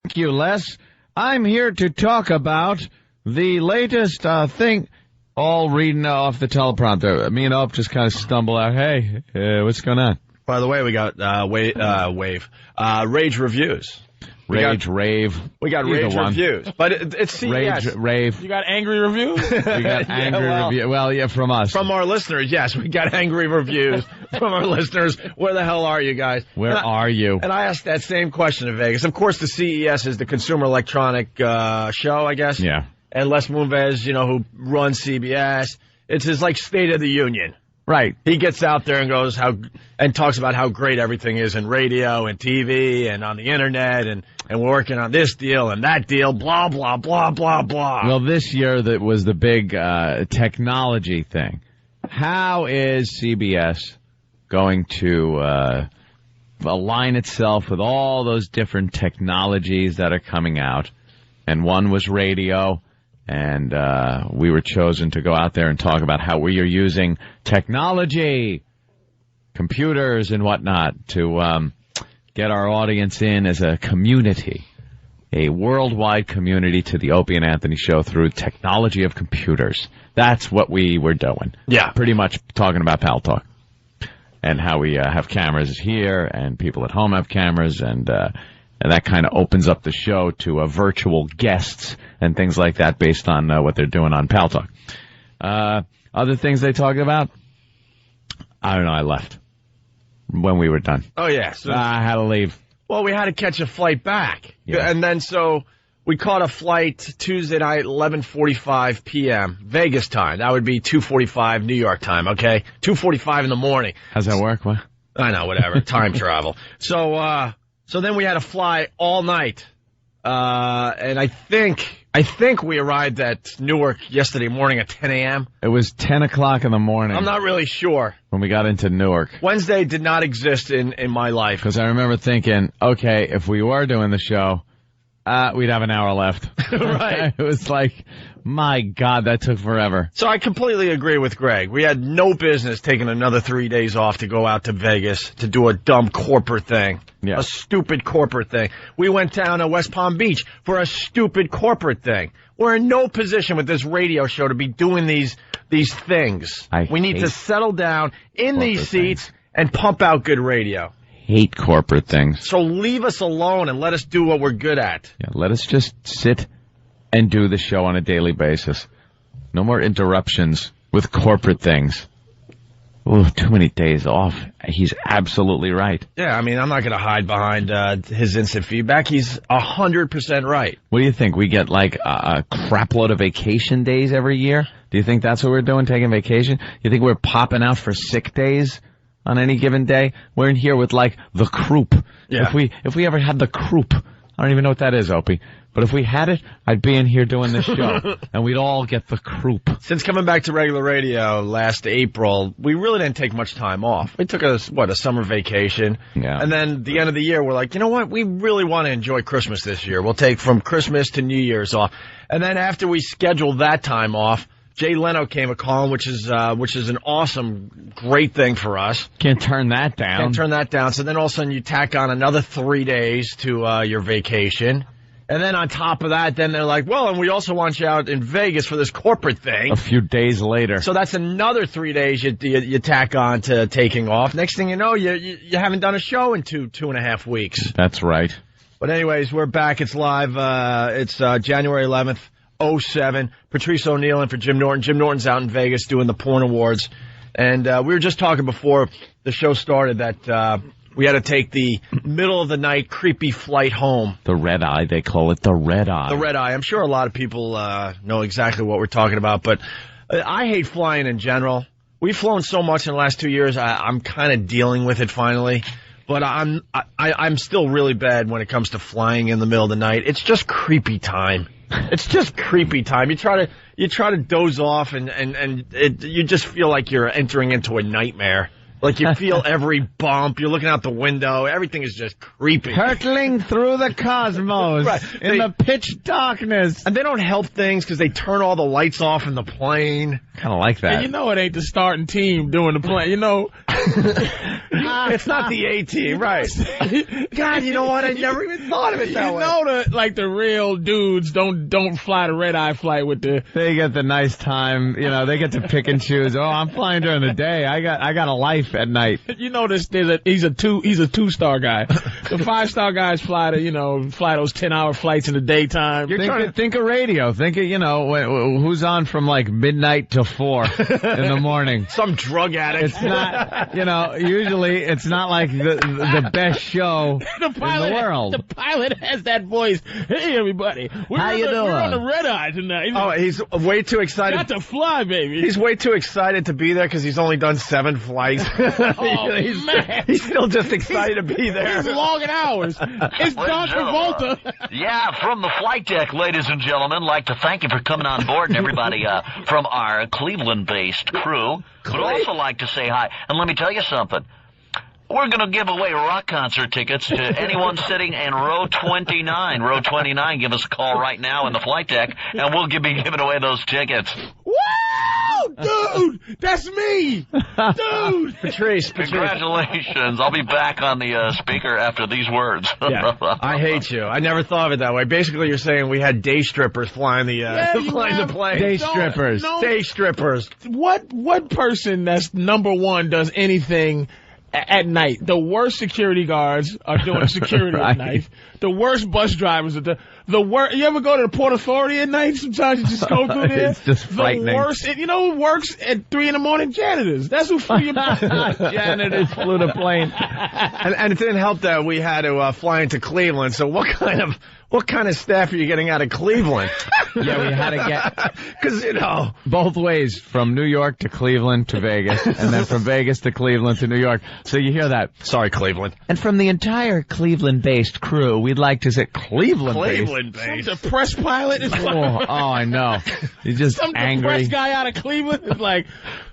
Thank you, Les. I'm here to talk about the latest thing. All reading off the teleprompter. Me and Opie just kind of stumble out. Hey, what's going on? By the way, we got rage reviews. Rave. We got rage reviews. But it's CES. Rave. You got angry reviews? We got angry reviews. Well, yeah, from us. From our listeners, yes. We got angry reviews from our listeners. Where the hell are you guys? Where are you? And I asked that same question in Vegas. Of course, the CES is the Consumer Electronic show, I guess. Yeah. And Les Moonves, who runs CBS. It's his, State of the Union. Right. He gets out there and goes and talks about how great everything is in radio and TV and on the internet and we're working on this deal and that deal, blah, blah, blah, blah, blah. Well, this year that was the big technology thing. How is CBS going to align itself with all those different technologies that are coming out? And one was radio. And we were chosen to go out there and talk about how we are using technology, computers and whatnot to get our audience in as a community, a worldwide community to the Opie and Anthony show through technology of computers. That's what we were doing. Yeah. Pretty much talking about Pal Talk and how we have cameras here and people at home have cameras and that kind of opens up the show to virtual guests and things like that based on what they're doing on Pal Talk. Other things they talked about? I don't know. I left when we were done. Oh, yeah. So I had to leave. Well, we had to catch a flight back. Yeah. And then so we caught a flight Tuesday night, 11:45 p.m. Vegas time. That would be 2:45 New York time, okay? 2:45 in the morning. How's that work? What? I know, whatever. Time travel. So then we had to fly all night. And I think we arrived at Newark yesterday morning at 10 a.m. It was 10 o'clock in the morning. I'm not really sure. When we got into Newark. Wednesday did not exist in my life. Because I remember thinking, okay, if we were doing the show, we'd have an hour left. Right. It was like, my God, that took forever. So I completely agree with Greg. We had no business taking another 3 days off to go out to Vegas to do a dumb corporate thing. Yeah. A stupid corporate thing. We went down to West Palm Beach for a stupid corporate thing. We're in no position with this radio show to be doing these things. We need to settle down in these seats and pump out good radio. Hate corporate things. So leave us alone and let us do what we're good at. Yeah, let us just sit and do the show on a daily basis. No more interruptions with corporate things. Oh, too many days off. He's absolutely right. Yeah, I mean, I'm not going to hide behind his instant feedback. He's 100% right. What do you think? We get like a crap load of vacation days every year? Do you think that's what we're doing, taking vacation? You think we're popping out for sick days on any given day? We're in here with like the croup. Yeah. If we ever had the croup, I don't even know what that is, Opie. But if we had it, I'd be in here doing this show, and we'd all get the croup. Since coming back to regular radio last April, we really didn't take much time off. We took a summer vacation. Yeah. And then the end of the year, we're like, you know what? We really want to enjoy Christmas this year. We'll take from Christmas to New Year's off. And then after we scheduled that time off, Jay Leno came a-calling, which is an awesome, great thing for us. Can't turn that down. Can't turn that down. So then all of a sudden you tack on another 3 days to your vacation. And then on top of that, then they're like, well, and we also want you out in Vegas for this corporate thing. A few days later. So that's another 3 days you tack on to taking off. Next thing you know, you haven't done a show in two and a half weeks. That's right. But anyways, we're back. It's live. It's January 11th, 2007. Patrice O'Neill in for Jim Norton. Jim Norton's out in Vegas doing the Porn Awards. And we were just talking before the show started that we had to take the middle of the night creepy flight home. The red eye, they call it the red eye. The red eye. I'm sure a lot of people know exactly what we're talking about, but I hate flying in general. We've flown so much in the last 2 years, I'm kind of dealing with it finally. But I'm still really bad when it comes to flying in the middle of the night. It's just creepy time. It's just creepy time. You try to doze off and you just feel like you're entering into a nightmare. Like you feel every bump. You're looking out the window. Everything is just creepy. Hurtling through the cosmos in the pitch darkness. And they don't help things because they turn all the lights off in the plane. Kind of like that. And you know it ain't the starting team doing the plane. You know. It's not the A team, right? God, you know what? I never even thought of it that way. You know the real dudes don't fly the red-eye flight with the... They get the nice time. You know, they get to pick and choose. Oh, I'm flying during the day. I got a life at night. You know this. He's a two-star guy. The 5-star guys fly those 10-hour flights in the daytime. Think of radio. Think of who's on from like midnight to 4 in the morning. Some drug addict. It's not. Usually it's not like the best show in the world. The pilot has that voice. Hey, everybody. How you doing? We're on the red eye tonight. Oh, he's way too excited. Got to fly, baby. He's way too excited to be there because he's only done 7 flights. Man. He's still just excited to be there. He's logging hours. It's John Travolta. Yeah, from the flight deck, ladies and gentlemen, like to thank you for coming on board and everybody from our Cleveland-based crew. Would also like to say hi. And let me tell you something. We're going to give away rock concert tickets to anyone sitting in row 29. Row 29, give us a call right now in the flight deck, and we'll be giving away those tickets. Woo! Dude, that's me! Dude! Patrice. Congratulations. I'll be back on the speaker after these words. Yeah. I hate you. I never thought of it that way. Basically, you're saying we had day strippers flying the plane. Day strippers. Day strippers. What person that's number one does anything at night? The worst security guards are doing security Right. at night. The worst bus drivers are the worst. You ever go to the Port Authority at night? Sometimes you just go through there. It's just frightening. The worst. Who works at 3 a.m? Janitors. That's who flew your plane. Janitors flew the plane. And it didn't help that we had to fly into Cleveland. So what kind of staff are you getting out of Cleveland? Yeah, we had to get... Because, both ways, from New York to Cleveland to Vegas, and then from Vegas to Cleveland to New York. So you hear that. Sorry, Cleveland. And from the entire Cleveland-based crew, we'd like to say Cleveland-based. Cleveland-based. The press pilot is like... I know. He's just Some angry. depressed guy out of Cleveland is like,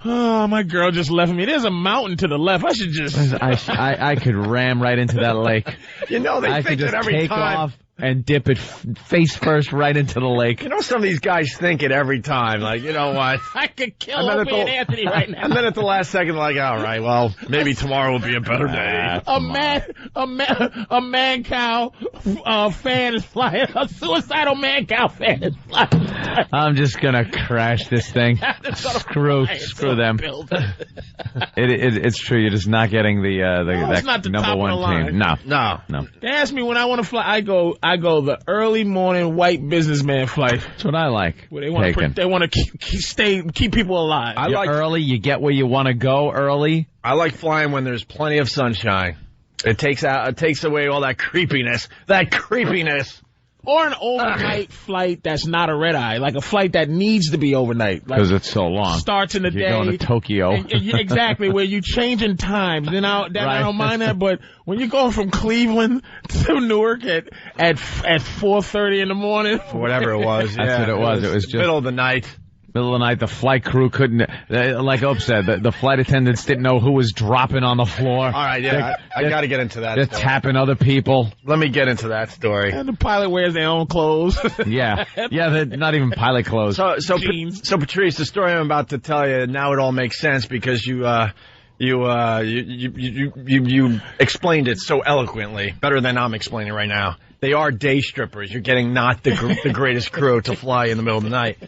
oh, my girl just left me. There's a mountain to the left. I should just... I could ram right into that lake. They I could think just it every take time. off and dip it face first right into the lake. Some of these guys think it every time. Like, you know what? I could kill Opie and Anthony right now. And then at the last second, like, all right, well, maybe tomorrow will be a better day. A man cow fan is flying. A suicidal man cow fan is flying. I'm just gonna crash this thing. Screw them. It's true. You're just not getting it's not the number top of one the line. team. No. They ask me when I want to fly. I go the early morning white businessman flight. That's what I like. Where they want to keep people alive. You're early. You get where you want to go early. I like flying when there's plenty of sunshine. It takes away all that creepiness. Or an overnight flight that's not a red eye, like a flight that needs to be overnight. Because it's so long. Starts in the day. You're going to Tokyo. Exactly, where you changing times. Then I don't mind that, but when you're going from Cleveland to Newark at 4:30 in the morning. Whatever it was. That's what it was. It was just middle of the night. The flight crew couldn't, like Opie said, the flight attendants didn't know who was dropping on the floor. All right, yeah, I got to get into that. They're tapping other people. Let me get into that story. And the pilot wears their own clothes. Yeah, they're not even pilot clothes. So Patrice, the story I'm about to tell you, now it all makes sense because you explained it so eloquently, better than I'm explaining right now. They are day strippers. You're getting not the greatest crew to fly in the middle of the night.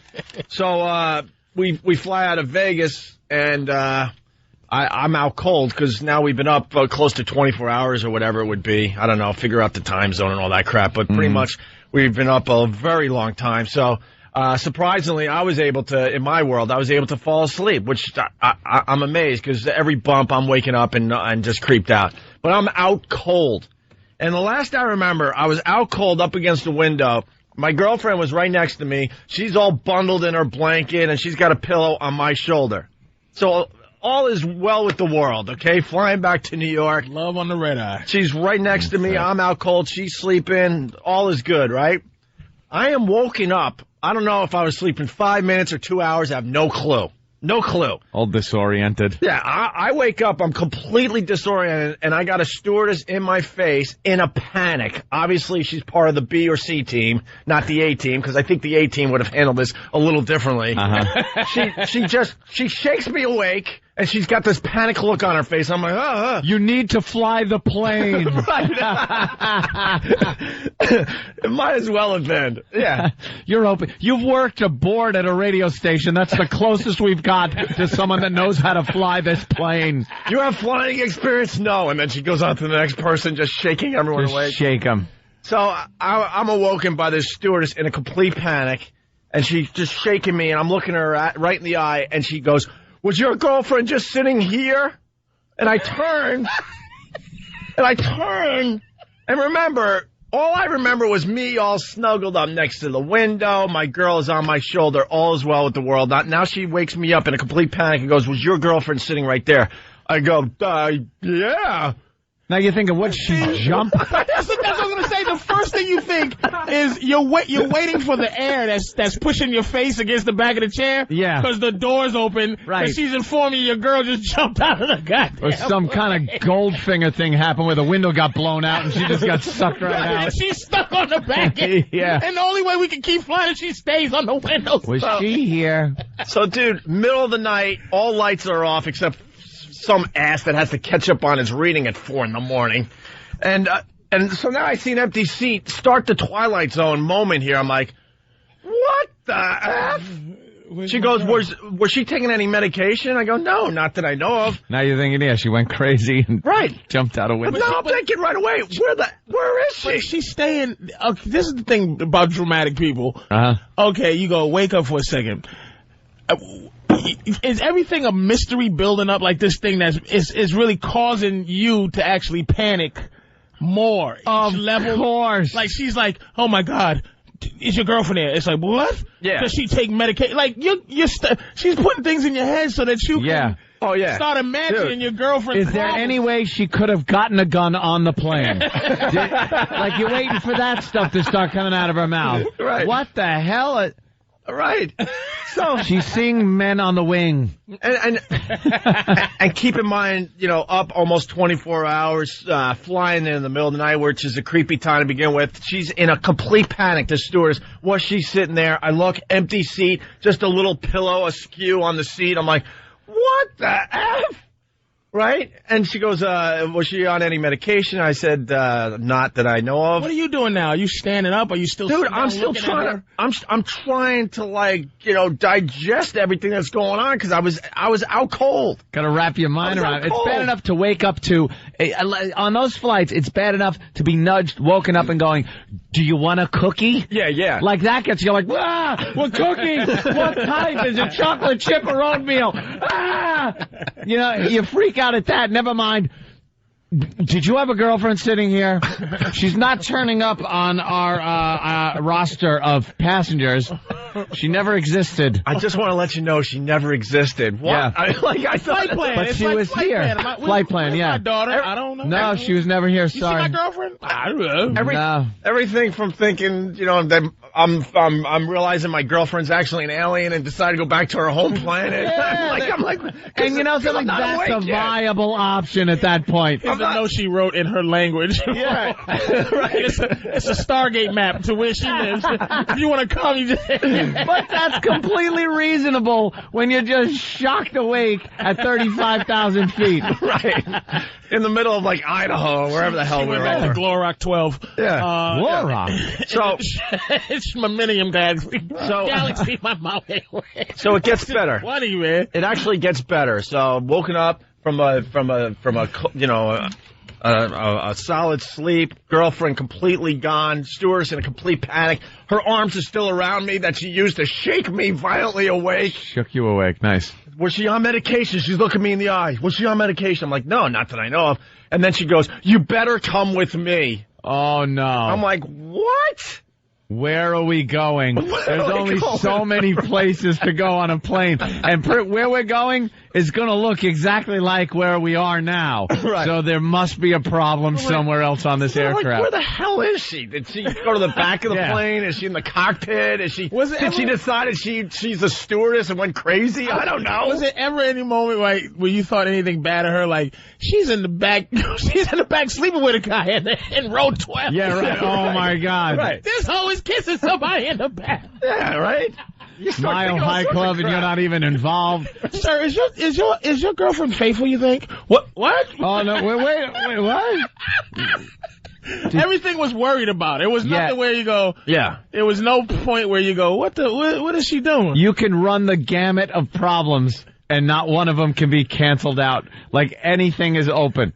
So we fly out of Vegas, and I'm out cold because now we've been up close to 24 hours or whatever it would be. I don't know, figure out the time zone and all that crap. But pretty much we've been up a very long time. So surprisingly, in my world, I was able to fall asleep, which I'm amazed because every bump I'm waking up and just creeped out. But I'm out cold. And the last I remember, I was out cold up against the window. My girlfriend was right next to me. She's all bundled in her blanket, and she's got a pillow on my shoulder. So all is well with the world, okay? Flying back to New York. Love on the red eye. She's right next to me. I'm out cold. She's sleeping. All is good, right? I am woken up. I don't know if I was sleeping 5 minutes or 2 hours. I have no clue. No clue. All disoriented. Yeah, I wake up, I'm completely disoriented, and I got a stewardess in my face in a panic. Obviously, she's part of the B or C team, not the A team, because I think the A team would have handled this a little differently. She shakes me awake, and she's got this panic look on her face. I'm like, You need to fly the plane. It might as well have been. Yeah. You're open. You've worked aboard at a radio station. That's the closest we've got to someone that knows how to fly this plane. You have flying experience? No. And then she goes on to the next person, just shaking everyone Just awake. shake them. So I'm awoken by this stewardess in a complete panic, and she's just shaking me, and I'm looking her right in the eye, and she goes, "Was your girlfriend just sitting here?" And I turn, and remember, all I remember was me all snuggled up next to the window. My girl is on my shoulder. All is well with the world. Now she wakes me up in a complete panic and goes, "Was your girlfriend sitting right there?" I go, yeah. Now you're thinking, what'd she jump? That's what I was going to say. The first thing you think is you're waiting for the air that's pushing your face against the back of the chair. Yeah. Because the door's open. Right. And she's informing you your girl just jumped out of the goddamn Or some kind of Goldfinger thing happened where the window got blown out and she just got sucked right out. And she's stuck on the back end. Yeah. And the only way we can keep flying is she stays on the window. Was she here? So, dude, middle of the night, all lights are off except some ass that has to catch up on his reading at 4 a.m. And so now I see an empty seat. Start the Twilight Zone moment here. I'm like, what the F? She goes, was she taking any medication? I go, no, not that I know of. Now you're thinking, yeah, she went crazy and jumped out a But window. now I'm thinking right away, where is she? But she's staying. Okay, this is the thing about dramatic people. Uh-huh. Okay, you go, wake up for a second. Is everything a mystery building up like this thing is really causing you to actually panic more? Of course. Like she's like, oh my God, is your girlfriend there? It's like, what? Yeah. Does she take medication? Like she's putting things in your head so that you can start imagining your girlfriend. Is there any way she could have gotten a gun on the plane? Like you're waiting for that stuff to start coming out of her mouth. Right. What the hell? Right. So she's seeing Men on the Wing. And keep in mind, up almost 24 hours, flying in the middle of the night, which is a creepy time to begin with. She's in a complete panic, the stewardess. Was she sitting there? I look, empty seat, just a little pillow askew on the seat. I'm like, what the F? Right? And she goes, was she on any medication? I said, not that I know of. What are you doing now? Are you standing up? Are you still Dude, I'm still trying I'm trying to digest everything that's going on because I was out cold. Got to wrap your mind around it. It's bad enough to wake up to, on those flights, it's bad enough to be nudged, woken up and going, do you want a cookie? Yeah. Like that gets you like, we're cooking. What type? Is it chocolate chip or oatmeal? You freak out at that. Never mind. Did you have a girlfriend sitting here? She's not turning up on our roster of passengers. She never existed. I just want to let you know she never existed. What? Yeah. I thought, flight plan. But It's she like was flight here. plan. Flight plan, yeah. My daughter. I don't know. No, she was never here. You see Sorry. my girlfriend? I don't know. No. Everything from thinking, that I'm realizing my girlfriend's actually an alien and decided to go back to her home planet. I'm like, And something that's a viable option at that point. Here's a note she wrote in her language. Yeah. Right. It's a Stargate map to where she lives. If you want to come, you just... But that's completely reasonable when you're just shocked awake at 35,000 feet. Right. In the middle of Idaho, wherever the hell we went were. back to Glorock 12. Yeah. Glorock. So it's my Millennium Galaxy. Galaxy, my Milky Way. So it gets better. Funny, man. It actually gets better. So woken up from a solid sleep, girlfriend completely gone, stewardess in a complete panic. Her arms are still around me that she used to shake me violently awake. Shook you awake. Nice. Was she on medication? She's looking me in the eye. Was she on medication? I'm like, no, not that I know of. And then she goes, you better come with me. Oh, no. I'm like, what? Where are we going? There's only so many places to go on a plane. And where we're going is going to look exactly like where we are now. Right. So there must be a problem somewhere else on this aircraft. Like, where the hell is she? Did she go to the back of the plane? Is she in the cockpit? Did she decide she's a stewardess and went crazy? I don't know. Was there ever any moment where you thought anything bad of her? Like, she's in the back sleeping with a guy in row 12. Yeah, right. Oh, my God. Right. This hoe is kissing somebody in the back. Yeah, right? Mile High Club and you're not even involved. Sir, is your girlfriend faithful, you think? What? Oh, no, wait, what? Everything was worried about. It was nothing where you go, there was no point where you go, what is she doing? You can run the gamut of problems and not one of them can be canceled out. Like anything is open.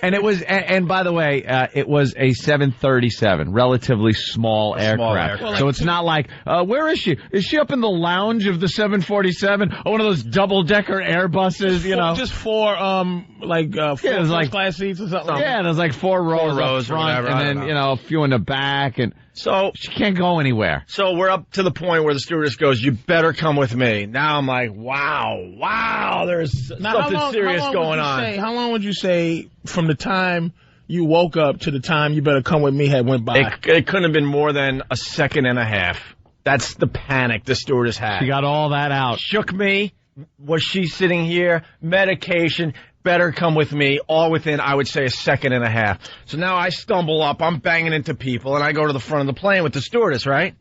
And it was, and by the way, it was a 737, relatively small aircraft. So it's not like, where is she? Is she up in the lounge of the 747? Or one of those double-decker Airbuses, you know? Just four, first class seats or something. Yeah, there's like four rows up front, and then, a few in the back, and so she can't go anywhere. So we're up to the point where the stewardess goes, you better come with me. Now I'm like, wow, there's something serious going on. How long would you say from the time you woke up to the time you better come with me had went by? It couldn't have been more than a second and a half. That's the panic the stewardess had. She got all that out. Shook me. Was she sitting here? Medication. Better come with me, all within, I would say, a second and a half. So now I stumble up, I'm banging into people, and I go to the front of the plane with the stewardess, right?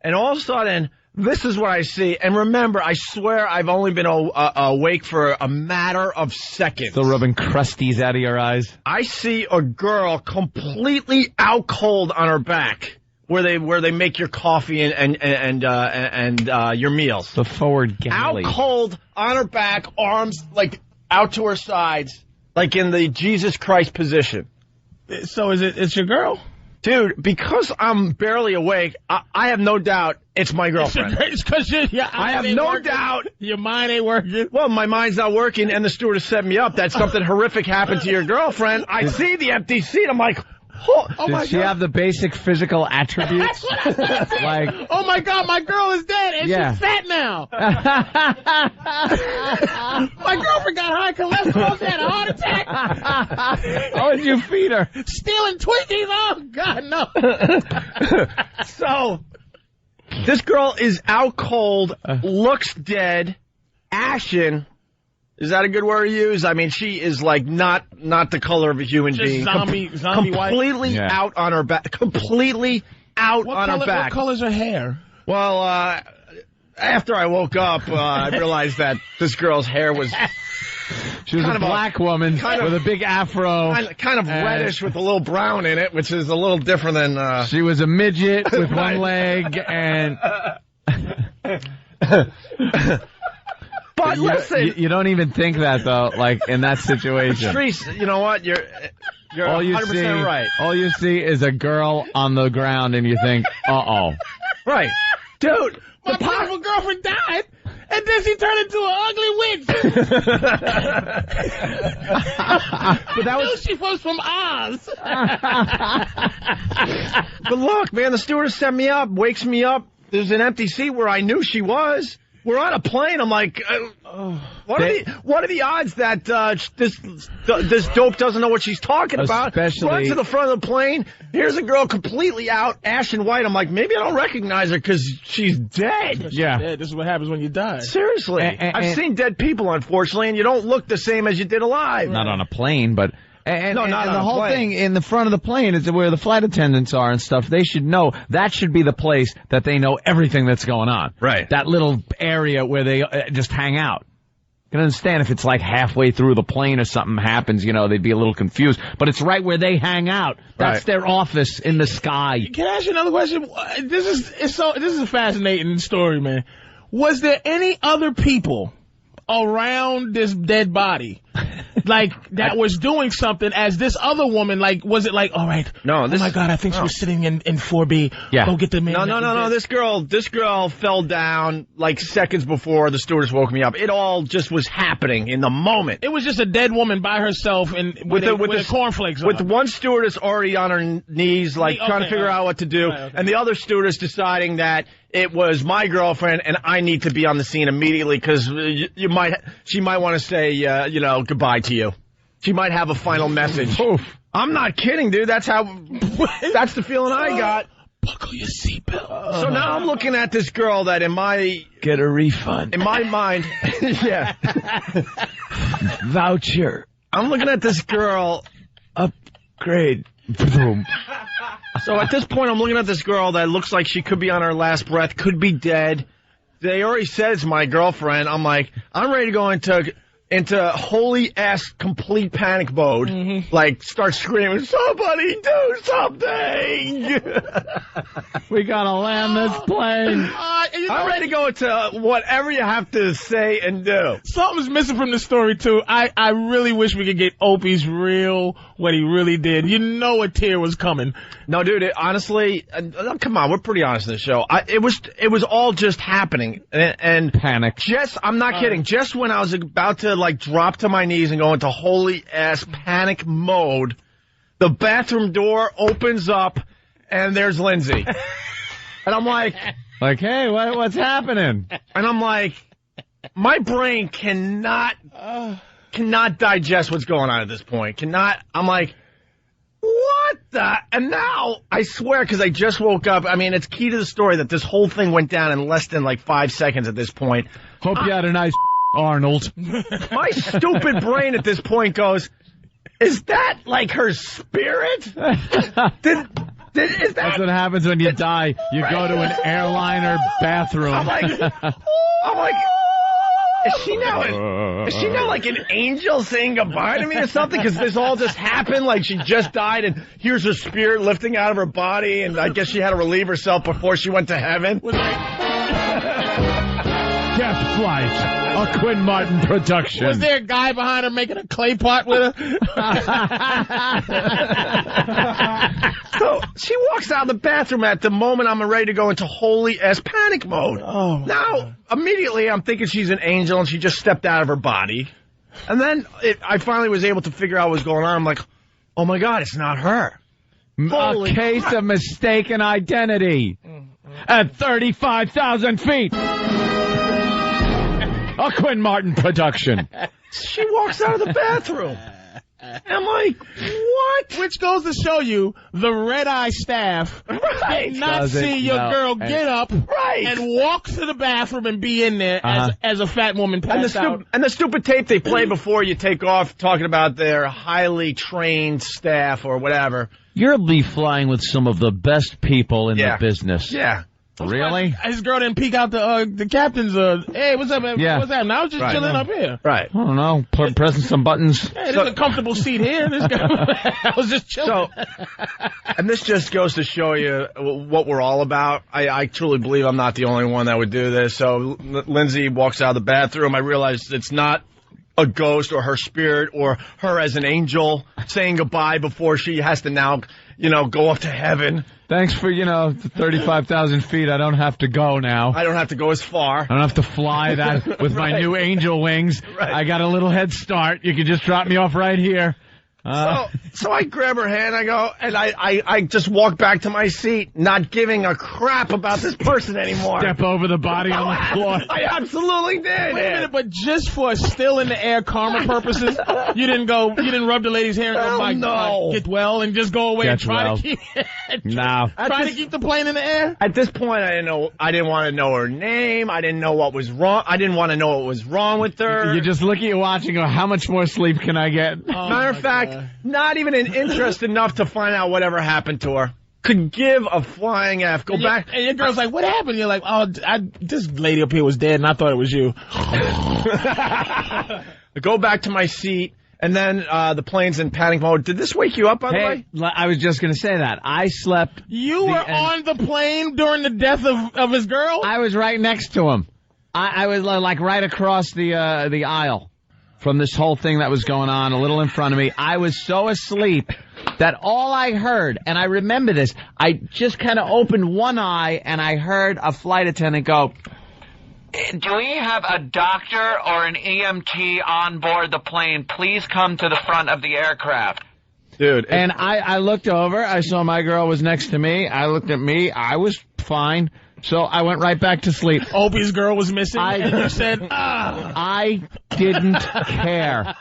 And all of a sudden, this is what I see. And remember, I swear I've only been awake for a matter of seconds. Still rubbing crusties out of your eyes. I see a girl completely out cold on her back, where they make your coffee and your meals. The forward galley. Out cold on her back, arms like out to her sides, like in the Jesus Christ position. So it's your girl? Dude, because I'm barely awake, I have no doubt it's my girlfriend. It's because I have no doubt. Your mind ain't working. Well, my mind's not working, and the stewardess set me up that something horrific happened to your girlfriend. I see the empty seat. I'm like, Did she have the basic physical attributes? Like, oh my God, my girl is dead and she's fat now. My girlfriend got high cholesterol, she had a heart attack. How would you feed her? Stealing Twinkies? Oh God, no. So, this girl is out cold, looks dead, ashen. Is that a good word to use? I mean, she is like not the color of a human being. Zombie completely white? Out on her back. Completely out on her back. What color's her hair? Well, after I woke up, I realized that this girl's hair was... She was a black woman with a big afro. Kind of reddish with a little brown in it, which is a little different than... She was a midget with one leg and... But listen, you don't even think that though. Like in that situation, Patrice, you know what? You're all 100% right. All you see is a girl on the ground, and you think, right, dude. My powerful girlfriend died, and then she turned into an ugly witch. But that was she was from Oz. But look, man, the stewardess set me up, wakes me up. There's an empty seat where I knew she was. We're on a plane. I'm like, what are the odds that this dope doesn't know what she's talking about? Run to the front of the plane. Here's a girl completely out, ashen white. I'm like, maybe I don't recognize her because she's dead. Yeah, this is what happens when you die. Seriously, I've seen dead people, unfortunately, and you don't look the same as you did alive. Not on a plane, but. And the whole plane. thing in the front of the plane is where the flight attendants are and stuff. They should know. That should be the place that they know everything that's going on. Right. That little area where they just hang out. You can understand if it's like halfway through the plane or something happens, they'd be a little confused. But it's right where they hang out. That's their office in the sky. Can I ask you another question? This is a fascinating story, man. Was there any other people around this dead body that was doing something as this other woman, was it like, all right, oh my God, I think she was sitting in 4B. Yeah. Go get the man. No. This girl fell down like seconds before the stewardess woke me up. It all just was happening in the moment. It was just a dead woman by herself and with the cornflakes on. With one stewardess already on her knees, trying to figure out what to do, and the other stewardess deciding that it was my girlfriend, and I need to be on the scene immediately because she might want to say, goodbye to you. She might have a final message. Oof. I'm not kidding, dude. That's the feeling I got. Buckle your seatbelt. So now I'm looking at this girl that Get a refund. in my mind, yeah. Voucher. I'm looking at this girl. Upgrade. Boom. So at this point, I'm looking at this girl that looks like she could be on her last breath, could be dead. They already said it's my girlfriend. I'm like, I'm ready to go into holy ass complete panic mode. Mm-hmm. Like, start screaming, somebody do something! We gotta land this plane. I'm ready to go into whatever you have to say and do. Something's missing from the story, too. I really wish we could get Opie's what he really did. You know a tear was coming. No, dude, honestly, come on, we're pretty honest in the show. It was all just happening. And Panic. I'm not kidding. Just when I was about to, drop to my knees and go into holy-ass panic mode, the bathroom door opens up, and there's Lindsay. And I'm like, hey, what's happening? And I'm like, my brain cannot digest what's going on at this point. I'm like, what the? And now, I swear, because I just woke up, I mean, it's key to the story that this whole thing went down in less than 5 seconds at this point. Hope you had a nice Arnold. My stupid brain at this point goes, is that her spirit? Is that? That's what happens when you die. You go to an airliner bathroom. I'm like, is she now an angel saying goodbye to me or something? Because this all just happened, she just died, and here's her spirit lifting out of her body, and I guess she had to relieve herself before she went to heaven. Death Flight, a Quinn Martin production. Was there a guy behind her making a clay pot with her? So she walks out of the bathroom at the moment I'm ready to go into holy-ass panic mode. Oh, now, immediately I'm thinking she's an angel and she just stepped out of her body. And then I finally was able to figure out what was going on. I'm like, oh my God, it's not her. A case of mistaken identity. At 35,000 feet. A Quinn Martin production. She walks out of the bathroom. I'm like, what? Which goes to show you the red-eye staff did not see your girl get up and walk to the bathroom and be in there as a fat woman passed out. And the stupid tape they play before you take off talking about their highly trained staff or whatever. You'll be flying with some of the best people in the business. Yeah. Really? His girl didn't peek out the captain's, hey, what's up, man? Yeah. What's happening? I was just chilling up here. Right. I don't know, pressing some buttons. Hey, there's a comfortable seat here. This guy, I was just chilling. And this just goes to show you what we're all about. I truly believe I'm not the only one that would do this. So Lindsay walks out of the bathroom. I realize it's not a ghost or her spirit or her as an angel saying goodbye before she has to now, go up to heaven. Thanks for, 35,000 feet. I don't have to go now. I don't have to go as far. I don't have to fly that with my new angel wings. Right. I got a little head start. You can just drop me off right here. So I grab her hand, I go, and I just walk back to my seat, not giving a crap about this person anymore. Step over the body on the floor. I absolutely did. Wait a minute, but just for still in the air karma purposes, you didn't rub the lady's hair and go, my God, get well, and just go away and try to keep to keep the plane in the air? At this point, I didn't want to know her name. I didn't know what was wrong. I didn't want to know what was wrong with her. You just look at your watch and go, how much more sleep can I get? Matter of fact, not even an interest enough to find out whatever happened to her. Could give a flying F. Go back. And your girl's like, what happened? You're like, this lady up here was dead and I thought it was you. Go back to my seat. And then the plane's in panic mode. Did this wake you up, by the way? I was just going to say that. I slept. You were on the plane during the death of his girl? I was right next to him. I was right across the aisle from this whole thing that was going on, a little in front of me. I was so asleep that all I heard, and I remember this, I just kind of opened one eye and I heard a flight attendant go, do we have a doctor or an EMT on board the plane? Please come to the front of the aircraft. Dude. And I looked over. I saw my girl was next to me. I looked at me. I was fine. So I went right back to sleep. Opie's girl was missing, and you said, I didn't care.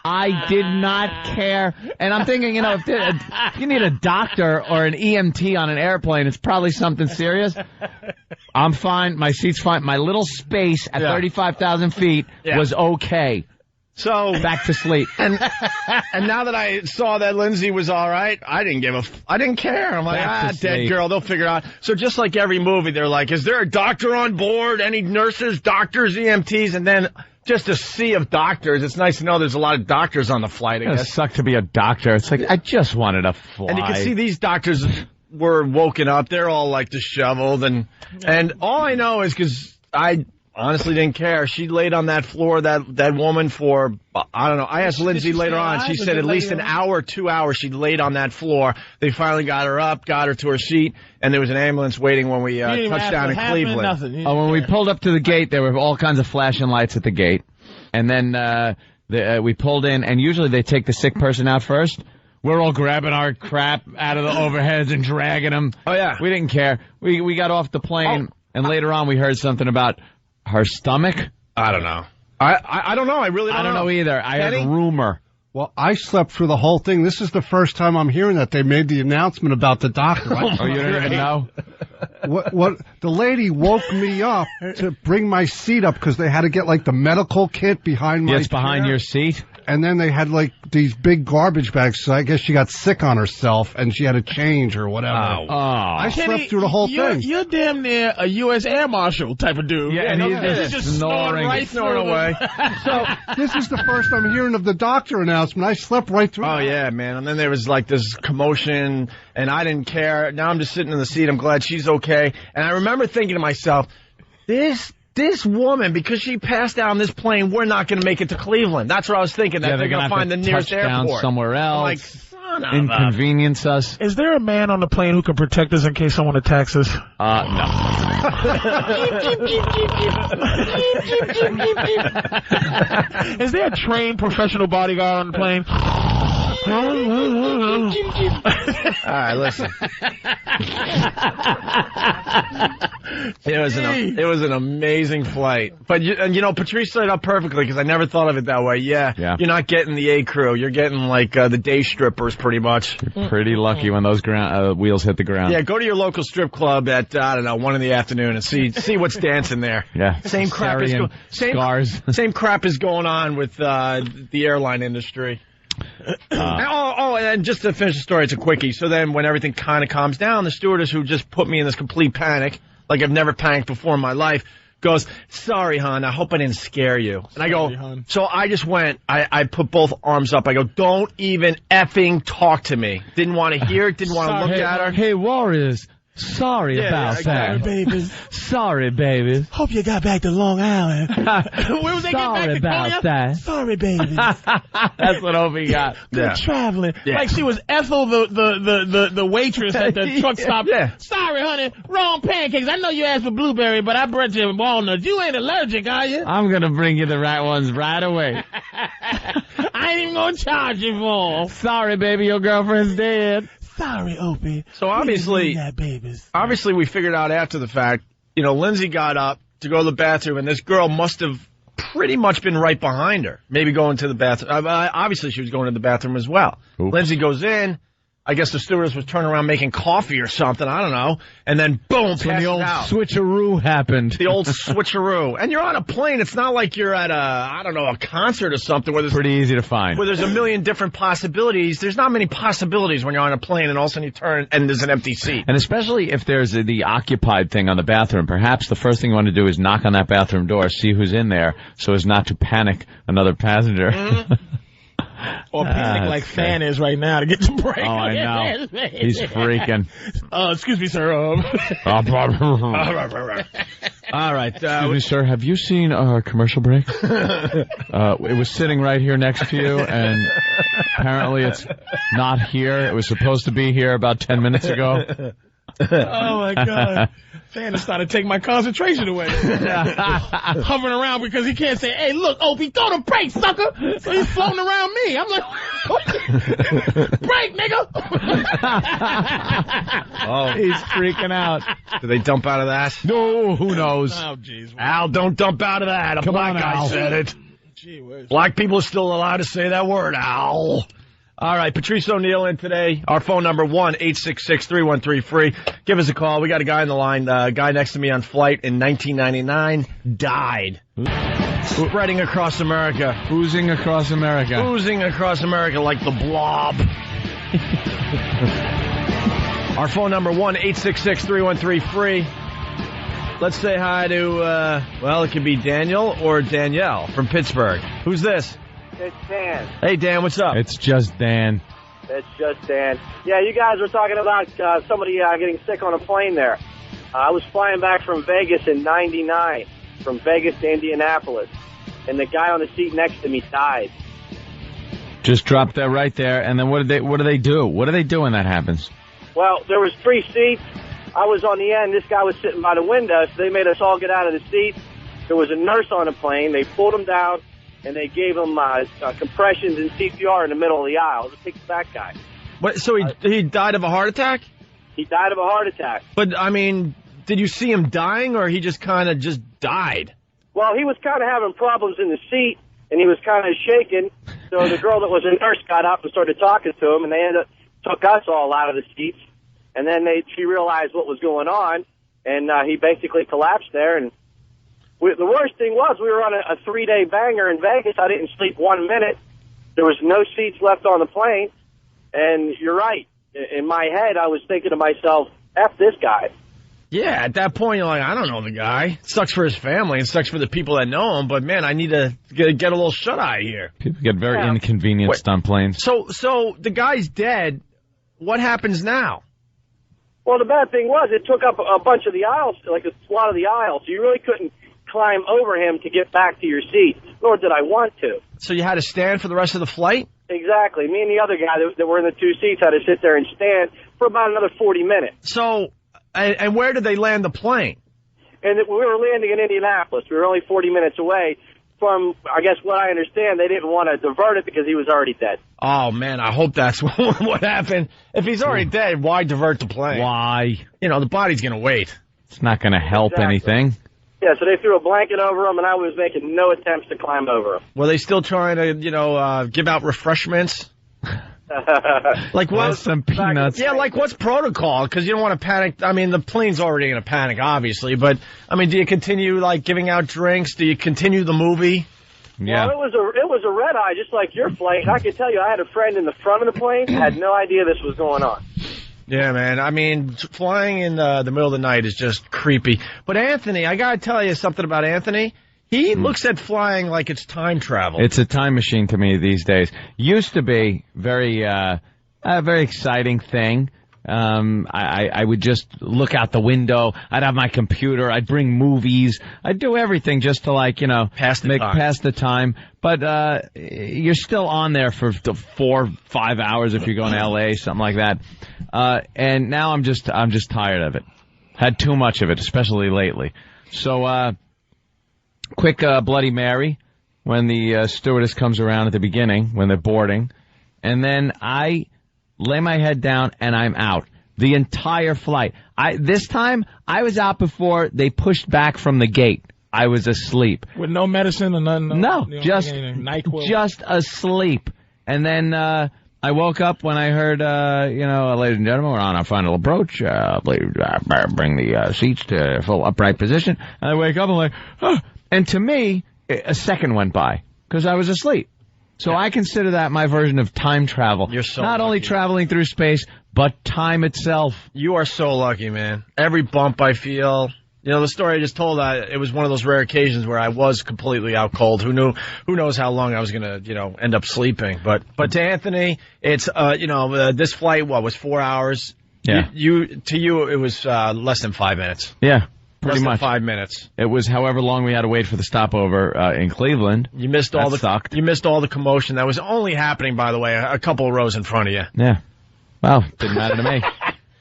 I did not care. And I'm thinking, you know, if you need a doctor or an EMT on an airplane, it's probably something serious. I'm fine. My seat's fine. My little space at 35,000 feet was okay. So back to sleep. And now that I saw that Lindsay was all right, I didn't care. I'm like, dead girl, they'll figure it out. So just like every movie, they're like, is there a doctor on board? Any nurses, doctors, EMTs? And then just a sea of doctors. It's nice to know there's a lot of doctors on the flight, I guess. It sucked to be a doctor. It's like, I just wanted to fly. And you can see these doctors were woken up. They're all like disheveled. And all I know is because I honestly didn't care. She laid on that floor, that woman, for, I don't know. I asked Lindsay later on. She said at least an hour, 2 hours she laid on that floor. They finally got her up, got her to her seat, and there was an ambulance waiting when we touched down in Cleveland. When we pulled up to the gate, there were all kinds of flashing lights at the gate. And then we pulled in, and usually they take the sick person out first. We're all grabbing our crap out of the overheads and dragging them. Oh, yeah. We didn't care. We got off the plane, and later on we heard something about her stomach? I don't know. I don't know. I really don't know. I don't know either. I heard a rumor. Well, I slept through the whole thing. This is the first time I'm hearing that they made the announcement about the doctor. Oh, you don't even know? What the lady woke me up to bring my seat up because they had to get like the medical kit behind my Yes, behind chair. your seat. And then they had like these big garbage bags, so I guess she got sick on herself and she had to change or whatever. I slept through the whole thing. You're damn near a U.S. Air Marshal type of dude. Yeah, and he's just snoring away. So this is the first I'm hearing of the doctor announcement. I slept right through. Oh yeah, man. And then there was like this commotion, and I didn't care. Now I'm just sitting in the seat. I'm glad she's okay. And I remember thinking to myself, This woman, because she passed out on this plane, we're not going to make it to Cleveland. That's what I was thinking, that they're going to find the nearest airport. Somewhere else. Like, son of inconvenience us. Is there a man on the plane who can protect us in case someone attacks us? No. Is there a trained professional bodyguard on the plane? All right, listen. It was an amazing flight. But, you know, Patrice set it up perfectly because I never thought of it that way. Yeah. You're not getting the A crew. You're getting, like, the day strippers pretty much. You're pretty lucky when those wheels hit the ground. Yeah, go to your local strip club at, I don't know, 1 in the afternoon and see what's dancing there. Yeah. Same crap is going on with the airline industry. And just to finish the story, it's a quickie. So then when everything kind of calms down, the stewardess who just put me in this complete panic, like I've never panicked before in my life, goes, sorry, hon, I hope I didn't scare you. And I go, so I just went, I put both arms up. I go, don't even effing talk to me. Didn't want to hear it, didn't want to look at her. Hey, Warriors. Sorry about that. Sorry, babies. Sorry, babies. Hope you got back to Long Island. Where was they Sorry getting back to about that. Sorry, babies. That's what Opie got. Good traveling. Yeah. Like she was Ethel, the waitress at the truck stop. Yeah. Sorry, honey. Wrong pancakes. I know you asked for blueberry, but I brought you walnuts. You ain't allergic, are you? I'm going to bring you the right ones right away. I ain't even going to charge you for them. Sorry, baby. Your girlfriend's dead. Sorry, Opie. So obviously we figured out after the fact, you know, Lindsay got up to go to the bathroom, and this girl must have pretty much been right behind her, maybe going to the bathroom. Obviously, she was going to the bathroom as well. Oops. Lindsay goes in. I guess the stewardess was turning around making coffee or something. I don't know. And then, boom, when the old switcheroo happened. The old switcheroo. And you're on a plane. It's not like you're at a concert or something where there's pretty easy to find. Where there's a million different possibilities. There's not many possibilities when you're on a plane and all of a sudden you turn and there's an empty seat. And especially if there's the occupied thing on the bathroom, perhaps the first thing you want to do is knock on that bathroom door, see who's in there, so as not to panic another passenger. Mm-hmm. Or panic like Fan is right now to get to break. Oh, I know. He's freaking. Excuse me, sir. All right. Excuse me, sir. Have you seen our commercial break? It was sitting right here next to you, and apparently it's not here. It was supposed to be here about 10 minutes ago. Oh, my God. Santa started taking my concentration away. Hovering around because he can't say, hey, look, Opie, throw the brake, sucker. So he's floating around me. I'm like, brake, nigga. Oh, he's freaking out. Do they dump out of that? No, who knows? Oh, jeez. Al, don't dump out of that. A black guy said it. Gee whiz. Black people are still allowed to say that word, Al. All right, Patrice O'Neill in today. Our phone number, 1-866-313-FREE. Give us a call. We got a guy on the line. The guy next to me on flight in 1999 died. Spreading across America. Oozing across America. Oozing across America like the blob. Our phone number, 1-866-313-FREE. Let's say hi to, well, it could be Daniel or Danielle from Pittsburgh. Who's this? It's Dan. Hey, Dan, what's up? It's just Dan. It's just Dan. Yeah, you guys were talking about somebody getting sick on a plane there. I was flying back from Vegas in '99, from Vegas to Indianapolis, and the guy on the seat next to me died. Just drop that right there, and then what do they do? What do they do when that happens? Well, there was 3 seats. I was on the end. This guy was sitting by the window, so they made us all get out of the seats. There was a nurse on the plane. They pulled him down, and they gave him compressions and CPR in the middle of the aisle. It picked that guy. What, so he died of a heart attack? He died of a heart attack. But, I mean, did you see him dying, or he just kind of just died? Well, he was kind of having problems in the seat, and he was kind of shaking. So the girl that was a nurse got up and started talking to him, and they took us all out of the seats. And then she realized what was going on, and he basically collapsed there. And the worst thing was we were on a 3-day banger in Vegas. I didn't sleep 1 minute. There was no seats left on the plane. And you're right. In my head, I was thinking to myself, F this guy. Yeah, at that point, you're like, I don't know the guy. It sucks for his family. It sucks for the people that know him. But, man, I need to get a little shut-eye here. People get very inconvenienced on planes. So the guy's dead. What happens now? Well, the bad thing was it took up a bunch of the aisles, like a lot of the aisles. So you really couldn't climb over him to get back to your seat, nor did I want to. So you had to stand for the rest of the flight? Exactly. Me and the other guy that were in the 2 seats had to sit there and stand for about another 40 minutes. So, and where did they land the plane? And we were landing in Indianapolis. We were only 40 minutes away from, I guess what I understand, they didn't want to divert it because he was already dead. Oh, man, I hope that's what happened. If he's already dead, why divert the plane? Why? You know, the body's going to wait. It's not going to help anything. Yeah, so they threw a blanket over him, and I was making no attempts to climb over him. Were they still trying to, give out refreshments? Like what? Some peanuts. Yeah, like what's protocol? Because you don't want to panic. I mean, the plane's already in a panic, obviously. But, I mean, do you continue, like, giving out drinks? Do you continue the movie? Yeah. Well, it was a red eye, just like your flight. And I can tell you, I had a friend in the front of the plane, had no idea this was going on. Yeah, man. I mean, flying in the middle of the night is just creepy. But Anthony, I got to tell you something about Anthony. He looks at flying like it's time travel. It's a time machine to me these days. Used to be a very exciting thing. I would just look out the window. I'd have my computer. I'd bring movies. I'd do everything just to pass the time. But you're still on there for 4-5 hours if you're going to LA, something like that. And now I'm just tired of it. Had too much of it, especially lately. So quick Bloody Mary when the stewardess comes around at the beginning when they're boarding, and then I lay my head down, and I'm out. The entire flight. This time, I was out before they pushed back from the gate. I was asleep. With no medicine or nothing? No, just asleep. And then I woke up when I heard, ladies and gentlemen, we're on our final approach. Please bring the seats to full upright position. And I wake up, I'm like, oh. And to me, a second went by because I was asleep. So I consider that my version of time travel. You're so Not lucky. only traveling through space, but time itself. You are so lucky, man. Every bump I feel. The story I just told, it was one of those rare occasions where I was completely out cold. Who knows how long I was going to, end up sleeping. But to Anthony, it's, this flight, was 4 hours? Yeah. To you, it was less than 5 minutes. Yeah. Pretty Less much. than 5 minutes. It was however long we had to wait for the stopover in Cleveland. You missed all the commotion that was only happening, by the way, a couple of rows in front of you. Yeah. Well, didn't matter to me.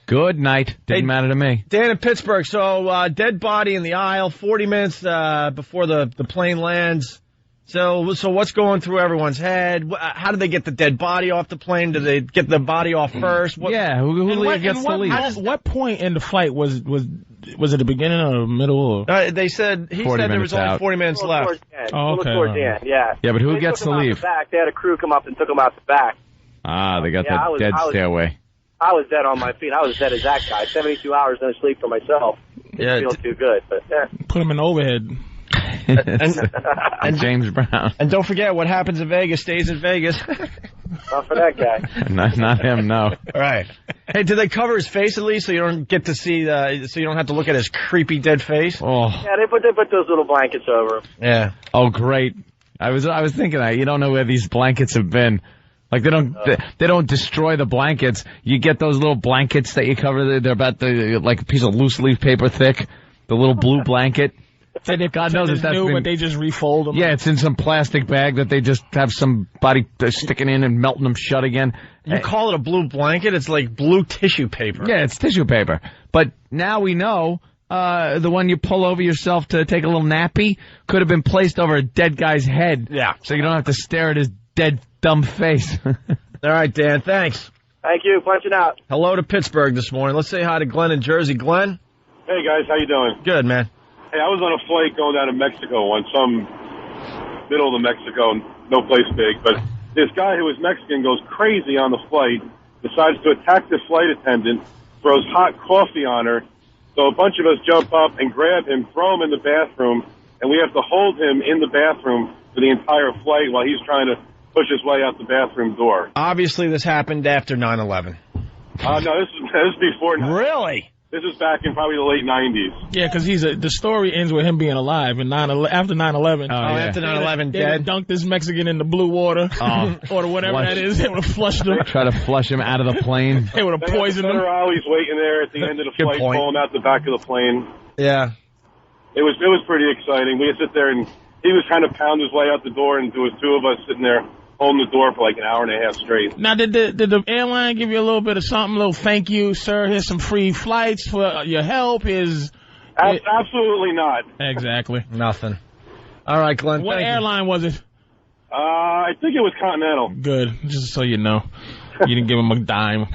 Good night. Didn't matter to me. Dan in Pittsburgh. So, dead body in the aisle, 40 minutes before the plane lands. So what's going through everyone's head? How do they get the dead body off the plane? Do they get the body off first? Who gets to leave? What point in the flight was it the beginning or the middle? Or? He said there was only 40 minutes left. Oh, okay. Towards the end, yeah. Yeah, but who gets to leave? They had a crew come up and took him out the back. Ah, they got the dead stairway. I was dead on my feet. I was as dead as that guy. 72 hours no sleep for myself. Yeah, didn't feel too good, but yeah. Put him in overhead. and James Brown. And don't forget, what happens in Vegas stays in Vegas. Not for that guy. not him, no. All right. Hey, did they cover his face at least so you don't get to see so you don't have to look at his creepy dead face? Oh. Yeah, they put those little blankets over him. Yeah. Oh, great. I was thinking that. You don't know where these blankets have been. Like they don't destroy the blankets. You get those little blankets that you cover. They're about like a piece of loose leaf paper thick. The little blue blanket. God knows if that's new, but they just refold them. Yeah, it's in some plastic bag that they just have somebody sticking in and melting them shut again. You call it a blue blanket? It's like blue tissue paper. Yeah, it's tissue paper. But now we know the one you pull over yourself to take a little nappy could have been placed over a dead guy's head. Yeah. So you don't have to stare at his dead, dumb face. All right, Dan, thanks. Thank you. Punching out. Hello to Pittsburgh this morning. Let's say hi to Glenn in Jersey. Glenn? Hey, guys. How you doing? Good, man. Hey, I was on a flight going down to Mexico on some middle of Mexico, no place big, but this guy who was Mexican goes crazy on the flight, decides to attack the flight attendant, throws hot coffee on her, so a bunch of us jump up and grab him, throw him in the bathroom, and we have to hold him in the bathroom for the entire flight while he's trying to push his way out the bathroom door. Obviously, this happened after 9/11. No, this is before. Really? This is back in probably the late 90s. Yeah, because the story ends with him being alive and after 9/11. After 9/11, they dead. Dunked this Mexican in the blue water or whatever that is. They would have flushed him. Try to flush him out of the plane. They would have poisoned him. He's waiting there at the end of the flight, pull him out the back of the plane. Yeah. It was pretty exciting. We would sit there and he was trying to pound his way out the door, and there was two of us sitting there holding the door for like an hour and a half straight. Now, did the airline give you a little bit of something, a little thank you, sir? Here's some free flights for your help. Absolutely not. Exactly. Nothing. All right, Glenn. What airline was it? I think it was Continental. Good. Just so you know. You didn't give him a dime.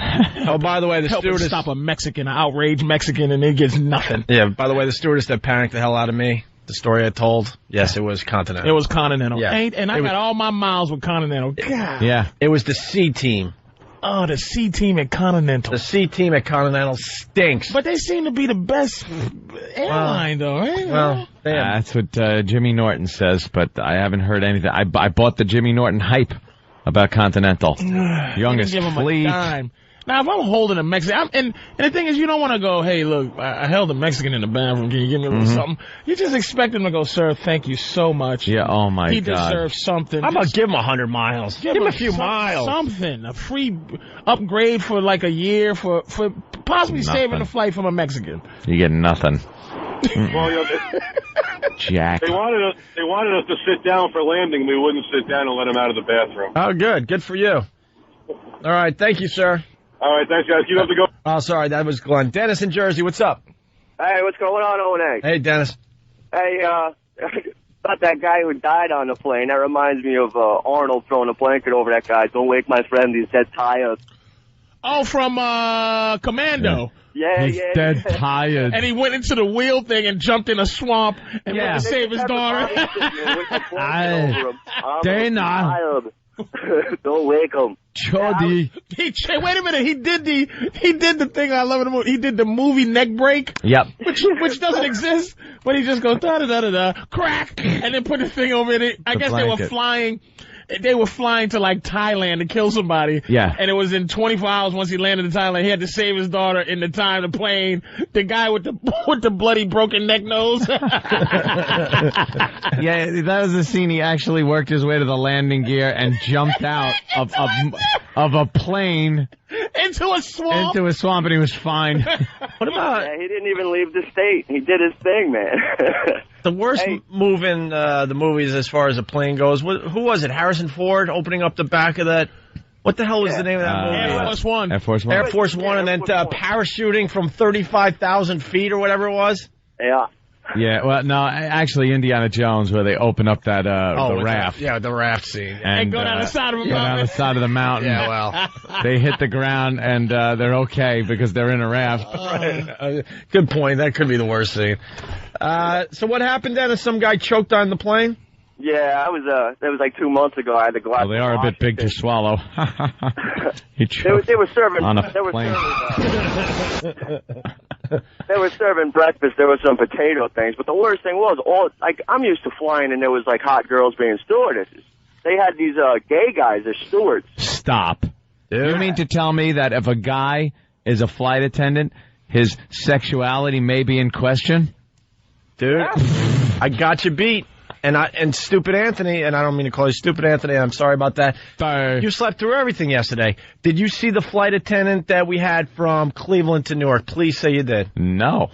Oh, by the way, the stewardess... stop a Mexican, an outraged Mexican, and he gets nothing. Yeah, by the way, the stewardess that panicked the hell out of me, the story I told, yes, it was Continental. It was Continental. Yeah. And I got all my miles with Continental. God. Yeah. It was the C team. Oh, the C team at Continental. The C team at Continental stinks. But they seem to be the best airline, though, right? Well, that's what Jimmy Norton says, but I haven't heard anything. I bought the Jimmy Norton hype about Continental. Youngest give him fleet. A dime. Now, if I'm holding a Mexican, and the thing is, you don't want to go, hey, look, I held a Mexican in the bathroom. Can you give me a little something? You just expect him to go, sir, thank you so much. Yeah, oh, my God. He deserves something. How about give him 100 miles? Give him a few miles. Something. A free upgrade for like a year for possibly saving the flight from a Mexican. You get nothing. Well, Jack. They wanted us to sit down for landing. We wouldn't sit down and let him out of the bathroom. Oh, good. Good for you. All right. Thank you, sir. All right. Thanks, guys. You have to go. Oh, sorry. That was Glenn. Dennis in Jersey. What's up? Hey, what's going on, O&A? Hey, Dennis. Hey, about that guy who died on the plane. That reminds me of Arnold throwing a blanket over that guy. Don't wake my friend. He's dead tired. Oh, from Commando. Yeah, He's dead tired. And he went into the wheel thing and jumped in a swamp and went to save his daughter. Dana. Don't wake him. Jody. Wait a minute. He did the thing I love in the movie. He did the movie neck break. Yep. Which doesn't exist. But he just goes da-da-da-da-da, crack, and then put the thing over it. I guess blanket. They were flying to like Thailand to kill somebody. Yeah. And it was in 24 hours once he landed in Thailand. He had to save his daughter in the time the plane. The guy with the bloody broken neck nose. Yeah, that was the scene. He actually worked his way to the landing gear and jumped out of a plane into a swamp. And he was fine. What about? Yeah, he didn't even leave the state. He did his thing, man. The worst move in the movies as far as a plane goes, who was it? Harrison Ford opening up the back of that What the hell was the name of that movie? Air Force One. Air Force One. Air Force One, and then parachuting from 35,000 feet or whatever it was. Yeah. Yeah, well, no, actually, Indiana Jones, where they open up that the raft. The raft scene. And go down the side of a mountain. Go down the side of the mountain. Yeah, well. They hit the ground, and they're okay because they're in a raft. Right. Good point. That could be the worst scene. So what happened then? Is some guy choked on the plane? Yeah, that was like 2 months ago. I had to go out. Well, they are a bit big to swallow. He choked they were serving on a plane. They were serving breakfast. There was some potato things, but the worst thing was, I'm used to flying, and there was like hot girls being stewardesses. They had these gay guys as stewards. Stop. You mean to tell me that if a guy is a flight attendant, his sexuality may be in question? Dude, I got you beat. And Stupid Anthony, and I don't mean to call you Stupid Anthony, I'm sorry about that. You slept through everything yesterday. Did you see the flight attendant that we had from Cleveland to Newark? Please say you did. No.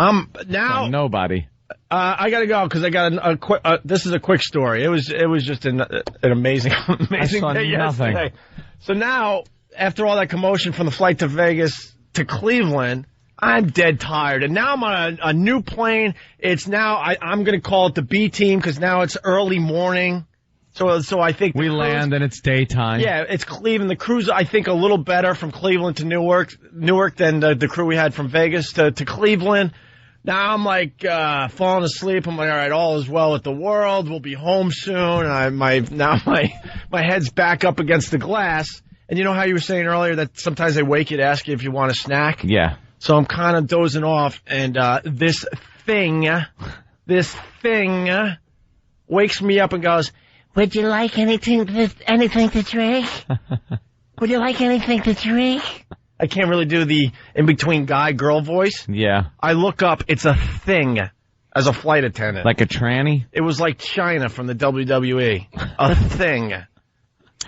Now nobody. I gotta go because I got a quick. This is a quick story. It was just an amazing I saw day nothing. yesterday. So now, after all that commotion from the flight to Vegas to Cleveland, I'm dead tired, and now I'm on a new plane. It's now I'm going to call it the B team because now it's early morning. So I think we land and it's daytime. Yeah, it's Cleveland. The cruise I think a little better from Cleveland to Newark than the crew we had from Vegas to Cleveland. Now I'm like falling asleep. I'm like, all right, all is well with the world. We'll be home soon. And my head's back up against the glass. And you know how you were saying earlier that sometimes they wake you to ask you if you want a snack? Yeah. So I'm kind of dozing off, and this thing wakes me up and goes, "Would you like anything to drink? Would you like anything to drink?" I can't really do the in-between guy-girl voice. Yeah. I look up, it's a thing as a flight attendant. Like a tranny? It was like China from the WWE. A thing.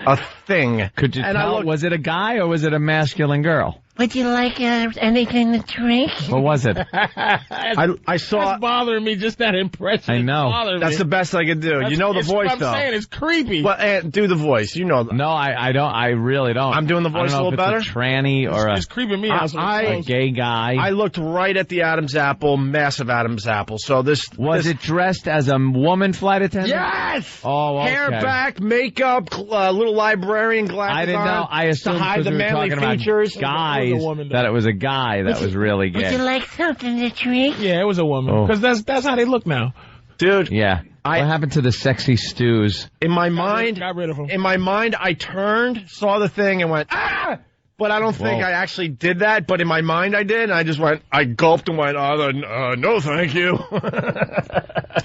A thing. Could you tell, was it a guy or was it a masculine girl? Would you like anything to drink? What was it? I saw. That's bothering me, just that impression. I know. That's the best I could do. You know the voice, though. I'm saying it's creepy. Well, do the voice. You know that. No, I don't. I really don't. I'm doing the voice a little better? It's a tranny or it's creeping me out. A gay guy. I looked right at the Adam's apple, massive Adam's apple. So was it dressed as a woman flight attendant? Yes! Oh, okay. Hair back, makeup, little librarian glasses I didn't know. I assumed to hide the manly features. Guys, that it was a guy that was really gay. Would you like something to drink? Yeah, it was a woman. Because that's how they look now. Dude. Yeah. What happened to the sexy stews? In my mind, got rid of them. In my mind, I turned, saw the thing, and went, ah! But I don't think I actually did that. But in my mind, I did. And I just went, I gulped and went, no, thank you.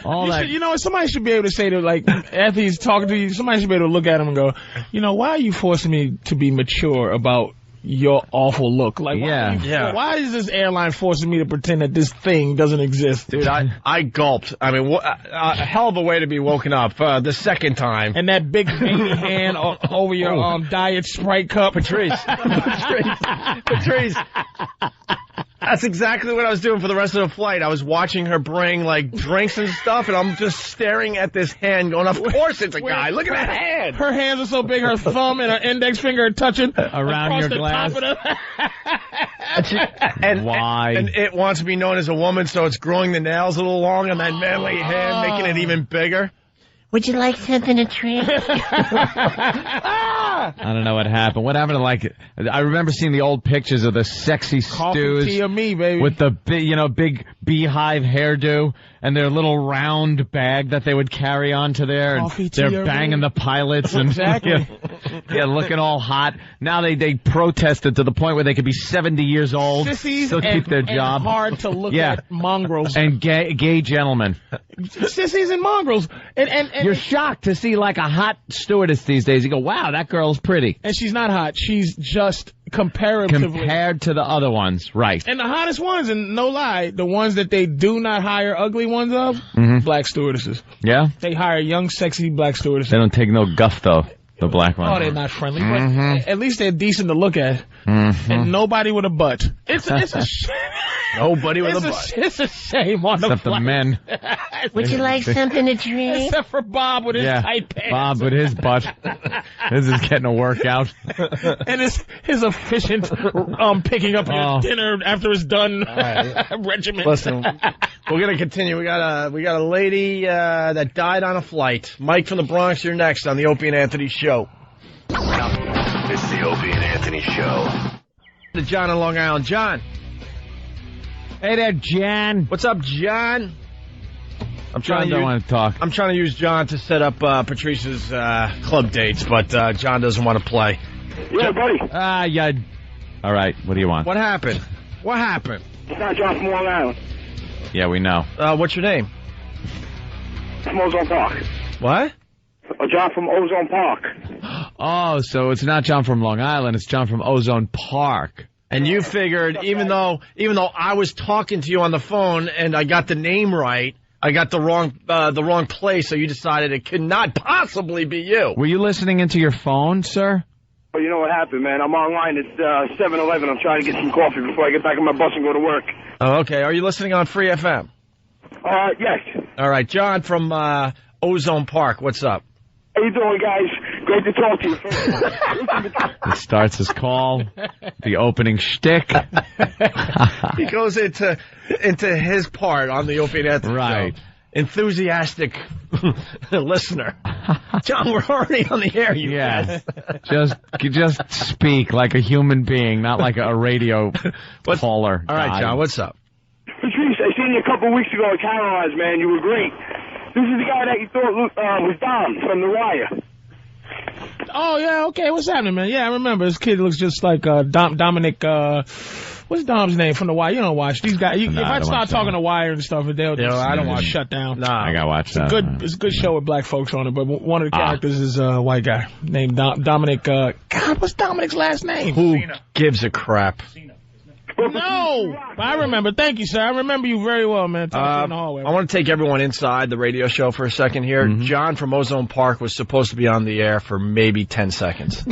Somebody should be able to say to, like, after he's talking to you, somebody should be able to look at him and go, why are you forcing me to be mature about your awful look? Like, why is this airline forcing me to pretend that this thing doesn't exist? Dude, I gulped. I mean, a hell of a way to be woken up the second time. And that big baby hand over your diet Sprite cup. Patrice. That's exactly what I was doing for the rest of the flight. I was watching her bring, like, drinks and stuff, and I'm just staring at this hand going, of course it's a guy. Look at that hand. Her hands are so big, her thumb and her index finger are touching around your glass. Why? And it wants to be known as a woman, so it's growing the nails a little long on that manly hand, making it even bigger. Would you like something to drink? I don't know what happened. What happened to, like, I remember seeing the old pictures of the sexy stews tea of me, baby. with the big beehive hairdo and their little round bag that they would carry onto there. And they're banging the pilots and exactly. Looking all hot. Now they protested to the point where they could be 70 years old, sissies still keep their job. And hard to look at mongrels and gay gentlemen. Sissies and mongrels. And you're shocked to see like a hot stewardess these days. You go, wow, that girl's pretty. And she's not hot. She's just comparatively. Compared to the other ones, right. And the hottest ones, and no lie, the ones that they do not hire ugly ones of, black stewardesses. Yeah? They hire young, sexy black stewardesses. They don't take no guff, though, the black ones. Oh, they're not friendly, but at least they're decent to look at. And nobody with a butt. It's a shame. Nobody with a butt. It's a shame on Except the men. Would you like something to drink? Except for Bob with his tight pants. Bob with his butt. This is getting a workout. And his efficient picking up your dinner after it's done regimen. Listen, we're gonna continue. We got a lady that died on a flight. Mike from the Bronx, you're next on the Opie and Anthony Show. It's the Opie and Anthony Show. To John in Long Island. John. Hey there, John. What's up, John? John don't want to talk. I'm trying to use John to set up Patrice's club dates, but John doesn't want to play. Yeah, buddy. Yeah. All right, what do you want? What happened? What happened? It's not John from Long Island. Yeah, we know. What's your name? From Ozone Park. What? John from Ozone Park. Oh, so it's not John from Long Island, it's John from Ozone Park. And you figured, even though I was talking to you on the phone and I got the name right, I got the wrong place, so you decided it could not possibly be you. Were you listening into your phone, sir? Well, you know what happened, man? I'm online at 7-Eleven. I'm trying to get some coffee before I get back on my bus and go to work. Oh, okay. Are you listening on Free FM? Yes. All right. John from Ozone Park, what's up? How you doing, guys? Great to talk to you. He starts his call, the opening shtick. He goes into his part on the Opie and Anthony Right. Show. Enthusiastic listener. John, we're already on the air, you guys. Just speak like a human being, not like a radio caller. All right, John, what's up? Patrice, I seen you a couple of weeks ago at Caroline's, man. You were great. This is the guy that you thought was Dom from The Wire. Oh, yeah, okay. What's happening, man? Yeah, I remember. This kid looks just like Dominic, what's Dom's name from The Wire? You don't watch these guys. If I start talking to Wire and stuff, they'll I don't just shut down. Nah, I gotta watch that. It's a good show with black folks on it, but one of the characters is a white guy named Dominic. God, what's Dominic's last name? Who gives a crap? No, I remember. Thank you, sir. I remember you very well, man. I want to take everyone inside the radio show for a second here. Mm-hmm. John from Ozone Park was supposed to be on the air for maybe 10 seconds.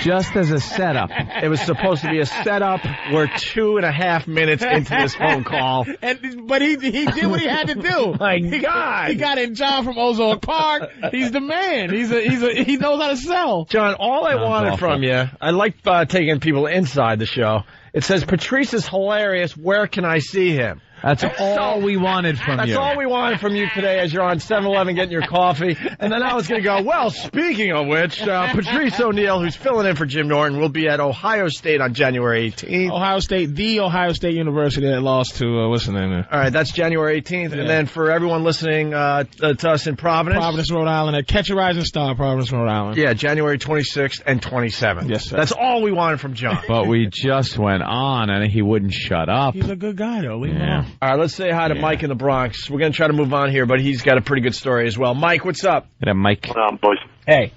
Just as a setup. It was supposed to be a setup. We're 2.5 minutes into this phone call. But he did what he had to do. My God. He got in John from Ozone Park. He's the man. He knows how to sell. John, all I wanted from you, I like taking people inside the show. It says, Patrice is hilarious. Where can I see him? That's all we wanted from you. That's all we wanted from you today as you're on 7-Eleven getting your coffee. And then I was going to go, well, speaking of which, Patrice O'Neill, who's filling in for Jim Norton, will be at Ohio State on January 18th. The Ohio State University that lost to, what's the name? All right, that's January 18th. Yeah. And then for everyone listening to us in Providence, Rhode Island, at Catch a Rising Star, Providence, Rhode Island. Yeah, January 26th and 27th. Yes, sir. That's all we wanted from John. But we just went on, and he wouldn't shut up. He's a good guy, though. Leave him alone. All right, let's say hi to Mike in the Bronx. We're going to try to move on here, but he's got a pretty good story as well. Mike, what's up? Yeah, Mike. Boys. Hey.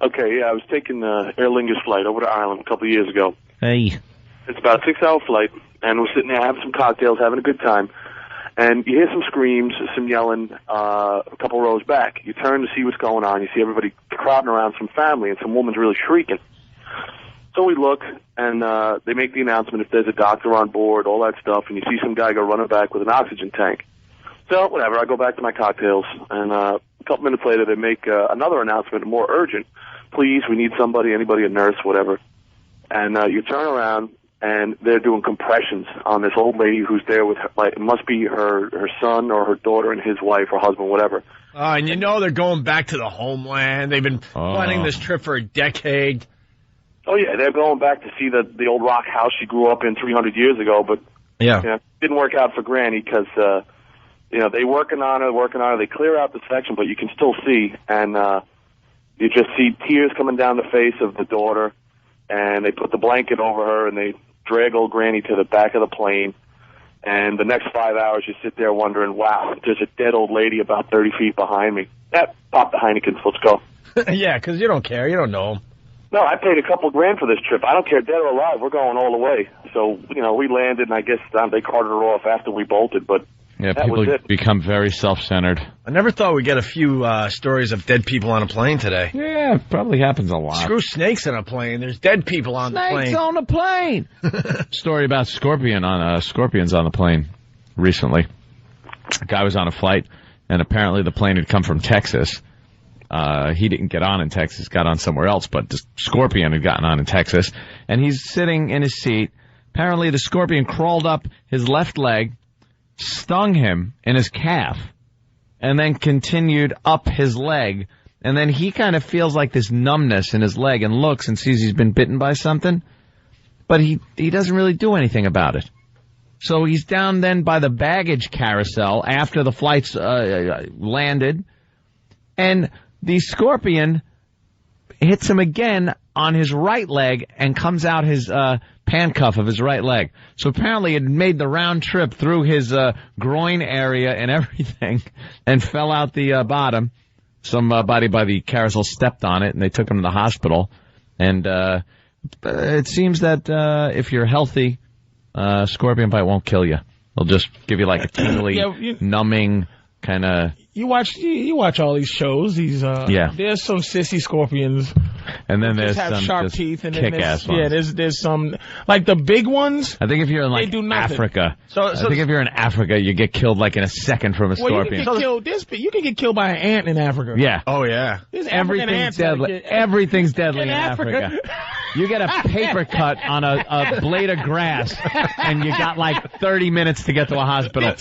Okay, yeah, I was taking the Aer Lingus flight over to Ireland a couple of years ago. Hey. It's about a 6-hour flight, and we're sitting there having some cocktails, having a good time. And you hear some screams, some yelling a couple rows back. You turn to see what's going on. You see everybody crowding around some family, and some woman's really shrieking. So we look, and they make the announcement if there's a doctor on board, all that stuff, and you see some guy go running back with an oxygen tank. So, whatever, I go back to my cocktails, and a couple minutes later they make another announcement, more urgent. Please, we need somebody, anybody, a nurse, whatever. And you turn around, and they're doing compressions on this old lady who's there with, it must be her son or her daughter and his wife or husband, whatever. And you know they're going back to the homeland. They've been planning this trip for a decade. Oh, yeah, they're going back to see the old rock house she grew up in 300 years ago, but it didn't work out for Granny because, they working on her. They clear out the section, but you can still see, and you just see tears coming down the face of the daughter, and they put the blanket over her, and they drag old Granny to the back of the plane, and the next 5 hours you sit there wondering, wow, there's a dead old lady about 30 feet behind me. Pop the Heinekens, let's go. Yeah, because you don't care. You don't know them. No, I paid a couple grand for this trip. I don't care, dead or alive. We're going all the way. So, we landed, and I guess they carted her off after we bolted, but that people was it. become very self-centered. I never thought we'd get a few stories of dead people on a plane today. Yeah, it probably happens a lot. Screw snakes on a plane. There's dead people on the plane. Snakes on the plane! Story about scorpions on the plane recently. A guy was on a flight. and apparently the plane had come from Texas. He didn't get on in Texas, got on somewhere else, but the scorpion had gotten on in Texas, and he's sitting in his seat. Apparently the scorpion crawled up his left leg, stung him in his calf, and then continued up his leg, and then he kind of feels like this numbness in his leg and looks and sees he's been bitten by something, but he doesn't really do anything about it. So he's down then by the baggage carousel after the flights landed, and the scorpion hits him again on his right leg and comes out his handcuff of his right leg. So apparently it made the round trip through his groin area and everything and fell out the bottom. Somebody by the carousel stepped on it and they took him to the hospital. And it seems that if you're healthy, scorpion bite won't kill you. It'll just give you like a tingly, numbing kind of... You watch all these shows. There's some sissy scorpions. And then there's have some sharp teeth and kick-ass ones. Yeah, there's some like the big ones. I think if you're in like Africa, I think if you're in Africa, you get killed like in a second from a scorpion. You can get killed. You can get killed by an ant in Africa. Yeah. Oh yeah. Everything's deadly. Everything's deadly in Africa. You get a paper cut on a blade of grass, and you got like 30 minutes to get to a hospital.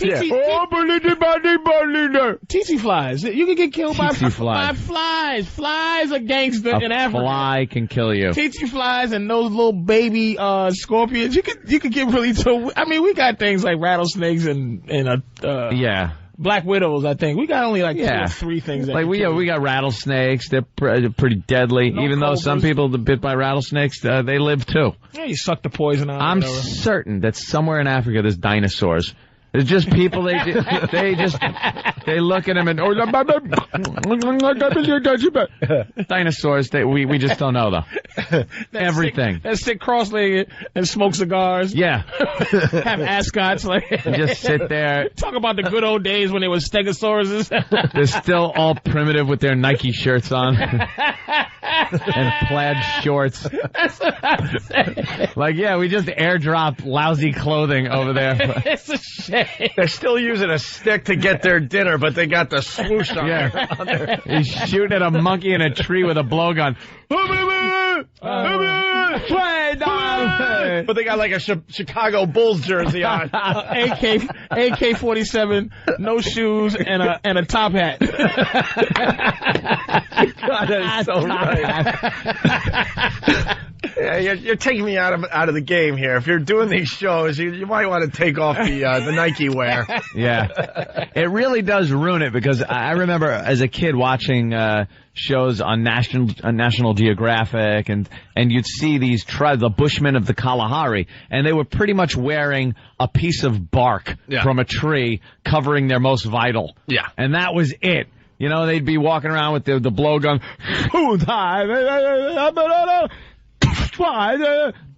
Tsetse flies. You can get killed by flies. Flies are gangster in Africa. A fly can kill you. Tsetse flies and those little baby scorpions. You could get really. I mean, we got things like rattlesnakes and black widows. I think we got only like 2 or 3 things. That we got rattlesnakes. They're pretty deadly. Even though some people that bit by rattlesnakes, they live too. Yeah, you suck the poison out. I'm certain that somewhere in Africa there's dinosaurs. It's just people, they look at him and, dinosaurs, we just don't know though. Everything. That sit cross-legged and smoke cigars. Yeah. Have ascots. Just sit there. Talk about the good old days when they were stegosauruses. They're still all primitive with their Nike shirts on. And plaid shorts. That's what I'm saying. We just airdrop lousy clothing over there. It's a shame. They're still using a stick to get their dinner, but they got the swoosh on there. He's shooting at a monkey in a tree with a blowgun. But they got like a Chicago Bulls jersey on. AK-47, no shoes, and a top hat. God, that is so right. Yeah, you're taking me out of the game here. If you're doing these shows, you might want to take off the Nike wear. Yeah, it really does ruin it because I remember as a kid watching shows on National Geographic, and you'd see these tribes, the Bushmen of the Kalahari, and they were pretty much wearing a piece of bark from a tree covering their most vital. Yeah, and that was it. You know, they'd be walking around with the blowgun,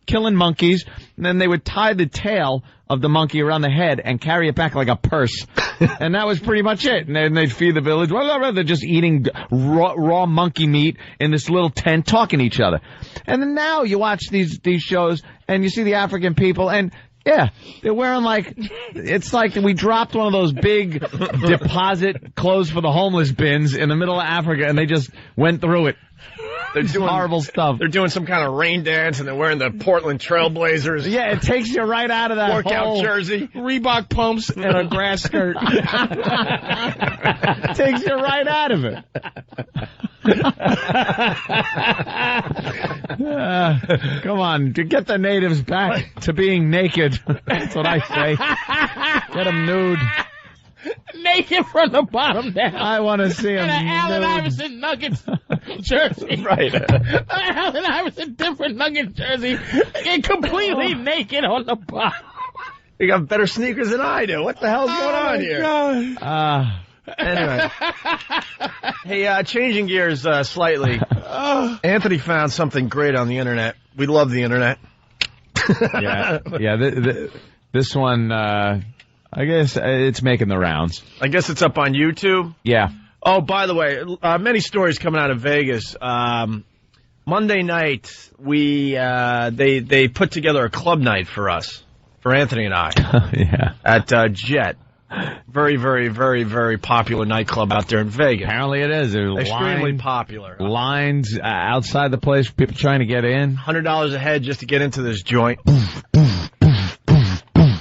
killing monkeys, and then they would tie the tail of the monkey around the head and carry it back like a purse. And that was pretty much it. And then they'd feed the village. They're just eating raw monkey meat in this little tent, talking to each other. And then now you watch these shows, and you see the African people, and yeah, they're wearing it's like we dropped one of those big deposit clothes for the homeless bins in the middle of Africa, and they just went through it. They're doing horrible stuff. They're doing some kind of rain dance, and they're wearing the Portland Trailblazers. Yeah, it takes you right out of that workout jersey, Reebok pumps, and a grass skirt. Takes you right out of it. Come on, to get the natives back to being naked. That's what I say. Get them nude. Naked from the bottom down. I want to see him. An Allen Iverson Nuggets jersey. Right. Allen Iverson different Nuggets jersey. And completely naked on the bottom. You got better sneakers than I do. What the hell's going on here? God. Anyway. Hey, changing gears slightly. Anthony found something great on the internet. We love the internet. Yeah. This one, I guess it's making the rounds. I guess it's up on YouTube? Yeah. Oh, by the way, many stories coming out of Vegas. Monday night, they put together a club night for us, for Anthony and I. Yeah. At Jet. Very, very, very, very popular nightclub out there in Vegas. Apparently it is. There's Extremely popular. Lines outside the place, people trying to get in. $100 a head just to get into this joint.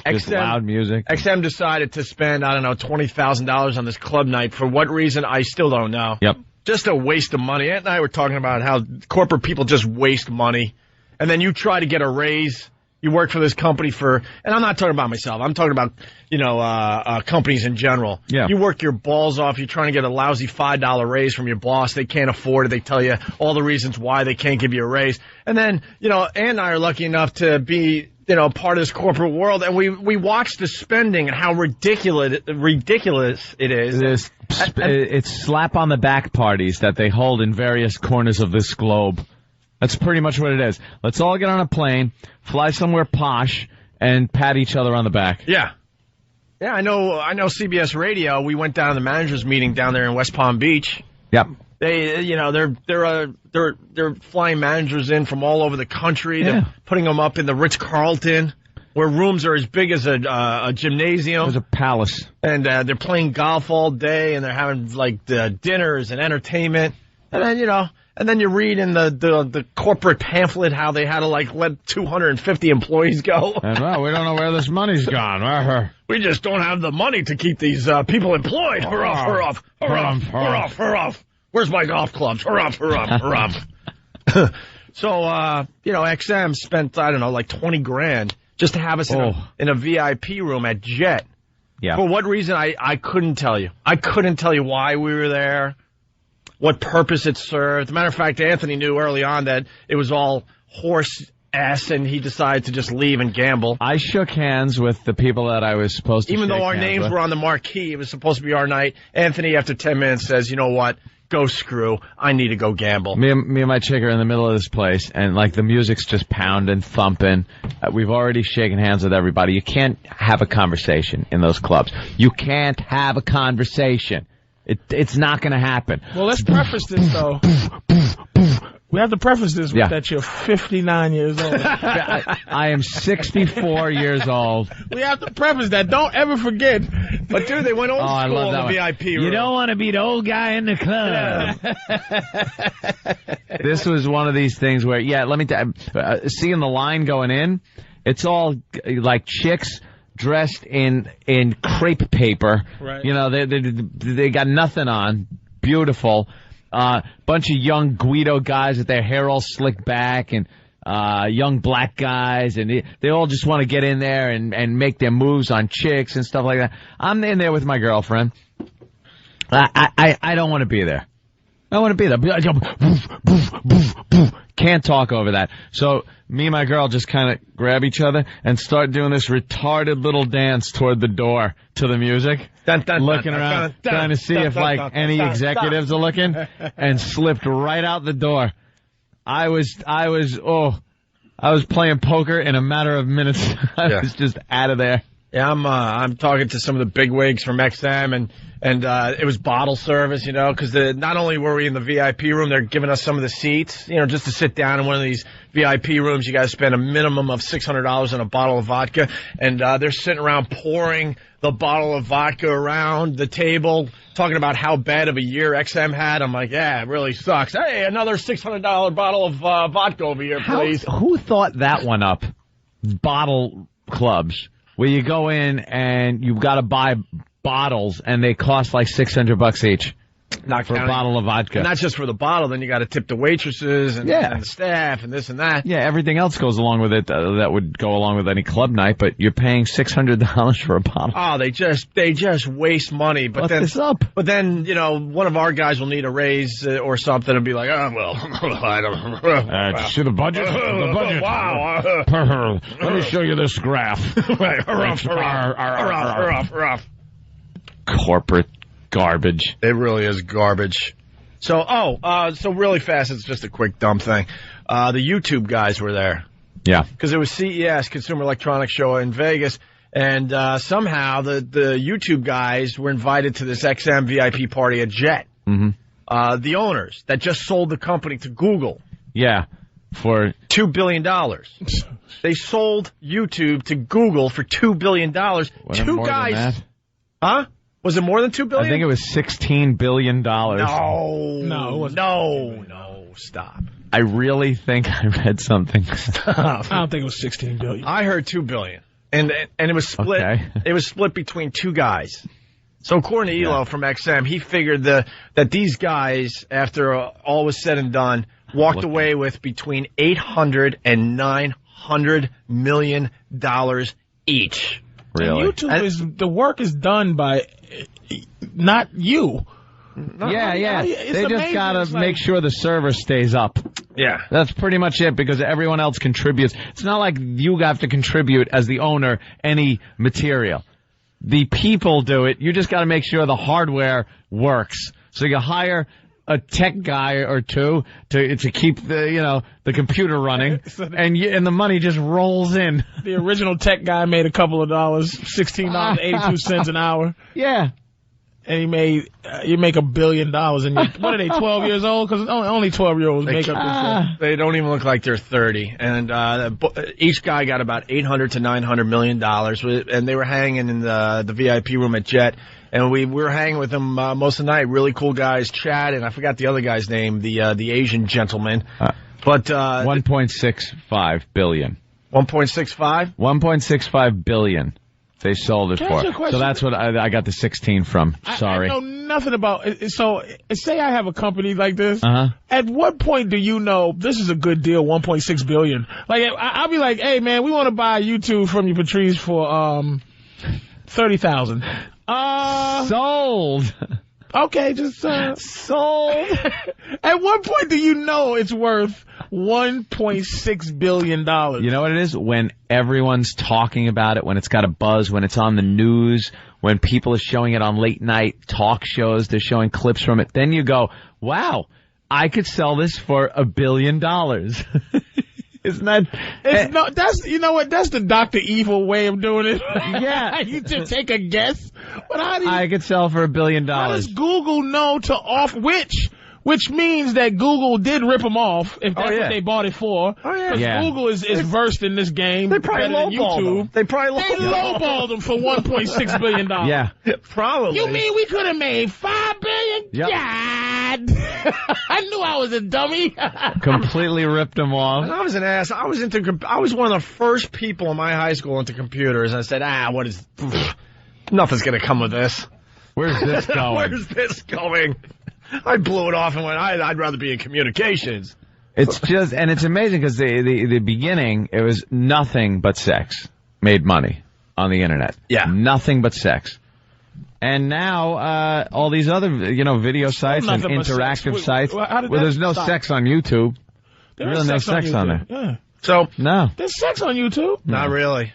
Just loud music. XM decided to spend, I don't know, $20,000 on this club night. For what reason, I still don't know. Yep. Just a waste of money. Ant and I were talking about how corporate people just waste money. And then you try to get a raise. You work for this company and I'm not talking about myself. I'm talking about, companies in general. Yeah. You work your balls off. You're trying to get a lousy $5 raise from your boss. They can't afford it. They tell you all the reasons why they can't give you a raise. And then, Ant and I are lucky enough to be, part of this corporate world. And we watch the spending and how ridiculous it is. It's slap on the back parties that they hold in various corners of this globe. That's pretty much what it is. Let's all get on a plane, fly somewhere posh, and pat each other on the back. Yeah. Yeah, I know CBS Radio, we went down to the managers meeting down there in West Palm Beach. Yep. They're flying managers in from all over the country. They're putting them up in the Ritz-Carlton, where rooms are as big as a gymnasium. There's a palace. And they're playing golf all day, and they're having, the dinners and entertainment. And then, and then you read in the corporate pamphlet how they had to, let 250 employees go. And, we don't know where this money's gone. We just don't have the money to keep these people employed. Hurrah. Where's my golf clubs? Hurrah. So, XM spent, I don't know, $20,000 just to have us in a VIP room at Jet. Yeah. For what reason, I couldn't tell you. I couldn't tell you why we were there, what purpose it served. As a matter of fact, Anthony knew early on that it was all horse ass, and he decided to just leave and gamble. I shook hands with the people that I was supposed to Even shake though our hands names with. were on the marquee, it was supposed to be our night. Anthony, after 10 minutes, says, you know what? Go screw. I need to go gamble. Me and my chick are in the middle of this place, and the music's just pounding, thumping. We've already shaken hands with everybody. You can't have a conversation in those clubs. You can't have a conversation. It's not going to happen. Well, let's preface this, though. We have to preface this with that you're 59 years old. I am 64 years old. We have to preface that. Don't ever forget. But, dude, they went old school in the VIP room. You don't want to be the old guy in the club. This was one of these things where, let me tell you, seeing the line going in, it's all like chicks dressed in crepe paper. Right. They got nothing on. Beautiful. Bunch of young Guido guys with their hair all slicked back, and young black guys, and they all just want to get in there and make their moves on chicks and stuff like that. I'm in there with my girlfriend. I don't want to be there. I want to be there. Can't talk over that. So me and my girl just kind of grab each other and start doing this retarded little dance toward the door to the music. Looking around, trying to see if any executives are looking, and slipped right out the door. I was playing poker in a matter of minutes. I was just out of there. Yeah, I'm talking to some of the bigwigs from XM, and it was bottle service, because not only were we in the VIP room, they're giving us some of the seats, just to sit down in one of these VIP rooms. You got to spend a minimum of $600 on a bottle of vodka, and they're sitting around pouring the bottle of vodka around the table, talking about how bad of a year XM had. I'm like, yeah, it really sucks. Hey, another $600 bottle of vodka over here, please. Who thought that one up? Bottle clubs, where you go in and you've got to buy bottles, and they cost $600 each. Not for a bottle of vodka. And not just for the bottle, then you got to tip the waitresses and the staff and this and that. Yeah, everything else goes along with it that would go along with any club night, but you're paying $600 for a bottle. Oh, they just waste money. But What's this up? But then, one of our guys will need a raise or something and be like, I don't see the budget? The budget. Wow. Let me show you this graph. Right. Rough. Corporate garbage. It really is garbage. So really fast, it's just a quick dumb thing. The YouTube guys were there. Yeah. Because it was CES, Consumer Electronics Show in Vegas, and somehow the YouTube guys were invited to this XM VIP party at Jet. Mm-hmm. The owners that just sold the company to Google. Yeah. For $2 billion. They sold YouTube to Google for $2 billion. Two guys. Huh? Was it more than $2 billion? I think it was $16 billion. No, it wasn't. No, stop. I really think I read something. Stop. I don't think it was $16 billion. I heard $2 billion, and it was split. Okay. It was split between two guys. So according to Elo from XM, he figured that these guys, after all was said and done, walked away with between $800 and $900 million each. Really? And YouTube the work is done by not you. Yeah. They just amazing. gotta make sure the server stays up. Yeah. That's pretty much it, because everyone else contributes. It's not like you have to contribute as the owner any material. The people do it. You just gotta make sure the hardware works. So you hire a tech guy or two to keep the computer running, and the money just rolls in. The original tech guy made a couple of dollars, $16.82 an hour. Yeah. And you make $1 billion, and what are they, 12 years old? Because only 12-year-olds make up this stuff. They don't even look like they're 30, and each guy got about $800 to $900 million, and they were hanging in the VIP room at Jet, and we were hanging with them most of the night. Really cool guys, Chad, and I forgot the other guy's name, the Asian gentleman. But $1.65 billion. 1.65? $1.65 billion. They sold it for. So that's what I got the 16 from. Sorry. I know nothing about it. So say I have a company like this. At what point do you know this is a good deal, $1.6 billion? Like, I'll be like, hey, man, we want to buy YouTube from you, Patrice, for $30,000. Sold. Okay, just sold. At what point do you know it's worth $1.6 billion? You know what it is? When everyone's talking about it, when it's got a buzz, when it's on the news, when people are showing it on late night talk shows, they're showing clips from it, then you go, wow, I could sell this for $1 billion. Isn't that? That's, you know what? That's the Dr. Evil way of doing it. Yeah. You just take a guess. But I could sell for $1 billion. How does Google know to off which means that Google did rip them off if that's what they bought it for. Oh, yeah. Because Google is versed in this game. They probably lowballed them. They lowballed them for $1.6 billion. Yeah. Probably. You mean we could have made $5 billion? Yep. God. I knew I was a dummy. Completely ripped them off. I was an ass. I was one of the first people in my high school into computers. I said, nothing's going to come of this. Where's this going? Where's this going? I blew it off and went, I'd rather be in communications. It's just, and it's amazing because the beginning, it was nothing but sex made money on the internet. Yeah. Nothing but sex. And now, all these other, video sites and interactive sites where there's no sex on YouTube. There's really no sex on there. Yeah. So, no. There's sex on YouTube? Not really.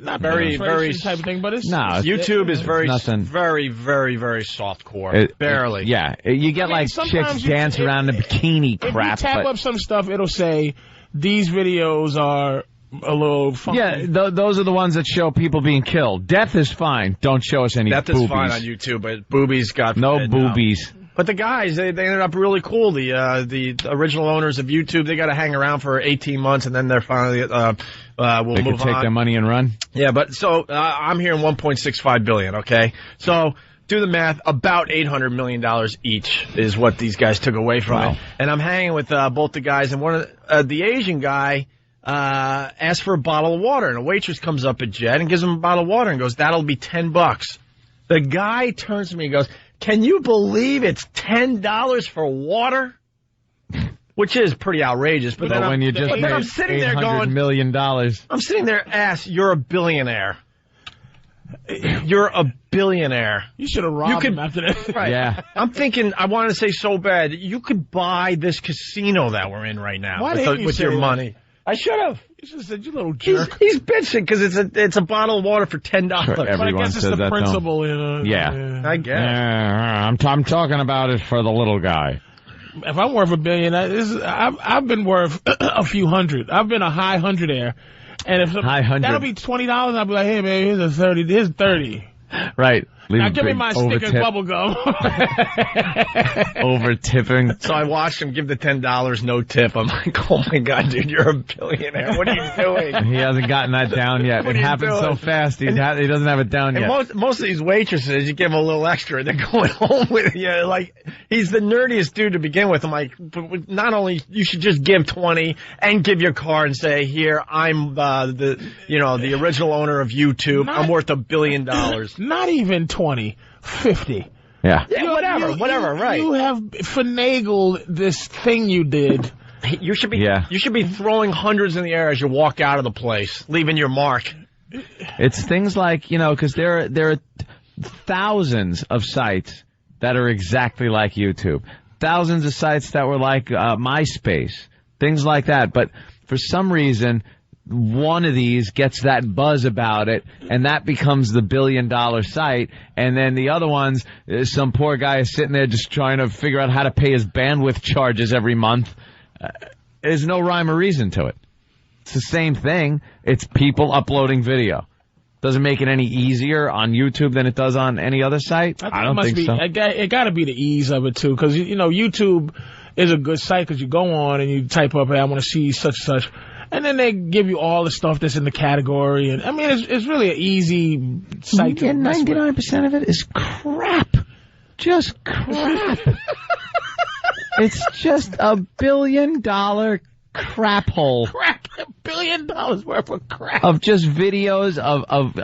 Not very type of thing, but it's YouTube is very, nothing. very, very, very softcore. Barely. You get like chicks dance around in bikini crap. If you tap up some stuff, it'll say these videos are a little funky. Yeah, those are the ones that show people being killed. Death is fine. Don't show us any Death boobies. Is fine on YouTube, but boobies got no boobies. No. But the guys, they ended up really cool. The original owners of YouTube, they got to hang around for 18 months, and then they're finally will move on. They could take their money and run. Yeah, but so I'm hearing $1.65 billion. Okay, so do the math. About $800 million each is what these guys took away from it. And I'm hanging with both the guys, and one of the Asian guy asked for a bottle of water, and a waitress comes up at Jet and gives him a bottle of water and goes, "That'll be $10." The guy turns to me and goes, "Can you believe it's $10 for water?" Which is pretty outrageous. But then when you just made I'm sitting there $800 going, million. I'm sitting there, you're a billionaire. You're a billionaire. You should have robbed him after that. Right. Yeah. I'm thinking, I wanted to say so bad, you could buy this casino that we're in right now with your money. I should have. You should have said, you little jerk. He's bitching because it's a bottle of water for $10. Sure, but I guess it's the principle. I guess. I'm talking about it for the little guy. If I'm worth $1 billion, I've been worth a few hundred. I've been a high hundredaire. And if high hundred, that'll be $20, I'll be like, hey man, here's 30. Right. Now give me my stick of bubble gum. Over tipping. So I watched him give the $10, no tip. I'm like, oh my God, dude, you're a billionaire. What are you doing? He hasn't gotten that down yet. It happens so fast. He doesn't have it down yet. Most of these waitresses, you give them a little extra, they're going home with you. Like, he's the nerdiest dude to begin with. I'm like, not only you should just give 20 and give your card and say, here, I'm the original owner of YouTube. I'm worth $1 billion. Not even 20, 50. Yeah. Whatever, right. You have finagled this thing you did. You should be throwing hundreds in the air as you walk out of the place, leaving your mark. It's things like, because there are thousands of sites that are exactly like YouTube. Thousands of sites that were like MySpace. Things like that. But for some reason, one of these gets that buzz about it, and that becomes the $1 billion site. And then the other ones, some poor guy is sitting there just trying to figure out how to pay his bandwidth charges every month. There's no rhyme or reason to it. It's the same thing. It's people uploading video. Doesn't make it any easier on YouTube than it does on any other site. I don't think so. It got to be the ease of it, too, because, YouTube is a good site because you go on and you type up, hey, I want to see such and such. And then they give you all the stuff that's in the category. And I mean, it's really an easy site to mess with. 99% of it is crap. Just crap. It's just $1 billion crap hole. Crap. $1 billion worth of crap. Of just videos of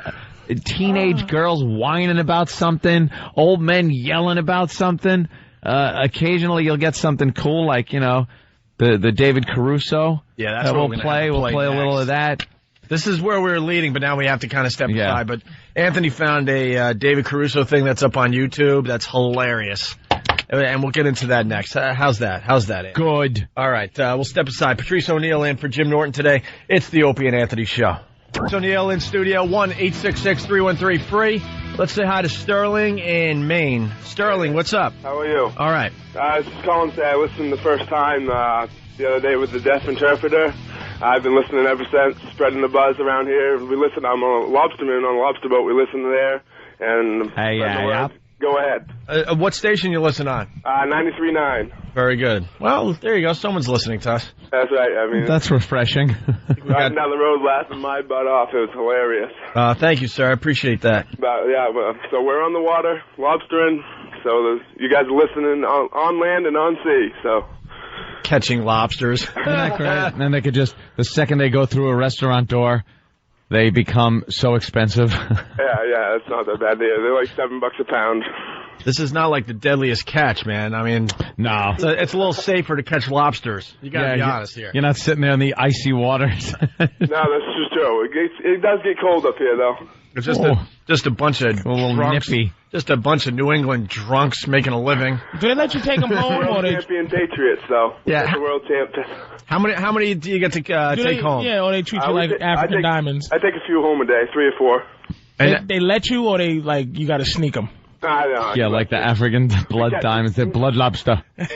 teenage girls whining about something, old men yelling about something. Occasionally you'll get something cool like, the David Caruso. Yeah, that's what we'll play. We'll play a little of that. This is where we're leading, but now we have to kind of step aside. But Anthony found a David Caruso thing that's up on YouTube. That's hilarious. And we'll get into that next. How's that? Anthony? Good. All right. We'll step aside. Patrice O'Neill in for Jim Norton today. It's the Opie and Anthony Show. Patrice O'Neill in studio, 1-866-313-FREE. Let's say hi to Sterling in Maine. Sterling, what's up? How are you? All right. I was just calling to say I listened the first time the other day with the deaf interpreter. I've been listening ever since, spreading the buzz around here. I'm a lobsterman on a lobster boat. We listen there. And Go ahead. What station you listen on? 93.9. Very good. Well, there you go. Someone's listening to us. That's right. I mean, that's refreshing. Riding down the road laughing my butt off. It was hilarious. Thank you, sir. I appreciate that. So we're on the water, lobstering. So you guys are listening on land and on sea. So catching lobsters. Isn't that great? And then they could just, the second they go through a restaurant door, they become so expensive. Yeah, it's not that bad. They're like $7 a pound. This is not like the deadliest catch, man. I mean, no. It's a little safer to catch lobsters. You got to be honest here. You're not sitting there in the icy waters. No, that's just true. It does get cold up here, though. It's just a bunch of drunks. Nippy. Just a bunch of New England drunks making a living. Do they let you take them home? World champion Patriots, though. Yeah. The world champ. How many do you get to take home? Yeah, or they treat you like African diamonds. I take a few home a day, 3 or 4. They let you, or they you got to sneak them? Yeah, like the African blood diamonds, the blood lobster. Catch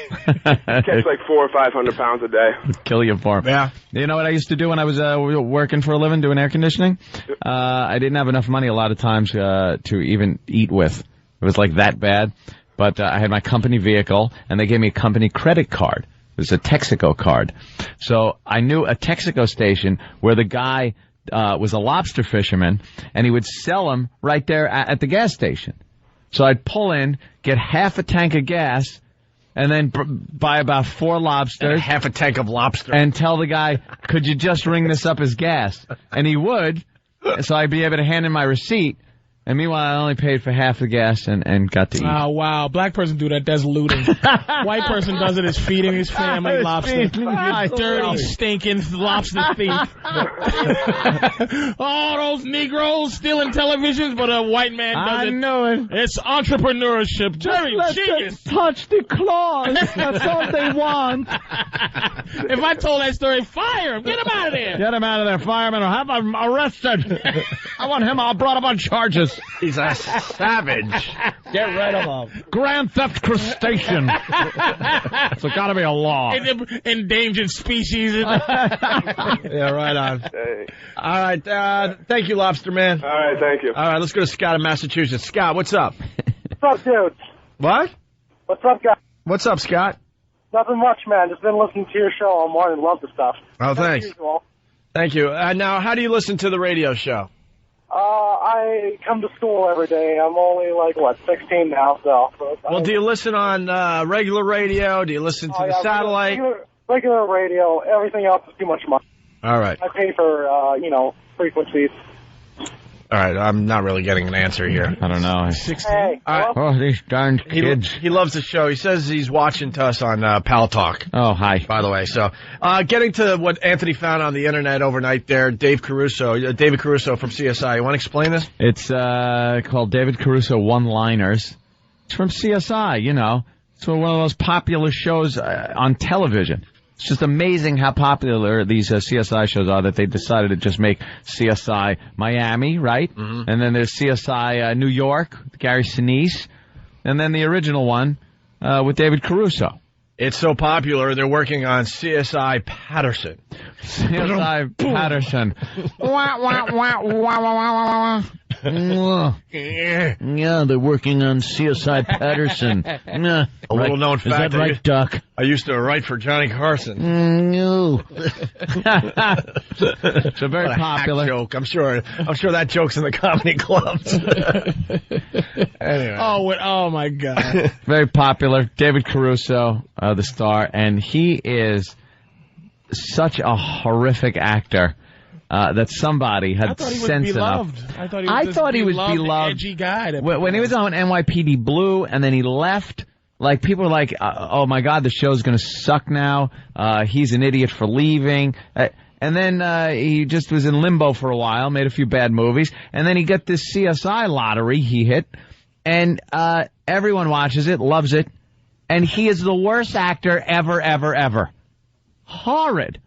like 400 or 500 pounds a day. Kill you for them. Yeah. You know what I used to do when I was working for a living, doing air conditioning? I didn't have enough money a lot of times to even eat with. It was like that bad. But I had my company vehicle, and they gave me a company credit card. It was a Texaco card. So I knew a Texaco station where the guy was a lobster fisherman, and he would sell them right there at the gas station. So I'd pull in, get half a tank of gas, and then buy about 4 lobsters. And half a tank of lobster. And tell the guy, could you just ring this up as gas? And he would. So I'd be able to hand him my receipt. And meanwhile, I only paid for half the gas and got to eat. Oh, wow. Black person do that. That's looting. White person does it is feeding his family lobster. Dirty, stinking lobster thief. Oh, those Negroes stealing televisions, but a white man does it. I know it. It's entrepreneurship. Jerry, genius. Touch the claws. That's all they want. If I told that story, fire him. Get him out of there. Get him out of there. Firemen will have him arrested. I want him all brought up on charges. He's a savage. Get rid of him. Grand Theft Crustacean. So gotta be a law. Endangered species. Yeah, right on. Hey. All right. Thank you, Lobster Man. All right, thank you. All right, let's go to Scott in Massachusetts. Scott, what's up? What's up, dudes? What? What's up, guys? What's up, Scott? Nothing much, man. Just been listening to your show all morning. Love the stuff. Oh, thanks. As usual. Thank you. Now, how do you listen to the radio show? I come to school every day. I'm only, 16 now, so. Well, do you listen on regular radio? Do you listen to the satellite? Regular radio. Everything else is too much money. All right. I pay for, frequencies. All right, I'm not really getting an answer here. I don't know. 16. Hey, right. Oh, these darn kids. He loves the show. He says he's watching to us on Pal Talk. Oh, hi. By the way, so getting to what Anthony found on the internet overnight there, David Caruso from CSI. You want to explain this? It's called David Caruso One-Liners. It's from CSI, you know. It's one of those popular shows on television. It's just amazing how popular these CSI shows are that they decided to just make CSI Miami, right? Mm-hmm. And then there's CSI New York, Gary Sinise, and then the original one with David Caruso. It's so popular, they're working on CSI Patterson. CSI Patterson. Yeah, they're working on CSI Patterson. A little known fact. Is that right, Doc? I used to write for Johnny Carson. No. So very popular joke. I'm sure that joke's in the comedy clubs. Anyway. Oh my God. Very popular. David Caruso, the star, and he is such a horrific actor. That somebody had sense enough. I thought he was beloved. Edgy guy. When he was on NYPD Blue, and then he left, people were like, "Oh my God, the show's going to suck now. He's an idiot for leaving." And then he just was in limbo for a while, made a few bad movies, and then he got this CSI lottery he hit, and everyone watches it, loves it, and he is the worst actor ever. Horrid.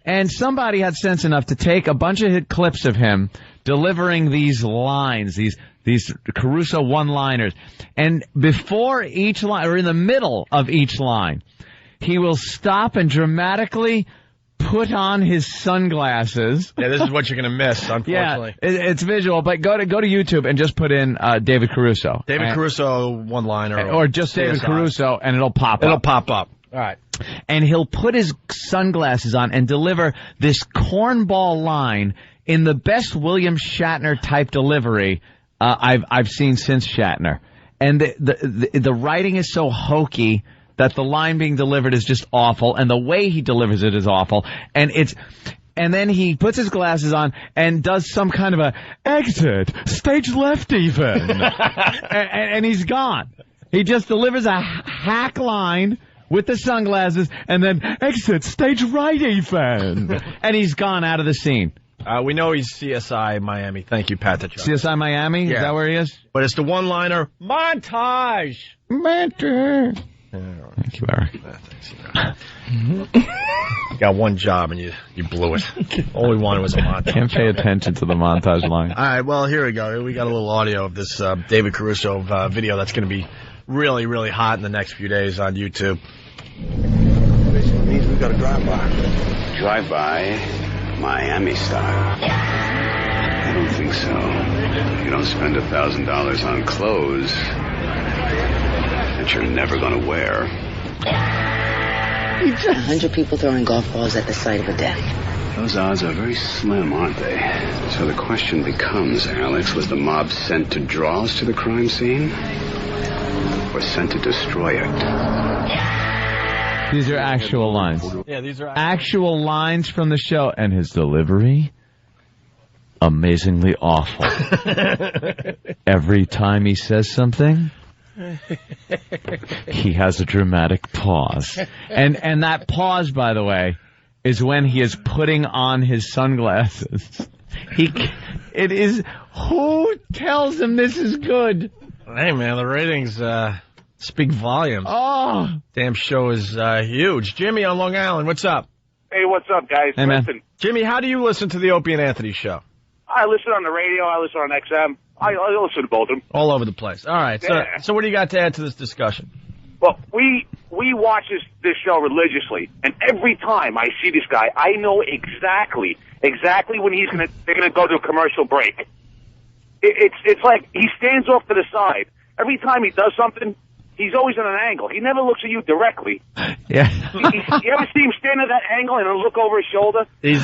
And somebody had sense enough to take a bunch of hit clips of him delivering these lines, these Caruso one-liners. And before each line, or in the middle of each line, he will stop and dramatically put on his sunglasses. Yeah, this is what you're going to miss, unfortunately. Yeah, it's visual, but go to YouTube and just put in David Caruso. David Caruso one-liner. Or just David Caruso, and it'll pop up. It'll pop up. All right. And he'll put his sunglasses on and deliver this cornball line in the best William Shatner type delivery I've seen since Shatner. And the writing is so hokey that the line being delivered is just awful, and the way he delivers it is awful. And then he puts his glasses on and does some kind of a exit, stage left even, and he's gone. He just delivers a hack line with the sunglasses, and then exit, stage right even. And he's gone out of the scene. We know he's CSI Miami. Thank you, Patrice. CSI Miami? Yeah. Is that where he is? But it's the one-liner, montage. Montage. Thank you, Eric. You got one job, and you blew it. All we wanted was a montage. Can't pay attention to the montage line. All right, well, here we go. We got a little audio of this David Caruso video that's going to be really, really hot in the next few days on YouTube. Basically means we got a drive-by. Drive-by, Miami style. I don't think so. You don't spend $1,000 on clothes that you're never going to wear. 100 people throwing golf balls at the site of a death. Those odds are very slim, aren't they? So the question becomes, Alex, was the mob sent to draw us to the crime scene? Or sent to destroy it? These are actual lines. Yeah, these are actual lines from the show. And his delivery, amazingly awful. Every time he says something, he has a dramatic pause. And that pause, by the way, is when he is putting on his sunglasses. It is, who tells him this is good? Hey, man, the ratings speak volumes. Oh. Damn show is huge. Jimmy on Long Island, what's up? Hey, what's up, guys? Hey, man. Listen, Jimmy, how do you listen to the Opie and Anthony show? I listen on the radio. I listen on XM. I listen to both of them. All over the place. All right. So what do you got to add to this discussion? Well, we watch this show religiously, and every time I see this guy, I know exactly when they're gonna go to a commercial break. It's like he stands off to the side. Every time he does something, he's always at an angle. He never looks at you directly. Yeah. You ever see him stand at that angle and then look over his shoulder? He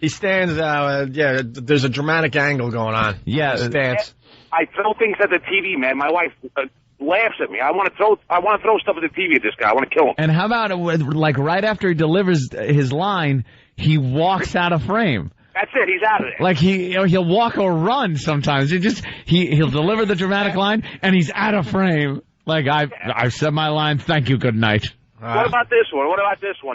stands. There's a dramatic angle going on. Yeah. Stance. I throw things at the TV, man. My wife laughs at me. I want to throw stuff at the TV at this guy. I want to kill him. And how about like right after he delivers his line, he walks out of frame. That's it. He's out of there. Like he'll walk or run sometimes. He'll deliver the dramatic line and he's out of frame. Like I've said my line. Thank you. Good night. What about this one?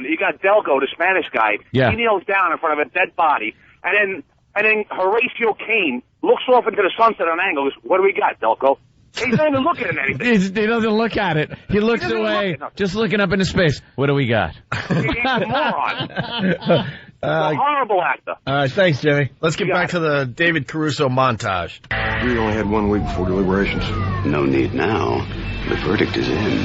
You got Delco, the Spanish guy. Yeah. He kneels down in front of a dead body, and then Horatio Kane looks off into the sunset on an angle. Goes, what do we got, Delco? He's not even looking at anything. He doesn't look at it. He looks away, just looking up into space. What do we got? He's a moron. He's a horrible actor. All right, thanks, Jimmy. Let's get back to the David Caruso montage. We only had 1 week before deliberations. No need now. The verdict is in.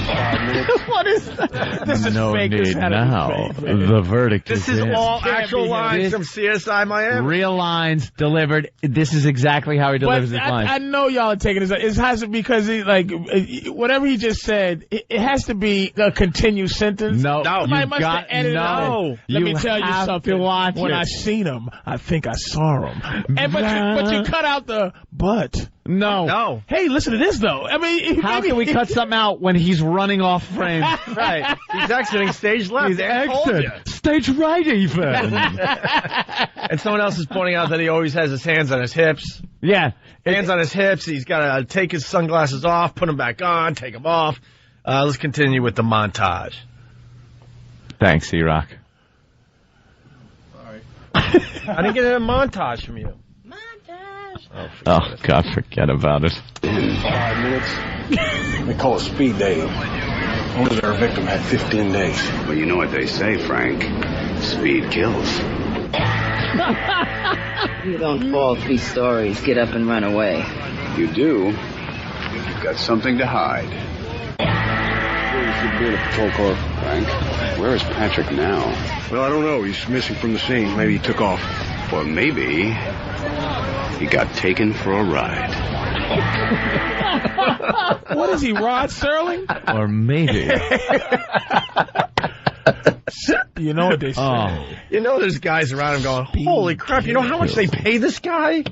What is that? This is no fake. need now. The verdict is in. This is all actual lines from CSI Miami. Real lines delivered. This is exactly how he delivers his lines. I know y'all are taking this. It has to be because whatever he just said, it has to be a continued sentence. No, somebody must have edited it out. Let me tell you something. When I seen him, I think I saw him. But you cut out the but. No. Hey, listen to this though. I mean, how can we cut something out when he's running off frame? Right. He's exiting stage left. He's exiting stage right even. And someone else is pointing out that he always has his hands on his hips. Yeah. Hands on his hips. He's got to take his sunglasses off, put them back on, take them off. Let's continue with the montage. Thanks, E-Rock. Sorry. I didn't get a montage from you. Oh, God, forget about it. 5 minutes. They call it speed dating. Only their victim had 15 days. Well, you know what they say, Frank. Speed kills. You don't fall 3 stories, get up and run away. You do. You've got something to hide. Where should be in a patrol car? Frank, where is Patrick now? Well, I don't know. He's missing from the scene. Maybe he took off. Or maybe he got taken for a ride. What is he, Rod Serling? Or maybe. You know what they say. Oh. You know there's guys around him going, holy crap, you know how much they pay this guy?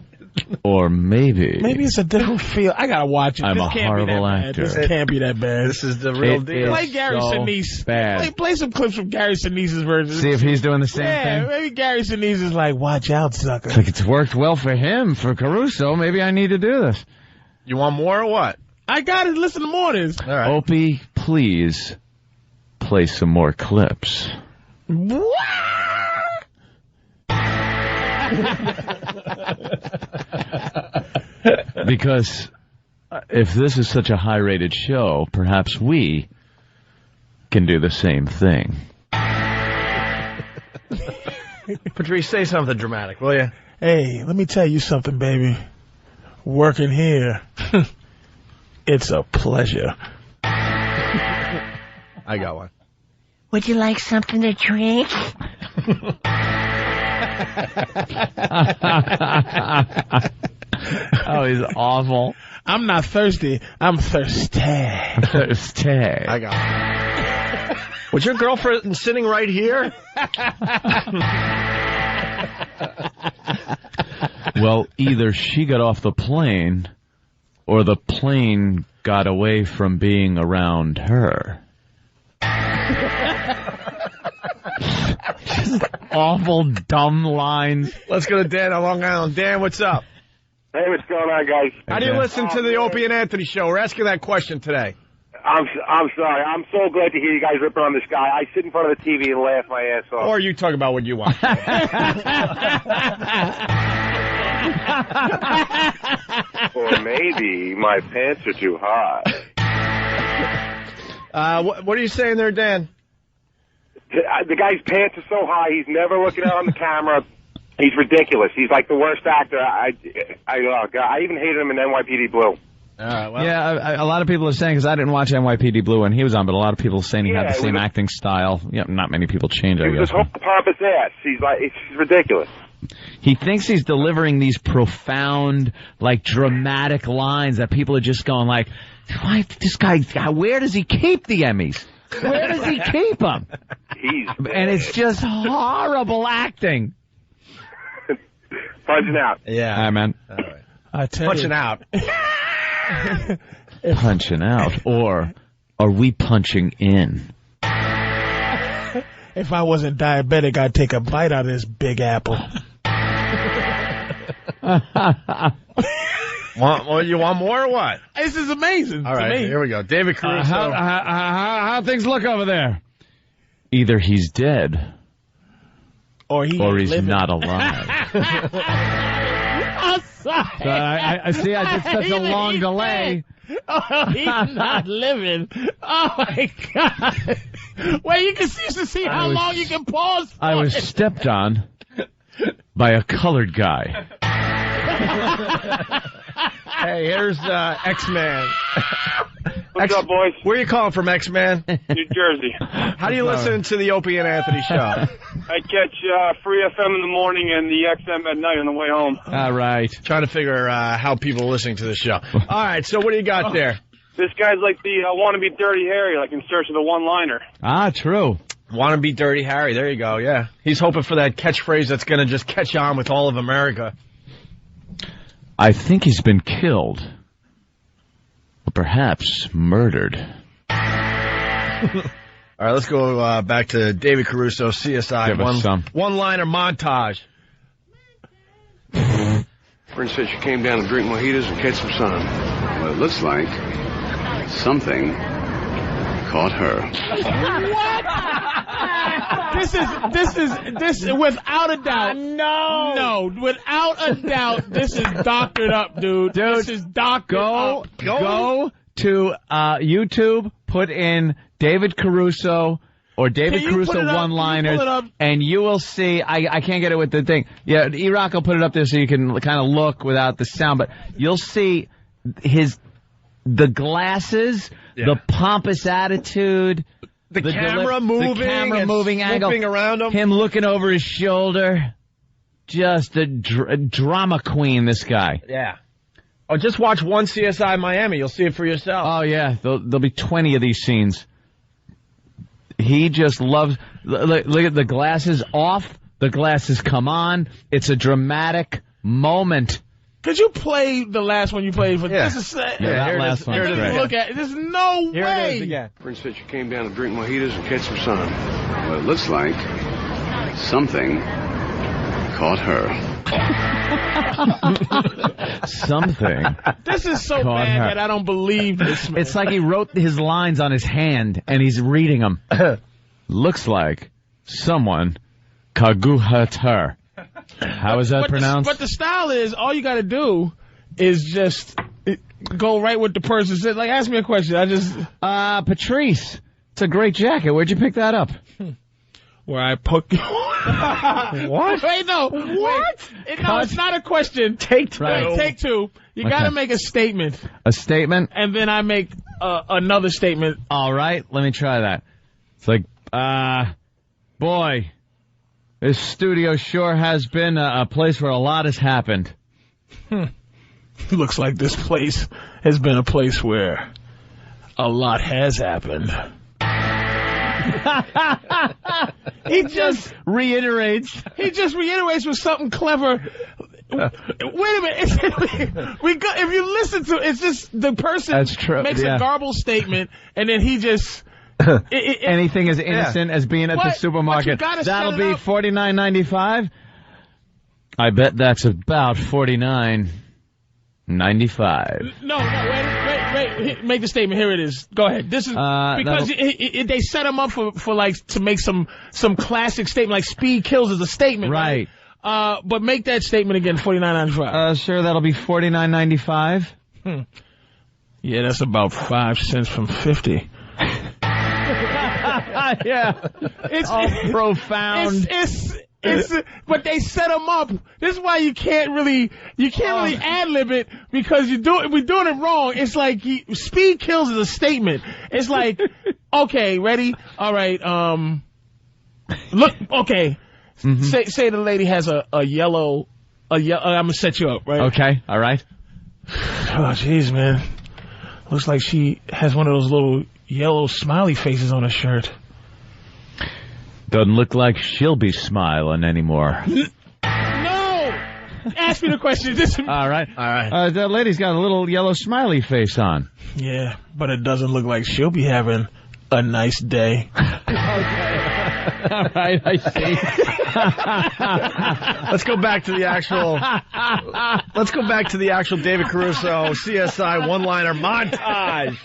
Or maybe. Maybe it's a different feel. I gotta watch it. I'm this a can't horrible be that bad. actor. This can't be that bad. This is the real deal. Play Gary Sinise. Bad. Play some clips from Gary Sinise's version. See if he's doing the same thing. Maybe Gary Sinise is like, watch out, sucker. It's like it's worked well for him, for Caruso. Maybe I need to do this. You want more or what? I got it. Listen to more of this. All right. Opie, please play some more clips. Because if this is such a high-rated show, perhaps we can do the same thing. Patrice, say something dramatic, will you? Hey, let me tell you something, baby. Working here, it's a pleasure. I got one. Would you like something to drink? Oh, he's awful. I'm not thirsty. I'm thirsty. Thirsty. I got one. Was your girlfriend sitting right here? Well, either she got off the plane or the plane got away from being around her. Just awful, dumb lines. Let's go to Dan on Long Island. Dan, what's up? Hey, what's going on, guys? How do you listen to the Opie and Anthony show? We're asking that question today. I'm sorry. I'm so glad to hear you guys ripping on this guy. I sit in front of the TV and laugh my ass off. Or you talk about what you want. Or maybe my pants are too high. What are you saying there, Dan? The guy's pants are so high, he's never looking out on the camera. He's ridiculous. He's like the worst actor. I even hated him in NYPD Blue. Yeah, a lot of people are saying, because I didn't watch NYPD Blue when he was on, but a lot of people are saying he had the same acting style. Yeah, not many people change, I guess. He was this whole pompous ass. It's ridiculous. He thinks he's delivering these profound, like, dramatic lines that people are just going like, why, this guy, where does he keep the Emmys? Where does he keep them? And it's just horrible acting. Punching out. Yeah. All right, man. All right. Punching out. Punching out. Or are we punching in? If I wasn't diabetic, I'd take a bite out of this big apple. You want more or what? This is amazing. All right, here we go. David Caruso. How things look over there? Either he's dead or he's living. not alive. I'm sorry. So I see I did such a long delay. Oh, he's not living. Oh, my God. Well, you can see how long you can pause for. I was stepped on by a colored guy. Hey, here's X-Man. What's up, boys? Where are you calling from, X-Man? New Jersey. How do you listen to the Opie and Anthony show? I catch Free FM in the morning and the XM at night on the way home. All right. Trying to figure how people are listening to the show. All right, so what do you got there? This guy's like the wannabe Dirty Harry, like in search of the one-liner. Ah, true. Wannabe Dirty Harry. There you go, yeah. He's hoping for that catchphrase that's going to just catch on with all of America. I think he's been killed. Or perhaps murdered. All right, let's go back to David Caruso, CSI. One-liner montage. Friend said she came down to drink mojitos and catch some sun. Well, it looks like something caught her. What? This is without a doubt. No, without a doubt, this is doctored up, dude. This is doctored up. Go to YouTube, put in David Caruso or David Caruso one-liners, and you will see. I can't get it with the thing. Yeah, E-Rock will put it up there so you can kind of look without the sound, but you'll see the glasses, the pompous attitude, the camera moving angle, around him looking over his shoulder. Just a drama queen, this guy. Yeah. Oh, just watch one CSI Miami. You'll see it for yourself. Oh, yeah. There'll be 20 of these scenes. He just loves... Look at the glasses off. The glasses come on. It's a dramatic moment. Could you play the last one you played for? Yeah. This is, that last one. Look at it. There's no Here way. It is again. Friend said she came down to drink mojitos and catch some sun. Well, it looks like something caught her. Something. This is so bad that I don't believe this, man. It's like he wrote his lines on his hand and he's reading them. Looks like someone kaguhat her. How is that pronounced? But the style is, all you got to do is just go right with the person said. Like, ask me a question. Patrice. It's a great jacket. Where'd you pick that up? Where I put... What? Wait, no. What? No, it's not a question. Take two. Right. Take two. You got to make a statement. A statement? And then I make another statement. All right. Let me try that. It's like, boy, this studio sure has been a place where a lot has happened. Looks like this place has been a place where a lot has happened. He just reiterates. With something clever. Wait a minute. If you listen to it, it's just the person makes a garbled statement, and then he just... Anything as innocent as being at the supermarket. That'll be $49.95. I bet that's about $49.95. No, wait. Make the statement. Here it is. Go ahead. This is because they set him up for like to make some classic statement, like Speed Kills is a statement, right? But make that statement again. $49.95. Sure, that'll be $49.95. Yeah, that's about 5 cents from 50. Yeah, it's profound. But they set them up. This is why you can't really ad-lib it because we're doing it wrong. It's like speed kills is a statement. It's like, okay, ready? All right, look, okay. Mm-hmm. Say the lady has a yellow, I'm gonna set you up, right? Okay, all right. Oh, jeez, man. Looks like she has one of those little yellow smiley faces on her shirt. Doesn't look like she'll be smiling anymore. No! Ask me the question. All right. That lady's got a little yellow smiley face on. Yeah, but it doesn't look like she'll be having a nice day. Okay. All right, I see. Let's go back to the actual David Caruso CSI one-liner montage.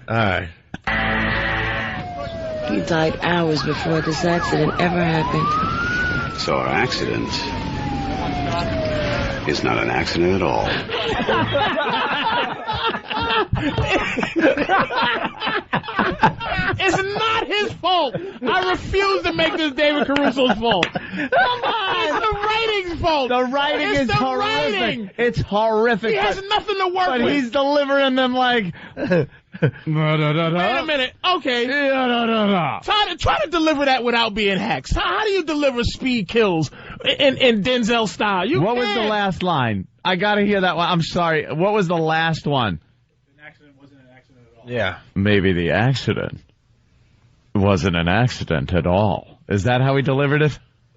All right. He died hours before this accident ever happened. So our accident is not an accident at all. It's not his fault. I refuse to make this David Caruso's fault. Come on. It's the writing's fault. The writing is horrific. Writing. It's horrific. He has nothing to work with. But he's delivering them like... Wait a minute. Okay. Try to deliver that without being hacks. How do you deliver speed kills in Denzel style? What was the last line? I gotta hear that one. I'm sorry. What was the last one? An accident wasn't an accident at all. Yeah. Maybe the accident wasn't an accident at all. Is that how he delivered it?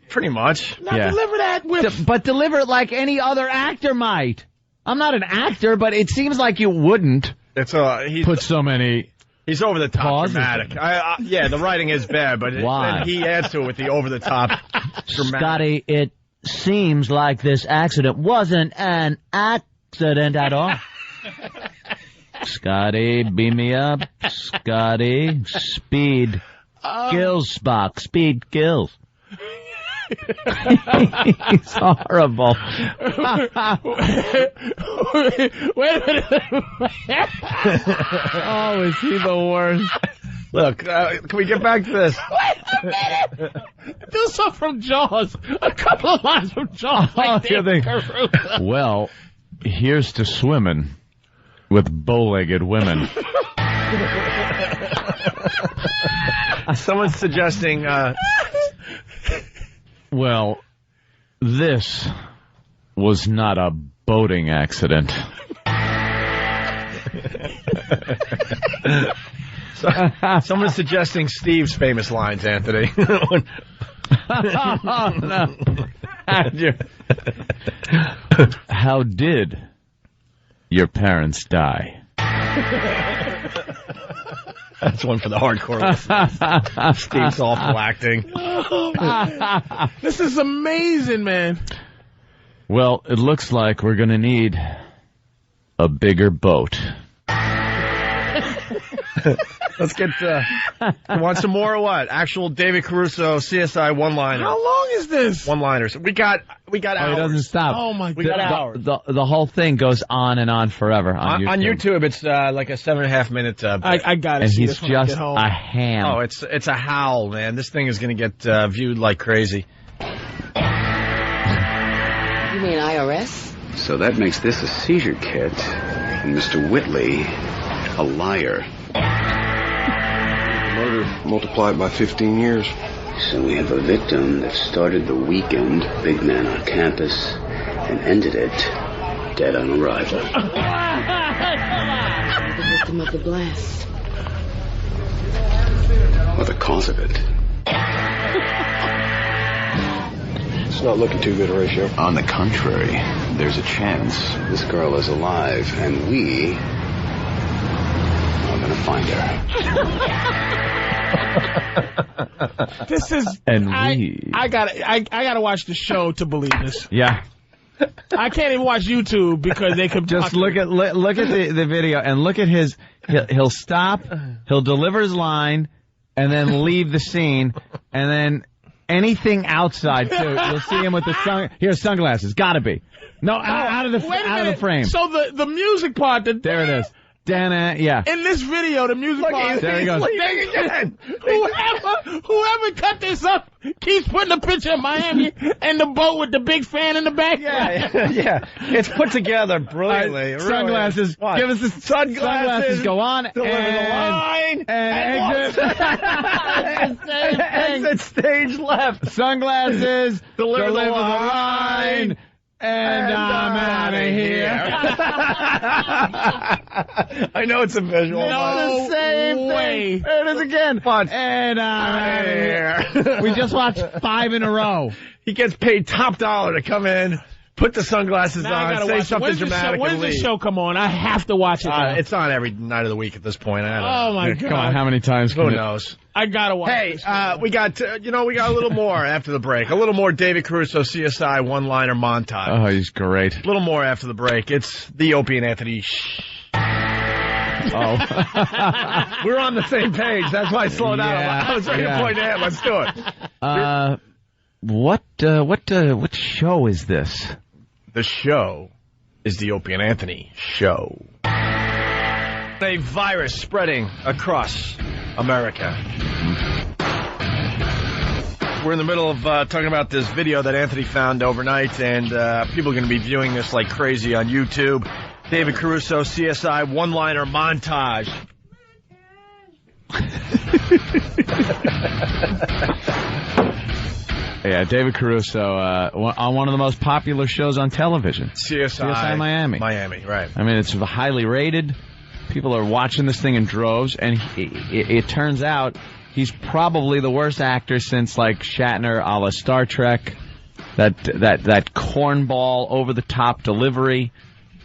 Pretty much. Now deliver that with... But deliver it like any other actor might. I'm not an actor, but it seems like you wouldn't. Put so many. He's over the top pauses. dramatic. Yeah, the writing is bad, but he adds to it with the over the top dramatic. Scotty, it seems like this accident wasn't an accident at all. Scotty, beam me up. Scotty, speed kills, Spock. Speed kills. He's horrible. Wait a minute. Oh, is he the worst? Look, can we get back to this? Wait a minute. Do something from Jaws. A couple of lines from Jaws. Well, here's to swimming with bow-legged women. Someone's suggesting... Well, this was not a boating accident. Someone's suggesting Steve's famous lines, Anthony. Oh, no. How did your parents die? That's one for the hardcore listeners. Steve's awful acting. This is amazing, man. Well, it looks like we're going to need a bigger boat. Let's get you want some more or what? Actual David Caruso CSI one-liner. How long is this? One-liners. We got hours. It doesn't stop. Oh, my God. We got hours. The whole thing goes on and on forever on YouTube. On YouTube, it's like a 7.5 minute. I got it. And he's just a ham. Oh, it's a howl, man. This thing is going to get viewed like crazy. You mean IRS? So that makes this a seizure kit, and Mr. Whitley a liar. Murder multiplied by 15 years. So we have a victim that started the weekend, big man on campus, and ended it dead on arrival. The victim of the blast. Or the cause of it. It's not looking too good, Horatio. On the contrary, there's a chance this girl is alive, and we are going to find her. This is... And I gotta watch the show to believe this. Yeah. I can't even watch YouTube because they could just look at the video and look at his. He'll stop. He'll deliver his line, and then leave the scene, and then anything outside too. You'll see him with the sunglasses. Gotta be. No, out of the frame. So the music part. There it is. Yeah. In this video, the music box. There he goes. Whoever cut this up keeps putting a picture of Miami and the boat with the big fan in the back. Yeah. It's put together brilliantly. Sunglasses. Really. Give us the sunglasses. Go on. Deliver the line. And exit. Exit stage left. Sunglasses. Deliver the line. And I'm out of here. I know it's a visual. No the same way. Thing. There it is again. And I'm out of here. We just watched 5 in a row. He gets paid top dollar to come in, put the sunglasses on, say something dramatic, When's and the leave. show come on? I have to watch it. It's on every night of the week at this point. Oh my God! Come on, how many times? Who knows? I gotta watch. Hey, we got a little more after the break. A little more David Caruso CSI one-liner montage. Oh, he's great. A little more after the break. It's the Opie and Anthony. Oh, we're on the same page. That's why I slowed down. I was ready to point to him. Let's do it. What show is this? The show is the Opie and Anthony show. A virus spreading across America. We're in the middle of talking about this video that Anthony found overnight, and people are going to be viewing this like crazy on YouTube. David Caruso, CSI, one-liner montage. Yeah, David Caruso on one of the most popular shows on television. CSI Miami. Miami, right. I mean, it's highly rated. People are watching this thing in droves, and it turns out he's probably the worst actor since, like, Shatner a la Star Trek. That cornball, over-the-top delivery,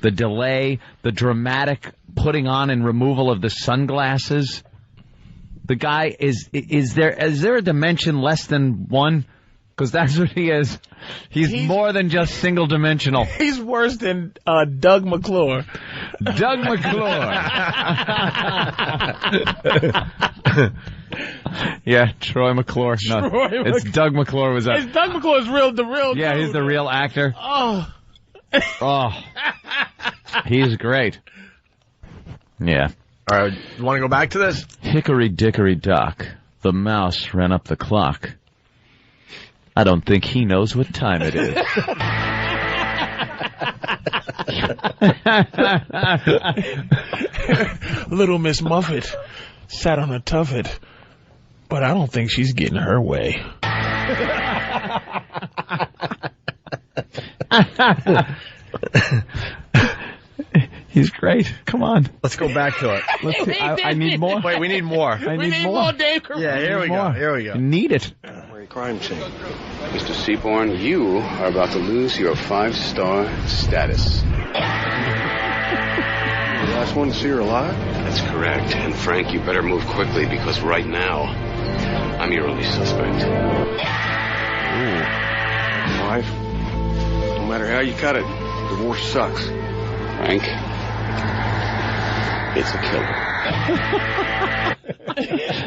the delay, the dramatic putting on and removal of the sunglasses. The guy is there a dimension less than one? Because that's what he is. He's more than just single-dimensional. He's worse than Doug McClure. Doug McClure. Yeah, Troy McClure. No, it's Doug McClure. It's Doug McClure's the real. Yeah, dude. He's the real actor. Oh, he's great. Yeah. All right, you want to go back to this? Hickory dickory dock. The mouse ran up the clock. I don't think he knows what time it is. Little Miss Muffet sat on a tuffet, but I don't think she's getting her way. He's great. Come on. Let's go back to it. I need more. Wait, we need more. We need more, Dave Caruso. Yeah, here we go. Here we go. I need it. Crime scene. Mr. Seaborn, you are about to lose your 5-star status. The last one to see her alive? That's correct. And Frank, you better move quickly because right now, I'm your only suspect. Ooh. Wife, no matter how you cut it, divorce sucks. Frank, it's a killer.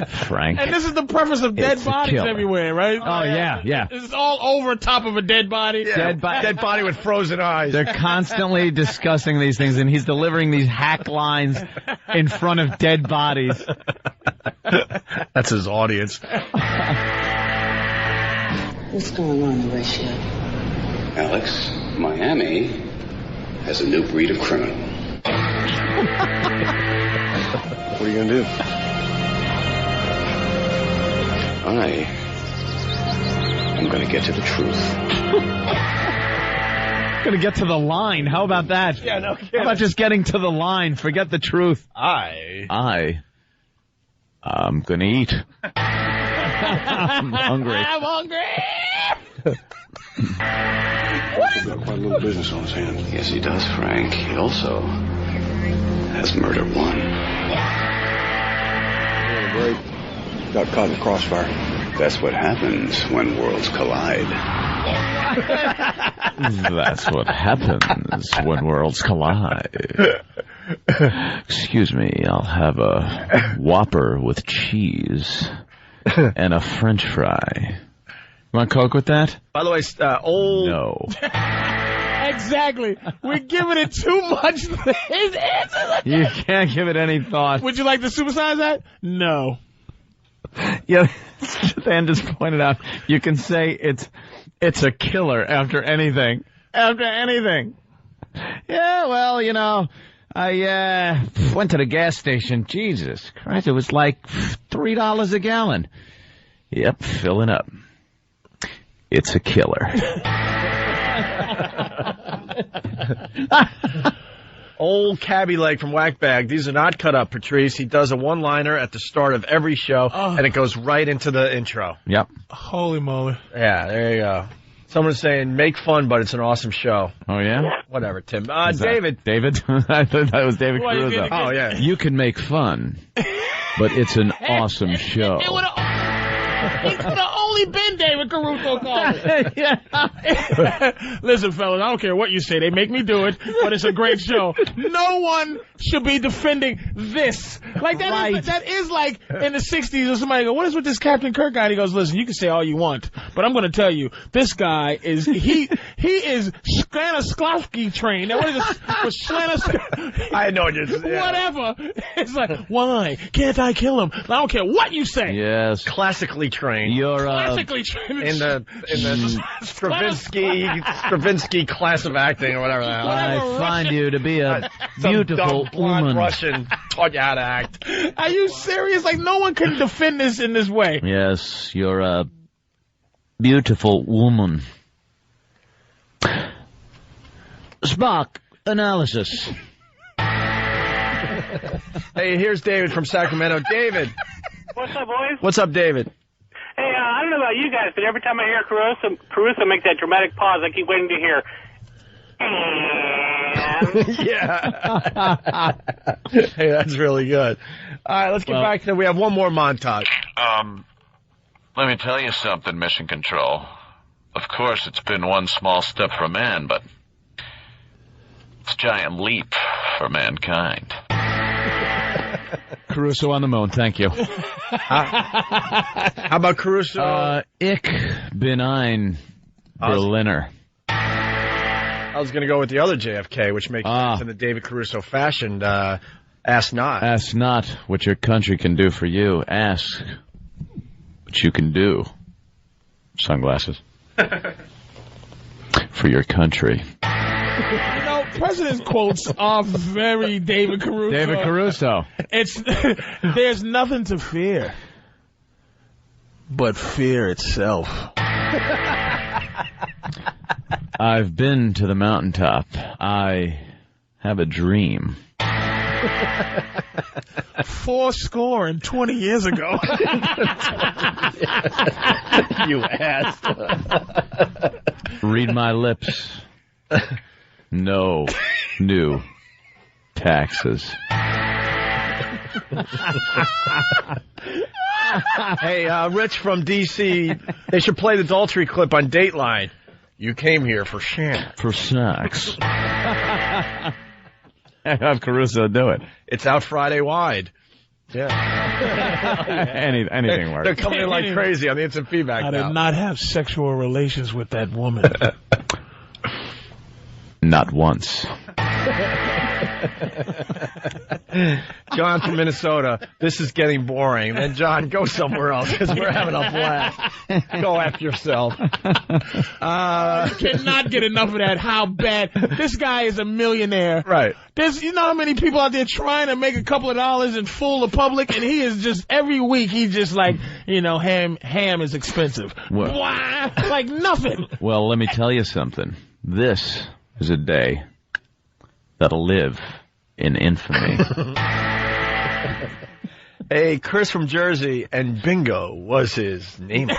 Frank. And this is the preface of dead bodies everywhere, right? Oh, yeah. It's all over top of a dead body. Yeah, dead body with frozen eyes. They're constantly discussing these things, and he's delivering these hack lines in front of dead bodies. That's his audience. What's going on, Horatio? Alex, Miami has a new breed of criminal. What are you gonna do? I'm gonna get to the truth. Gonna get to the line. How about that? Yeah, no kidding. How about just getting to the line? Forget the truth. I'm gonna eat. I'm hungry. I'm hungry. He's got quite a little business on his hands. Yes, he does, Frank. He also has murder one. Great. Got caught in the crossfire. That's what happens when worlds collide. That's what happens when worlds collide. Excuse me, I'll have a Whopper with cheese and a French fry. You want Coke with that? By the way, No. Exactly. We're giving it too much. His answers. You can't give it any thought. Would you like to supersize that? No. Yeah, Dan just pointed out, you can say it's a killer after anything. After anything. Yeah, well, you know, I went to the gas station. Jesus Christ, it was like $3 a gallon. Yep, filling up. It's a killer. Old cabbie leg from Whackbag. These are not cut up, Patrice. He does a one-liner at the start of every show, and it goes right into the intro. Yep. Holy moly. Yeah, there you go. Someone's saying, make fun, but it's an awesome show. Oh, yeah? Whatever, Tim. David. David? I thought that was David Caruso. Oh, yeah. You can make fun, but it's an awesome show. It could have only been David Caruso calling. Listen, fellas, I don't care what you say. They make me do it, but it's a great show. No one should be defending this. Like, that is like in the 60s or somebody go, what is with this Captain Kirk guy? And he goes, listen, you can say all you want, but I'm going to tell you, this guy is, he is Stanislavski trained. Now, what is it? I know you're Whatever. It's like, why? Can't I kill him? I don't care what you say. Yes. Classically trained. You're classically trained in the Stravinsky class of acting or whatever the hell. I find you to be a beautiful woman. Russian taught you how to act. Are you serious? Like, no one can defend this in this way. Yes, you're a beautiful woman. Spock analysis. Hey, here's David from Sacramento. David. What's up, boys? What's up, David? Hey, I don't know about you guys, but every time I hear Caruso make that dramatic pause, I keep waiting to hear. Yeah. Hey, that's really good. All right, let's get back to we have one more montage. Let me tell you something, Mission Control. Of course, it's been one small step for man, but it's a giant leap for mankind. Caruso on the moon, thank you. How about Caruso? Ich bin ein Berliner. I was going to go with the other JFK, which makes sense in the David Caruso fashion. Ask not. Ask not what your country can do for you. Ask what you can do. Sunglasses. For your country. You know, President's quotes are very David Caruso. David Caruso. There's nothing to fear but fear itself. I've been to the mountaintop. I have a dream. 20 years ago. You ass. Read my lips. No new taxes. Hey, Rich from D.C., they should play the Dietary clip on Dateline. You came here for snacks. For snacks. Have Caruso do it. It's out Friday wide. Yeah. Anything works. They're coming in like crazy on the instant feedback I now. did not have sexual relations with that woman. Not once. John from Minnesota, this is getting boring. Then, John, go somewhere else because we're having a blast. Go after yourself. You cannot get enough of that. How bad. This guy is a millionaire. Right. You know how many people out there trying to make a couple of dollars and fool the public, and he is just, every week, he's just like, you know, ham is expensive. Well, like nothing. Well, let me tell you something. This is a day that'll live in infamy. Hey, Chris from Jersey, and Bingo was his name. Do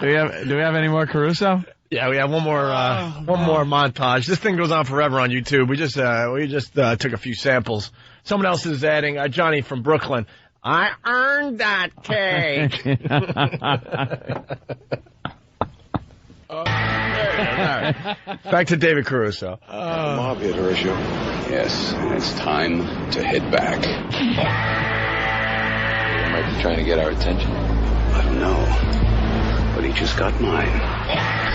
we have any more Caruso? Yeah, we have one more montage. This thing goes on forever on YouTube. We just took a few samples. Someone else is adding, Johnny from Brooklyn. I earned that cake. Back to David Caruso. Mob hit Horatio. Yes, and it's time to head back. They might be trying to get our attention. I don't know. but he just got mine.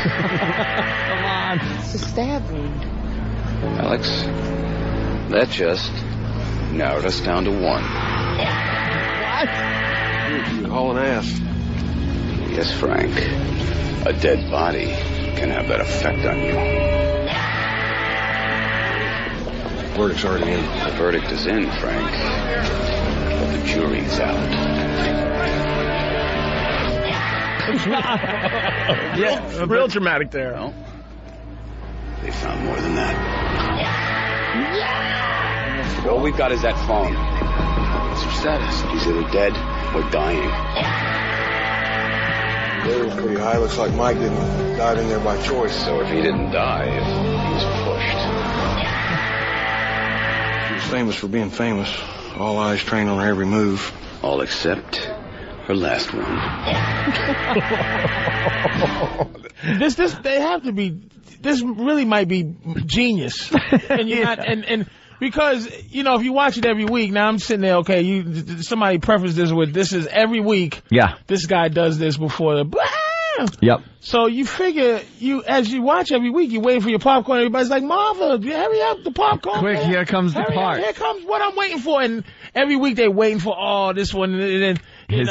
Come on. It's a stab wound. Alex, that just narrowed us down to one. You hauling ass. Yes, Frank. A dead body can have that effect on you. The verdict's already in. The verdict is in, Frank. But the jury's out. Yeah, real dramatic there. Well, they found more than that. All we've got is that phone. What's your status? He's either dead or dying. They were pretty high. Looks like Mike didn't dive in there by choice. So if he didn't die, he was pushed. She was famous for being famous. All eyes trained on her every move. All except her last one. They have to be. This really might be genius, and you're not, and because if you watch it every week. Now I'm sitting there. Okay, somebody prefaced this with this is every week. Yeah. This guy does this before the. Yep. So you figure as you watch every week, you wait for your popcorn. Everybody's like, Martha, hurry up, the popcorn. Quick, man. here comes the Hurry part. Up, here comes what I'm waiting for. And every week they're waiting for this one, and then his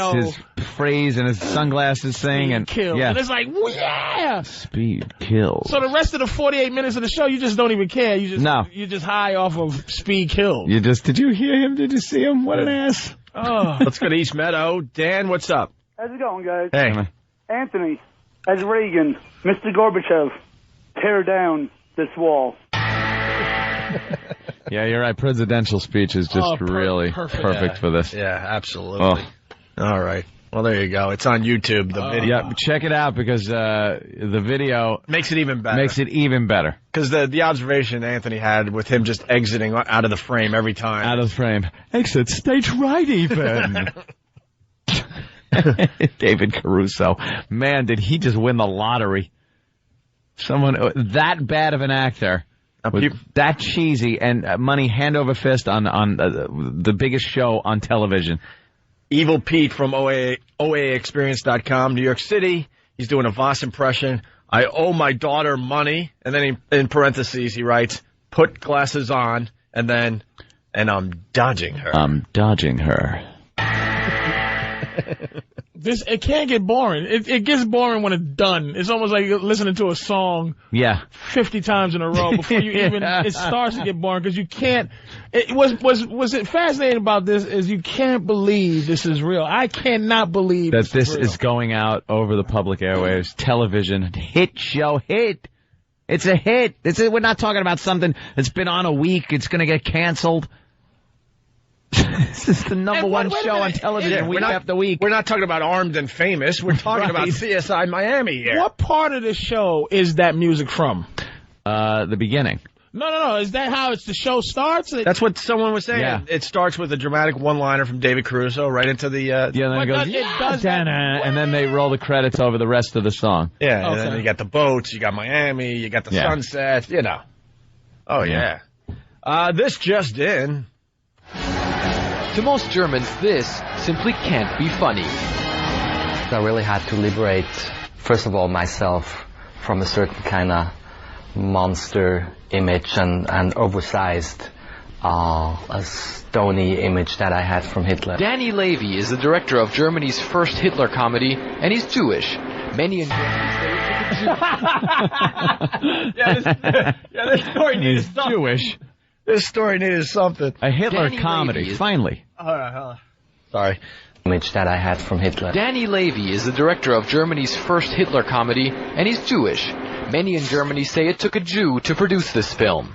phrase and his sunglasses thing and kill. Yeah. And it's like, yeah. Speed kills. So the rest of the 48 minutes of the show, you just don't even care. You're just high off of speed kill. Did you hear him? Did you see him? What an ass. Oh. Let's go to East Meadow. Dan, what's up? How's it going, guys? Hey. Anthony, as Reagan, Mr. Gorbachev, tear down this wall. Yeah, you're right. Presidential speech is just really perfect for this. Yeah, absolutely. All right. Well, there you go. It's on YouTube, the video. Yeah, check it out because the video makes it even better. Because the observation Anthony had with him just exiting out of the frame every time. Out of the frame. Exit stage right even. David Caruso. Man, did he just win the lottery. Someone that bad of an actor. That cheesy and money hand over fist on the biggest show on television. Evil Pete from OAExperience.com, New York City. He's doing a Voss impression. I owe my daughter money. And then in parentheses, he writes, put glasses on, and I'm dodging her. I'm dodging her. It can't get boring. It gets boring when it's done. It's almost like you're listening to a song 50 times in a row before you even it starts to get boring because you can't. Was it fascinating about this is you can't believe this is real. I cannot believe that this is going out over the public airwaves, television, hit show, hit. It's a hit. We're not talking about something that's been on a week. It's going to get canceled. This is the number one show on television week after week. We're not talking about Armed and Famous. We're talking about CSI Miami here. What part of the show is that music from? The beginning. No. Is that how the show starts? That's what someone was saying. Yeah. It starts with a dramatic one-liner from David Caruso right into the... and then it goes, and then they roll the credits over the rest of the song. Yeah, and then you got the boats, you got Miami, you got the sunset, Oh, yeah. This just in... To most Germans, this simply can't be funny. I really had to liberate, first of all, myself from a certain kind of monster image and oversized, a stony image that I had from Hitler. Danny Levy is the director of Germany's first Hitler comedy, and he's Jewish. Many in Germany say this story needed something. Jewish. This story needed something. A Hitler Danny comedy, finally. Sorry. Image that I had from Hitler. Danny Levy is the director of Germany's first Hitler comedy, and he's Jewish. Many in Germany say it took a Jew to produce this film.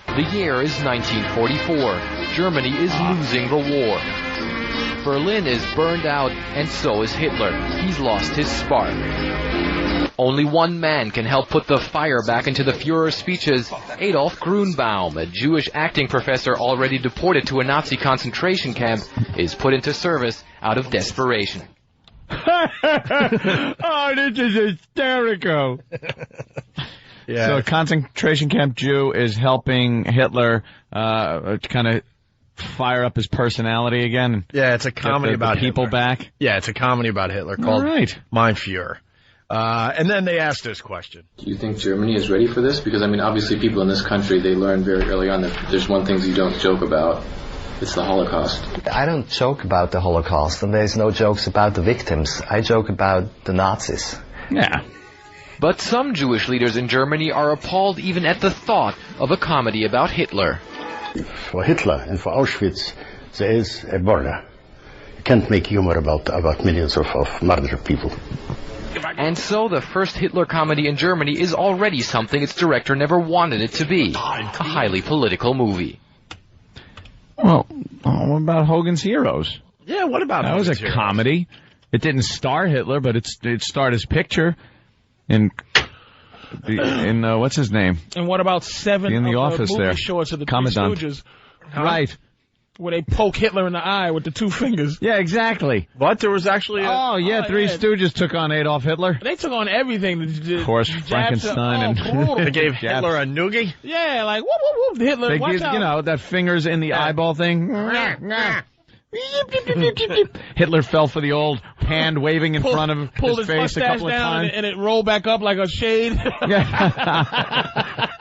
The year is 1944. Germany is losing the war. Berlin is burned out, and so is Hitler. He's lost his spark. Only one man can help put the fire back into the Führer's speeches. Adolf Grunbaum, a Jewish acting professor already deported to a Nazi concentration camp, is put into service out of desperation. Oh, this is hysterical. Yeah. So a concentration camp Jew is helping Hitler kind of fire up his personality again. Yeah, it's a comedy about people Hitler. Back. Yeah, it's a comedy about Hitler called Mein Führer. And then they asked this question. Do you think Germany is ready for this? Because, I mean, obviously people in this country, they learned very early on that there's one thing you don't joke about. It's the Holocaust. I don't joke about the Holocaust, and there's no jokes about the victims. I joke about the Nazis. Yeah. But some Jewish leaders in Germany are appalled even at the thought of a comedy about Hitler. For Hitler and for Auschwitz, there is a border. You can't make humor about millions of murdered of people. And so the first Hitler comedy in Germany is already something its director never wanted it to be. A highly political movie. Well, what about Hogan's Heroes? Yeah, what about that? Was a comedy. It didn't star Hitler, but it starred his picture in what's his name? And what about seven in the office movie there? Shorts of the Commandant. Three Stooges? Right. Where they poke Hitler in the eye with the two fingers. Yeah, exactly. What? There was actually Three Stooges took on Adolf Hitler. They took on everything. Of course, Frankenstein and... They gave Hitler a noogie? Yeah, like, whoop, whoop, whoop, Hitler, they watch give, out. You know, that fingers in the eyeball thing. Hitler fell for the old hand waving in front of his face a couple of times. And it rolled back up like a shade.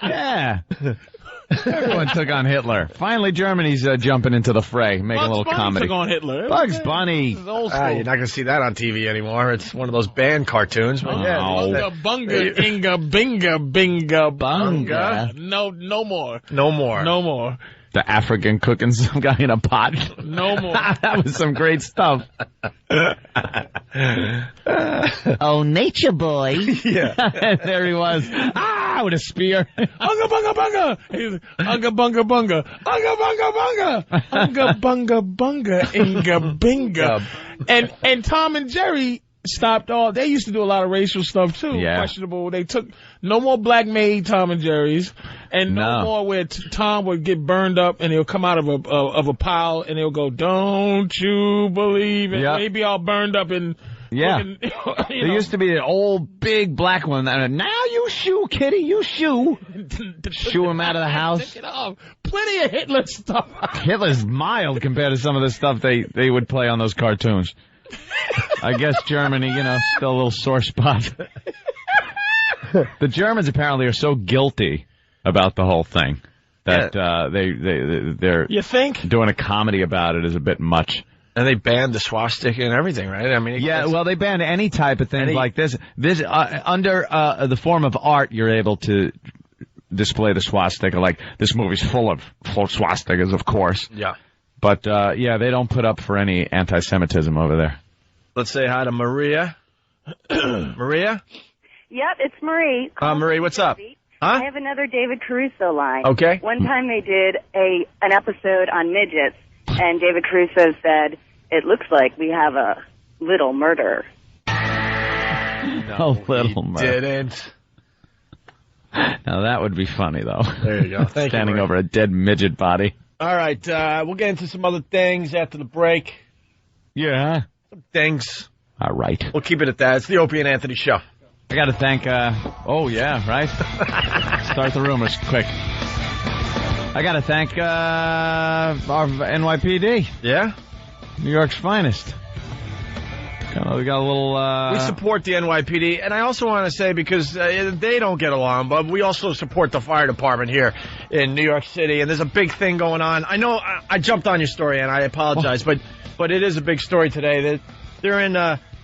Yeah. Everyone took on Hitler. Finally, Germany's jumping into the fray, making a little comedy. Took on Hitler. Bugs Bunny. This is old school. You're not going to see that on TV anymore. It's one of those banned cartoons. But Bunga, bunga, inga, binga, binga, bunga. No more. No more. No more. The African cooking some guy in a pot. No more. That was some great stuff. Oh, nature boy. Yeah. There he was. With a spear. Unga bunga bunga. He's unga bunga bunga. Unga bunga bunga. Unga bunga bunga. Inga binga. And Tom and Jerry stopped all. They used to do a lot of racial stuff too. Yeah. Questionable. They took no more black made Tom and Jerry's, and no more where Tom would get burned up and he'll come out of a pile and he'll go, "Don't you believe it?" Yep. Maybe all burned up and. Yeah. Looking, there used to be an old big black one. Now you shoo, kitty, you shoo. Shoo him out of the house. Take it off. Plenty of Hitler stuff. Hitler's mild compared to some of the stuff they would play on those cartoons. I guess Germany, still a little sore spot. The Germans apparently are so guilty about the whole thing that they're you think doing a comedy about it is a bit much. And they banned the swastika and everything, right? I mean, they banned any type of thing like this. This under the form of art, you're able to display the swastika. Like this movie's full of swastikas, of course. Yeah. But they don't put up for any anti-Semitism over there. Let's say hi to Maria. Maria? Yep, it's Marie. Marie, what's up? I have another David Caruso line. Okay. One time they did an episode on midgets, and David Caruso said, "It looks like we have a little murder." No, little murder. Didn't. Now that would be funny, though. There you go. Thank Standing you, over a dead midget body. All right, we'll get into some other things after the break. Yeah. Some things. All right. We'll keep it at that. It's the Opie and Anthony Show. I got to thank, right? Start the rumors quick. I got to thank our NYPD. Yeah? New York's finest. We got a little... We support the NYPD, and I also want to say, because they don't get along, but we also support the fire department here in New York City, and there's a big thing going on. I know I jumped on your story, and I apologize, but it is a big story today.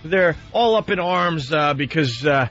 They're all up in arms because they're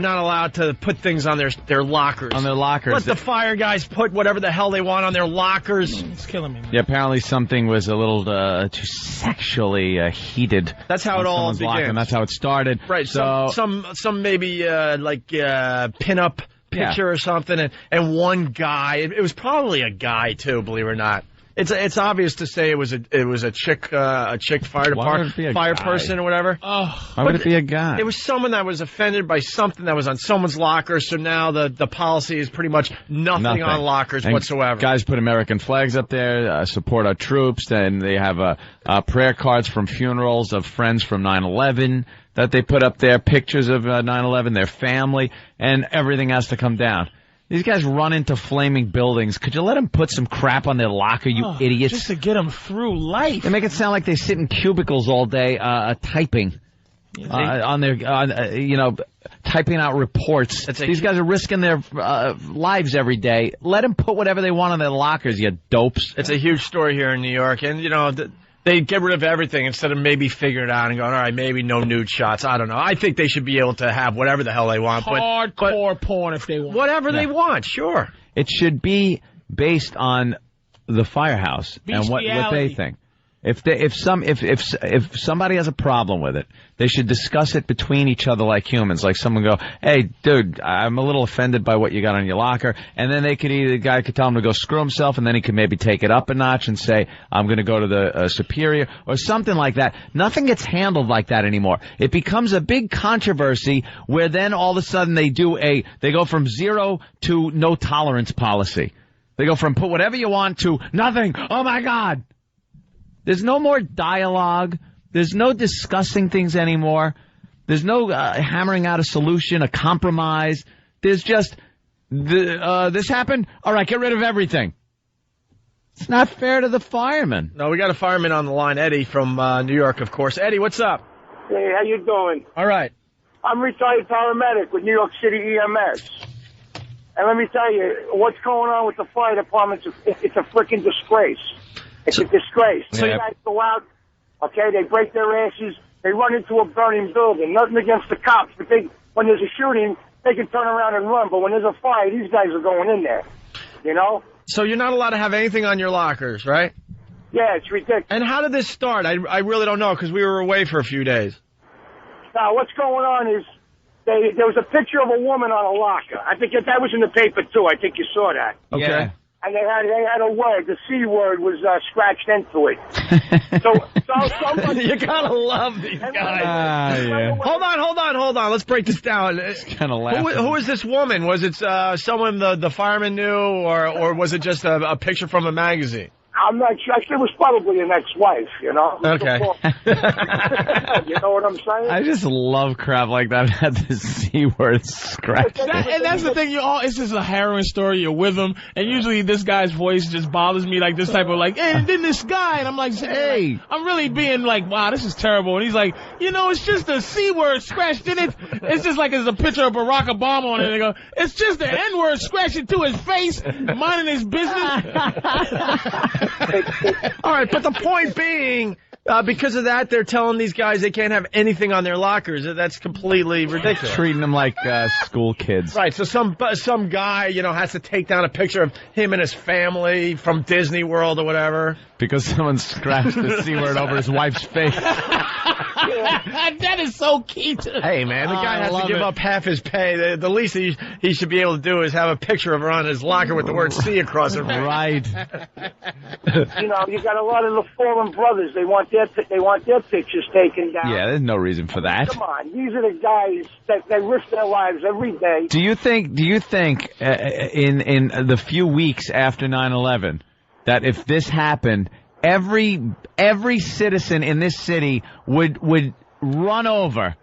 not allowed to put things on their lockers. On their lockers. Let the fire guys put whatever the hell they want on their lockers. It's killing me, man. Yeah, apparently something was a little too sexually heated. That's how it all began. And that's how it started. Right. So some maybe pin-up picture or something, and one guy. It was probably a guy too, believe it or not. It's obvious to say it was a chick fire department fire person or whatever. Why would it be a guy? It was someone that was offended by something that was on someone's locker. So now the policy is pretty much nothing on lockers whatsoever. Guys put American flags up there, support our troops, and they have prayer cards from funerals of friends from 9/11 that they put up there, pictures of 9/11, their family, and everything has to come down. These guys run into flaming buildings. Could you let them put some crap on their locker, you idiots? Just to get them through life. They make it sound like they sit in cubicles all day typing. on their, typing out reports. These guys are risking their lives every day. Let them put whatever they want on their lockers, you dopes. It's a huge story here in New York, and, they get rid of everything instead of maybe figuring it out and going, all right, maybe no nude shots. I don't know. I think they should be able to have whatever the hell they want. Hardcore porn if they want. Whatever they want, sure. It should be based on the firehouse and what they think. If somebody has a problem with it, they should discuss it between each other like humans. Like someone go, hey, dude, I'm a little offended by what you got on your locker. And then the guy could tell him to go screw himself, and then he could maybe take it up a notch and say, I'm going to go to the superior or something like that. Nothing gets handled like that anymore. It becomes a big controversy where then all of a sudden they go from 0 to no tolerance policy. They go from put whatever you want to nothing. Oh my God. There's no more dialogue. There's no discussing things anymore. There's no hammering out a solution, a compromise. There's just, this happened? All right, get rid of everything. It's not fair to the firemen. No, we got a fireman on the line, Eddie from New York, of course. Eddie, what's up? Hey, how you doing? All right. I'm retired paramedic with New York City EMS. And let me tell you, what's going on with the fire department, it's a freaking disgrace. It's a disgrace. So you guys go out, okay, they break their asses, they run into a burning building. Nothing against the cops, but when there's a shooting, they can turn around and run. But when there's a fire, these guys are going in there, So you're not allowed to have anything on your lockers, right? Yeah, it's ridiculous. And how did this start? I really don't know, because we were away for a few days. Now, what's going on is there was a picture of a woman on a locker. I think that was in the paper, too. I think you saw that. Okay. Yeah. And they had a word. The C word was scratched into it. So somebody... You gotta love these guys. Yeah. Hold on. Let's break this down. Kind of laughing. Who is this woman? Was it someone the fireman knew, or was it just a picture from a magazine? I'm not sure. It was probably an ex-wife, Okay. You know what I'm saying? I just love crap like that. Had the C word scratched. And that's the thing. It's just a harrowing story. You're with him, and usually this guy's voice just bothers me. Like this type of hey, and then this guy, and I'm like, hey, I'm really being like, wow, this is terrible. And he's like, it's just a C word scratched in it. It's just like there's a picture of Barack Obama on it. And they go, it's just the N word scratched into his face, minding his business. All right, but the point being, because of that, they're telling these guys they can't have anything on their lockers. That's completely ridiculous. Treating them like school kids. Right, so some guy, has to take down a picture of him and his family from Disney World or whatever. Because someone scratched the C word over his wife's face. That is so key to... Hey, man, the guy has to give up half his pay. The least he should be able to do is have a picture of her on his locker with the word C across it. Right. You got a lot of the fallen brothers. They want their pictures taken down. Yeah, there's no reason for that. Come on, these are the guys that they risk their lives every day. Do you think in the few weeks after 9/11 that if this happened, every citizen in this city would run over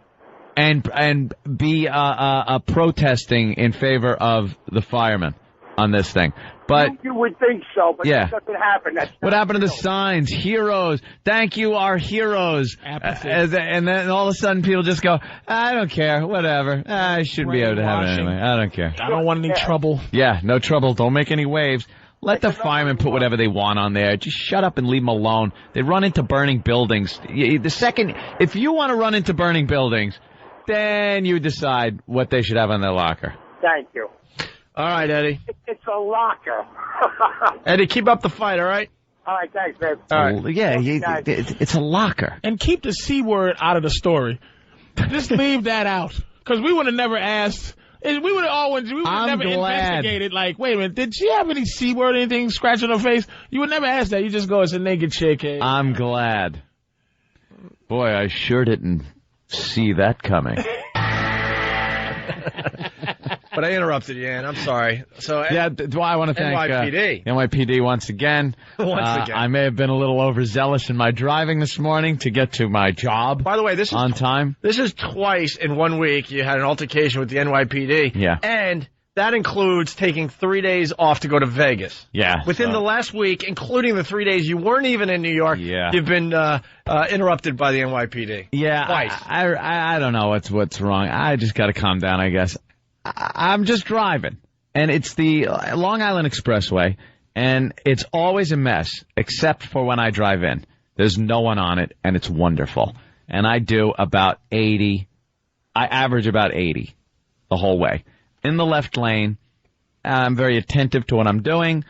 and be protesting in favor of the firemen on this thing? But you would think so, but yeah. That doesn't happen. What happened to the signs? Heroes. Thank you, our heroes. And then all of a sudden people just go, I don't care, whatever. I should be able to have it anyway. I don't care. I don't want any trouble. Yeah, no trouble. Don't make any waves. Let the firemen put whatever they want on there. Just shut up and leave them alone. They run into burning buildings. If you want to run into burning buildings, then you decide what they should have on their locker. Thank you. All right, Eddie. It's a locker. Eddie, keep up the fight, all right? All right, thanks, babe. All right. Yeah, it's a locker. And keep the C word out of the story. Just leave that out. Because we would have never asked... We would have never investigated, wait a minute, did she have any C word, anything scratched on her face? You would never ask that. You just go, it's a naked chick. Hey. I'm glad. Boy, I sure didn't see that coming. But I interrupted you, Ann. I'm sorry. So yeah, I want to thank NYPD once again. I may have been a little overzealous in my driving this morning to get to my job. By the way, this is on time. This is twice in 1 week you had an altercation with the NYPD. Yeah. And that includes taking 3 days off to go to Vegas. Yeah. Within the last week, including the 3 days you weren't even in New York, you've been interrupted by the NYPD. Yeah. Twice. I don't know what's wrong. I just got to calm down, I guess. I'm just driving, and it's the Long Island Expressway, and it's always a mess, except for when I drive in. There's no one on it, and it's wonderful. And I do about 80. I average about 80 the whole way. In the left lane, I'm very attentive to what I'm doing.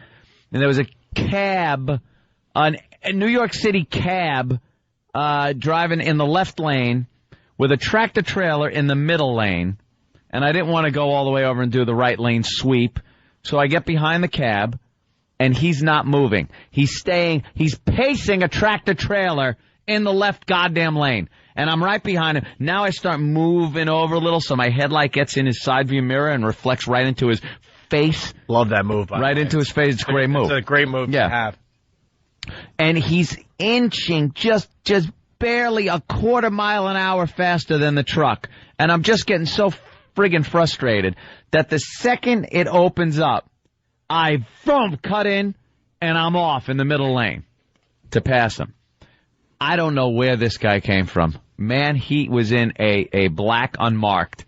And there was a cab, a New York City cab, driving in the left lane with a tractor trailer in the middle lane. And I didn't want to go all the way over and do the right lane sweep. So I get behind the cab, and he's not moving. He's pacing a tractor trailer in the left goddamn lane. And I'm right behind him. Now I start moving over a little so my headlight gets in his side view mirror and reflects right into his face. Love that move, by the way. Right into his face. It's a great move. It's a great move to have. And he's inching just barely a quarter mile an hour faster than the truck. And I'm just getting so friggin' frustrated that the second it opens up, I cut in and I'm off in the middle lane to pass him. I don't know where this guy came from. Man, he was in a black unmarked,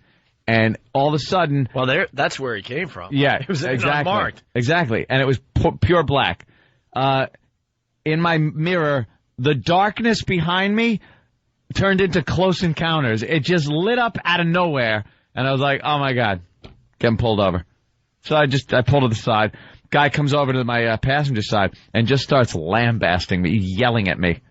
and all of a sudden... Well, that's where he came from. Yeah, it was exactly. Unmarked. Exactly, and it was pure black. In my mirror, the darkness behind me turned into Close Encounters. It just lit up out of nowhere, and I was like, oh, my God, getting pulled over. So I pulled to the side. Guy comes over to my passenger side and just starts lambasting me, yelling at me.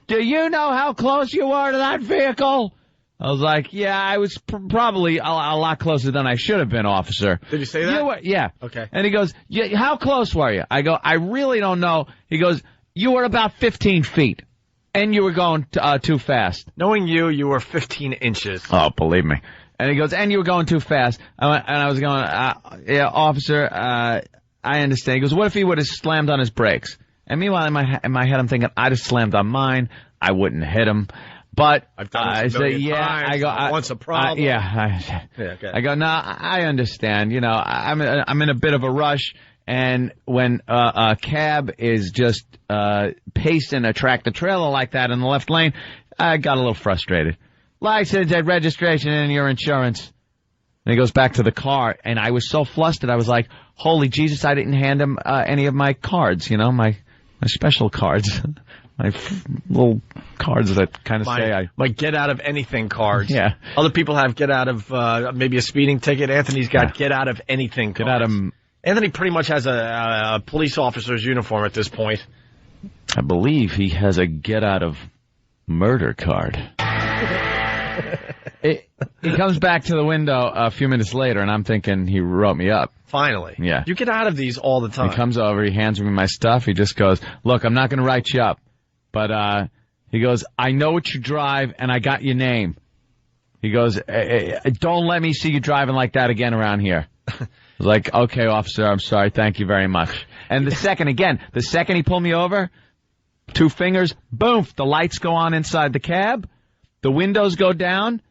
Do you know how close you are to that vehicle? I was like, yeah, I was probably a lot closer than I should have been, officer. Did you say that? Yeah. Okay. And he goes, yeah, how close were you? I go, I really don't know. He goes, you were about 15 feet, and you were going too fast. Knowing you were 15 inches. Oh, believe me. And he goes, and you were going too fast. I was going, yeah, officer, I understand. He goes, what if he would have slammed on his brakes? And meanwhile, in my head, I'm thinking, I'd have slammed on mine. I wouldn't hit him. But I've done this a million times. I go, once a problem. I go, no, I understand. You know, I'm in a bit of a rush. And when a cab is just pacing a tractor trailer like that in the left lane, I got a little frustrated. License and registration and your insurance. And he goes back to the car, and I was so flustered. I was like, holy Jesus, I didn't hand him any of my cards, you know, my special cards. My little cards that kind of say my get out of anything cards. Yeah. Other people have get out of maybe a speeding ticket. Anthony's got get out of anything cards. Get out of... Anthony pretty much has a police officer's uniform at this point. I believe he has a get out of murder card. He comes back to the window a few minutes later, and I'm thinking he wrote me up. Finally. Yeah. You get out of these all the time. He comes over, he hands me my stuff. He just goes, look, I'm not going to write you up. But he goes, I know what you drive, and I got your name. He goes, don't let me see you driving like that again around here. I was like, okay, officer, I'm sorry. Thank you very much. And the second he pulled me over, 2 fingers, boom, the lights go on inside the cab. The windows go down.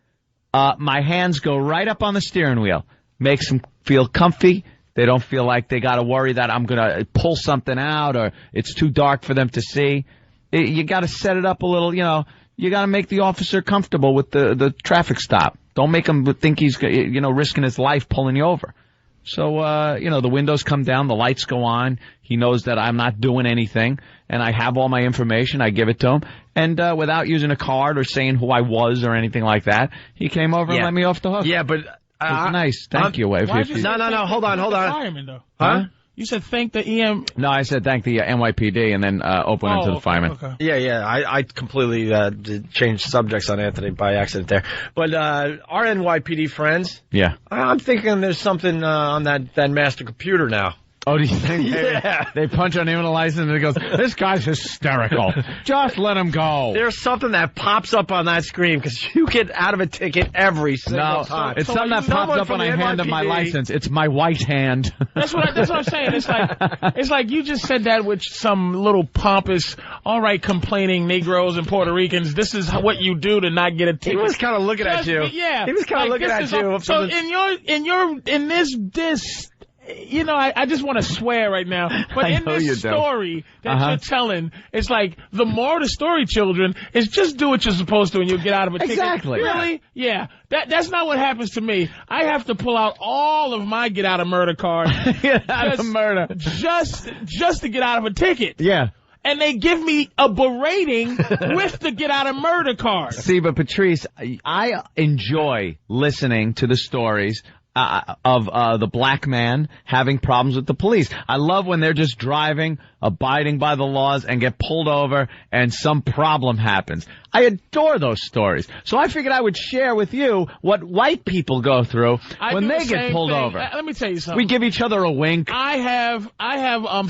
My hands go right up on the steering wheel. Makes them feel comfy. They don't feel like they got to worry that I'm going to pull something out or it's too dark for them to see. You got to set it up a little, you know. You got to make the officer comfortable with the traffic stop. Don't make him think he's, you know, risking his life pulling you over. So, you know, the windows come down, the lights go on. He knows that I'm not doing anything, and I have all my information. I give it to him. And without using a card or saying who I was or anything like that, he came over and let me off the hook. Yeah, but... it was nice. Thank you. No, hold on. Firemen, though. Huh? You said thank the EM... No, I said thank the NYPD and then open into the firemen. Okay. Yeah. I completely changed subjects on Anthony by accident there. But our NYPD friends... Yeah. I'm thinking there's something on that master computer now. Oh, do you think Yeah. they punch on him in a license and it goes, this guy's hysterical. Just let him go. There's something that pops up on that screen because you get out of a ticket every single time. It's something that pops up when I hand him my license. It's my white hand. That's what I'm saying. It's like you just said that with some little pompous, all right, complaining Negroes and Puerto Ricans. This is what you do to not get a ticket. He was kind of looking at you. Yeah. He was kind of looking at you. So in this. You know, I just want to swear right now, but in this story that you're telling, it's like the moral of the story, children, is just do what you're supposed to and you'll get out of a ticket. Exactly. Really? Yeah. That's not what happens to me. I have to pull out all of my get out of murder cards. Get out of murder. Just to get out of a ticket. Yeah. And they give me a berating with the get out of murder card. See, but Patrice, I enjoy listening to the stories of the black man having problems with the police. I love when they're just driving, abiding by the laws, and get pulled over, and some problem happens. I adore those stories. So I figured I would share with you what white people go through when they get pulled over. Let me tell you something. We give each other a wink. I have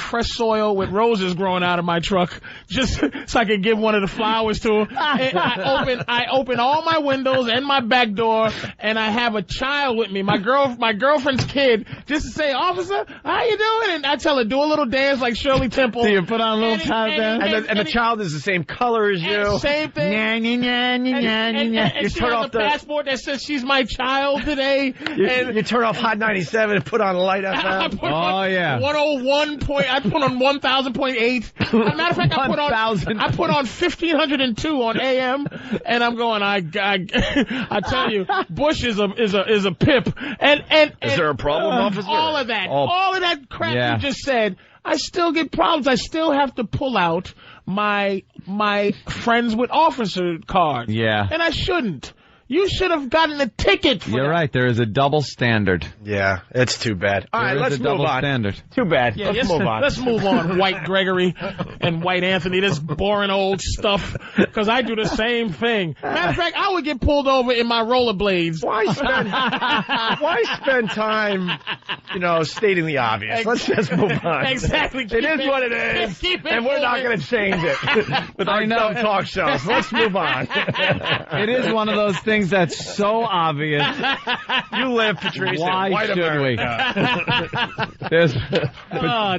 fresh soil with roses growing out of my truck just so I could give one of the flowers to him. I open all my windows and my back door, and I have a child with me, my girlfriend's kid, just to say, "Officer, how you doing?" And I tell her, do a little dance like Shirley Temple. So you put on a little top down, and the child is the same color as you. Same thing. And she turn has off a the passport that says she's my child today. You turn off Hot 97 and put on Light FM. I put on 101 point. I put on 1000.8. As a matter of fact, I put on 1502 on AM, and I'm going. I tell you, Bush is a pip. And is there a problem, officer? All of that crap you just said. I still get problems. I still have to pull out my friends with officer card. Yeah. And I shouldn't. You should have gotten a ticket for You're right. There is a double standard. Yeah, it's too bad. All right, let's move on. Standard. Too bad. Yeah, let's move on. Let's move on, White Gregory and White Anthony. This boring old stuff, because I do the same thing. Matter of fact, I would get pulled over in my rollerblades. Why spend time, stating the obvious? Let's just move on. Exactly. It is what it is, and we're not going to change it with our dumb talk shows. Let's move on. It is one of those things that's so obvious. You live, Patrice. Why White should America.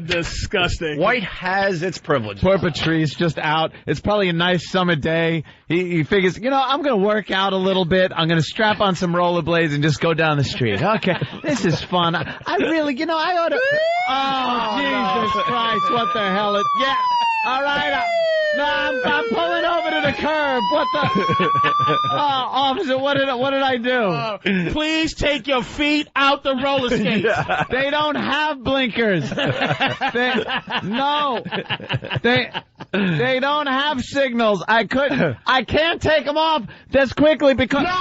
Disgusting. White has its privileges. Poor Patrice, just out. It's probably a nice summer day. He figures, I'm going to work out a little bit. I'm going to strap on some rollerblades and just go down the street. Okay, this is fun. I really, I ought to. Oh, Jesus Christ! What the hell? Yeah. All right. I'm pulling over to the curb. What the? Officer, what did I do? Please take your feet out the roller skates. Yeah. They don't have blinkers. They don't have signals. I can't take them off this quickly because. No.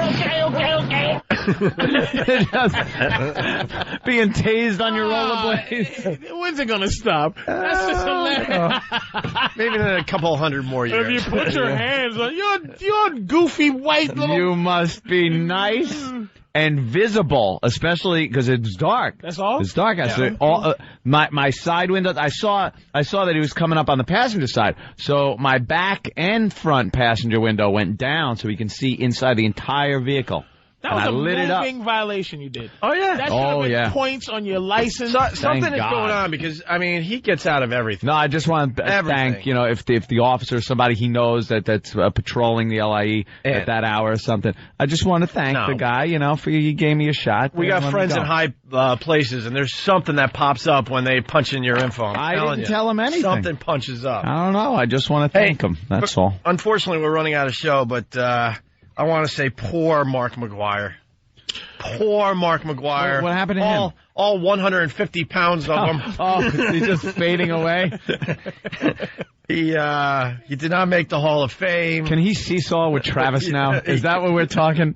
Okay. Just being tased on your rollerblades. When's it gonna stop? That's just hilarious. Maybe in a couple hundred more years. If you put your hands on you're goofy white little. You must be nice and visible, especially because it's dark. That's all. It's dark. My side windows. I saw that he was coming up on the passenger side, so my back and front passenger window went down, so he can see inside the entire vehicle. That was a moving violation you did. Oh, yeah. That should have been points on your license. Something is going on because, he gets out of everything. No, I just want to thank, if the officer, somebody he knows that's patrolling the LIE at that hour or something. I just want to thank the guy, for he gave me a shot. We got friends in high places, and there's something that pops up when they punch in your info. I didn't tell him anything. Something punches up. I don't know. I just want to thank him. That's all. Unfortunately, we're running out of show, but I want to say poor Mark McGuire. Poor Mark McGuire. What happened to him? All 150 pounds of him. He's just fading away. He did not make the Hall of Fame. Can he seesaw with Travis now? Is that what we're talking?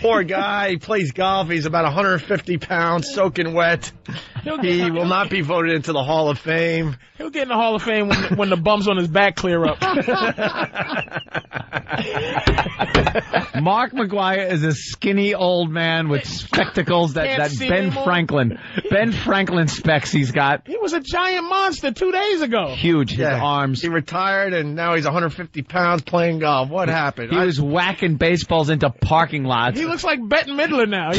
Poor guy. He plays golf. He's about 150 pounds, soaking wet. He will not be voted into the Hall of Fame. He'll get in the Hall of Fame when the bumps on his back clear up. Mark McGuire is a skinny old man with spectacles that Ben Franklin specs he's got. He was a giant monster 2 days ago. Huge, his arms. He retired, and now he's 150 pounds playing golf. What happened? He was whacking baseballs into parking lots. He looks like Bette Midler now.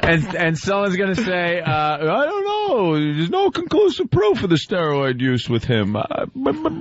And someone's going to say, I don't know, there's no conclusive proof of the steroid use with him.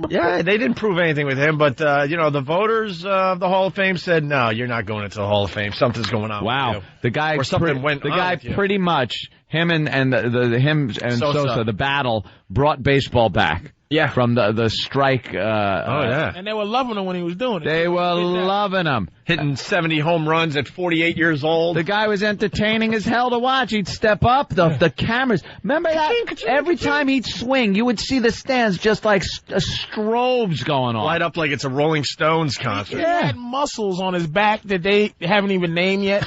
Yeah, they didn't prove anything with him, but, the voters of the Hall of Fame said, no, you're not going into the Hall of Fame. Something's going on with you. The guy, or something went on with you. Pretty much, him and Sosa, the battle, brought baseball back. Yeah. From the strike. And they were loving him when he was doing it. They were loving him. Hitting 70 home runs at 48 years old. The guy was entertaining as hell to watch. He'd step up, the cameras. Remember that? Every time he'd swing, you would see the stands just like strobes going on. Light up like it's a Rolling Stones concert. He had muscles on his back that they haven't even named yet.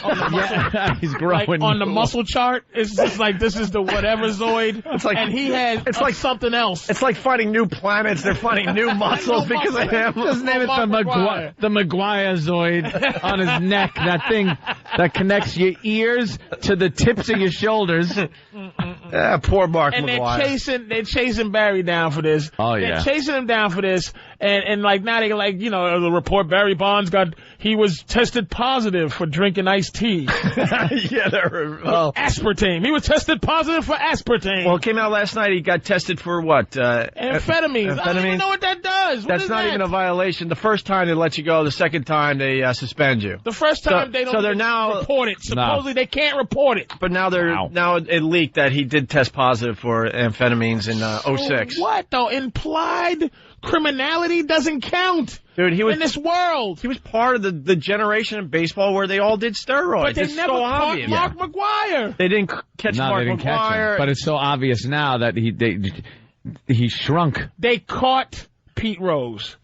He's growing. Like on the muscle chart, it's just like this is the whatever Zoid. It's like, and he has like something else. It's like finding new planets. They're finding new muscles because of him. Just name it the McGuire Zoid on his neck. That thing that connects your ears to the tips of your shoulders. Poor Mark McGuire. And they're chasing Barry down for this. Oh, yeah. They're chasing him down for this. And like now they the report Barry Bonds he was tested positive for drinking iced tea. Aspartame. He was tested positive for aspartame. Well, it came out last night. He got tested for what? Amphetamines. I don't even know what that does. That's not even a violation. The first time they let you go. The second time they suspend you. The first time they don't report it. Supposedly they can't report it. But now now it leaked that he did test positive for amphetamines in 06. What though? Implied criminality doesn't count. Dude, he was in this world. He was part of the generation of baseball where they all did steroids. But they it's never so caught obvious. Mark McGuire. They didn't catch Mark McGuire. But it's so obvious now that he shrunk. They caught Pete Rose.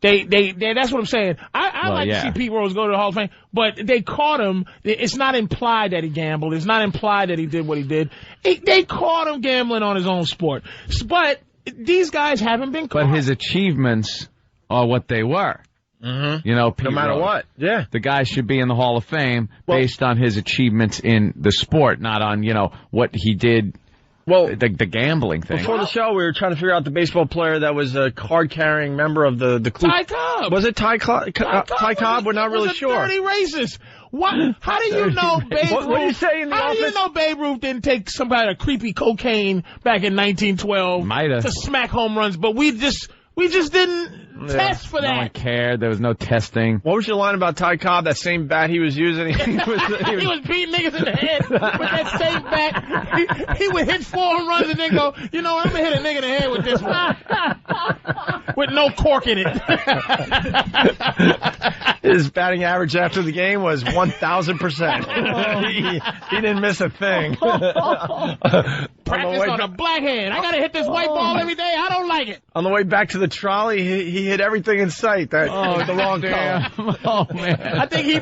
They that's what I'm saying. I like to see Pete Rose go to the Hall of Fame, but they caught him. It's not implied that he gambled. It's not implied that he did what he did. They caught him gambling on his own sport. But these guys haven't been caught. But his achievements are what they were. Mm-hmm. Pete no matter Rose. what. Yeah. The guy should be in the Hall of Fame based on his achievements in the sport, not on, what he did. Well, the gambling thing. Before the show, we were trying to figure out the baseball player that was a card-carrying member of the Ty Cobb. Was it Ty Cobb? We're not really sure. Dirty racist. What? How do you know Babe Ruth? What do you say in the office? How do you know Babe Ruth didn't take somebody a creepy cocaine back in 1912 to smack home runs? But we just didn't test for that. No one cared. There was no testing. What was your line about Ty Cobb? That same bat he was using? He was beating niggas in the head with that same bat. He would hit 4 home runs and then go, I'm going to hit a nigga in the head with this one. With no cork in it. His batting average after the game was 1,000%. He didn't miss a thing. Practice on a black hand. I got to hit this white ball every day. I don't like it. On the way back to the trolley, he hit everything in sight. The wrong color. Oh, man. I think he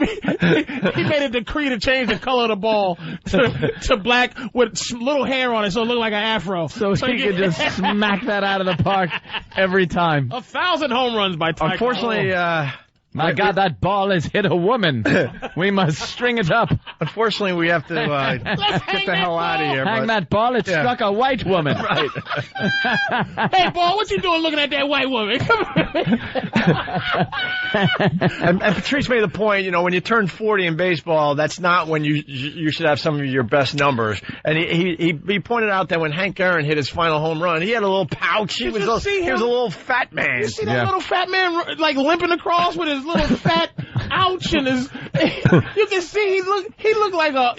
made a decree to change the color of the ball to black with little hair on it so it looked like an afro. So he could just smack that out of the park every time. 1,000 home runs by Ty. Unfortunately, my God, that ball has hit a woman. We must string it up. Unfortunately, we have to get the hell out of here. Hang that ball. It struck a white woman. Right. Hey, ball, what you doing looking at that white woman? and Patrice made the point, when you turn 40 in baseball, that's not when you should have some of your best numbers. And he pointed out that when Hank Aaron hit his final home run, he had a little pouch. He was a little fat man. You see that little fat man like limping across with his little fat ouch in his. You can see he looked like a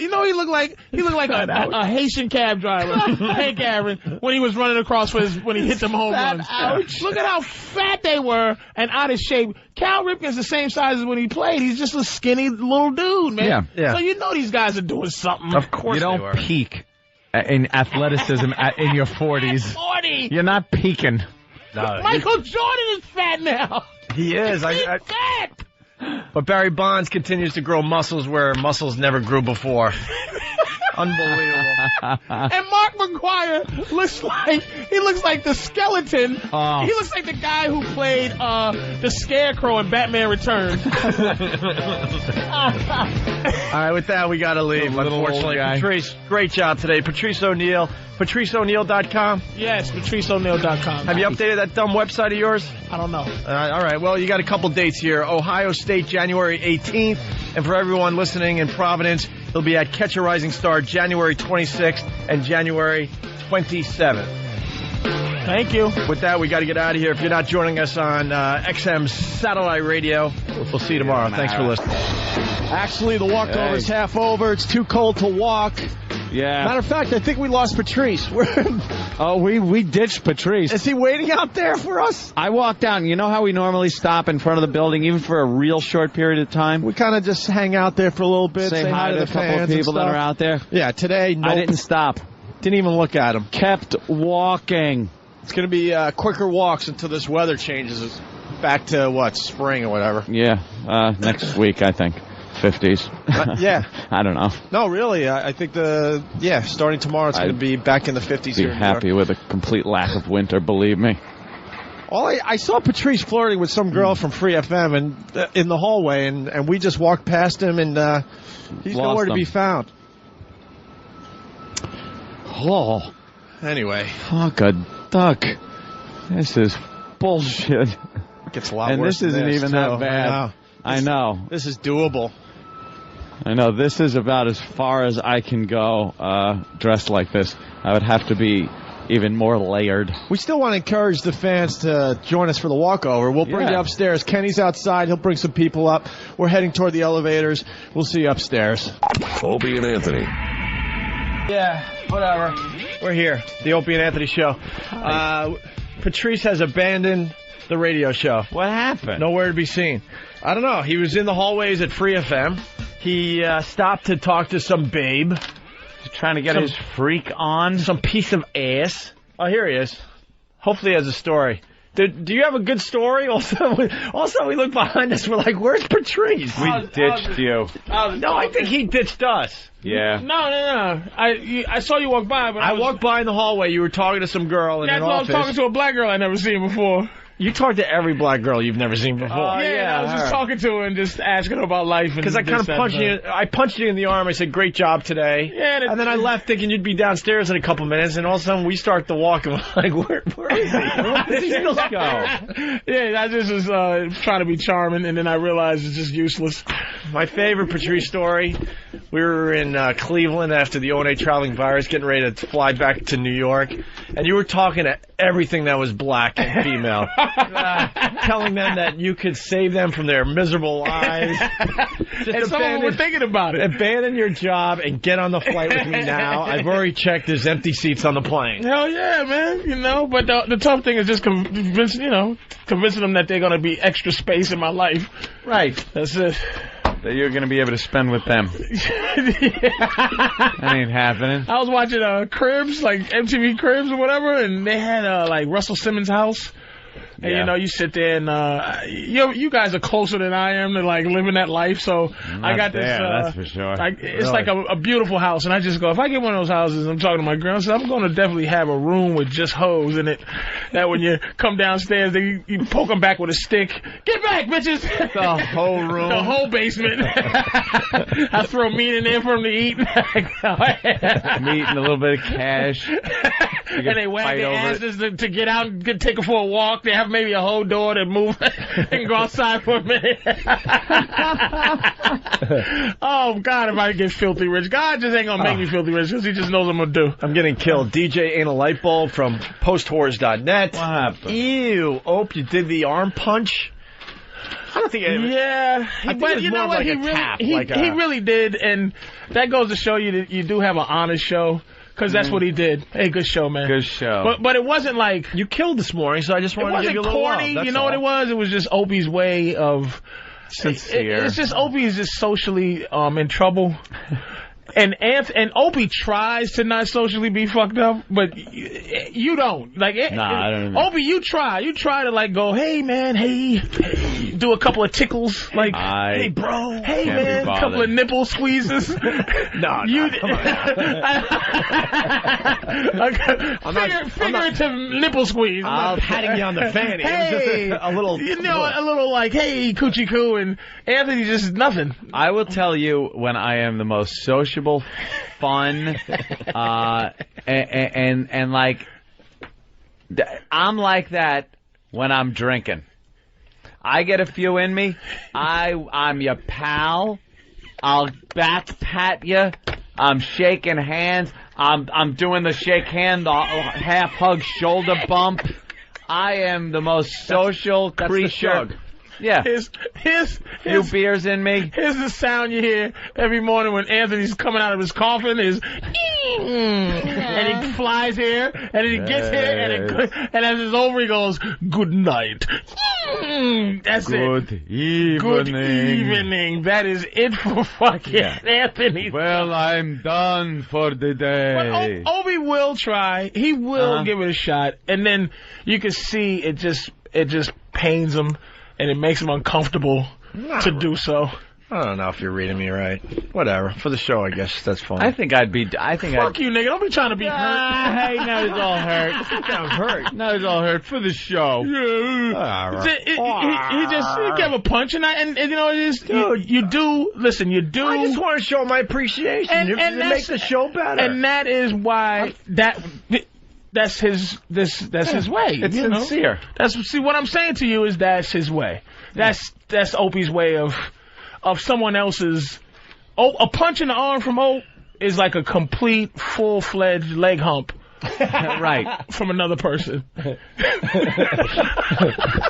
Haitian cab driver, Hank Aaron, when he was running across when he hit them home runs. Ouch! Look at how fat they were and out of shape. Cal Ripken's the same size as when he played. He's just a skinny little dude, man. Yeah. So you know these guys are doing something. Of course, you don't peak in athleticism in your 40s. 40. You're not peaking. No, Michael Jordan is fat now. He is. He's fat. But Barry Bonds continues to grow muscles where muscles never grew before. Unbelievable. And Mark McGuire looks like the skeleton. Oh. He looks like the guy who played the Scarecrow in Batman Returns. All right, with that, we got to leave, unfortunately. Patrice, great job today. Patrice O'Neill, PatriceO'Neill.com? Yes, PatriceO'Neill.com. Have you updated that dumb website of yours? I don't know. All right, well, you got a couple dates here. Ohio State, January 18th. And for everyone listening in Providence, it'll be at Catch a Rising Star, January 26th and January 27th. Thank you. With that, we got to get out of here. If you're not joining us on XM Satellite Radio, we'll see you tomorrow. Thanks for listening. Actually, the walkover is half over. It's too cold to walk. Yeah. Matter of fact, I think we lost Patrice. We ditched Patrice. Is he waiting out there for us? I walked down. You know how we normally stop in front of the building, even for a real short period of time? We kind of just hang out there for a little bit, say hi to the a couple of fans people that are out there. Yeah, today, I didn't stop. Didn't even look at them. Kept walking. It's going to be quicker walks until this weather changes back to, spring or whatever. Yeah, next week, I think. 50s. Yeah. I don't know. No, really. I think starting tomorrow it's going to be back in the 50s here. Be happy with a complete lack of winter, believe me. I saw Patrice flirting with some girl from Free FM and in the hallway, and we just walked past him, and he's nowhere to be found. Oh. Anyway. Fuck a duck. This is bullshit. It gets a lot and worse this isn't even too. that bad. I know. This is doable. I know. This is about as far as I can go dressed like this. I would have to be even more layered. We still want to encourage the fans to join us for the walkover. We'll bring you upstairs. Kenny's outside. He'll bring some people up. We're heading toward the elevators. We'll see you upstairs. Opie and Anthony. Yeah, whatever. We're here. The Opie and Anthony Show. Patrice has abandoned the radio show. What happened? Nowhere to be seen. I don't know. He was in the hallways at Free FM. He stopped to talk to some babe. He's trying to get his freak on. Some piece of ass. Oh, here he is. Hopefully he has a story. Do you have a good story? Also, we look behind us. We're like, where's Patrice? We ditched you. No, I think he ditched us. Yeah. No. I saw you walk by, but I walked by in the hallway. You were talking to some girl in an office. I was talking to a black girl I'd never seen before. You talk to every black girl you've never seen before. I was just talking to her and just asking her about life. Because I kind of punched you. I punched you in the arm. I said, "Great job today." Yeah, and then I left thinking you'd be downstairs in a couple minutes, and all of a sudden we start to walk, and we're like, "Where is he? Where did he go?" Yeah, I just was trying to be charming, and then I realized it's just useless. My favorite Patrice story. We were in Cleveland after the O&A traveling virus, getting ready to fly back to New York, and you were talking to everything that was black and female. Telling them that you could save them from their miserable lives. And some of them were thinking about it. Abandon your job and get on the flight with me now. I've already checked. There's empty seats on the plane. Hell yeah, man. But the tough thing is just convincing them that they're going to be extra space in my life. Right. That's it. That you're going to be able to spend with them. That ain't happening. I was watching Cribs, like MTV Cribs or whatever, and they had like Russell Simmons' house. And, you sit there and, you guys are closer than I am to, like, living that life, so I got this, that's for sure. It's like a beautiful house, and I just go, if I get one of those houses, I'm talking to my girl, I said, I'm going to definitely have a room with just hoes in it, that when you come downstairs, you poke them back with a stick, get back, bitches! The whole room. The whole basement. I throw meat in there for them to eat. Meat and a little bit of cash. And they wag their asses to get out and take her for a walk. They have maybe a whole door to move and go outside for a minute. Oh, God, if I get filthy rich. God just ain't going to make me filthy rich because he just knows what I'm going to do. I'm getting killed. DJ Ain't a Light Bulb from posthorrors.net. What happened? Ew. Oh, you did the arm punch? don't think it, yeah, but you know what? He really did, and that goes to show you that you do have an honest show. Because that's what he did. Hey, good show, man. Good show. But it wasn't like... You killed this morning, so I just wanted to give you a little corny. love. You know what it was? It was just Opie's way of... Sincere. It's just Opie is just socially in trouble. And Opie tries to not socially be fucked up, but you don't. Like, I don't know. Opie, you try. You try to, like, go, hey, man, hey. Do a couple of tickles. Like, hey, bro. Hey, man. A couple of nipple squeezes. No, come on. Figurative nipple squeeze. I'm patting you on the fanny. Hey. It was just a little... You know, a little like, hey, coochie coo, and Anthony just nothing. I will tell you when I am the most sociable, fun, and like, I'm like that when I'm drinking. I get a few in me. I'm your pal. I'll back pat you. I'm shaking hands. I'm doing the shake hand, the half hug, shoulder bump. I am the most social creature. Yeah. Few beers in me. Here's the sound you hear every morning when Anthony's coming out of his coffin is, and he flies here, and then he gets here, and as it's over, he goes, good night. That's Good it. evening. Good evening. That is it for fucking Anthony. Well, I'm done for the day. But Opie will try. He will give it a shot, and then you can see it just pains him. And it makes him uncomfortable to do so. I don't know if you're reading me right. Whatever. For the show, I guess that's fine. Fuck you, nigga. Don't be trying to be hurt. Hey, now he's all hurt. I'm hurt. Now he's all hurt for the show. All right. He gave a punch, and you know, it is. You do. Listen, you do. I just want to show my appreciation. And make the show better. And that is why that's his way. It's sincere. See what I'm saying to you is that's his way. That's Opie's way of someone else's. A punch in the arm from Ope is like a complete full-fledged leg hump. Right. From another person.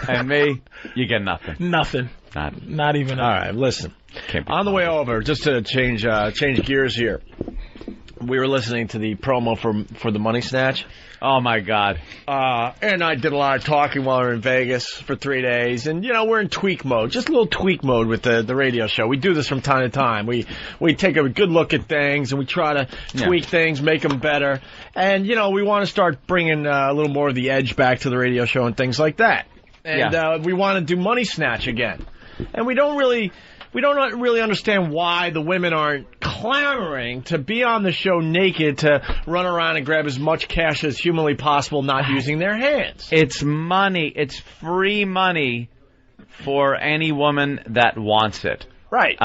And me, you get nothing. Nothing. Not even. All right, listen. On the way over, just to change gears here. We were listening to the promo for the Money Snatch. Oh, my God. And I did a lot of talking while we were in Vegas for 3 days. And, you know, we're in tweak mode, just a little tweak mode with the radio show. We do this from time to time. We take a good look at things, and we try to tweak things, make them better. And, you know, we want to start bringing a little more of the edge back to the radio show and things like that. And we want to do Money Snatch again. And we don't really understand why the women aren't clamoring to be on the show naked to run around and grab as much cash as humanly possible, not using their hands. It's money. It's free money for any woman that wants it. Right.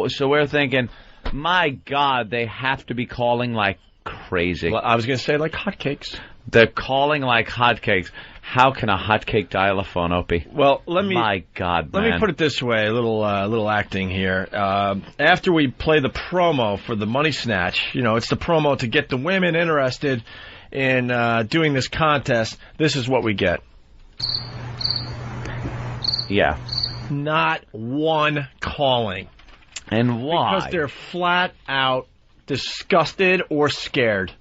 So we're thinking, my God, they have to be calling like crazy. Well, I was going to say like hotcakes. They're calling like hotcakes. How can a hotcake dial a phone, Opie? Well, my God, man. Let me put it this way, a little acting here. After we play the promo for the Money Snatch, you know, it's the promo to get the women interested in doing this contest. This is what we get. Yeah. Not one calling. And why? Because they're flat out disgusted or scared.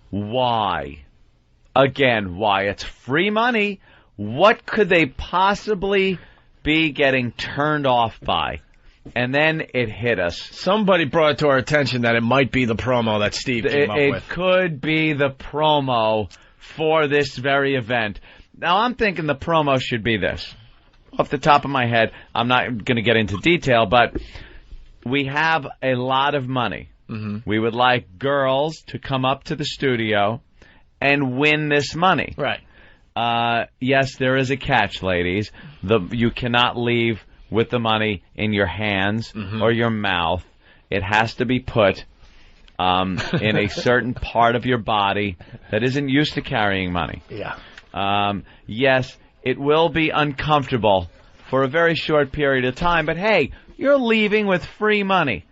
Why? Again, why? It's free money. What could they possibly be getting turned off by? And then it hit us. Somebody brought it to our attention that it might be the promo that Steve came up with. It could be the promo for this very event. Now, I'm thinking the promo should be this. Off the top of my head, I'm not going to get into detail, but we have a lot of money. Mm-hmm. We would like girls to come up to the studio and win this money. Right. Yes, there is a catch, ladies. You cannot leave with the money in your hands or your mouth. It has to be put in a certain part of your body that isn't used to carrying money. Yeah. Yes, it will be uncomfortable for a very short period of time, but hey, you're leaving with free money.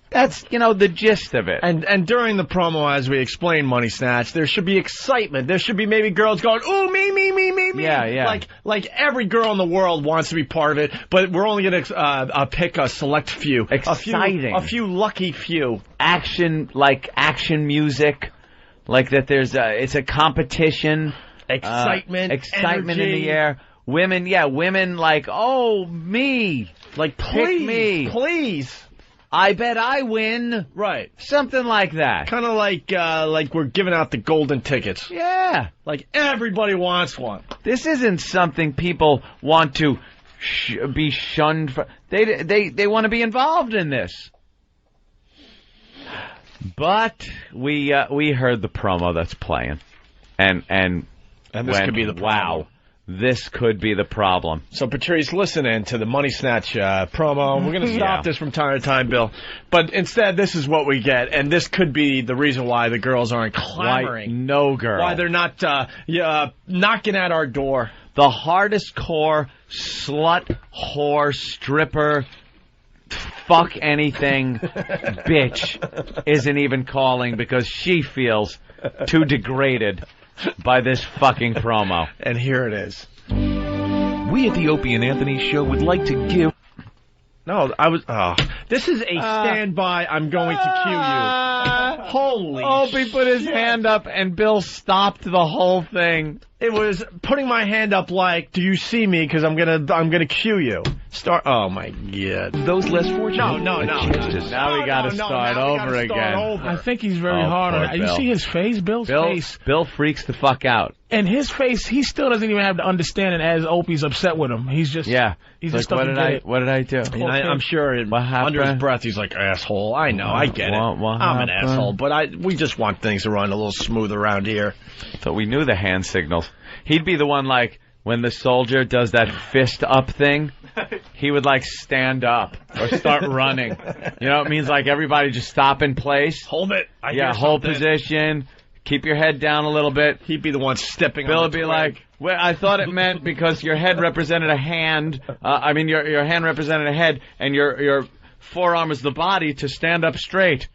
That's, the gist of it. And during the promo, as we explained, Money Snatch, there should be excitement. There should be maybe girls going, ooh, me. Yeah. Like every girl in the world wants to be part of it, but we're only going to pick a select few. Exciting. A few lucky few. Action music. Like that it's a competition. Excitement. Excitement energy. in the air. Women like, oh, me. Like, pick me. Please. I bet I win. Right. Something like that. Kind of like we're giving out the golden tickets. Yeah. Like everybody wants one. This isn't something people want to be shunned for. They want to be involved in this. But we heard the promo that's playing. And this could be the problem. Wow. This could be the problem. So, Patrice, listen in to the Money Snatch promo. We're going to stop this from time to time, Bill. But instead, this is what we get. And this could be the reason why the girls aren't clamoring. Why no girl. Why they're not knocking at our door. The hardest core slut, whore, stripper, fuck anything bitch isn't even calling because she feels too degraded by this fucking promo. And here it is. We at the Opie and Anthony Show would like to give... No, this is a standby. I'm going to cue you. Holy Opie put his hand up and Bill stopped the whole thing. It was putting my hand up like, do you see me? Because I'm gonna cue you. Oh my God. Those less fortunate. No. Now we gotta start over again. I think he's very hard on it. You see his face? Bill's face. Bill freaks the fuck out. And his face, he still doesn't even have the understanding as Opie's upset with him. He's just He's just like, what did I do? I'm sure under his breath he's like, asshole. I know, I get it. I'm an asshole, but we just want things to run a little smooth around here. So we knew the hand signals. He'd be the one like when the soldier does that fist up thing. He would like stand up or start running. It means like everybody just stop in place. Hold it. Hold position. Keep your head down a little bit. He'd be the one stepping Bill on would be like, well, I thought it meant because your head represented a hand. Your hand represented a head, and your forearm is the body to stand up straight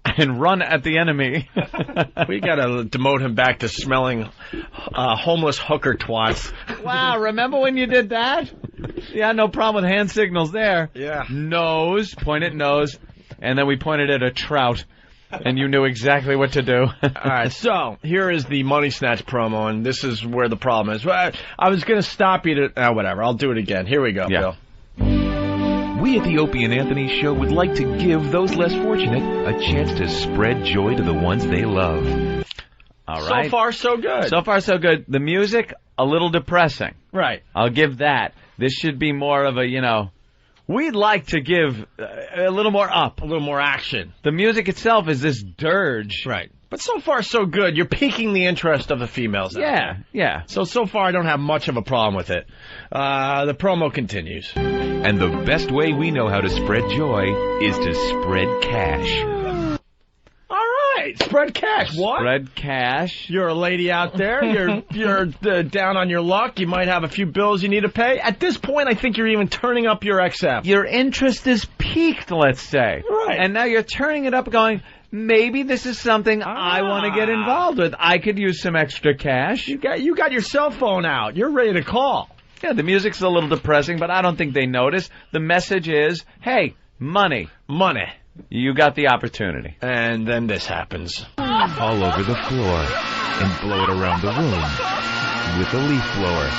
and run at the enemy. We gotta demote him back to smelling homeless hooker twats. Wow, remember when you did that? Yeah, no problem with hand signals there. Yeah. Nose, point at nose, and then we pointed at a trout. And you knew exactly what to do. All right, so here is the Money Snatch promo, and this is where the problem is. I was going to stop you to... whatever, I'll do it again. Here we go, Bill. We at the Opie and Anthony Show would like to give those less fortunate a chance to spread joy to the ones they love. All right. So far, so good. So far, so good. The music, a little depressing. Right. I'll give that. This should be more of a, we'd like to give a little more up. A little more action. The music itself is this dirge. Right. But so far, so good. You're piquing the interest of the females. Yeah. So far, I don't have much of a problem with it. The promo continues. And the best way we know how to spread joy is to spread cash. All right. Spread cash. What? Spread cash. You're a lady out there. You're down on your luck. You might have a few bills you need to pay. At this point, I think you're even turning up your XF. Your interest is piqued, let's say. Right. And now you're turning it up going, maybe this is something I want to get involved with. I could use some extra cash. You got your cell phone out. You're ready to call. Yeah, the music's a little depressing, but I don't think they notice. The message is, hey, money. You got the opportunity. And then this happens. All over the floor and blow it around the room with a leaf blower,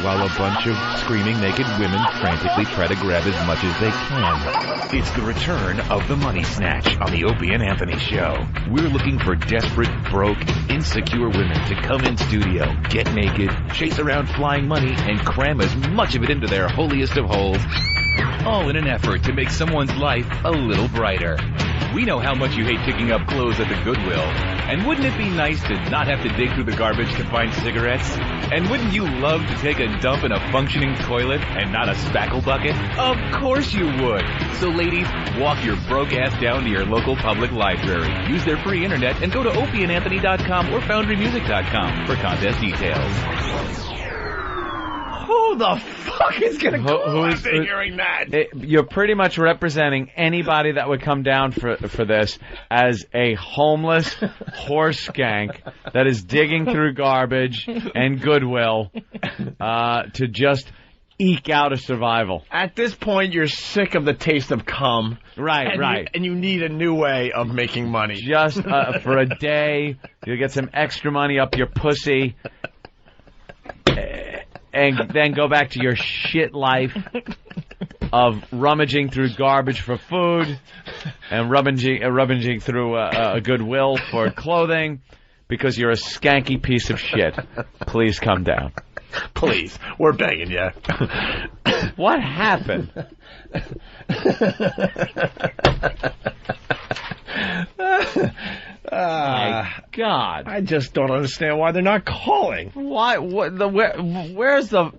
while a bunch of screaming naked women frantically try to grab as much as they can. It's the return of the Money Snatch on the Opie and Anthony Show. We're looking for desperate, broke, insecure women to come in studio, get naked, chase around flying money, and cram as much of it into their holiest of holes, all in an effort to make someone's life a little brighter. We know how much you hate picking up clothes at the Goodwill. And wouldn't it be nice to not have to dig through the garbage to find cigarettes? And wouldn't you love to take a dump in a functioning toilet and not a spackle bucket? Of course you would. So ladies, walk your broke ass down to your local public library. Use their free internet and go to opieandanthony.com or foundrymusic.com for contest details. Who the fuck is going to go after hearing that? You're pretty much representing anybody that would come down for this as a homeless horse skank that is digging through garbage and Goodwill to just eke out a survival. At this point, you're sick of the taste of cum. Right. And you need a new way of making money. Just for a day, you'll get some extra money up your pussy, and then go back to your shit life of rummaging through garbage for food and rummaging through a Goodwill for clothing because you're a skanky piece of shit. Please come down. Please. We're begging you. What happened? My God. I just don't understand why they're not calling. Why? Where's the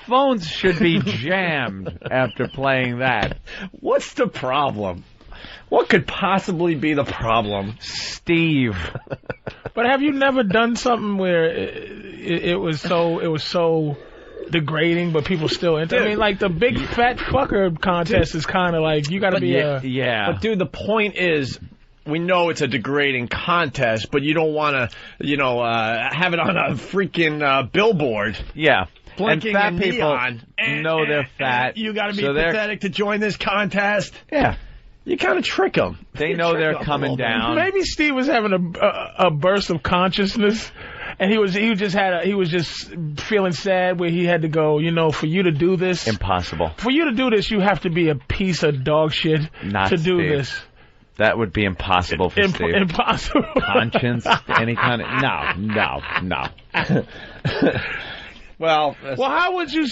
phones should be jammed after playing that. What's the problem? What could possibly be the problem? Steve. But have you never done something where it was so degrading, but people still into it? I mean, like the big fat fucker contest is kind of like, you got to be yeah. But dude, the point is, we know it's a degrading contest, but you don't want to, have it on a freaking billboard. Yeah. Blinking and fat people know they're fat. You got to be pathetic to join this contest. Yeah. You kind of trick them. They know they're coming down. Maybe Steve was having a burst of consciousness, and he was just feeling sad where he had to go. For you to do this, impossible. For you to do this, you have to be a piece of dog shit to do this. That would be impossible for Steve. Impossible. Conscience, any kind of no. Well, how would you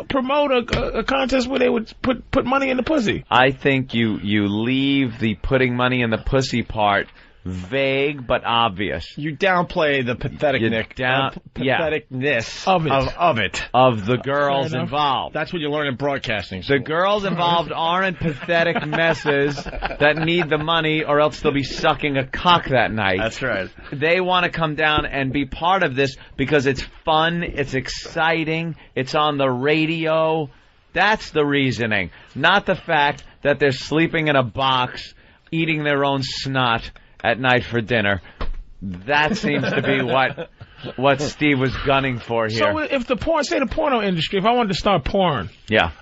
promote a contest where they would put money in the pussy? I think you leave the putting money in the pussy part vague but obvious. You downplay the patheticness of it. Of the girls involved. That's what you learn in broadcasting school. The girls involved aren't pathetic messes that need the money or else they'll be sucking a cock that night. That's right. They want to come down and be part of this because it's fun, it's exciting, it's on the radio. That's the reasoning. Not the fact that they're sleeping in a box, eating their own snot at night for dinner. That seems to be what Steve was gunning for here. So if the porno industry, if I wanted to start porn, yeah,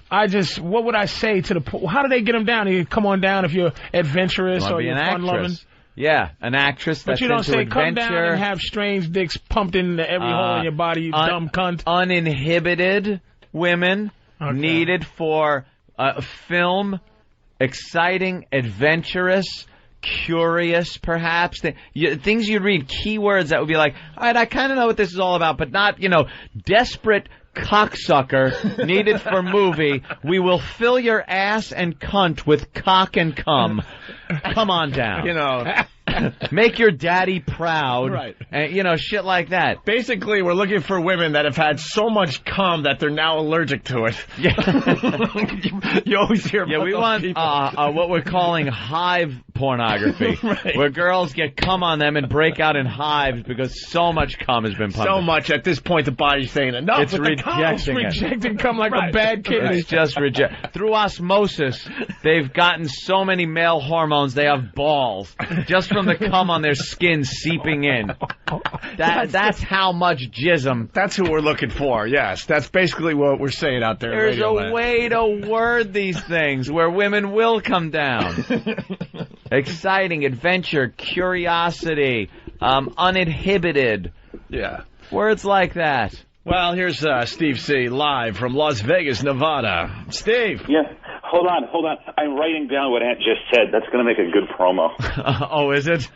what would I say to how do they get them down? You come on down if you're adventurous or you're fun-loving. Yeah, an actress that's But you don't say adventure. Come down and have strange dicks pumped into every hole in your body, you dumb cunt. Uninhibited women needed for film, exciting, adventurous, curious, perhaps. Things you'd read, keywords that would be like, all right, I kind of know what this is all about, but not, desperate cocksucker needed for movie. We will fill your ass and cunt with cock and cum. Come on down. Make your daddy proud. Right. And, shit like that. Basically, we're looking for women that have had so much cum that they're now allergic to it. Yeah. you always hear about we want what we're calling hive pornography, right. Where girls get cum on them and break out in hives because so much cum has been pumped. So much at this point, the body's saying enough. It's rejecting cum like a bad kidney. It's just through osmosis. They've gotten so many male hormones they have balls just from the cum on their skin seeping in. That's how much jism. That's who we're looking for. Yes, that's basically what we're saying out there. There's a way to word these things where women will come down. Exciting, adventure, curiosity, uninhibited. Yeah. Words like that. Well, here's Steve C. live from Las Vegas, Nevada. Steve. Yeah. Hold on. I'm writing down what Aunt just said. That's going to make a good promo. Oh, is it?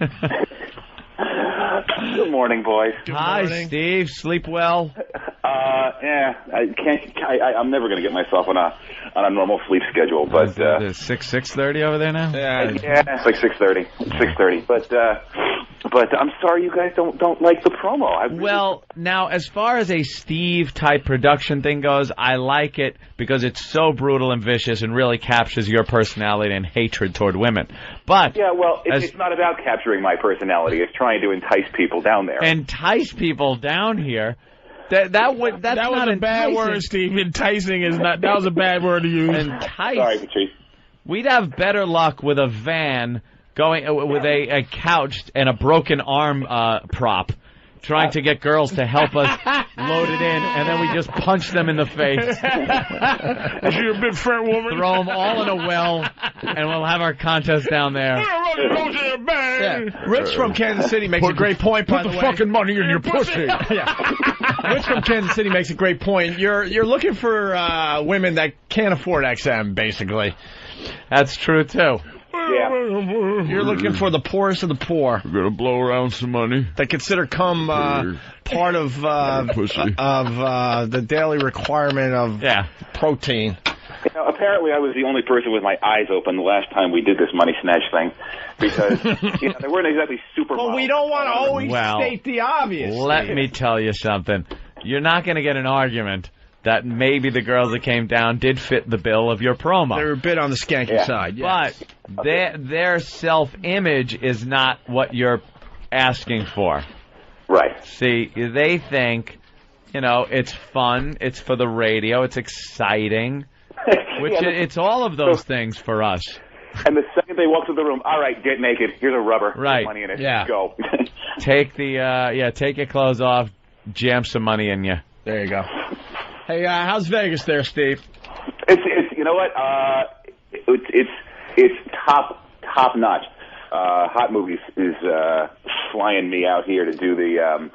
Good morning, boys. Hi, Steve. Sleep well? Yeah. I'm never going to get myself on a normal sleep schedule, but it's 6:30 over there now. Yeah, it's like 6:30. 6:30. But I'm sorry you guys don't like the promo. Well, now, as far as a Steve-type production thing goes, I like it because it's so brutal and vicious and really captures your personality and hatred toward women. But yeah, well, it's not about capturing my personality. It's trying to entice people down there. Entice people down here? That's that was not a bad word, Steve. Enticing is not. That was a bad word to use. Sorry, Patrice. We'd have better luck with a van going with a couch and a broken arm prop, trying to get girls to help us load it in, and then we just punch them in the face. You're a big fat woman. Throw them all in a well, and we'll have our contest down there. Yeah. Rich from Kansas City makes a great point, by the way. Put the fucking money in your pussy. Rich from Kansas City makes a great point. You're looking for women that can't afford XM, basically. That's true, too. Yeah. You're looking for the poorest of the poor. We're going to blow around some money. That consider come part of the daily requirement of protein. You know, apparently I was the only person with my eyes open the last time we did this money snatch thing, because they weren't exactly super. But we don't want to always state the obvious. Let me tell you something. You're not going to get an argument that maybe the girls that came down did fit the bill of your promo. They were a bit on the skanky side, yes. But their self-image is not what you're asking for. Right. See, they think, it's fun, it's for the radio, it's exciting, which it's all of those things for us. And the second they walk through the room, all right, get naked, here's a rubber, right. Money in it, yeah. Go. Take your clothes off, jam some money in you. There you go. Hey, how's Vegas there, Steve? It's you know what? It's top notch. Hot Movies is flying me out here to do the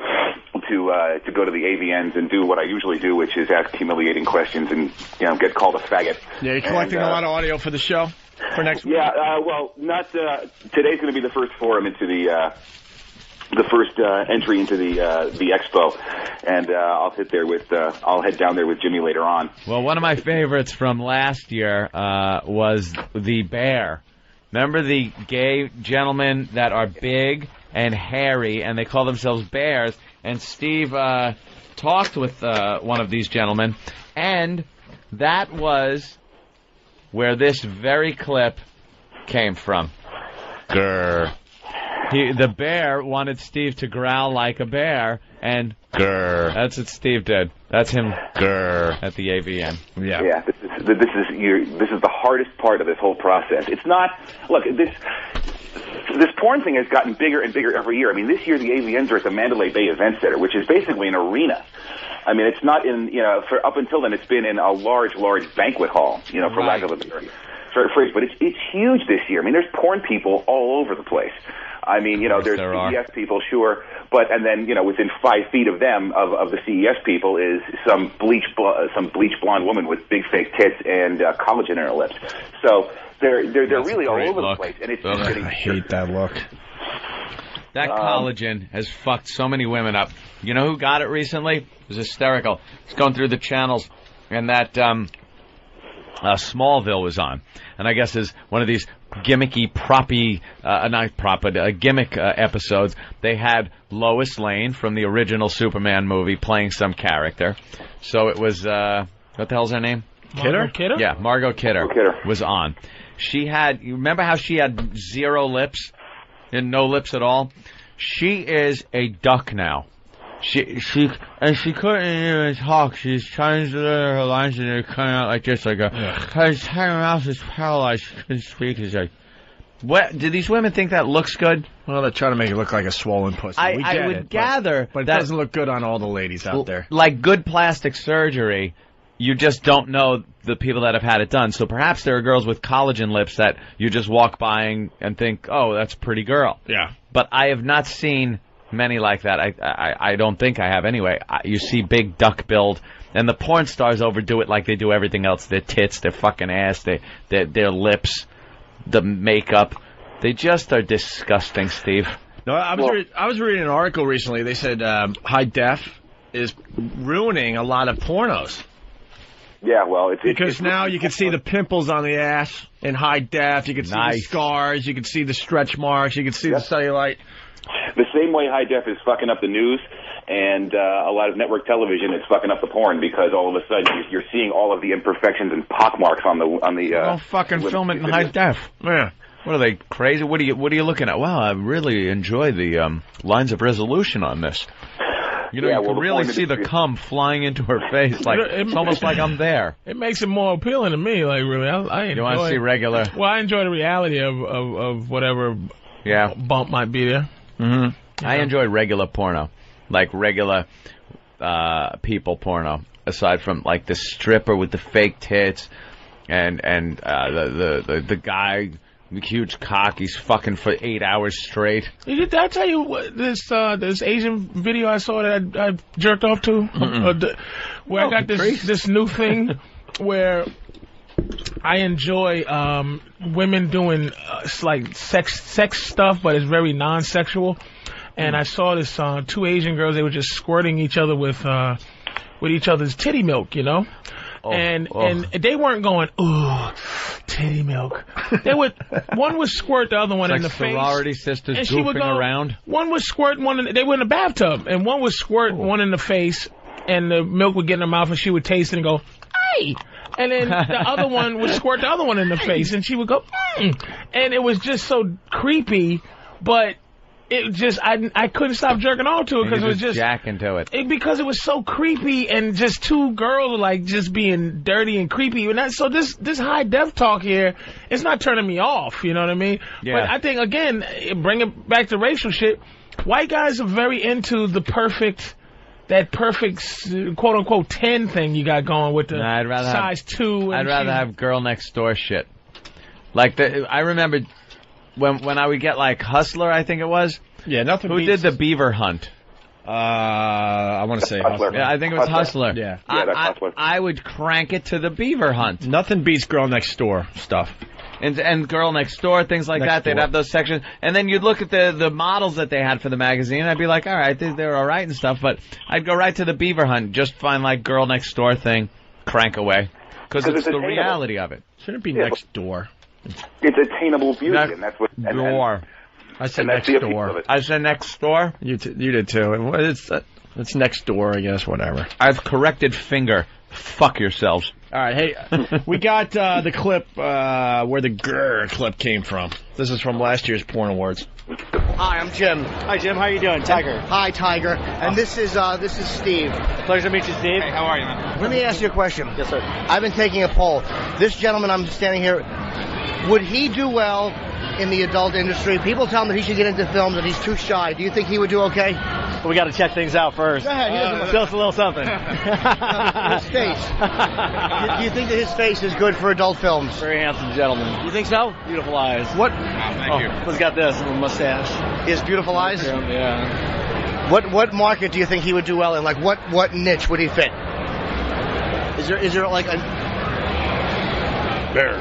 to go to the AVNs and do what I usually do, which is ask humiliating questions and get called a faggot. Yeah, you're collecting a lot of audio for the show for next week. Yeah, well, not today's going to be the first forum into the first entry into the expo, and I'll head down there with Jimmy later on. Well, one of my favorites from last year was the bear. Remember the gay gentlemen that are big and hairy, and they call themselves bears? And Steve talked with one of these gentlemen, and that was where this very clip came from. Grr. The bear wanted Steve to growl like a bear, and grr. That's what Steve did. That's him grr at the AVN. Yeah. Yeah. This is the hardest part of this whole process. It's not. Look, this porn thing has gotten bigger and bigger every year. I mean, this year the AVNs are at the Mandalay Bay Event Center, which is basically an arena. I mean, it's not in for up until then it's been in a large banquet hall. For lack of a better phrase, but it's huge this year. I mean, there's porn people all over the place. I mean, there's CES people, sure, and then within 5 feet of them, of the CES people, is some bleach blonde woman with big fake tits and collagen in her lips. So they're really all over the place, and it's just getting. I hate that look. That collagen has fucked so many women up. You know who got it recently? It was hysterical. It's going through the channels, and that Smallville was on, and I guess is one of these gimmicky gimmick episodes. They had Lois Lane from the original Superman movie playing some character. So it was what the hell's her name? Kidder? Yeah, Margot Kidder was on. You remember how she had 0 lips and no lips at all? She is a duck now. She couldn't even talk. She's trying to learn her lines, and they're coming out like this, like her mouth is paralyzed. She couldn't speak. It's like, what? Do these women think that looks good? Well, they're trying to make it look like a swollen pussy. I would gather, but it doesn't look good on all the ladies out there. Like good plastic surgery, you just don't know the people that have had it done. So perhaps there are girls with collagen lips that you just walk by and think, oh, that's a pretty girl. Yeah. But I have not seen many like that. I don't think I have anyway. You see big duck build, and the porn stars overdo it like they do everything else. Their tits, their fucking ass, their lips, the makeup. They just are disgusting, Steve. No, I was reading an article recently. They said high def is ruining a lot of pornos. Yeah, well, because now you can see the pimples on the ass in high def. You can see the scars. You can see the stretch marks. You can see the cellulite. The same way high def is fucking up the news and a lot of network television is fucking up the porn, because all of a sudden you're seeing all of the imperfections and pockmarks on the. Don't fucking film it in high def. Yeah. What are they, crazy? What are you looking at? Wow, I really enjoy the lines of resolution on this. You know, you can really see the cum flying into her face. Like it's almost like I'm there. It makes it more appealing to me. Like really, I enjoy. You want to see regular? Well, I enjoy the reality of whatever bump might be there. Mm-hmm. I enjoy regular porno, like regular people porno. Aside from like the stripper with the fake tits, and the guy. Huge cock, he's fucking for 8 hours straight. Did I tell you what, this Asian video I saw that I jerked off to? Where I got this new thing where I enjoy women doing like sex stuff, but it's very non-sexual. And I saw this 2 Asian girls, they were just squirting each other with each other's titty milk, you know? And they weren't going, ooh, titty milk. One would squirt the other one in the face. Sorority sisters and goofing she would go, around. One would squirt they were in the bathtub, and one would squirt one in the face, and the milk would get in her mouth, and she would taste it and go, hey! And then the other one would squirt the other one in the face, and she would go, And it was just so creepy, but it just, I couldn't stop jerking off to it because it was just jacking to it. Because it was so creepy and just 2 girls like just being dirty and creepy. And so this high def talk here, it's not turning me off. You know what I mean? Yeah. But I think again, bring it back to racial shit. White guys are very into that perfect quote unquote 10 thing you got going with the size 2. I'd rather have girl next door shit. Like I remember. When I would get like Hustler, I think it was. Yeah, nothing. Who did the beaver hunt? I want to say Hustler. Yeah, I think it was Hustler. Yeah, that's Hustler. I would crank it to the beaver hunt. Nothing beats Girl Next Door stuff. And Girl Next Door, things like that. They'd have those sections. And then you'd look at the models that they had for the magazine, and I'd be like, all right, they're all right and stuff. But I'd go right to the beaver hunt, just find like Girl Next Door thing, crank away. Because it's the reality of it. Shouldn't it be next door? It's attainable beauty, and that's what. Door. I said next door. I said next door. You did too. It's next door, I guess. Whatever. I've corrected finger. Fuck yourselves. All right, hey, we got the clip where the grrr clip came from. This is from last year's Porn Awards. Hi, I'm Jim. Hi, Jim. How you doing, Tiger? Hi, Tiger. And this is Steve. Pleasure to meet you, Steve. Hey, how are you, man? Let me ask you a question. Yes, sir. I've been taking a poll. This gentleman I'm standing here, would he do well in the adult industry? People tell him that he should get into films, that he's too shy. Do you think he would do okay? Well, we got to check things out first. Go ahead. He doesn't Tell us a little something. His face. Do you think that his face is good for adult films? Very handsome gentleman. You think so? Beautiful eyes. What? Thank you. He's got this little mustache. He has beautiful eyes? Yeah. What market do you think he would do well in? Like, what niche would he fit? Is there like a... Bear.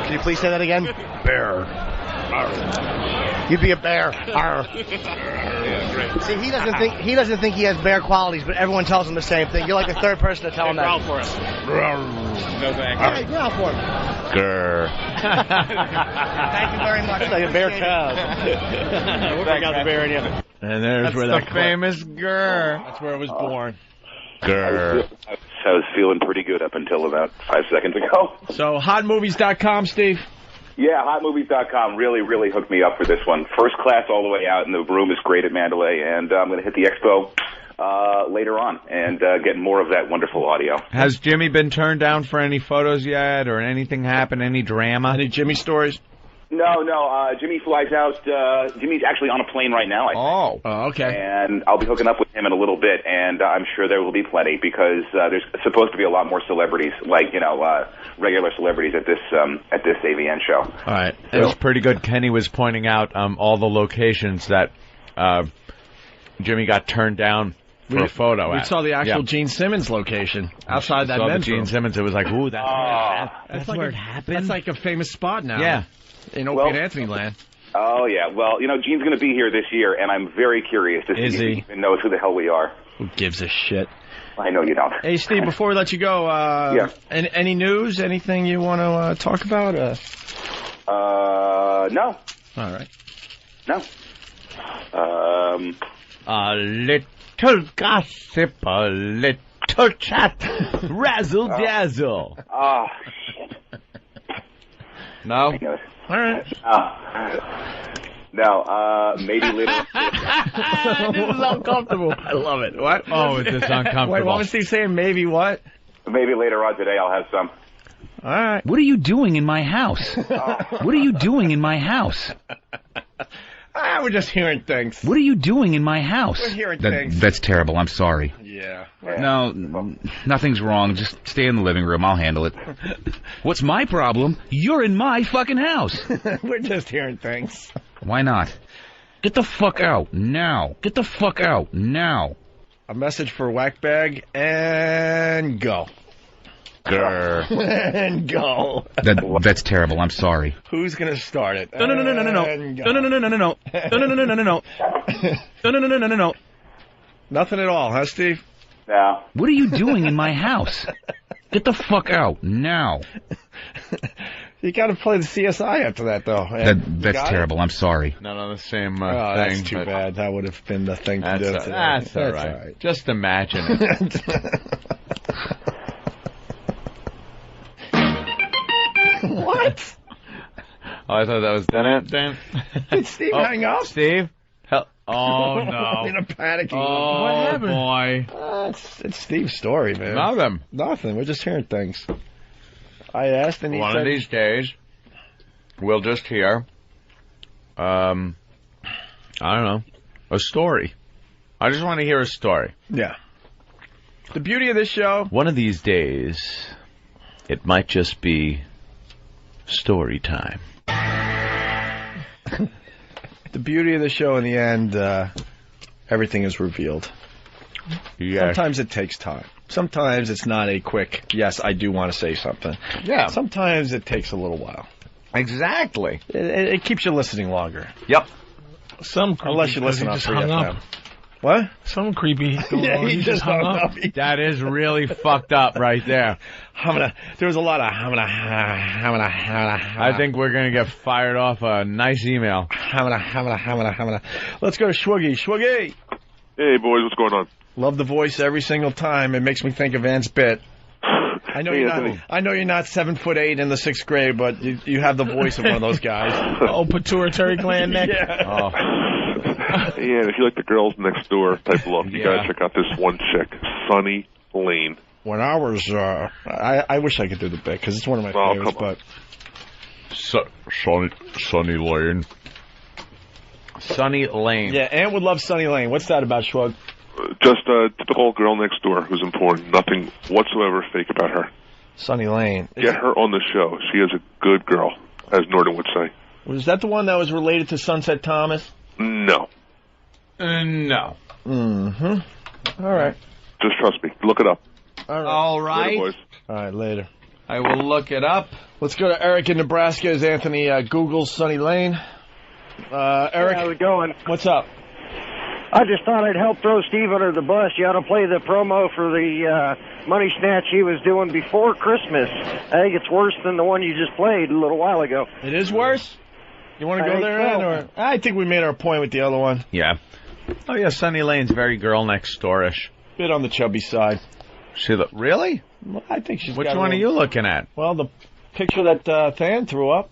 Can you please say that again? Bear. Arr. You'd be a bear. Arr. See, he doesn't think he has bear qualities, but everyone tells him the same thing. You're like the third person to tell him that. Growl for us. No thanks. Hey, growl for him. Grr. Thank you very much. It's like a bear cub. We'll bring out the bear in you. And there's where that famous grr. That's where it was born. Grr. I was feeling pretty good up until about 5 seconds ago. So, hotmovies.com, Steve? Yeah, hotmovies.com really, really hooked me up for this one. First class all the way out, and the room is great at Mandalay, and I'm going to hit the expo later on and get more of that wonderful audio. Has Jimmy been turned down for any photos yet, or anything happened, any drama? Any Jimmy stories? No. Jimmy flies out. Jimmy's actually on a plane right now. Oh, okay. And I'll be hooking up with him in a little bit, and I'm sure there will be plenty because there's supposed to be a lot more celebrities, like regular celebrities at this AVN show. All right, it was pretty good. Kenny was pointing out all the locations that Jimmy got turned down for a photo. We saw the actual Gene Simmons location outside that men's room. Gene Simmons. It was like, ooh, that's where it happened. That's like a famous spot now. Yeah. In Opie and Anthony land. Oh, yeah. Well, Gene's going to be here this year, and I'm very curious to see if he even knows who the hell we are. Who gives a shit? I know you don't. Hey, Steve, before we let you go, any news, anything you want to talk about? No. All right. No. A little gossip, a little chat, razzle-dazzle. Oh, shit. No? All right. No, maybe later. This is uncomfortable. I love it. What? Oh, is this uncomfortable? Wait, what was Steve saying? Maybe what? Maybe later on today I'll have some. All right. What are you doing in my house? What are you doing in my house? We're just hearing things. What are you doing in my house? We're hearing things. That's terrible. I'm sorry. Yeah. No, nothing's wrong. Just stay in the living room. I'll handle it. What's my problem? You're in my fucking house. We're just hearing things. Why not? Get the fuck out now. Get the fuck out now. A message for Whackbag and go. Grr. And go. That's terrible. I'm sorry. Who's gonna start it? No. Nothing at all, huh, Steve? No. What are you doing in my house? Get the fuck out now. You got to play the CSI after that, though. That's terrible. I'm sorry. Not on the same thing. That's too bad. That would have been the thing to do today. That's all right. Just imagine it. What? Oh, I thought that was Dan. Did Steve hang up? Steve? Oh, no. In a panicking. Oh, what happened? Boy. It's Steve's story, man. Nothing. We're just hearing things. I asked, and he One said... of these days, we'll just hear, I don't know, a story. I just want to hear a story. Yeah. The beauty of this show... One of these days, it might just be story time. The beauty of the show, in the end, everything is revealed. Yeah. Sometimes it takes time. Sometimes it's not a quick, yes, I do want to say something. Yeah. Sometimes it takes a little while. Exactly. It keeps you listening longer. Yep. Unless you listen on 3FM. What? Some creepy. Yeah, he just hung up. That is really fucked up right there. There was a lot of I think we're going to get fired off a nice email. Let's go to Schwoogie. Schwoogie! Hey, boys, what's going on? Love the voice every single time. It makes me think of Ann's bit. I know you're not 7'8" in the 6th grade, but you have the voice of one of those guys. Oh, pituitary gland neck. Yeah. Oh. Yeah, if you like the girls next door type look, you gotta check out this one chick, Sunny Lane. When I was, I wish I could do the bit because it's one of my favorites. But Sunny Lane. Sunny Lane. Yeah, Ann would love Sunny Lane. What's that about, Schwug? Just a typical girl next door who's important. Nothing whatsoever fake about her. Sunny Lane. Get her on the show. She is a good girl, as Norton would say. Was that the one that was related to Sunset Thomas? No. No. Mm-hmm. All right. Just trust me. Look it up. All right. Later, boys. All right, later. I will look it up. Let's go to Eric in Nebraska as Anthony Googles Sunny Lane. Eric. How's it going? What's up? I just thought I'd help throw Steve under the bus. You ought to play the promo for the money snatch he was doing before Christmas. I think it's worse than the one you just played a little while ago. It is worse? You want to go there, Ann? Or I think we made our point with the other one. Yeah. Oh, yeah, Sunny Lane's very girl next door-ish. Bit on the chubby side. Really? Well, I think she's Which one are you looking at? Well, the picture that Than threw up.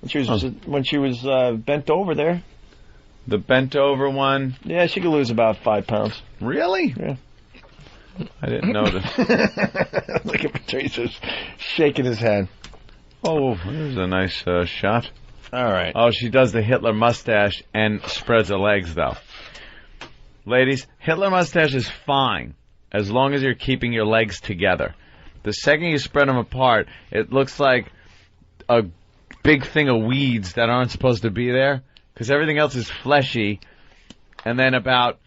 When she was bent over there. The bent over one? Yeah, she could lose about 5 pounds. Really? Yeah. I didn't notice. Look at Patrice shaking his head. Oh, there's a nice shot. All right. Oh, she does the Hitler mustache and spreads her legs, though. Ladies, Hitler mustache is fine as long as you're keeping your legs together. The second you spread them apart, it looks like a big thing of weeds that aren't supposed to be there because everything else is fleshy, and then about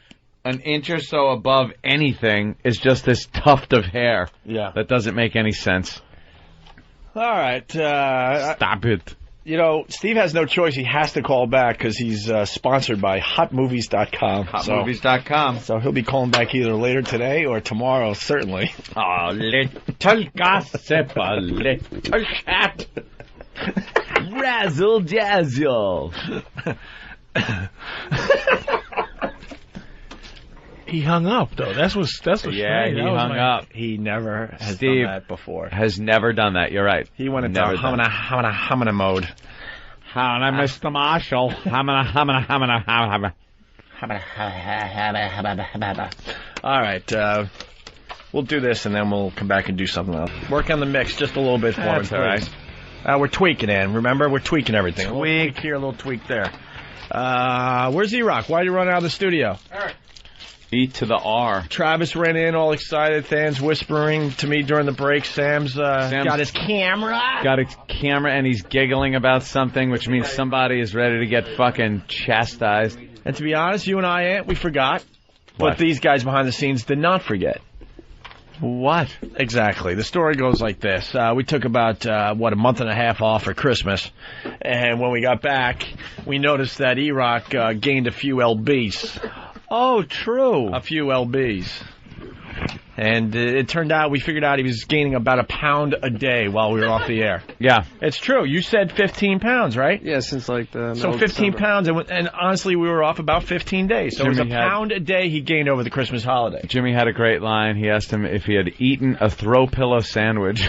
an inch or so above anything is just this tuft of hair. Yeah. That doesn't make any sense. All right. Stop it. You know, Steve has no choice. He has to call back because he's sponsored by HotMovies.com. HotMovies.com. So he'll be calling back either later today or tomorrow, certainly. Oh, little gossip, a little chat. Razzle dazzle. He hung up though. That's what. Yeah, strange. he hung up. He never has Steve done that before. Has never done that. You're right. He went into humana mode. Howdy, Mr. Marshall. All right. We'll do this, and then we'll come back and do something else. Work on the mix just a little bit for us, all right? We're tweaking, Ann. Remember? We're tweaking everything. A little tweak here, a little tweak there. Where's E-Rock? Why did you run out of the studio? E to the R. Travis ran in all excited, fans whispering to me during the break. Sam's got his camera. Got his camera, and he's giggling about something, which means somebody is ready to get fucking chastised. And to be honest, you and I, Ant, we forgot. What? But these guys behind the scenes did not forget. What? Exactly. The story goes like this. We took about, a month and a half off for Christmas. And when we got back, we noticed that E-Rock gained a few lbs. Oh, true. A few lbs. And it turned out, we figured out he was gaining about a pound a day while we were off the air. Yeah. It's true. You said 15 pounds, right? Yeah, since like the... So 15 pounds, and honestly, we were off about 15 days. So it was a pound a day he gained over the Christmas holiday. Jimmy had a great line. He asked him if he had eaten a throw pillow sandwich.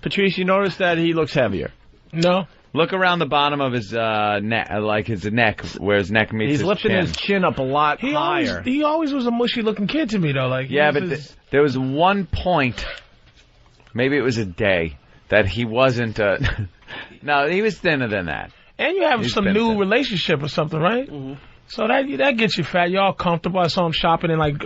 Patrice, you notice that he looks heavier? No. Look around the bottom of his neck, like his neck, where his neck meets his chin. He's lifting his chin up a lot higher. He always was a mushy-looking kid to me, though. Like, yeah, but there was one point, maybe it was a day, that he wasn't... no, he was thinner than that. And you have some new relationship or something, right? Mm-hmm. So that gets you fat. You're all comfortable. I saw him shopping in like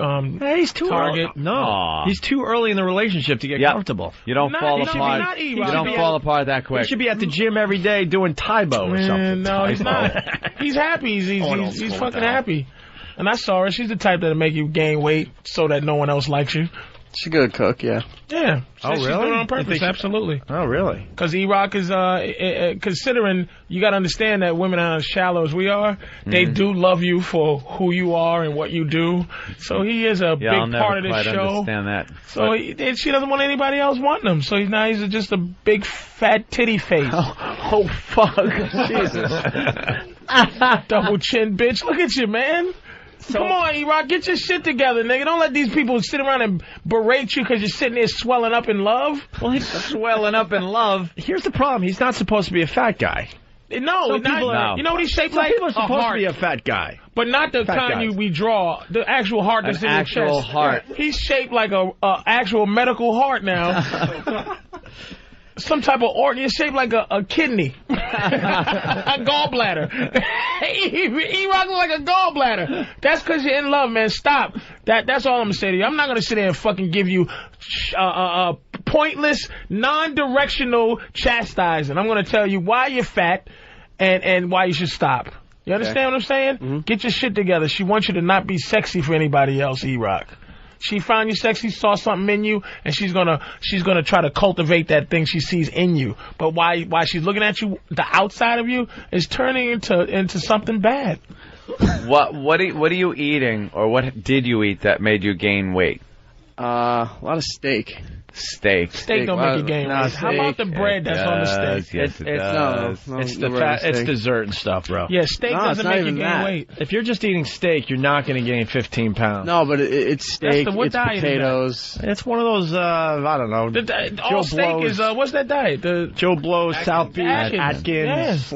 he's too Target. Early. No, he's too early in the relationship to get comfortable. You don't fall apart. You don't fall apart that quick. He should be at the gym every day doing Taibo or something. No, he's not. He's happy. He's fucking happy. And I saw her. She's the type that'll make you gain weight so that no one else likes you. She's a good cook, yeah. Yeah. Oh, really? She's doing it on purpose, absolutely. Oh, really? Because E-Rock is, considering, you got to understand that women are as shallow as we are, they do love you for who you are and what you do. So he is a big part of this show. I'll understand that. So she doesn't want anybody else wanting him. So he's just a big fat titty face. Oh fuck. Jesus. Double chin bitch. Look at you, man. Come on, E-Rock, get your shit together, nigga. Don't let these people sit around and berate you because you're sitting there swelling up in love. Well, he's swelling up in love. Here's the problem. He's not supposed to be a fat guy. No, he's not. You know what he's shaped like? People are supposed to be a fat guy. But not the kind we draw. The actual heart that's in your chest. An actual heart. He's shaped like a actual medical heart now. Some type of organ. It's shaped like a kidney. A gallbladder. E-Rock look like a gallbladder. That's because you're in love, man. Stop. That's all I'm going to say to you. I'm not going to sit there and fucking give you pointless, non-directional chastising. I'm going to tell you why you're fat and why you should stop. You understand what I'm saying? Mm-hmm. Get your shit together. She wants you to not be sexy for anybody else, E-Rock. She found you sexy, saw something in you, and she's gonna try to cultivate that thing she sees in you. But why she's looking at you, the outside of you is turning into something bad. What are you eating, or what did you eat that made you gain weight? A lot of steak. Steak don't make you gain weight. How about the bread that's on the steak? Yes, it does. It's the fat. It's dessert and stuff, bro. Yeah, steak doesn't make you gain weight. If you're just eating steak, you're not going to gain 15 pounds. No, but it's steak. It's potatoes. It's one of those. I don't know. All steak is what's that diet? The Joe Blow's South Beach Atkins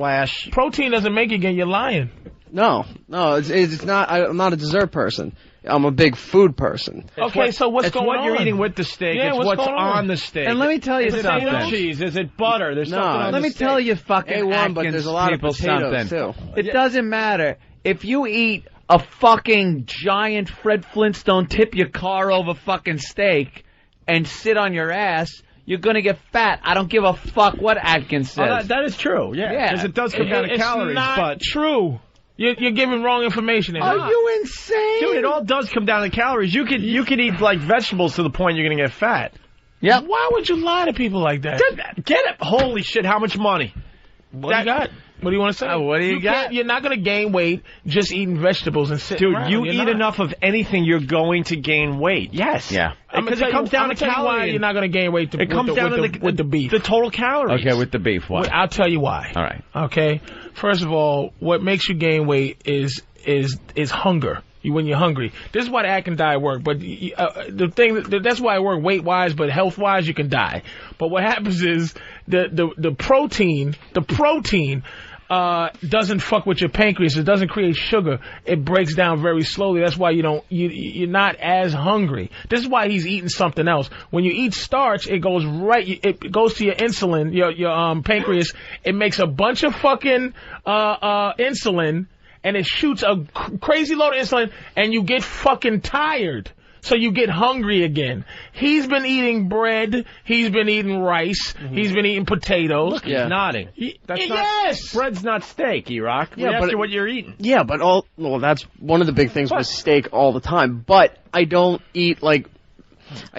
/ protein doesn't make you gain. You're lying. No, it's not. I'm not a dessert person. I'm a big food person. Okay, so what's going on? It's what you're eating with the steak. Yeah, it's what's on the steak. And let me tell you something. Is it cheese? Is it butter? There's something on let me tell you fucking A1, but there's a lot of potatoes too. It doesn't matter. If you eat a fucking giant Fred Flintstone tip your car over fucking steak and sit on your ass, you're going to get fat. I don't give a fuck what Atkins says. That is true, yeah. Because it does come down to calories. It's not true. You're giving wrong information. Are you insane? Dude, it all does come down to calories. You could eat like vegetables to the point you're going to get fat. Yeah. Why would you lie to people like that? Get it. Holy shit, how much money? What do you got? What do you want to say? What do you got? You're not going to gain weight just eating vegetables and sitting around. Dude, you eat enough of anything, you're going to gain weight. Yes. Yeah. Because it comes down to calories. Why you're not going to gain weight it comes down to with the beef. The total calories. Okay, with the beef, why? I'll tell you why. All right. Okay? First of all, what makes you gain weight is hunger. when you're hungry. This is why the Atkins diet work. But that's why it work weight-wise, but health-wise, you can die. But what happens is the protein doesn't fuck with your pancreas. It doesn't create sugar. It breaks down very slowly. That's why you're not as hungry. This is why he's eating something else. When you eat starch, it goes to your insulin, your pancreas. It makes a bunch of fucking insulin, and it shoots a crazy load of insulin, and you get fucking tired. So you get hungry again. He's been eating bread. He's been eating rice. Mm-hmm. He's been eating potatoes. Look, he's nodding. Bread's not steak, E-Rock. Yeah, we asked you what you're eating. Yeah, but that's one of the big things with steak all the time. But I don't eat, I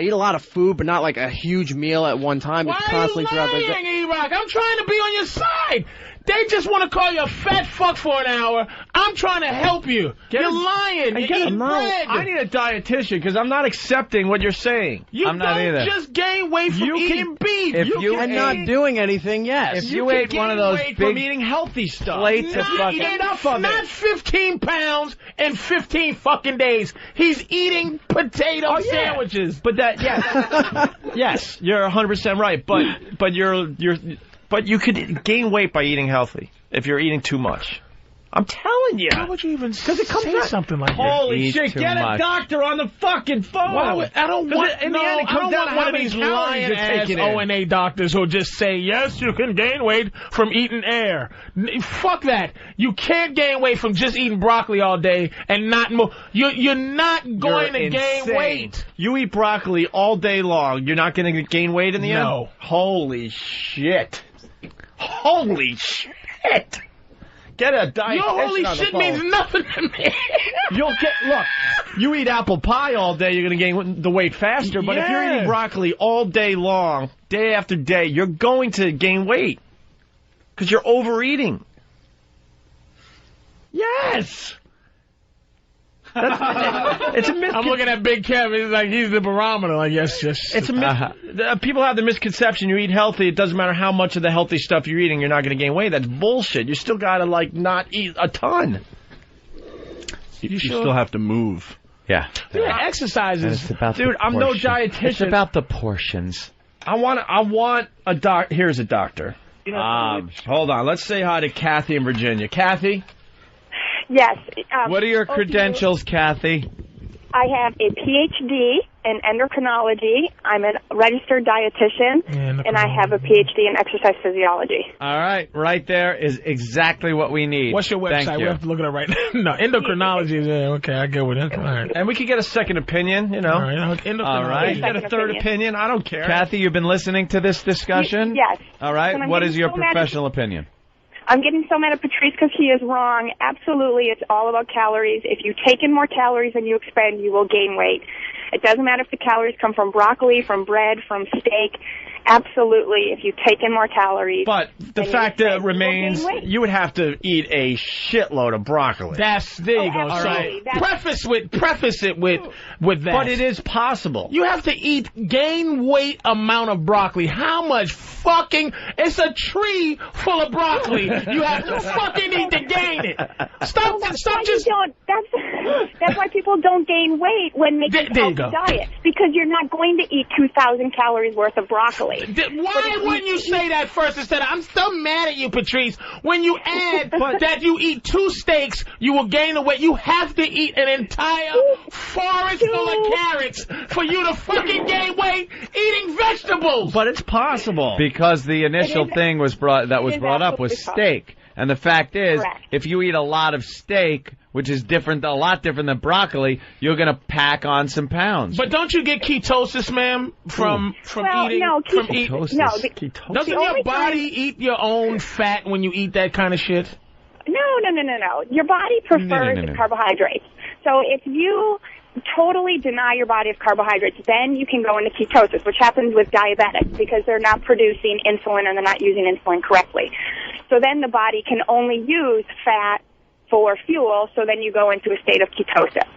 eat a lot of food, but not like a huge meal at one time. Why are you lying, E-Rock? I'm trying to be on your side. They just want to call you a fat fuck for an hour. I'm trying to help you. You're lying. You're eating bread. I need a dietitian because I'm not accepting what you're saying. I'm not either. Just gain weight from eating beef. I'm not doing anything yet. If you ate one of those big from eating healthy stuff, plates of fucking enough of it. Not 15 pounds in 15 fucking days. He's eating potato sandwiches. But yes, you're 100% right. But you could gain weight by eating healthy if you're eating too much. I'm telling you. Why would you even say something like that? Holy shit, get a doctor on the fucking phone. I don't want one of these lying-ass O&A doctors who'll just say, yes, you can gain weight from eating air. Fuck that. You can't gain weight from just eating broccoli all day and not move. You're not going to gain weight. You eat broccoli all day long. You're not going to gain weight in the end? No. Holy shit. Holy shit. Get a dietitian. Your holy shit means nothing to me. Look, you eat apple pie all day, you're going to gain the weight faster. But if you're eating broccoli all day long, day after day, you're going to gain weight. Because you're overeating. Yes. It's a misconception. I'm looking at Big Kev. He's like, he's the barometer. Like, yes. It's people have the misconception you eat healthy. It doesn't matter how much of the healthy stuff you're eating, you're not going to gain weight. That's bullshit. You still got to, not eat a ton. You still have to move. Yeah. Exercises. Dude, I'm no dietitian. It's about the portions. I want a doc. Here's a doctor. Hold on. Let's say hi to Kathy in Virginia. Kathy? Yes. What are your credentials, Kathy? I have a PhD in endocrinology. I'm a registered dietitian, and I have a PhD in exercise physiology. All right. Right there is exactly what we need. What's your website? Thank you. We have to look it up right now. No, endocrinology. Okay, I get with it. All right. And we could get a second opinion, All right. Get a third opinion. I don't care. Kathy, you've been listening to this discussion? Yes. All right. What is your professional opinion? I'm getting so mad at Patrice because he is wrong. Absolutely, it's all about calories. If you take in more calories than you expend, you will gain weight. It doesn't matter if the calories come from broccoli, from bread, from steak. Absolutely, if you take in more calories. But the fact remains, you would have to eat a shitload of broccoli. There you go. Absolutely. So preface it with that. But it is possible. You have to gain weight amount of broccoli. How much fucking? It's a tree full of broccoli. You have to fucking eat to gain it. Stop just. That's why people don't gain weight when making healthy diets, because you're not going to eat 2,000 calories worth of broccoli. Why wouldn't you say that first instead of, I'm still mad at you, Patrice. When you add that you eat 2 steaks, you will gain the weight. You have to eat an entire forest full of carrots for you to fucking gain weight eating vegetables. But it's possible. Because the initial thing was brought up was steak. And the fact is, if you eat a lot of steak, which is a lot different than broccoli, you're going to pack on some pounds. But don't you get ketosis, ma'am, from eating? No, ketosis. Doesn't your body eat your own fat when you eat that kind of shit? No. Your body prefers carbohydrates. So if you totally deny your body of carbohydrates, then you can go into ketosis, which happens with diabetics because they're not producing insulin and they're not using insulin correctly. So then the body can only use fat for fuel, so then you go into a state of ketosis.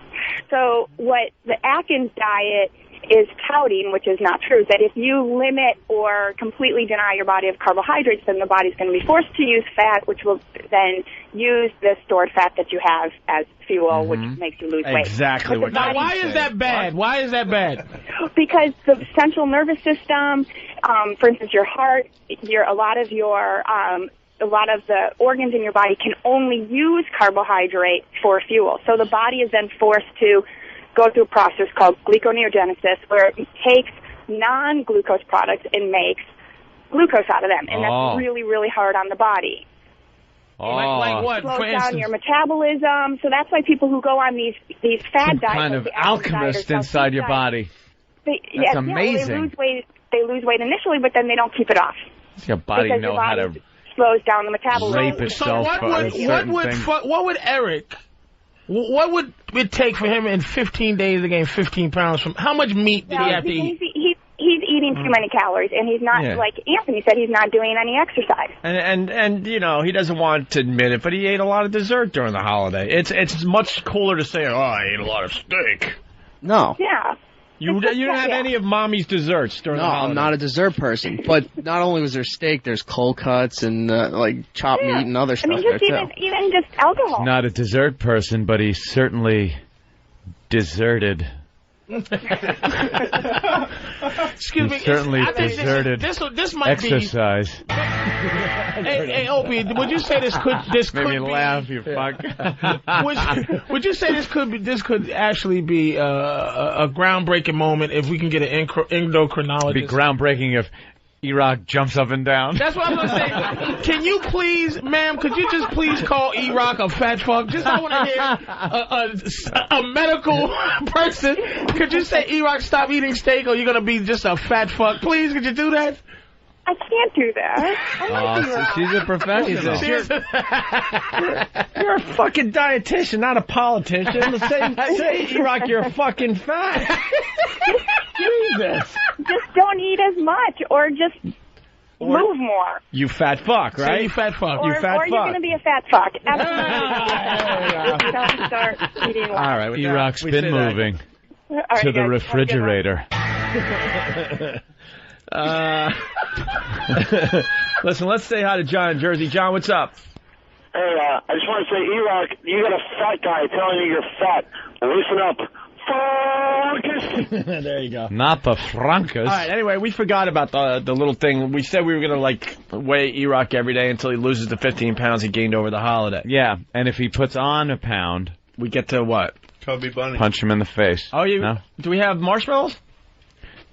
So what the Atkins diet is touting, which is not true, that if you limit or completely deny your body of carbohydrates, then the body's going to be forced to use fat, which will then use the stored fat that you have as fuel, which makes you lose weight. Exactly. Now, why is that bad? Why is that bad? Because the central nervous system, for instance, your heart, a lot of the organs in your body can only use carbohydrate for fuel. So the body is then forced to go through a process called gluconeogenesis, where it takes non-glucose products and makes glucose out of them. And that's really, really hard on the body. Like what? It slows down your metabolism. So that's why people who go on these fad diets, kind of alchemist inside your body. That's amazing. Well, they lose weight initially, but then they don't keep it off. Your body because know your body how to slows down the metabolism. rape itself. What would Eric? What would it take for him in 15 days to gain 15 pounds? From how much meat did he have to eat? He's eating too many calories, and he's not, like Anthony said, he's not doing any exercise. And you know, he doesn't want to admit it, but he ate a lot of dessert during the holiday. It's much cooler to say, oh, I ate a lot of steak. No. Yeah. You didn't have any of Mommy's desserts during the holiday. No, I'm not a dessert person. But not only was there steak, there's cold cuts and like chopped meat and other stuff. I mean, even just alcohol. Not a dessert person, but he's certainly deserted. Excuse me. Certainly deserted this might exercise. Hey, Opie, would you say this could Made me laugh, you fuck. would you say this could actually be a groundbreaking moment if we can get an endocrinologist? It'd be groundbreaking if E-Rock jumps up and down. That's what I'm going to say. Can you please, ma'am, could you just please call E-Rock a fat fuck? Just I want to hear a medical person. Could you say, E-Rock, stop eating steak or you're going to be just a fat fuck? Please, could you do that? I can't do that. She's a professional. You're a fucking dietitian, not a politician. Say E-Rock, you're a fucking fat. Jesus. Just don't eat as much, or just move more. You fat fuck, right? Say you fat fuck. Or, you fat fuck. You're going to be a fat fuck. Absolutely. Don't start eating less. All right. E-Rock's been moving to the refrigerator. Listen, let's say hi to John in Jersey. John, what's up? Hey, I just want to say, E-Rock, you got a fat guy telling you you're fat. Listen up. There you go. Not the Francas. All right, anyway, we forgot about the little thing. We said we were going to, weigh E-Rock every day until he loses the 15 pounds he gained over the holiday. Yeah, and if he puts on a pound... We get to what? Chubby bunny. Punch him in the face. Oh, No? Do we have marshmallows?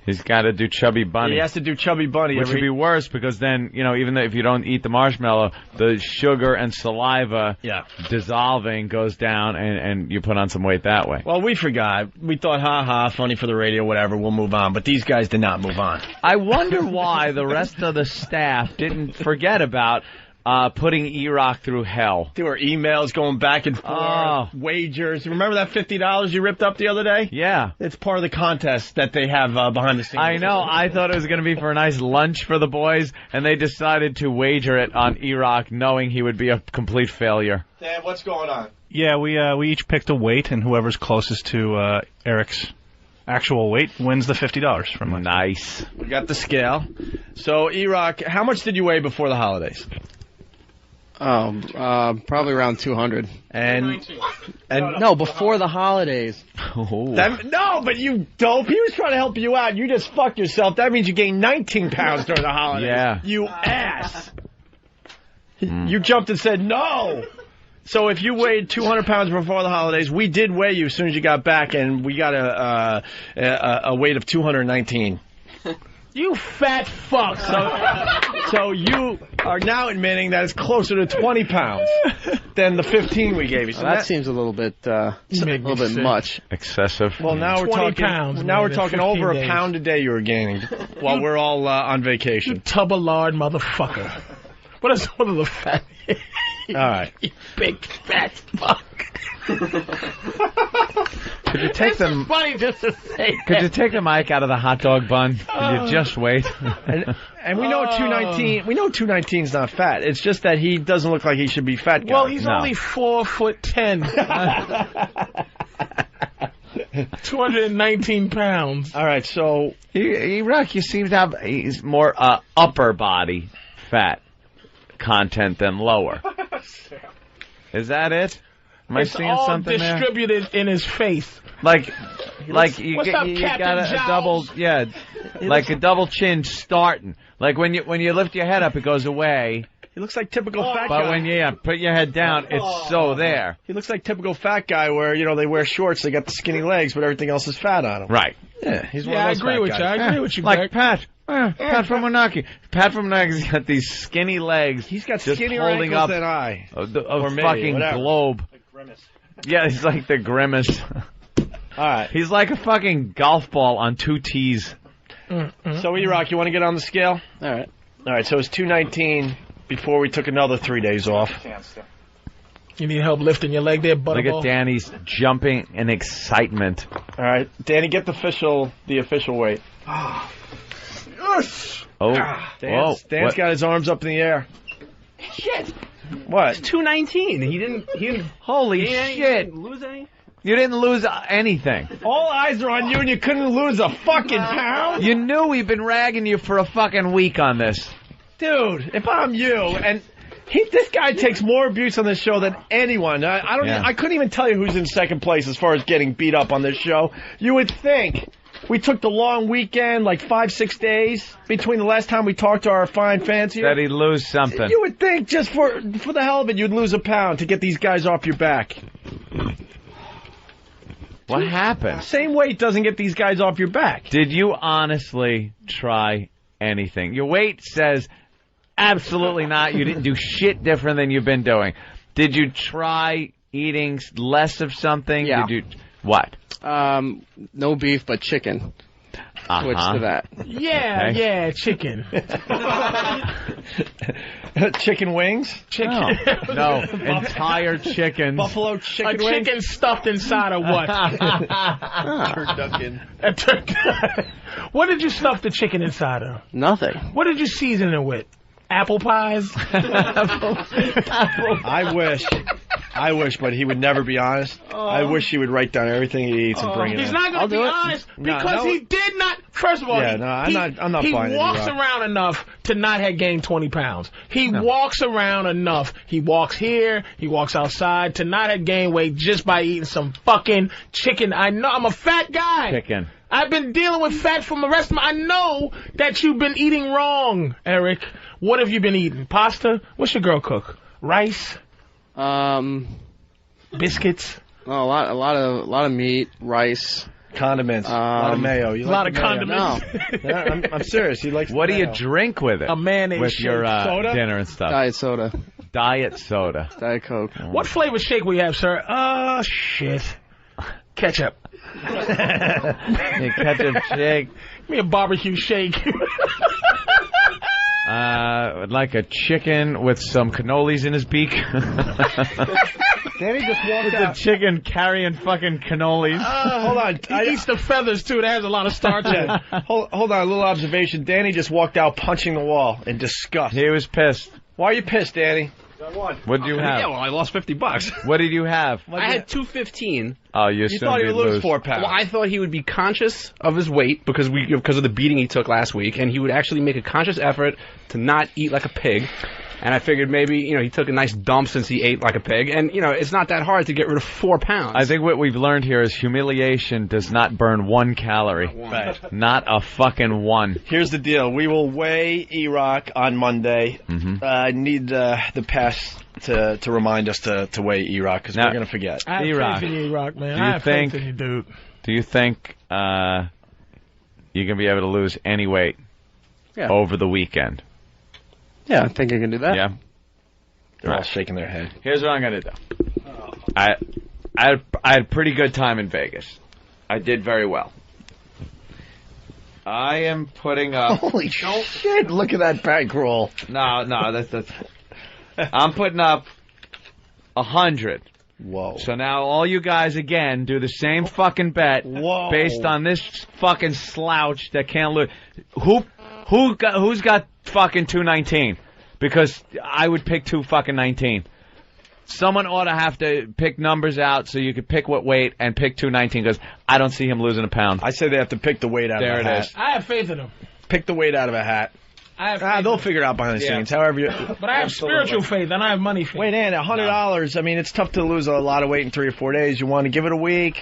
He's got to do Chubby Bunny. He has to do Chubby Bunny. Which would be worse because then, even though if you don't eat the marshmallow, the sugar and saliva dissolving goes down and you put on some weight that way. Well, we forgot. We thought, funny for the radio, whatever, we'll move on. But these guys did not move on. I wonder why the rest of the staff didn't forget about putting E-Rock through hell. There were emails going back and forth, wagers. Remember that $50 you ripped up the other day? Yeah. It's part of the contest that they have behind the scenes. I know. I thought it was going to be for a nice lunch for the boys, and they decided to wager it on E-Rock, knowing he would be a complete failure. Dan, what's going on? Yeah, we each picked a weight, and whoever's closest to Eric's actual weight wins the $50 from us. Nice. We got the scale. So, E-Rock, how much did you weigh before the holidays? Probably around 200. And no, before the holidays. No, but you dope. He was trying to help you out. You just fucked yourself. That means you gained 19 pounds during the holidays. Yeah. You ass. You jumped and said no. So if you weighed 200 pounds before the holidays, we did weigh you as soon as you got back, and we got a weight of 219. You fat fuck. So you are now admitting that it's closer to 20 pounds than the 15 we gave you. So that seems a little bit much. Excessive. Well, now we're talking pounds, now man, we're talking 15 over days. a pound a day you were gaining while we're all on vacation. You tub of lard motherfucker. What is one of the fat? All right. You big fat fuck. Could you take them? Funny just to say. Could you take the mic out of the hot dog bun? Could you just wait? And we know 219. We know 219 is not fat. It's just that he doesn't look like he should be fat. Guy. Well, he's only 4'10". 219 pounds. All right, so E-Rock, you seem to have he's more upper body fat content than lower. Is that it? Am I It's seeing all something there? distributed in his face. Like you What's got up, Captain a Jowls? double, like a double chin starting. Like when you lift your head up, it goes away. he looks like typical fat But guy. when you put your head down, it's so there. He looks like typical fat guy where, they wear shorts, they got the skinny legs, but everything else is fat on him. Right. Yeah, he's one Yeah, I of those agree fat with guys. you. I agree with you, Like Greg. Pat. Pat from Moonachie. Pat from Moonachie's got these skinny legs. He's got just skinnier holding ankles up than I. a me, fucking whatever. globe. Yeah, he's like the grimace. All right. He's like a fucking golf ball on two tees. So, E-Rock, you want to get on the scale? All right. All right, so it's 219 before we took another 3 days off. You need help lifting your leg there, Look Butterball? at Danny's jumping in excitement. All right, Danny, get the official weight. Yes! Oh, Dan's what? got his arms up in the air. Shit. What? 219. He didn't. Holy shit! Didn't lose any. You didn't lose anything. All eyes are on you, and you couldn't lose a fucking pound? You knew we've been ragging you for a fucking week on this. Dude, if I'm you, and this guy takes more abuse on this show than anyone. I couldn't even tell you who's in second place as far as getting beat up on this show. You would think we took the long weekend, like 5-6 days between the last time we talked to our fine fans here. That he'd lose something. You would think just for the hell of it, you'd lose a pound to get these guys off your back. What happened? Same weight doesn't get these guys off your back. Did you honestly try anything? Your weight says absolutely not. You didn't do shit different than you've been doing. Did you try eating less of something? Yeah. Did you what? No beef, but chicken. Switch to that. Yeah, Okay. yeah, chicken. Chicken wings? Chicken. No, entire chickens. Buffalo chicken A wings? chicken stuffed inside of what? Turducken. A turkey. What did you stuff the chicken inside of? Nothing. What did you season it with? Apple pies? I wish, but he would never be honest. I wish he would write down everything he eats and bring it in. He's not going to be honest because he did not. First of all, I'm not he buying it. He walks around enough to not have gained 20 pounds. He walks around enough. He walks here. He walks outside to not have gained weight just by eating some fucking chicken. I know I'm a fat guy. Chicken. I've been dealing with fat from the rest of my... I know that you've been eating wrong, Eric. What have you been eating? Pasta? What's your girl cook? Rice? Biscuits? Oh, a lot of meat, rice, condiments, a lot of mayo. A lot of condiments. No. Yeah, I'm serious. He likes. What do you mayo. drink with it? A mayonnaise with shake. your Soda? dinner and stuff. Diet soda, Diet soda. Diet Coke. What flavor shake we have, sir? Shit. Ketchup. Hey, ketchup shake. Give me a barbecue shake. Like a chicken with some cannolis in his beak. Danny just walked It's out. a chicken carrying fucking cannolis. Hold on. He eats the feathers, too. That has a lot of starch in it. Hold on, a little observation. Danny just walked out punching the wall in disgust. He was pissed. Why are you pissed, Danny? What did you have? Yeah, well, I lost $50. What did you have? I had 215. Oh, you thought he would lose 4 pounds. Well, I thought he would be conscious of his weight because of the beating he took last week, and he would actually make a conscious effort to not eat like a pig. And I figured maybe, he took a nice dump since he ate like a pig. And, it's not that hard to get rid of 4 pounds. I think what we've learned here is humiliation does not burn 1 calorie. Right. Not a fucking one. Here's the deal. We will weigh E-Rock on Monday. Mm-hmm. I need the pass to remind us to weigh E-Rock because we're going to forget. I have E-Rock. faith in you, E-Rock, man. Do you I have think- faith in you, dude. Do you think you're going to be able to lose any weight over the weekend? Yeah, I think I can do that. Yeah. They're all shaking their head. Here's what I'm going to do. I had a pretty good time in Vegas. I did very well. I am putting up... Holy shit, look at that bankroll. No, that's... I'm putting up 100. Whoa. So now all you guys, again, do the same fucking bet based on this fucking slouch that can't lose. Who's got fucking 219? Because I would pick 2 fucking 19. Someone ought to have to pick numbers out so you could pick what weight and pick 219 because I don't see him losing a pound. I say they have to pick the weight out of a hat. There it is. I have faith in him. Pick the weight out of a hat. They'll figure it out behind the scenes. However, but I have spiritual faith and I have money faith. Wait, and $100. I mean, it's tough to lose a lot of weight in 3 or 4 days. You want to give it a week.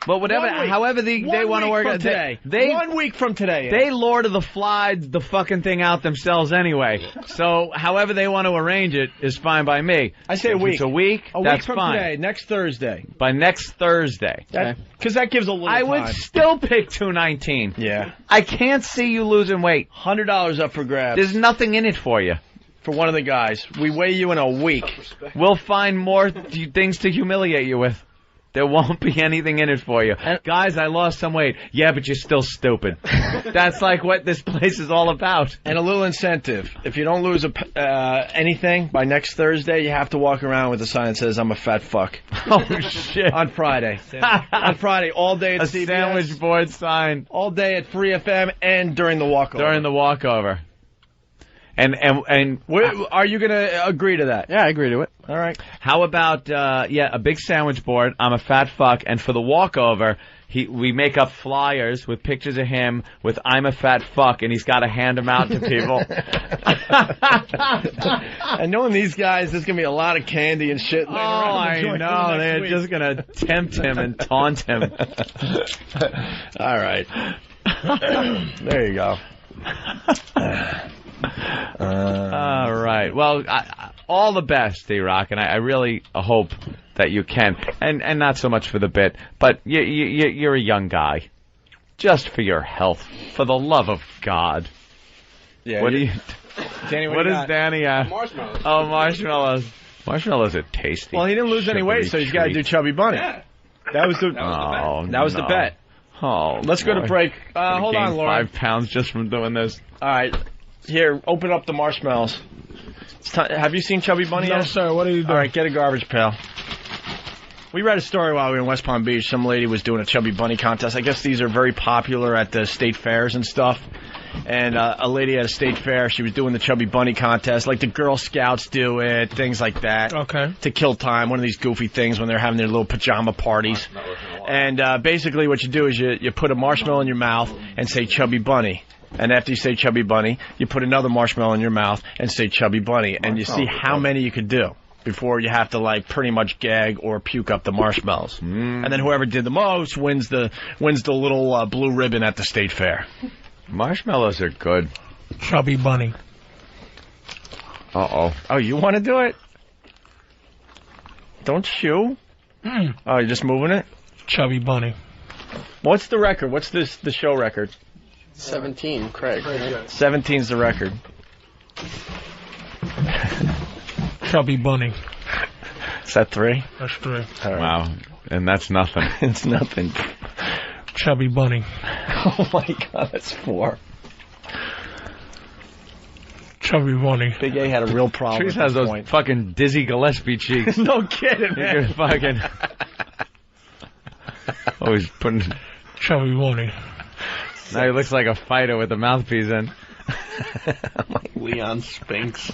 But whatever, however they want to work it today. 1 week from today. They Lord of the Flies the fucking thing out themselves anyway. So however they want to arrange it is fine by me. I say a week. It's a week. A that's week from fine. today, next Thursday. By next Thursday. Because that gives a little I time. would still pick 219. Yeah. I can't see you losing weight. $100 up for grabs. There's nothing in it for you. For one of the guys. We weigh you in a week. We'll find more things to humiliate you with. There won't be anything in it for you. Guys, I lost some weight. Yeah, but you're still stupid. That's like what this place is all about. And a little incentive. If you don't lose anything by next Thursday, you have to walk around with a sign that says, I'm a fat fuck. Oh, shit. On Friday. On Friday, all day at CBS. A sandwich board sign. All day at Free FM and during the walkover. During the walkover. And are you going to agree to that? Yeah, I agree to it. All right. How about a big sandwich board? I'm a fat fuck, and for the walkover, we make up flyers with pictures of him with I'm a fat fuck, and he's got to hand them out to people. And knowing these guys, there's going to be a lot of candy and shit. Oh, I know. They're just going to tempt him and taunt him. All right. There you go. All right. Well, all the best, D-Rock, and I really hope that you can. And not so much for the bit, but you're a young guy. Just for your health. For the love of God. Yeah. What do you... Danny, what is Danny at? Marshmallows. Oh, marshmallows. Marshmallows are tasty. Well, he didn't lose any weight, so he's got to do Chubby Bunny. Yeah. That was the bet. Oh, let's go to break. Hold on, Lauren. 5 pounds just from doing this. All right. Here, open up the marshmallows. Have you seen Chubby Bunny yet? No, sir. What are you doing? All right, get a garbage pail. We read a story while we were in West Palm Beach. Some lady was doing a Chubby Bunny contest. I guess these are very popular at the state fairs and stuff. And a lady at a state fair, she was doing the Chubby Bunny contest. Like the Girl Scouts do it, things like that. Okay. To kill time, one of these goofy things when they're having their little pajama parties. And basically what you do is you put a marshmallow in your mouth and say Chubby Bunny. And after you say Chubby Bunny, you put another marshmallow in your mouth and say Chubby Bunny. And you see how many you could do before you have to, like, pretty much gag or puke up the marshmallows. And then whoever did the most wins the little blue ribbon at the state fair. Marshmallows are good. Chubby Bunny. Uh-oh. Oh, you want to do it? Don't you? Oh, you're just moving it? Chubby Bunny. What's the record? What's the show record? 17, Craig. 17's the record. Chubby Bunny. Is that 3? That's 3. All right. Wow. And that's nothing. It's nothing. Chubby Bunny. Oh, my God, that's 4. Chubby Bunny. Big A had a real problem. Patrice has those fucking Dizzy Gillespie cheeks. No kidding, man. You're fucking... Always putting... Chubby Bunny. Now he looks like a fighter with a mouthpiece in. Like Leon Spinks.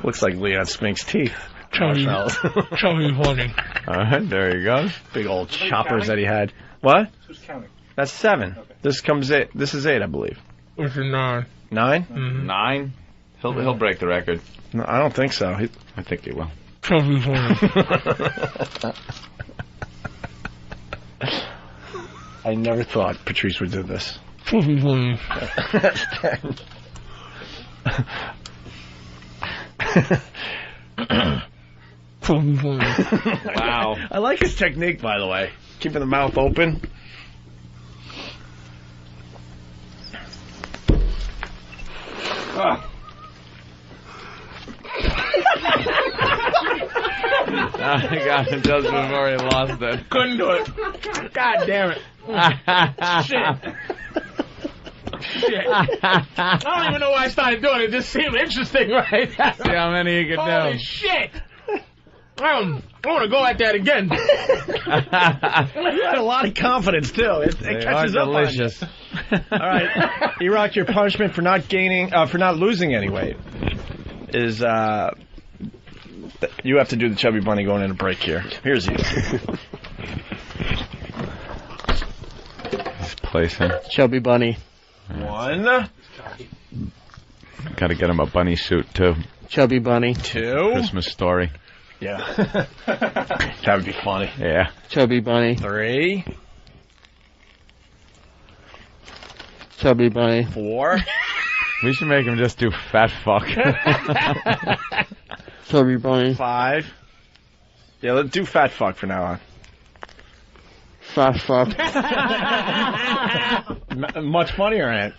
Looks like Leon Spinks' teeth. Chubby Bunny. All right, there he goes. Big old choppers that he had. What? Who's counting? That's 7. Okay. This is 8, I believe. This is 9. 9? Mm-hmm. 9? He'll break the record. No, I don't think so. I think he will. Chubby Bunny. I never thought Patrice would do this. Chubby Bunny. That's 10. Chubby Bunny. Wow. I like his technique, by the way. Keeping the mouth open. I got it just before he lost it. Couldn't do it. God damn it. Shit. I don't even know why I started doing it. It just seemed interesting, right? See how many you can do. Holy shit. I want to go at that again. You had a lot of confidence, too. It catches up delicious. on you. All right. E-Rock, your punishment for not losing any weight is, You have to do the Chubby Bunny going in a break here. Here's you. He's placing. Chubby Bunny. 1. Got to get him a bunny suit, too. Chubby Bunny. 2. Christmas Story. Yeah. That would be funny. Yeah. Chubby Bunny. 3. Chubby Bunny. 4. We should make him just do fat fuck. Chubby Bunny. 5. Yeah, let's do fat fuck for now on. Fat fuck. Much funnier in it.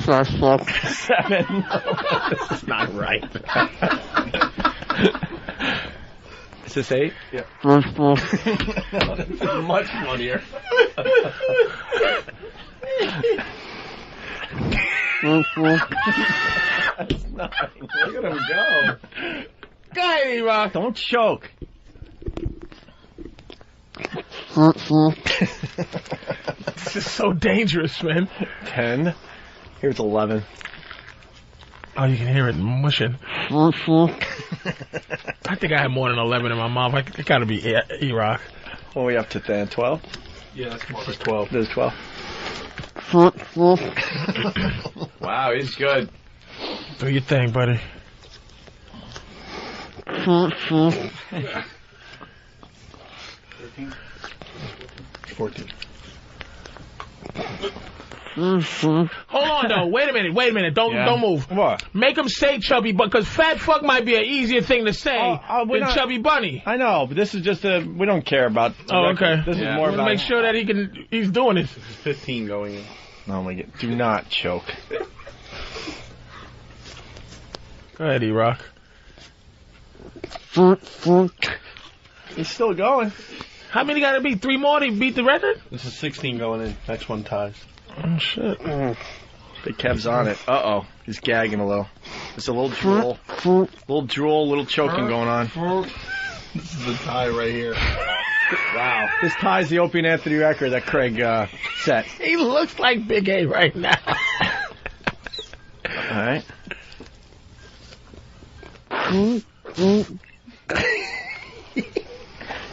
Fat fuck. 7. This is not right. Is this 8? Yeah. Fat fuck. This is much funnier. Fat fuck. That's 9. Look at him go. Go ahead, E-Rock. Don't choke. Fat fuck. This is so dangerous, man. 10. Here's 11. Oh, you can hear it mushing. Fat fuck. I think I had more than 11 in my mouth. It got to be E-Rock. What are we up to then? 12? Yeah, this is 12. This is 12. Fat fuck. Wow, he's good. Do your thing, buddy. Fat fuck. 14. Hold on, though. Wait a minute. Don't move. What? Make him say Chubby Bunny, because fat fuck might be an easier thing to say than Chubby Bunny. I know, but this is just we don't care about. Okay. This is more about. Make sure that he's doing it. 15 going in. Oh my God! Do not choke. Go ahead, E-Rock. Fat fuck. He's still going. How many got to be? 3 more to beat the record? This is 16 going in. Next one ties. Oh, shit. Big Kev's on it. Uh-oh. He's gagging a little. There's a little drool. Little choking going on. This is the tie right here. Wow. This ties the Opie and Anthony record that Craig set. He looks like Big A right now. All right.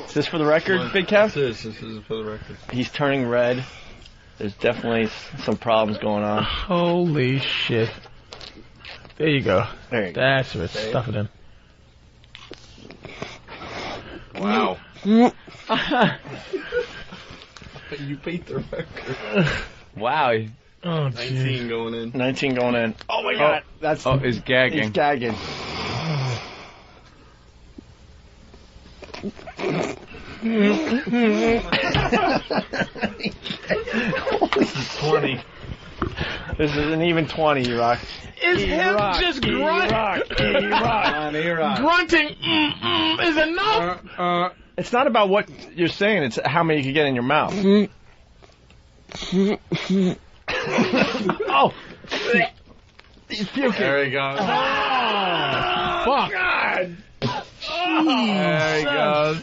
Is this for the record, Big Kev? This is for the record. He's turning red. There's definitely some problems going on. Holy shit. There you go. There you go. That's it. Stuff it in. Wow. You beat the record. Wow. Oh, 19 going in. 19 going in. Oh my God. That's. Oh, he's gagging. He's gagging. 20. This is an even 20, E-Rock. Is him just grunting? Grunting is enough? It's not about what you're saying, it's how many you can get in your mouth. Oh! He's puking. There he goes. Oh, fuck. God! There he goes.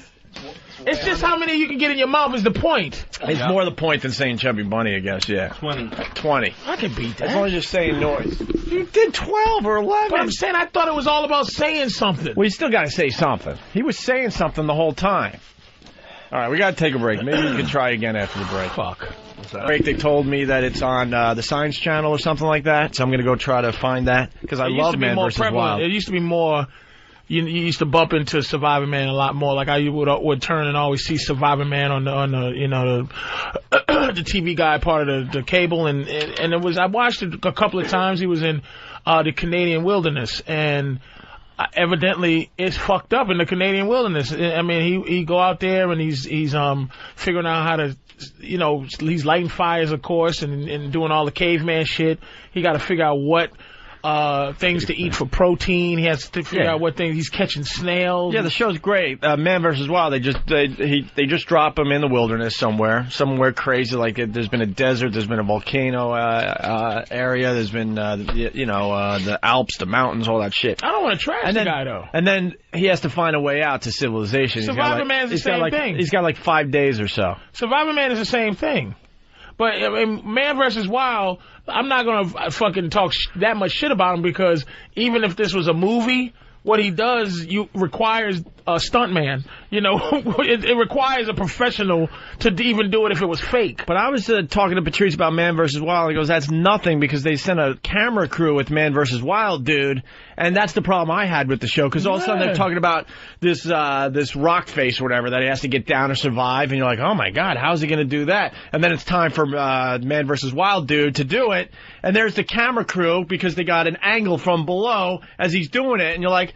It's just how many you can get in your mouth is the point. It's more the point than saying Chubby Bunny, I guess, yeah. 20. 20. I can beat that. As long as you're saying noise. You did 12 or 11. But I'm saying I thought it was all about saying something. Well, you still got to say something. He was saying something the whole time. All right, we got to take a break. Maybe we can try again after the break. Fuck. Break. They told me that it's on the Science Channel or something like that, so I'm going to go try to find that because I love Man vs. Wild. It used to be more. You used to bump into Survivor Man a lot more. Like I would turn and always see Survivor Man on the the TV guide part of the cable, and it was I watched it a couple of times. He was in the Canadian wilderness, and evidently it's fucked up in the Canadian wilderness. I mean, he go out there and he's figuring out how to, he's lighting fires, of course, and doing all the caveman shit. He got to figure out what things to eat for protein. He has to figure out what things he's catching snails. Yeah, the show's great. Man vs. Wild. They just drop him in the wilderness somewhere crazy. Like there's been a desert, there's been a volcano area, there's been the Alps, the mountains, all that shit. I don't want to trash the guy though. And then he has to find a way out to civilization. Survivor Man's the same thing. He's got like 5 days or so. Survivor Man is the same thing. But I mean, Man vs. Wild, I'm not going to fucking talk that much shit about him because even if this was a movie what he does requires a stuntman. You know, it requires a professional to even do it if it was fake. But I was talking to Patrice about Man vs. Wild. He goes, that's nothing because they sent a camera crew with Man vs. Wild, dude. And that's the problem I had with the show because all of a sudden they're talking about this rock face or whatever that he has to get down to survive. And you're like, oh, my God, how's he going to do that? And then it's time for Man vs. Wild dude to do it. And there's the camera crew because they got an angle from below as he's doing it. And you're like,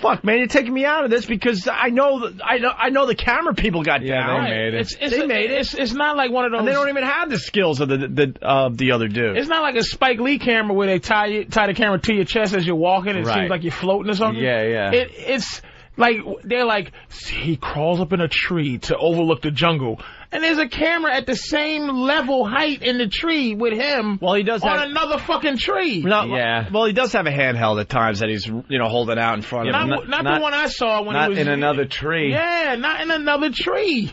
fuck, man, you're taking me out of this because I know the camera people got down. They made it. They made it. It's not like one of those. And they don't even have the skills of the other dude. It's not like a Spike Lee camera where they tie the camera to your chest as you're walking. It seems like you're floating or something. Yeah. It's like they're like, he crawls up in a tree to overlook the jungle. And there's a camera at the same level height in the tree with him. Well, he does on have another fucking tree. Well, he does have a handheld at times that he's holding out in front of him. Not the one I saw when he was in another tree. Yeah, not in another tree.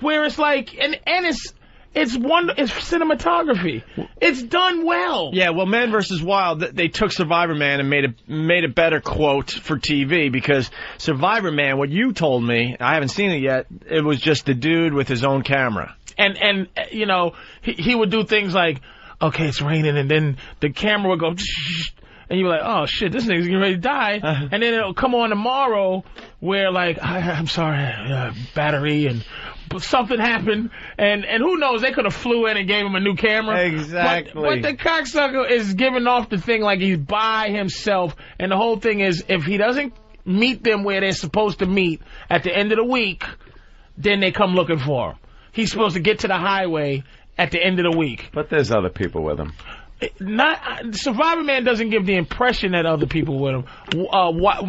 Where it's like and it's cinematography. It's done well. Yeah, well, Man vs. Wild, they took Survivor Man and made a better quote for TV because Survivor Man, what you told me, I haven't seen it yet, it was just the dude with his own camera. And you know, he would do things like, okay, it's raining, and then the camera would go, and you'd be like, oh, shit, this nigga's getting ready to die. And then it'll come on tomorrow where, like, I'm sorry, battery, and something happened, and who knows, they could have flew in and gave him a new camera. Exactly. But the cocksucker is giving off the thing like he's by himself, and the whole thing is, if he doesn't meet them where they're supposed to meet at the end of the week, then they come looking for him. He's supposed to get to the highway at the end of the week. But there's other people with him. Survivor Man doesn't give the impression that other people with him.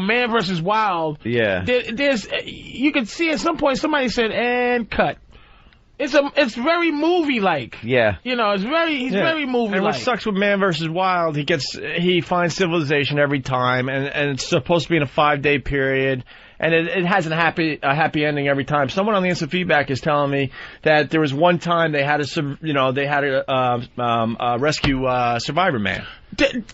Man vs. Wild. Yeah. You can see at some point somebody said, and cut. It's very movie-like. Yeah. You know, he's very movie-like. And what sucks with Man vs. Wild, he finds civilization every time, and it's supposed to be in a 5-day period. And it has a happy ending every time. Someone on the instant feedback is telling me that there was one time they had to rescue Survivor Man.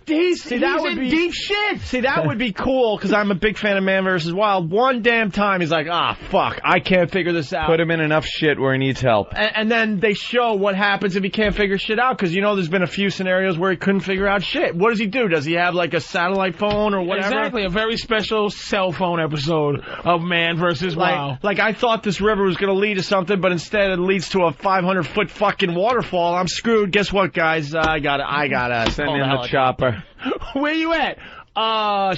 He's in deep shit. See, that would be cool because I'm a big fan of Man vs. Wild. One damn time he's like, fuck, I can't figure this out. Put him in enough shit where he needs help. And then they show what happens if he can't figure shit out because, there's been a few scenarios where he couldn't figure out shit. What does he do? Does he have like a satellite phone or whatever? Exactly, a very special cell phone episode of Man vs. Wild. Like I thought this river was going to lead to something, but instead it leads to a 500-foot fucking waterfall. I'm screwed. Guess what, guys? I gotta send in the chopper. Where you at?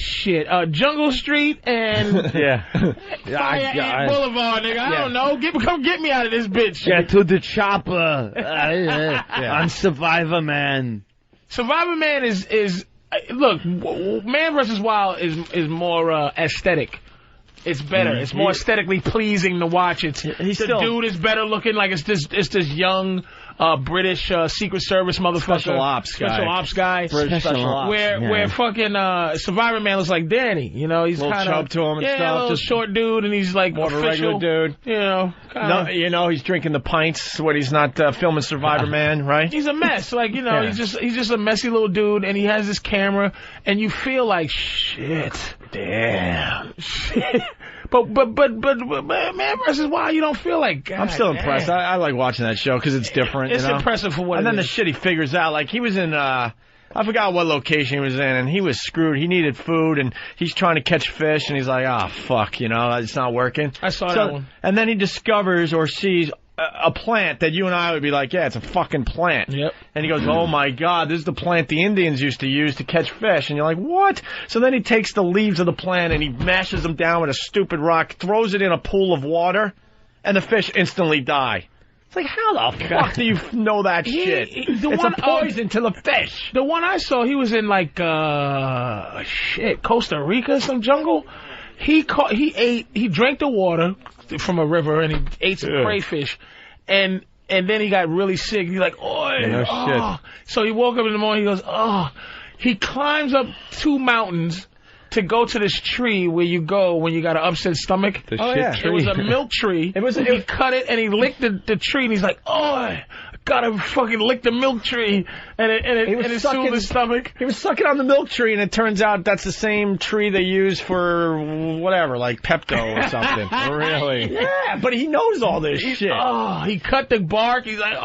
Shit. Jungle Street and Fire Ant Boulevard, nigga. I don't know. Come get me out of this bitch. Get to the chopper. I'm Survivor Man. Survivor Man is look. Man vs. Wild is more aesthetic. It's better. It's more aesthetically pleasing to watch. Dude is better looking. Like it's this young British Secret Service motherfucker. Special ops guy. Where fucking Survivor Man looks like Danny. He's kind of chub to him and stuff. A little short dude, and he's like more of a regular dude. He's drinking the pints when he's not filming Survivor Man, right? He's a mess. He's just a messy little dude, and he has this camera, and you feel like shit. Damn. Shit. But Man vs. Wild, you don't feel like. God, I'm still impressed. I like watching that show because it's different. It's impressive for what. And it then is. the shit he figures out, like he was in. I forgot what location he was in, and he was screwed. He needed food, and he's trying to catch fish, and he's like, fuck, it's not working. I saw that one. And then he discovers or sees a plant that you and I would be like, yeah, it's a fucking plant. Yep. And he goes, oh my God, this is the plant the Indians used to use to catch fish. And you're like, what? So then he takes the leaves of the plant and he mashes them down with a stupid rock, throws it in a pool of water, and the fish instantly die. It's like, how the fuck do you know that shit? It's a poison to the fish. The one I saw, he was in like, Costa Rica, some jungle. He drank the water from a river and he ate some crayfish, and then he got really sick. He's like, shit. So he woke up in the morning. He goes, He climbs up 2 mountains to go to this tree where you go when you got an upset stomach. Tree. It was a milk tree. He cut it and he licked the tree and he's like, I gotta fucking lick the milk tree, and it soothed his stomach. He was sucking on the milk tree, and it turns out that's the same tree they use for whatever, like Pepto or something. Really? Yeah, but he knows all this shit. Oh, he cut the bark. He's like,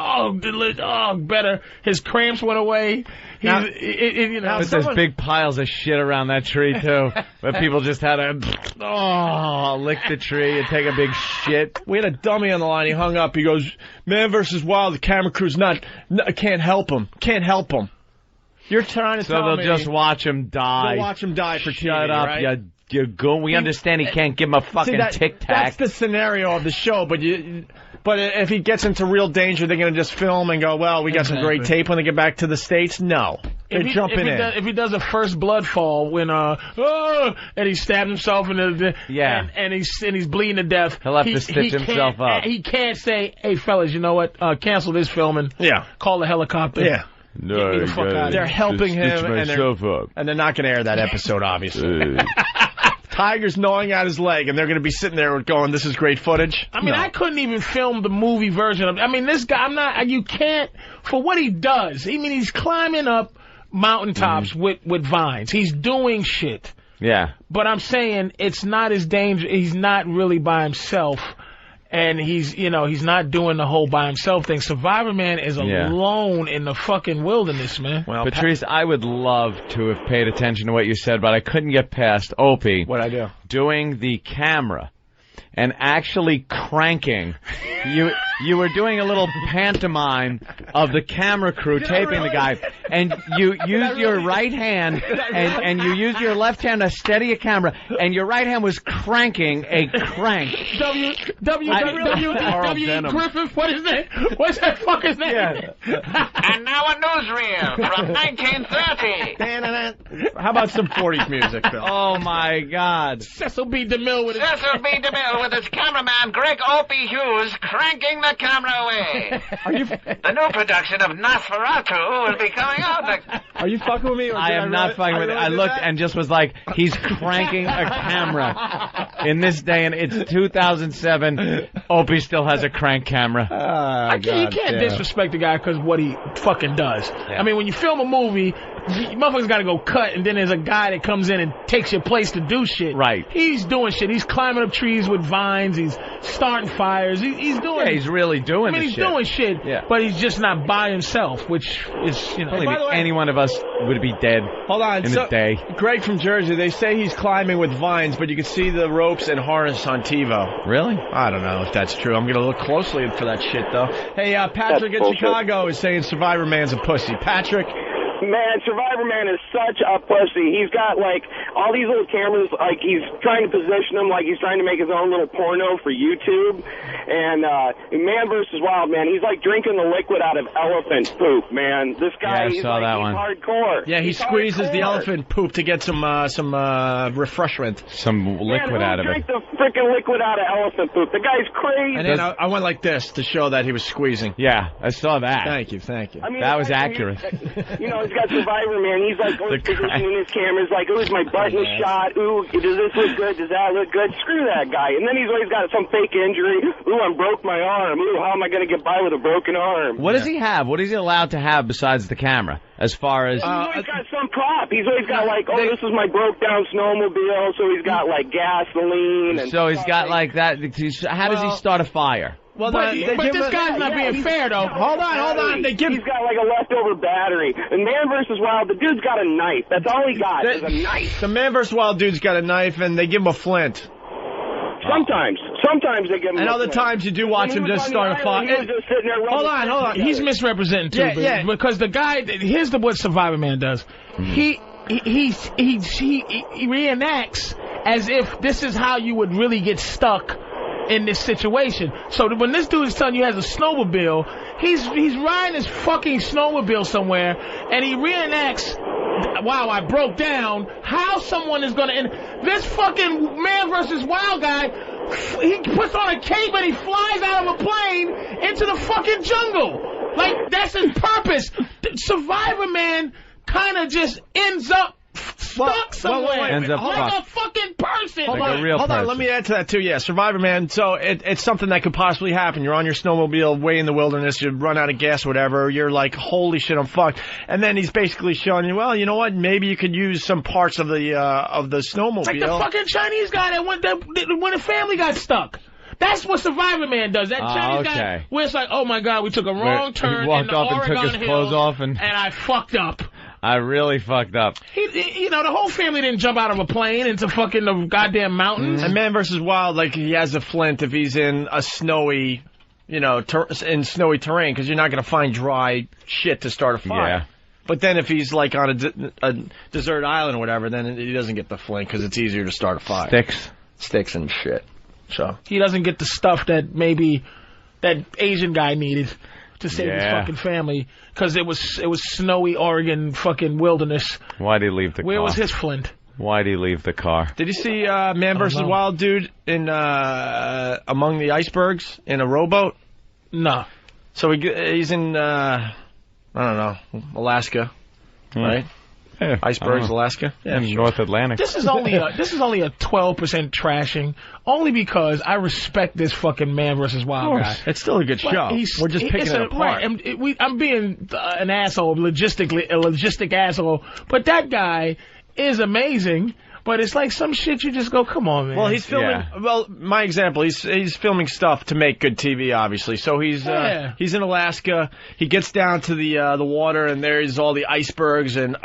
better. His cramps went away. There's big piles of shit around that tree too, but people just had to lick the tree and take a big shit. We had a dummy on the line. He hung up. He goes, "Man versus Wild. The camera crew's can't help him. Can't help him." You're trying to tell me. So they'll just watch him die. They'll watch him die for TV, Shut up, right? you goon. We understand he can't give him a fucking tic tac. That's the scenario of the show, but if he gets into real danger, they're going to just film and go, well, we got some great tape when they get back to the States? No. They're jumping in. If he does a first blood fall when, and he stabbed himself in and he's bleeding to death. He'll have to stitch himself up. He can't say, hey, fellas, you know what? Cancel this filming. Yeah. Call the helicopter. Yeah. No, get the fuck out of they're here. helping him, and they're not going to air that episode, obviously. Tiger's gnawing at his leg, and they're going to be sitting there going, this is great footage. I mean, I couldn't even film the movie version of it. I mean, this guy, you can't, for what he does, he's climbing up mountaintops with vines. He's doing shit. Yeah. But I'm saying it's not as dangerous. He's not really by himself. And he's not doing the whole by himself thing. Survivor Man is alone in the fucking wilderness, man. Well, Patrice, I would love to have paid attention to what you said, but I couldn't get past Opie. What'd I do? Doing the camera and actually cranking. You were doing a little pantomime of the camera crew taping the guy, and you used your right hand and you used your left hand to steady a camera, and your right hand was cranking a crank. W Griffith, what is that? What's that fucker's name? Yeah. And now a newsreel from 1930. How about some 40s music, Phil? Oh my God. Cecil B. DeMille with his cameraman Greg Opie Hughes cranking the camera away. The new production of Nosferatu will be coming out. Are you fucking with me? Or I am not fucking with it. I looked and just was like, he's cranking a camera. In this day, and it's 2007, Opie still has a crank camera. You can't disrespect the guy because what he fucking does. Yeah. I mean, when you film a movie, motherfuckers got to go cut, and then there's a guy that comes in and takes your place to do shit. Right. He's doing shit. He's climbing up trees with vines. He's starting fires. He's doing. Yeah, he's really doing. I mean, he's doing shit. Yeah. But he's just not by himself, which is, any one of us would be dead. Hold on, in a day. Greg from Jersey, they say he's climbing with vines, but you can see the ropes and harness on TiVo. Really? I don't know if that's true. I'm going to look closely for that shit, though. Hey, Patrick in Chicago is saying Survivor Man's a pussy. Patrick? Man, Survivor Man is such a pussy. He's got, all these little cameras, he's trying to position them like he's trying to make his own little porno for YouTube. And Man vs. Wild, man, he's drinking the liquid out of elephant poop, man. This guy, he's hardcore. Yeah, he squeezes the elephant poop to get some refreshment. Some liquid out of it. Drink the freaking liquid out of elephant poop. The guy's crazy. And then I went like this to show that he was squeezing. Yeah, I saw that. Thank you. I mean, that was accurate. He's got Survivor Man. He's always positioning his cameras ooh, is my butt in the shot? Ooh, does this look good? Does that look good? Screw that guy. And then he's always got some fake injury. Ooh, I broke my arm. Ooh, how am I going to get by with a broken arm? What does he have? What is he allowed to have besides the camera? As far as... he's always got some prop. He's always got this is my broke down snowmobile. So he's got gasoline. And so he's got that. How does he start a fire? Well, but this guy's not being fair, though. Hold on. He's got a leftover battery. And Man vs. Wild, the dude's got a knife. That's all he got is a knife. The Man vs. Wild dude's got a knife, and they give him a flint. Sometimes they give him. And other times you do watch him just start a fire. He was just sitting there. Hold on. He's misrepresenting too, because the guy. Here's what Survivor Man does. He reenacts as if this is how you would really get stuck in this situation. So when this dude is telling you he has a snowmobile, he's riding his fucking snowmobile somewhere, and he reenacts, wow, I broke down, how someone is going to end. This fucking Man vs. Wild guy, he puts on a cape and he flies out of a plane into the fucking jungle. That's his purpose. Survivor Man kind of just ends up stuck somewhere. Ends up like fucked. a fucking person. Hold Like a real on, person. let me add to that too. Yeah, Survivor Man. So it's something that could possibly happen. You're on your snowmobile way in the wilderness, you run out of gas, whatever. You're like, holy shit, I'm fucked. And then he's basically showing you, well, you know what? Maybe you could use some parts of the snowmobile. Like the fucking Chinese guy that when the family got stuck. That's what Survivor Man does. That Chinese guy where it's like, oh my God, we took a wrong turn He walked in the off and Oregon took his Hills, clothes off and I fucked up. I really fucked up. You know, the whole family didn't jump out of a plane into fucking the goddamn mountains. And Man vs. Wild, like, he has a flint if he's in a snowy, in snowy terrain, because you're not going to find dry shit to start a fire. Yeah. But then if he's, like, on a desert island or whatever, then he doesn't get the flint, because it's easier to start a fire. Sticks and shit. So he doesn't get the stuff that maybe that Asian guy needed to save his fucking family, because it was snowy Oregon fucking wilderness. Why'd he leave the car? Where was his flint? Why'd he leave the car? Did you see Man vs. Wild dude in Among the Icebergs in a rowboat? No. So he's in I don't know, Alaska, right? Yeah, Icebergs, Alaska, in North Atlantic. This is only a 12% trashing, only because I respect this fucking Man vs. Wild guy. It's still a good show. We're just picking it apart. Right, I'm being an asshole, a logistic asshole, but that guy is amazing. But it's like some shit you just go, come on, man. Well, he's filming. Yeah. Well, my example, he's filming stuff to make good TV, obviously. So he's in Alaska. He gets down to the water, and there's all the icebergs and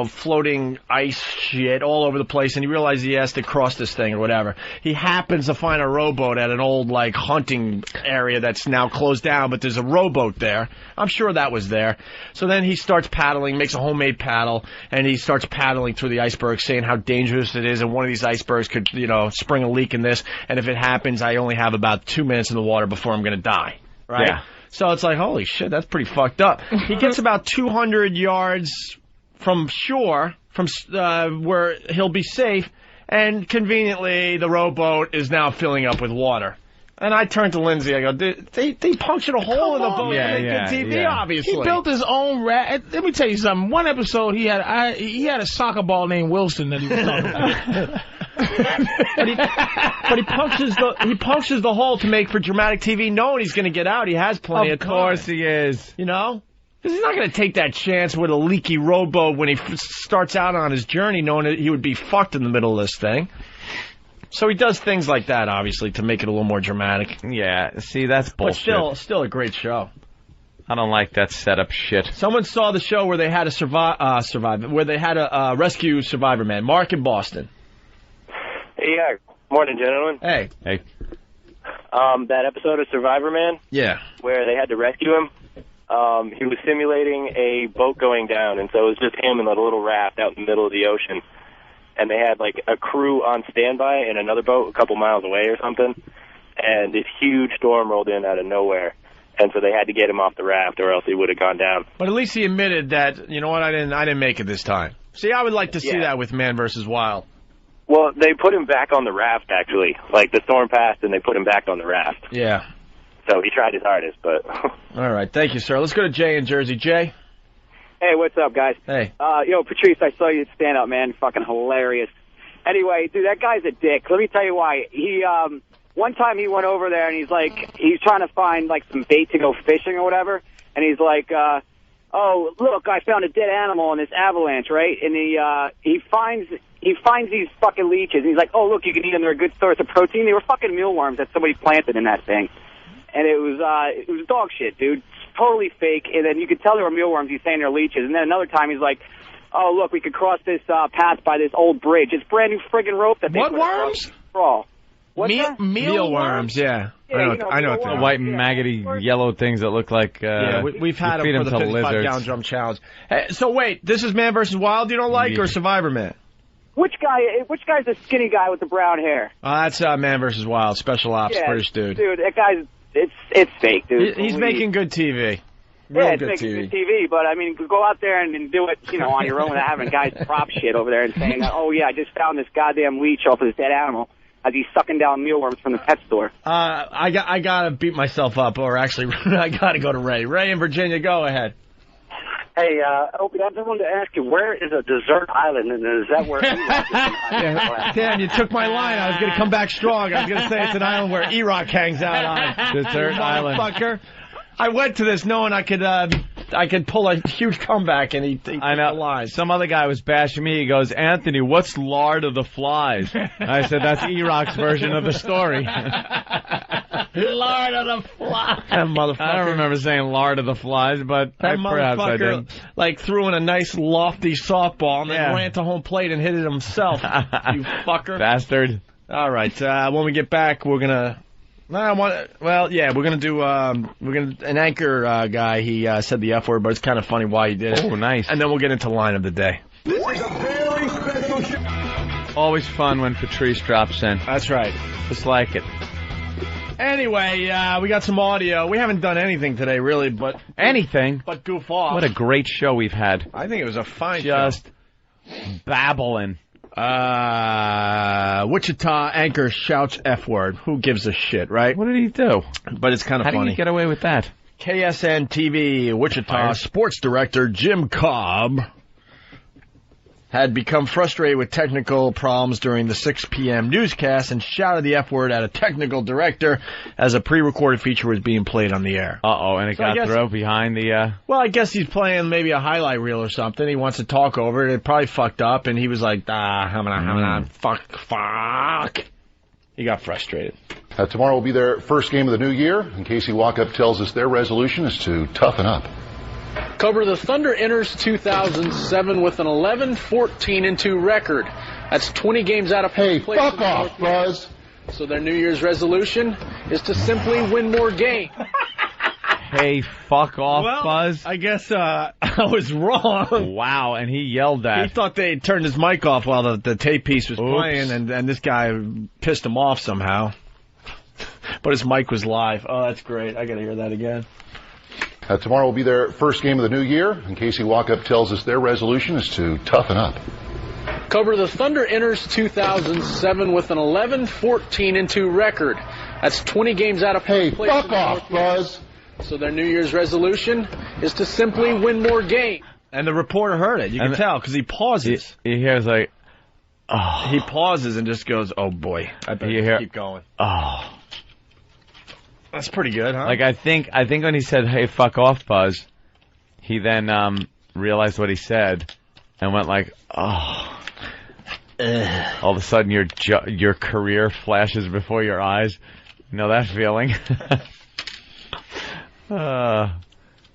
floating ice shit all over the place. And he realizes he has to cross this thing or whatever. He happens to find a rowboat at an old like hunting area that's now closed down, but there's a rowboat there. I'm sure that was there. So then he starts paddling, makes a homemade paddle, and he starts paddling through the iceberg, saying how dangerous it is, and one of these icebergs could, spring a leak in this, and if it happens, I only have about 2 minutes in the water before I'm going to die, right? Yeah. So it's like, holy shit, that's pretty fucked up. He gets about 200 yards from shore, from where he'll be safe, and conveniently, the rowboat is now filling up with water. And I turned to Lindsay, I go, they punctured a hole in the boat to make good TV, obviously. He built his own Let me tell you something. One episode, he had a soccer ball named Wilson that he was talking about. but he punctures the hole to make for dramatic TV, knowing he's going to get out. He has plenty of time. Of course he is. You know? Because he's not going to take that chance with a leaky rowboat when he starts out on his journey, knowing that he would be fucked in the middle of this thing. So he does things like that, obviously, to make it a little more dramatic. Yeah, see, that's bullshit. But still a great show. I don't like that setup shit. Someone saw the show where they had where they had a rescue Survivor Man. Mark in Boston. Yeah, morning, gentlemen. Hey. That episode of Survivor Man? Yeah. Where they had to rescue him? He was simulating a boat going down, and so it was just him in a little raft out in the middle of the ocean. And they had, like, a crew on standby in another boat a couple miles away or something. And this huge storm rolled in out of nowhere. And so they had to get him off the raft or else he would have gone down. But at least he admitted that, you know what, I didn't make it this time. See, I would like to see that with Man vs. Wild. Well, they put him back on the raft, actually. Like, the storm passed and they put him back on the raft. Yeah. So he tried his hardest, but... All right, thank you, sir. Let's go to Jay in Jersey. Jay? Hey, what's up, guys? Hey. Patrice, I saw you stand up, man. Fucking hilarious. Anyway, dude, that guy's a dick. Let me tell you why. He, one time he went over there and he's trying to find, like, some bait to go fishing or whatever. And he's like, oh, look, I found a dead animal in this avalanche, right? And he finds these fucking leeches. And he's like, oh, look, you can eat them. They're a good source of protein. They were fucking mealworms that somebody planted in that thing. And it was dog shit, dude. Totally fake. And then you could tell they were mealworms. He's saying they're leeches. And then another time he's like, oh, look, we could cross this path by this old bridge. It's brand new friggin' rope that they What put worms? Across. Mealworms, yeah. Yeah, I know. The white, maggoty, yellow things that look like... we've had them for the 55-gallon drum challenge. Hey, so wait, this is Man vs. Wild you don't like, or Survivor Man? Which guy's the skinny guy with the brown hair? That's Man vs. Wild, special ops, British dude. Dude, that guy's... It's fake, dude. He's making good TV. It's making good TV, but I mean, go out there and do it, on your own without having guys prop shit over there and saying, oh yeah, I just found this goddamn leech off of this dead animal as he's sucking down mealworms from the pet store. I gotta beat myself up, or actually, I gotta go to Ray. Ray in Virginia, go ahead. Hey, Opie, I just wanted to ask you, where is a desert island, and is that where Damn, you took my line. I was going to come back strong. I was going to say it's an island where E-Rock hangs out on. Desert island. Motherfucker. I went to this knowing I could pull a huge comeback, and he I know. The line. Some other guy was bashing me. He goes, Anthony, what's Lard of the Flies? I said, that's E-Rock's version of the story. Lard of the Flies. That motherfucker. I don't remember saying Lard of the Flies, but that perhaps I motherfucker did. Threw in a nice lofty softball and then ran to home plate and hit it himself. You fucker. Bastard. All right. When we get back, we're gonna. We're gonna do. An anchor guy. He said the F word, but it's kind of funny why he did it. Oh, nice. And then we'll get into line of the day. This is a very special show. Always fun when Patrice drops in. That's right. Just like it. Anyway, we got some audio. We haven't done anything today, really, but goof off. What a great show we've had. I think it was a fine Just babbling. Wichita anchor shouts F word. Who gives a shit, right? What did he do? But it's kind of funny. How did he get away with that? KSN TV Wichita sports director Jim Cobb had become frustrated with technical problems during the 6 p.m. newscast and shouted the F word at a technical director as a pre-recorded feature was being played on the air. Uh-oh, and it got through behind the... Well, I guess he's playing maybe a highlight reel or something. He wants to talk over it. It probably fucked up, and he was like, fuck. He got frustrated. Tomorrow will be their first game of the new year, and Casey Walkup tells us their resolution is to toughen up. Cover the Thunder enters 2007 with an 11-14-2 record. That's 20 games out of place. Hey, fuck off, Buzz. So their New Year's resolution is to simply win more games. Hey, fuck off, Buzz. I guess I was wrong. Wow, and he yelled that. He thought they turned his mic off while the tape piece was playing, and this guy pissed him off somehow. But his mic was live. Oh, that's great. I got to hear that again. Tomorrow will be their first game of the new year, and Casey Walkup tells us their resolution is to toughen up. Cover the Thunder enters 2007 with an 11-14-2 record. That's 20 games out of place. Hey, fuck off, Buzz. So their New Year's resolution is to simply win more games. And the reporter heard it. You can tell, because he pauses. He hears like, oh. He pauses and just goes, oh boy. I better keep going. Oh. That's pretty good, huh? Like, I think when he said, hey, fuck off, Buzz, he then realized what he said and went like, oh. All of a sudden, your career flashes before your eyes. You know that feeling? All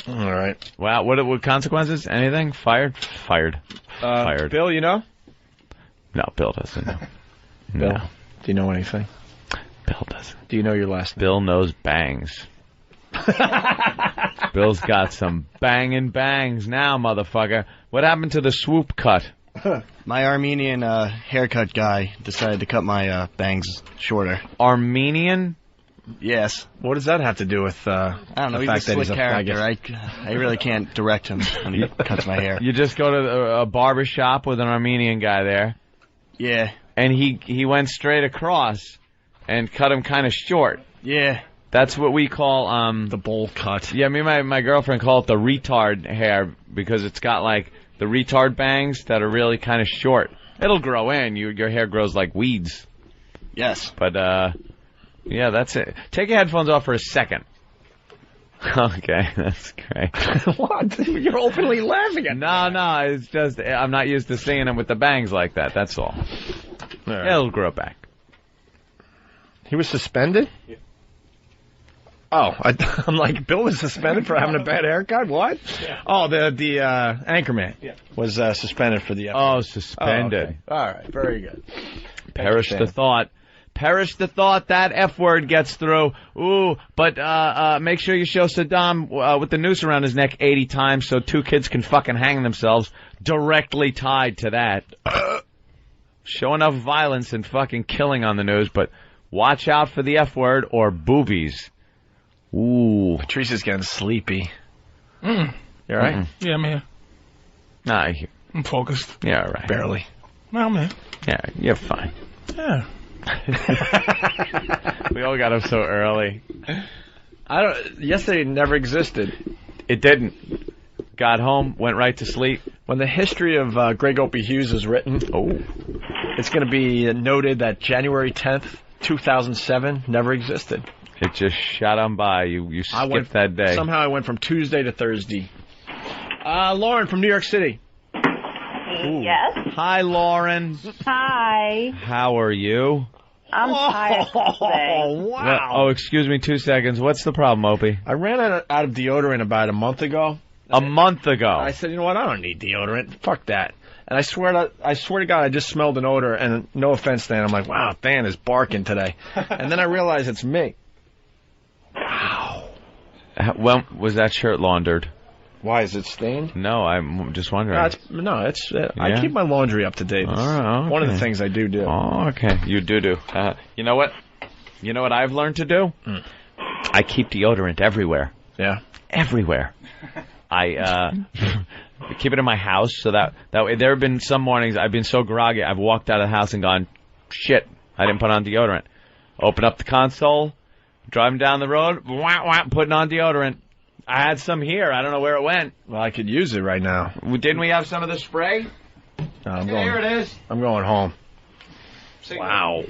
right. Wow, what consequences? Anything? Fired? Fired. Bill, you know? No, Bill doesn't know. Bill, no. Do you know anything? Bill doesn't. Do you know your last name? Bill knows bangs. Bill's got some banging bangs now, motherfucker. What happened to the swoop cut? My Armenian haircut guy decided to cut my bangs shorter. Armenian? Yes. What does that have to do with I don't know, the fact that he's a character. I really can't direct him when he cuts my hair. You just go to a barber shop with an Armenian guy there. Yeah. And he went straight across and cut him kind of short. Yeah. That's what we call the bowl cut. Yeah, me and my girlfriend call it the retard hair because it's got like the retard bangs that are really kind of short. It'll grow in. Your hair grows like weeds. Yes. But yeah, that's it. Take your headphones off for a second. Okay, that's great. What? You're openly laughing at No, it's just I'm not used to seeing them with the bangs like that. That's all. Right. It'll grow back. He was suspended? Yeah. Oh, I'm like, Bill was suspended for having a bad haircut? What? Yeah. Oh, the anchorman was suspended for the episode. Oh, suspended. Oh, okay. All right, very good. Perish the thought. Perish the thought that F word gets through. Ooh, but make sure you show Saddam with the noose around his neck 80 times so 2 kids can fucking hang themselves directly tied to that. Show enough violence and fucking killing on the news, but watch out for the F word or boobies. Ooh. Patrice is getting sleepy. You all right? Yeah, I'm here. Nah, I'm focused. Yeah, all right. Barely. No, I'm here. Yeah, you're fine. Yeah. We all got up so early. Yesterday never existed. It didn't. got home, went right to sleep. When the history of Greg Opie Hughes is written, it's going to be noted that January 10th, 2007 never existed. It just shot on by. You skipped that day. Somehow I went from Tuesday to Thursday. Lauren from New York City. Yes. Hi, Lauren. Hi. How are you? I'm tired today. Wow. Oh, excuse me 2 seconds. What's the problem, Opie? I ran out of deodorant about a month ago. A month ago? I said, you know what? I don't need deodorant. Fuck that. And I swear to God, I just smelled an odor. And no offense, Dan. I'm like, wow, Dan is barking today. And then I realized it's me. Wow. When was that shirt laundered? Why, is it stained? No, I'm just wondering. I keep my laundry up to date. It's okay. one of the things I do. Oh, okay. You do. You know what? You know what I've learned to do? I keep deodorant everywhere. Yeah? Everywhere. I keep it in my house so that way. There have been some mornings I've been so groggy, I've walked out of the house and gone, shit, I didn't put on deodorant. Open up the console, driving down the road, putting on deodorant. I had some here. I don't know where it went. Well, I could use it right now. Didn't we have some of the spray? No, here it is. I'm going home. Wow.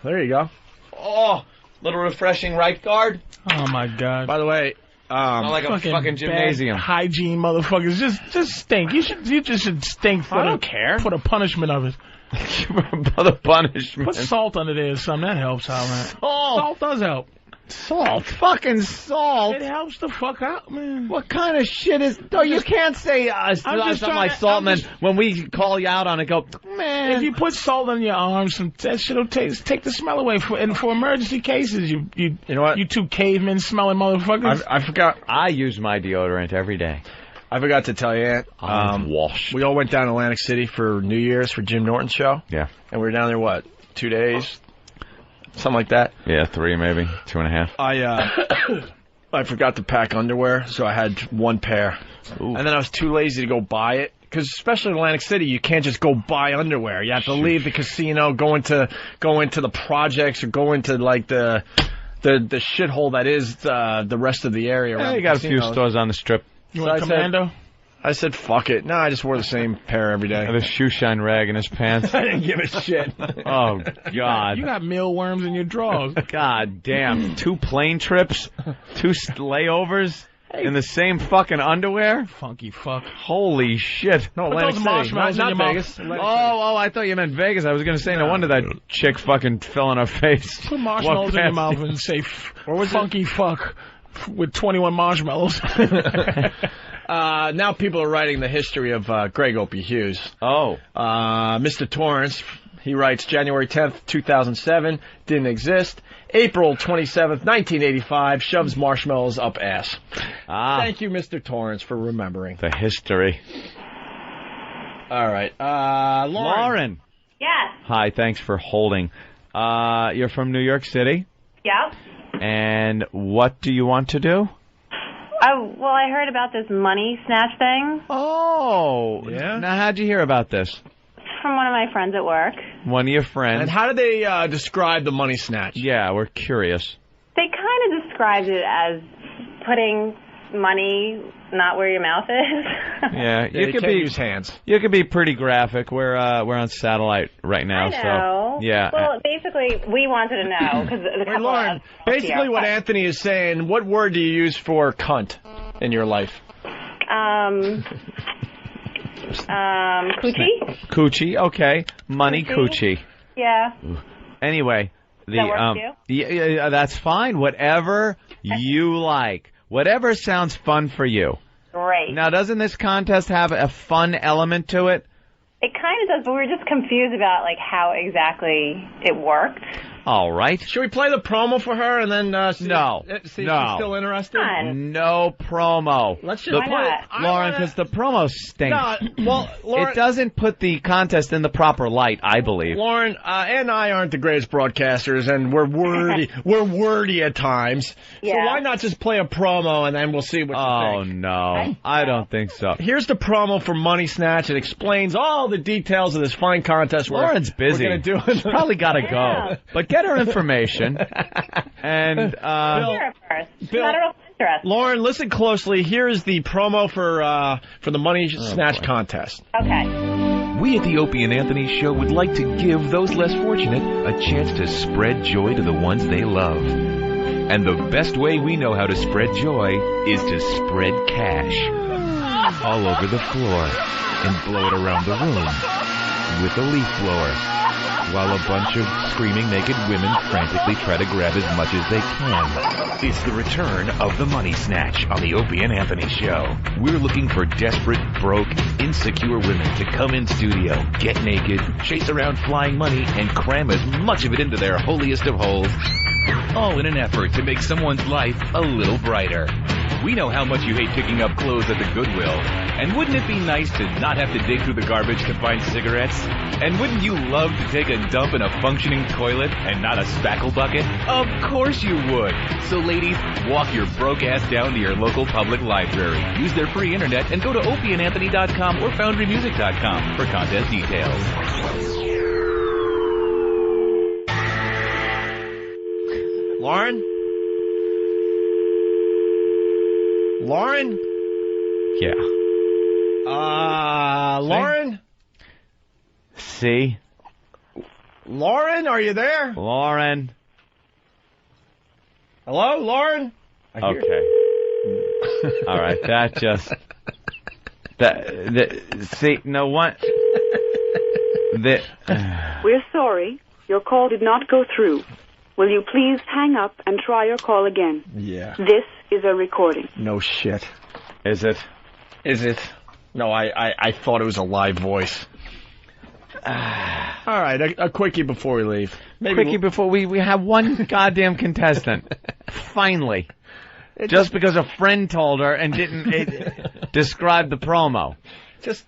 There you go. Oh, little refreshing right guard. Oh, my God. By the way, not like a fucking gymnasium. Hygiene motherfuckers. Just stink. You just should stink for I don't care. For the punishment of it. For the punishment. Put salt under there or something. That helps out, man. Salt does help. Salt. Fucking salt. It helps the fuck out, man. What kind of shit is... No, you can't say something like salt, man. When we call you out on it, go, man. If you put salt on your arms, that shit'll take the smell away. For emergency cases, you know what? You two cavemen smelling motherfuckers. I forgot. I use my deodorant every day. I forgot to tell you, wash. We all went down to Atlantic City for New Year's for Jim Norton's show. Yeah. And we were down there, 2 days? Something like that. Yeah, 3 maybe, 2.5. I forgot to pack underwear, so I had one pair. Ooh. And then I was too lazy to go buy it. Because especially in Atlantic City, you can't just go buy underwear. You have to leave the casino, go into the projects, or go into like the shithole that is the rest of the area. Yeah, you got a few stores on the strip. You want Commando? I said, fuck it. No, I just wore the same pair every day. The shoe shine rag in his pants. I didn't give a shit. Oh, God. You got mealworms in your drawers. God damn. 2 plane trips, 2 layovers in the same fucking underwear? Funky fuck. Holy shit. No, Put Atlantic those City. marshmallows Not in your Vegas. mouth. Oh, I thought you meant Vegas. I was going to say, no wonder that chick fucking fell on her face. Put marshmallows in your mouth and say, funky fuck with 21 marshmallows. Now people are writing the history of Greg Opie Hughes. Oh. Mr. Torrance, he writes, January 10th, 2007, didn't exist. April 27th, 1985, shoves marshmallows up ass. Thank you, Mr. Torrance, for remembering. The history. All right. Lauren. Yes. Hi, thanks for holding. You're from New York City? Yep. And what do you want to do? Well, I heard about this money snatch thing. Oh, yeah. Now, how'd you hear about this? From one of my friends at work. One of your friends. And how did they describe the money snatch? Yeah, we're curious. They kind of described it as putting money not where your mouth is. Yeah, you could use hands. You could be pretty graphic. We're on satellite right now, I know. so yeah. Well, basically, we wanted to know because Lauren, basically, what Anthony is saying. What word do you use for cunt in your life? Coochie. Coochie, okay. Money coochie. Yeah. Anyway, that work for you? Yeah, that's fine. Whatever you like. Whatever sounds fun for you. Great. Now, doesn't this contest have a fun element to it? It kind of does, but we were just confused about like how exactly it worked. All right. Should we play the promo for her and then see if she's still interested? No promo. Let's just play it. Lauren, because the promo stinks. No, well, Lauren, it doesn't put the contest in the proper light, I believe. Lauren and I aren't the greatest broadcasters, and we're wordy. We're wordy at times. Yeah. So why not just play a promo and then we'll see what you Oh, think? no. I don't think so. Here's the promo for Money Snatch. It explains all the details of this fine contest. Lauren's busy. We're going to do. She's probably got to go. But get her information. And Bill, first. Bill, Not a real interesting. Lauren, listen closely. Here is the promo for the Money Snatch contest. Okay. We at the Opie and Anthony Show would like to give those less fortunate a chance to spread joy to the ones they love. And the best way we know how to spread joy is to spread cash all over the floor and blow it around the room with a leaf blower, while a bunch of screaming naked women frantically try to grab as much as they can. It's the return of the Money Snatch on the Opie and Anthony Show. We're looking for desperate, broke, insecure women to come in studio, get naked, chase around flying money, and cram as much of it into their holiest of holes, all in an effort to make someone's life a little brighter. We know how much you hate picking up clothes at the Goodwill. And wouldn't it be nice to not have to dig through the garbage to find cigarettes? And wouldn't you love to take a dump in a functioning toilet and not a spackle bucket? Of course you would. So ladies, walk your broke ass down to your local public library. Use their free internet and go to opieandanthony.com or foundrymusic.com for contest details. Lauren? Lauren? Yeah. Lauren? See? Lauren, are you there? Lauren. Hello, Lauren? Okay. All right, that just... see, no one... We're sorry. Your call did not go through. Will you please hang up and try your call again? Yeah. This is a recording. No shit. Is it? Is it? No, I thought it was a live voice. All right, a quickie before we leave. Quickie before we have one goddamn contestant. Finally. Just because a friend told her and didn't describe the promo. Just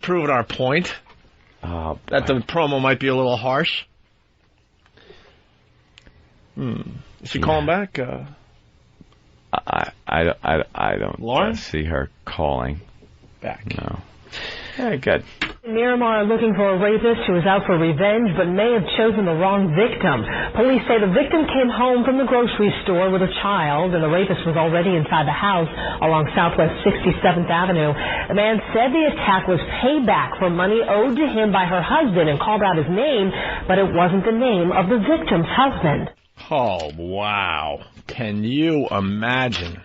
proving our point. Oh, that the promo might be a little harsh. Is she calling back? I don't see her calling back. No. Yeah, good. Miramar are looking for a rapist who is out for revenge but may have chosen the wrong victim. Police say the victim came home from the grocery store with a child and the rapist was already inside the house along Southwest 67th Avenue. The man said the attack was payback for money owed to him by her husband and called out his name, but it wasn't the name of the victim's husband. Oh, wow. Can you imagine?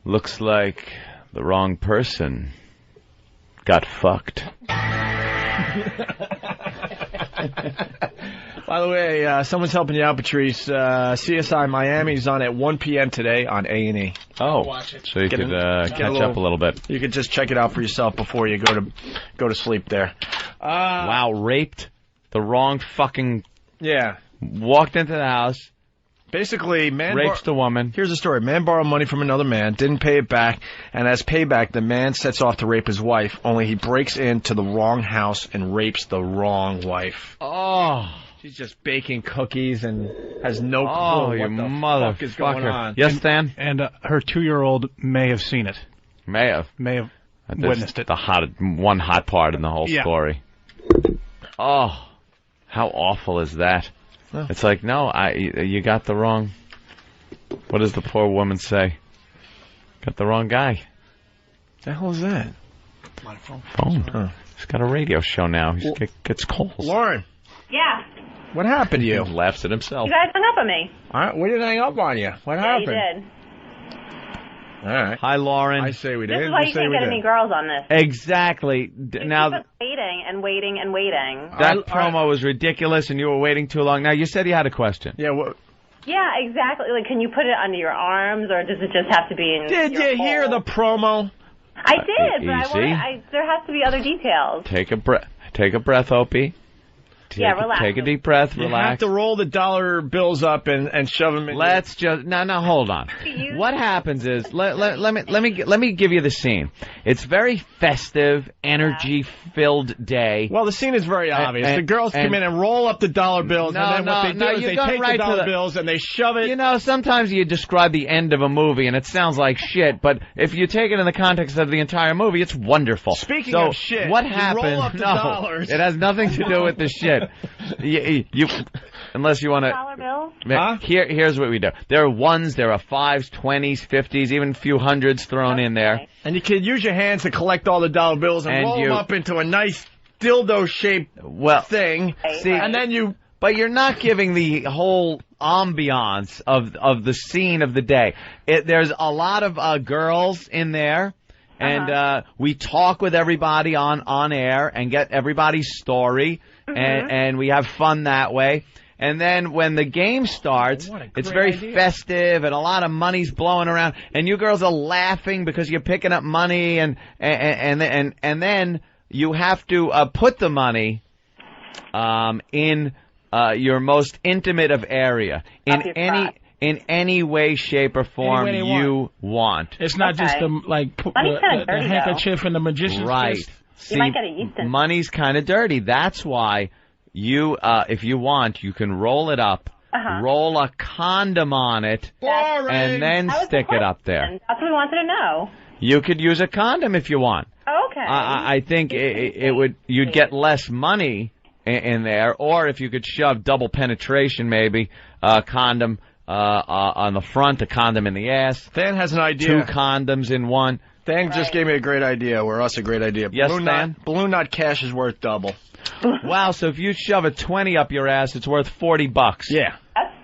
Looks like the wrong person got fucked. By the way, someone's helping you out, Patrice. CSI Miami's on at 1 p.m. today on A&E. Oh, so you could catch up a little bit. You could just check it out for yourself before you go to sleep there. Wow, raped the wrong fucking... Yeah. Walked into the house. Basically, man rapes the woman. Here's the story. Man borrowed money from another man, didn't pay it back, and as payback, the man sets off to rape his wife, only he breaks into the wrong house and rapes the wrong wife. Oh. She's just baking cookies and has no clue what the fuck is going on. Yes, Stan? And her 2-year-old may have seen it. May have witnessed it. The one hot part in the whole story. Oh, how awful is that? Oh. It's like, no, you got the wrong... What does the poor woman say? Got the wrong guy. The hell is that? My phone. Oh. He's got a radio show now. He gets calls. Lauren. Yeah. What happened to you? He laughs at himself. You guys hung up on me. All right, we didn't hang up on you. What happened? You did. All right. Hi, Lauren. I say we did. This is why you can't get any girls on this. Exactly. Now keep us waiting and waiting and waiting. That promo was ridiculous, and you were waiting too long. Now, you said you had a question. Yeah, what? Yeah, exactly. Like, can you put it under your arms, or does it just have to be in Did you hear the promo? I did, but easy. there has to be other details. Take a breath, Opie. Relax. Take a deep breath, relax. You have to roll the dollar bills up and shove them in. Let's just now hold on. What happens is let me give you the scene. It's very festive, energy-filled day. Well, the scene is very obvious. The girls come in and roll up the dollar bills, and then what they do is they take the dollar bills and they shove it. You know, sometimes you describe the end of a movie and it sounds like shit, but if you take it in the context of the entire movie, it's wonderful. Speaking of shit, what you happened? roll up the dollars. It has nothing to do with the shit. You unless you want to. Dollar bill? Huh? Here's what we do. There are ones, there are 5s, 20s, 50s, even a few hundreds thrown in there. And you can use your hands to collect all the dollar bills and roll them up into a nice dildo-shaped thing. See, and then you... But you're not giving the whole ambiance of the scene of the day. There's a lot of girls in there. And we talk with everybody on air and get everybody's story, and we have fun that way. And then when the game starts, it's very festive, and a lot of money's blowing around, and you girls are laughing because you're picking up money, and then you have to put the money in your most intimate of area in any way, shape, or form you want. It's not just the handkerchief and the magician's fist. See, money's kind of dirty. That's why you, if you want, you can roll it up, roll a condom on it, and then stick it up there. That's what we wanted to know. You could use a condom if you want. Okay. I think you'd get less money in there, or if you could shove double penetration, maybe a condom on the front, a condom in the ass. Dan has an idea. 2 condoms in one. Dan just gave me a great idea, or us a great idea. Yes, Dan? Balloon knot cash is worth double. Wow, so if you shove a 20 up your ass, it's worth $40. Yeah.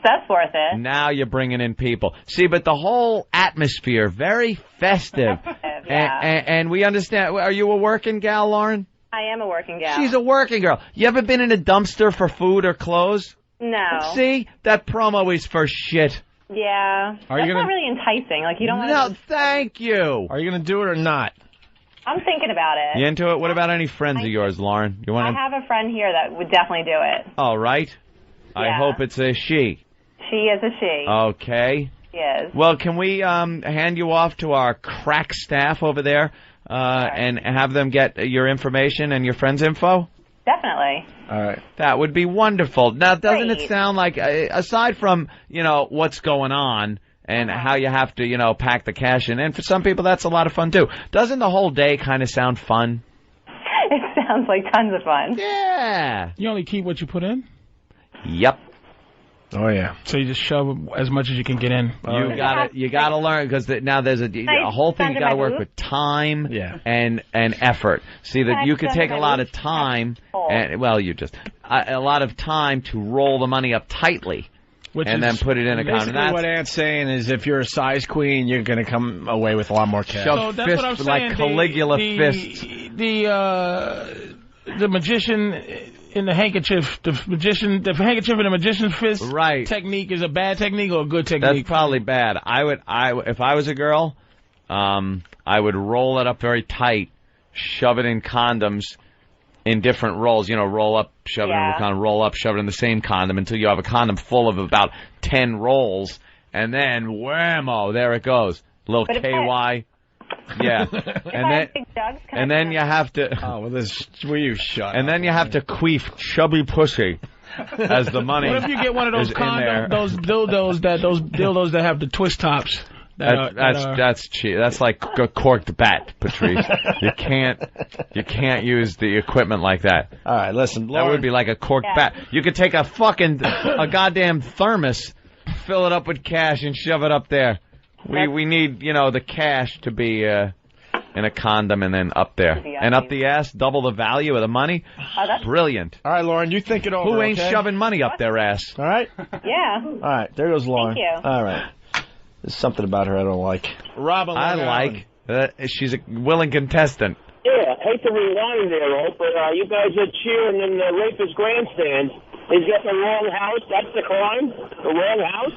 That's worth it. Now you're bringing in people. See, but the whole atmosphere, very festive. And we understand. Are you a working gal, Lauren? I am a working gal. She's a working girl. You ever been in a dumpster for food or clothes? No. See? That promo is for shit. Yeah. That's not really enticing. Like, you don't want No, thank you. Are you going to do it or not? I'm thinking about it. You into it? What about any friends of yours, Lauren? You I want? have a friend here that would definitely do it. All right. I Yeah. hope it's a she. She is a she. Okay. She is. Well, can we hand you off to our crack staff over there and have them get your information and your friend's info? Definitely. All right. That would be wonderful. Now, doesn't it sound like, aside from, what's going on and how you have to, pack the cash in, and for some people that's a lot of fun too, doesn't the whole day kind of sound fun? It sounds like tons of fun. Yeah. You only keep what you put in? Yep. Oh, yeah. So you just shove as much as you can get in. You gotta learn, because now there's a whole thing. You gotta work with time and effort. See, that you could take a lot of time, and a lot of time to roll the money up tightly, and then put it in a condom. Basically, what Ant's saying is, if you're a size queen, you're going to come away with a lot more cash. So that's what I'm saying. Like Caligula fists. The magician in the handkerchief, the handkerchief in the magician's fist technique is a bad technique or a good technique? That's probably bad. If I was a girl, I would roll it up very tight, shove it in condoms in different rolls. Roll up, shove it in the condom, roll up, shove it in the same condom until you have a condom full of about 10 rolls, and then whammo, there it goes. Little KY. Yeah, and then you have to. Oh, well, will you shut? And then you have to queef chubby pussy as the money. What if you get one of those condoms, those dildos that have the twist tops? That's cheap. That's like a corked bat, Patrice. You can't use the equipment like that. All right, listen, Lauren. That would be like a corked bat. You could take a goddamn thermos, fill it up with cash, and shove it up there. We need, the cash to be in a condom and then up there. And up the ass, double the value of the money. Brilliant. All right, Lauren, you think it over, Who ain't okay? shoving money up their ass? All right? Yeah. All right, there goes Lauren. Thank you. All right. There's something about her I don't like. Robin, I like. She's a willing contestant. Yeah, hate to rewind there, Ope, but you guys are cheering in the rapist grandstand. He's got the wrong house. That's the crime? The wrong house?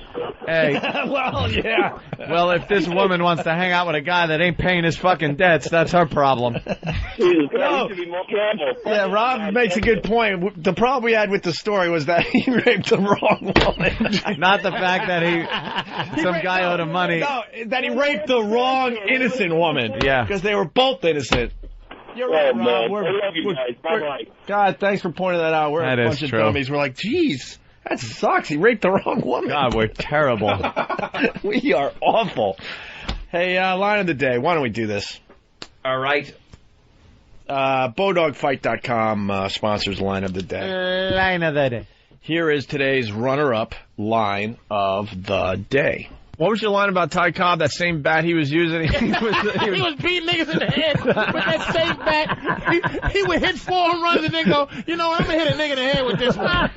Hey. Well, yeah. Well, if this woman wants to hang out with a guy that ain't paying his fucking debts, that's her problem. Jesus Christ, you should be more careful. Yeah, Rob makes a good point. The problem we had with the story was that he raped the wrong woman. Not the fact that some guy owed him money. No, that he raped the wrong innocent woman. Yeah. Because they were both innocent. You're right, Rob. I love you guys. Bye-bye. God, thanks for pointing that out. We're a bunch of dummies. We're like, geez, that sucks. He raped the wrong woman. God, we're terrible. We are awful. Hey, line of the day. Why don't we do this? All right. Bodogfight.com sponsors line of the day. Line of the day. Here is today's runner-up line of the day. What was your line about Ty Cobb? That same bat he was using? He was beating niggas in the head with that same bat. He would hit 4 home runs and then go, you know what, I'm going to hit a nigga in the head with this one.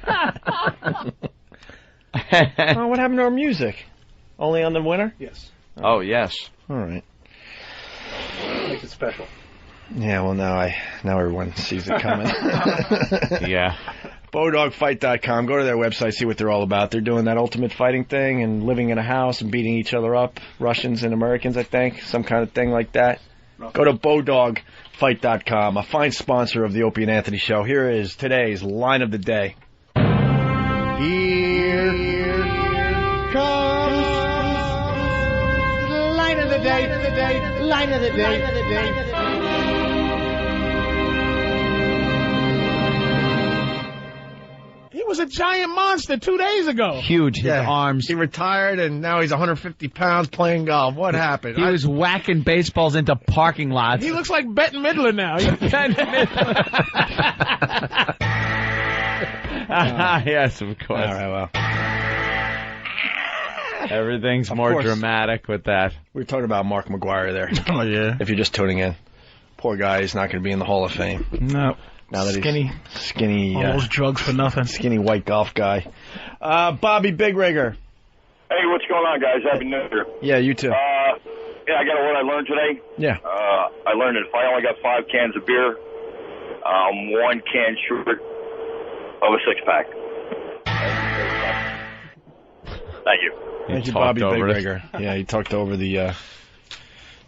Oh, what happened to our music? Only on the winner? Yes. Oh, yes. All right. Makes it special. Yeah, well, now everyone sees it coming. Yeah. BowDogFight.com. Go to their website, see what they're all about. They're doing that ultimate fighting thing and living in a house and beating each other up. Russians and Americans, I think. Some kind of thing like that. Go to BowDogFight.com, a fine sponsor of the Opie and Anthony Show. Here is today's line of the day. Here comes Line of the day, line of the day. He was a giant monster 2 days ago. Huge. His arms. He retired, and now he's 150 pounds playing golf. What happened? He was whacking baseballs into parking lots. He looks like Bette Midler now. Yes, of course. All right, well. Everything's Of more course. dramatic with that. We were talking about Mark McGuire there. Oh, yeah. If you're just tuning in. Poor guy, he's not going to be in the Hall of Fame. No. Now that Skinny. he's skinny. All those drugs for nothing. Skinny white golf guy. Bobby Big Rigger. Hey, what's going on, guys? Happy New Year. Yeah, you too. Yeah, I got what I learned today. Yeah. I learned that if I only got 5 cans of beer, I'm 1 can short of a 6-pack. Thank you. Thank you, Bobby Big Rigger. Yeah, he talked over the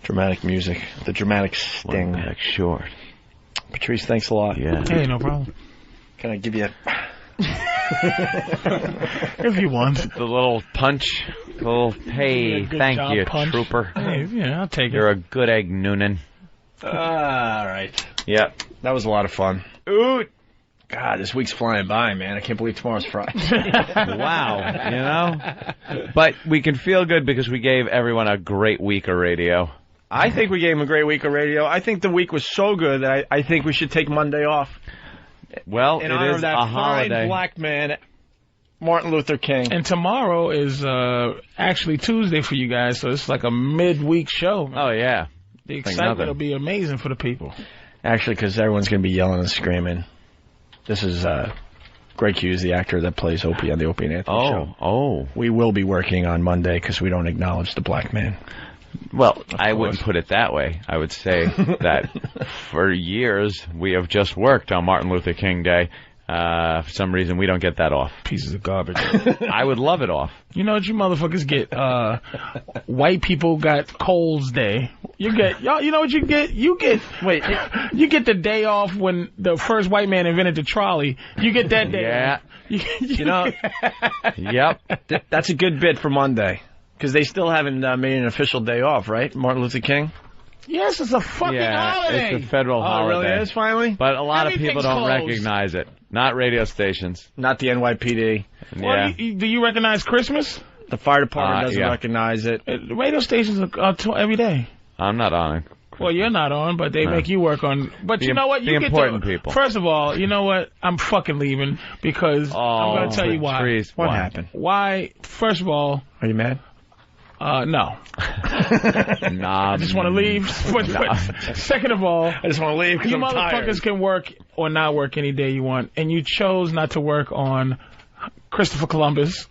dramatic music, the dramatic sting. Short. Patrice, thanks a lot. Yeah. Hey, no problem. Can I give you If you want. The little punch. The little, hey, Good thank job, you, punch. trooper. Hey, yeah, I'll take You're it. a good egg, Noonan. All right. Yep. That was a lot of fun. Ooh. God, this week's flying by, man. I can't believe tomorrow's Friday. Wow, you know? But we can feel good because we gave everyone a great week of radio. I think we gave him a great week of radio. I think the week was so good that I think we should take Monday off. Well, In it honor is of that a fine holiday. black man, Martin Luther King. And tomorrow is actually Tuesday for you guys, so it's like a midweek show. Oh, yeah. The excitement will be amazing for the people. Actually, because everyone's going to be yelling and screaming. This is Greg Hughes, the actor that plays Opie on the Opie and Anthony Show. Oh. We will be working on Monday because we don't acknowledge the black man. Well, I wouldn't put it that way. I would say that for years we have just worked on Martin Luther King Day. For some reason, we don't get that off. Pieces of garbage. I would love it off. You know what you motherfuckers get? White people got Coles Day. You get, y'all, you know what you get? You get the day off when the first white man invented the trolley. You get that day Yeah. off. You know, Yep. That's a good bit for Monday because they still haven't made an official day off, right? Martin Luther King? Yes, it's a fucking holiday. It's a federal holiday. Oh, it really is, finally? But a lot of people Everything's don't closed. recognize it. Not radio stations. Not the NYPD. Well, do you recognize Christmas? The fire department doesn't yeah. recognize it. Radio stations are every day. I'm not on it. Well, you're not on, but they No. make you work on. But The you know what? the You get important to, people. First of all, you know what? I'm fucking leaving because I'm going to tell you why. Patrice, What why? happened? Why? First of all, Are you mad? no. Nah, I just want to leave. But second of all, I just want to leave because you I'm tired. motherfuckers can work or not work any day you want, and you chose not to work on Christopher Columbus.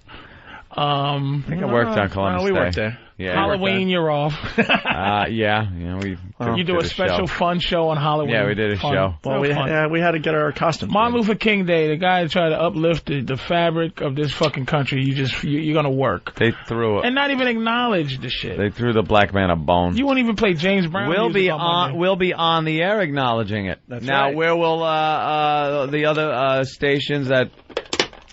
I think I worked on Columbus we Day. worked there. Yeah, Halloween, you're off. yeah, we You do a did special show. fun show on Halloween. Yeah, we did a Fun. show. Well, Fun. we had to get our costumes. Martin Luther King Day, the guy that tried to uplift the fabric of this fucking country, you're gonna work. They threw it. And not even acknowledge the shit. They threw the black man a bone. You won't even play James Brown. We'll music be on on. Monday. We'll be on the air acknowledging it. That's now, right. where will the other stations that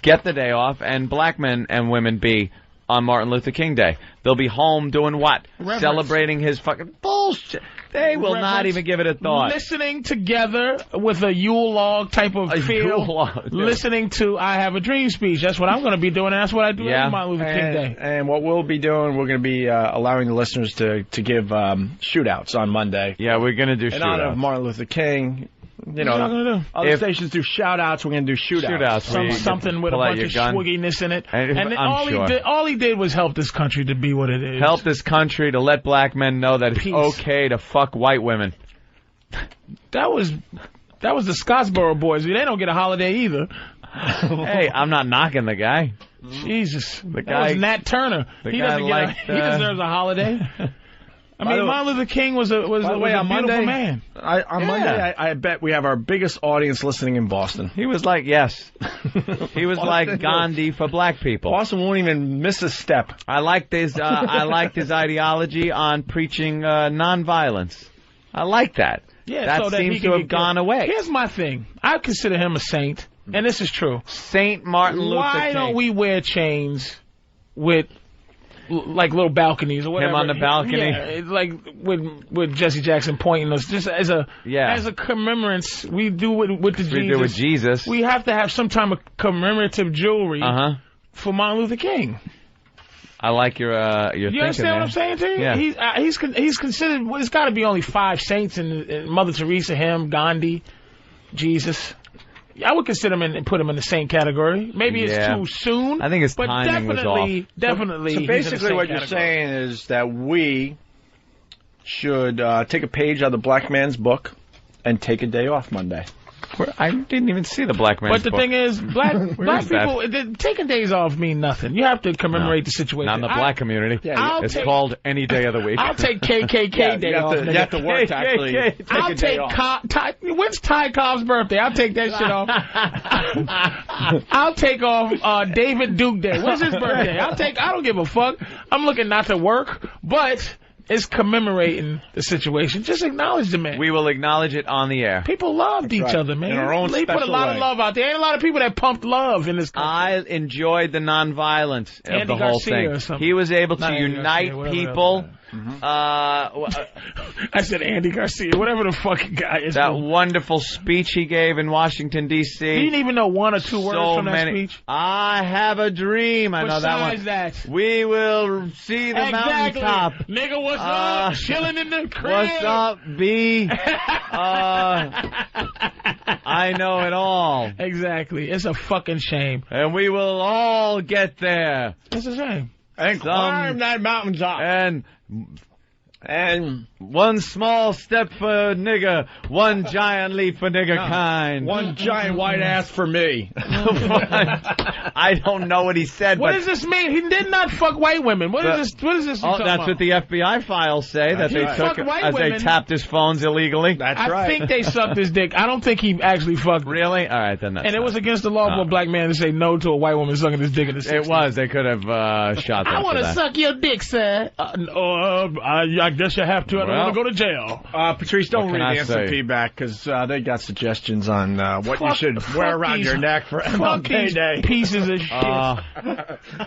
get the day off and black men and women be on Martin Luther King Day? They'll be home doing what? Reverence. Celebrating his fucking bullshit. They will not Reverence. even give it a thought. Listening together with a Yule log type of feel. Yule log, yeah. Listening to I Have a Dream speech. That's what I'm going to be doing, and that's what I do Yeah. every Martin Luther King Day. And what we'll be doing, we're going to be allowing the listeners to give shootouts on Monday. Yeah, we're gonna do In honor of shootouts. Martin Luther King. You know, what are you gonna do? other stations do shout-outs. We're going to do shootouts. Something with a bunch of swigginess in it. And I'm all he did was help this country to be what it is. Help this country to let black men know that it's okay to fuck white women. That was the Scottsboro boys. They don't get a holiday either. Hey, I'm not knocking the guy. Jesus, the guy, that was Nat Turner. He deserves a holiday. I mean, Martin Luther King was a beautiful man. On Monday, I bet we have our biggest audience listening in Boston. He was like, he was like Gandhi for black people. Boston won't even miss a step. I liked his ideology on preaching nonviolence. I like that. Yeah, that so seems to have gone away. Here's my thing. I consider him a saint, and this is true. Saint Martin Luther King. Why don't we wear chains with like little balconies or whatever? Him on the balcony? Yeah, it's like with Jesse Jackson pointing us, just as a commemorance. We do with Jesus. We do with Jesus. We have to have some type of commemorative jewelry for Martin Luther King. I like your You thinking understand there. what I'm saying to you? Yeah. He's considered. Well, there's got to be only 5 saints in Mother Teresa, him, Gandhi, Jesus. I would consider him and put him in the saint category. Maybe it's too soon. I think his but timing was off. Definitely. So basically, what you're saying is that we should take a page out of the black man's book and take a day off Monday. I didn't even see the black man's But the book. thing is, black people, taking days off mean nothing. You have to commemorate the situation. Not in the black community. It's called any day of the week. I'll take KKK day off. You have to work to actually take a day off. When's Ty Cobb's birthday? I'll take that shit off. I'll take off David Duke Day. When's his birthday? I don't give a fuck. I'm looking not to work, but it's commemorating the situation. Just acknowledge the man. We will acknowledge it on the air. People loved each other, man. In our own they put a lot of love out there. Ain't a lot of people that pumped love in this country. I enjoyed the nonviolence of the whole Garcia thing. He was able to unite people. I said Andy Garcia, whatever the fucking guy is. That wonderful speech he gave in Washington, D.C. You didn't even know 1 or 2 words from that speech. I have a dream. I know that one. Besides that. We will see the mountaintop. Nigga, what's up? Chilling in the crib. What's up, B? I know it all. Exactly. It's a fucking shame. And we will all get there. It's a shame. And climb that mountaintop. And one small step for nigger, one giant leap for nigger kind. One giant white ass for me. I don't know what he said. What does this mean? He did not fuck white women. What is this? That's what the FBI files say. That they took as they tapped his phones illegally. I think they sucked his dick. I don't think he actually fucked. Really? All right, then. And it was against the law for a black man to say no to a white woman sucking his dick in the 60s. It was. They could have shot them. I want to suck your dick, sir. I guess you have to. I don't want to go to jail. Patrice, don't read the answer feedback because they got suggestions on what you should wear around your neck for MLK Day. Pieces of shit.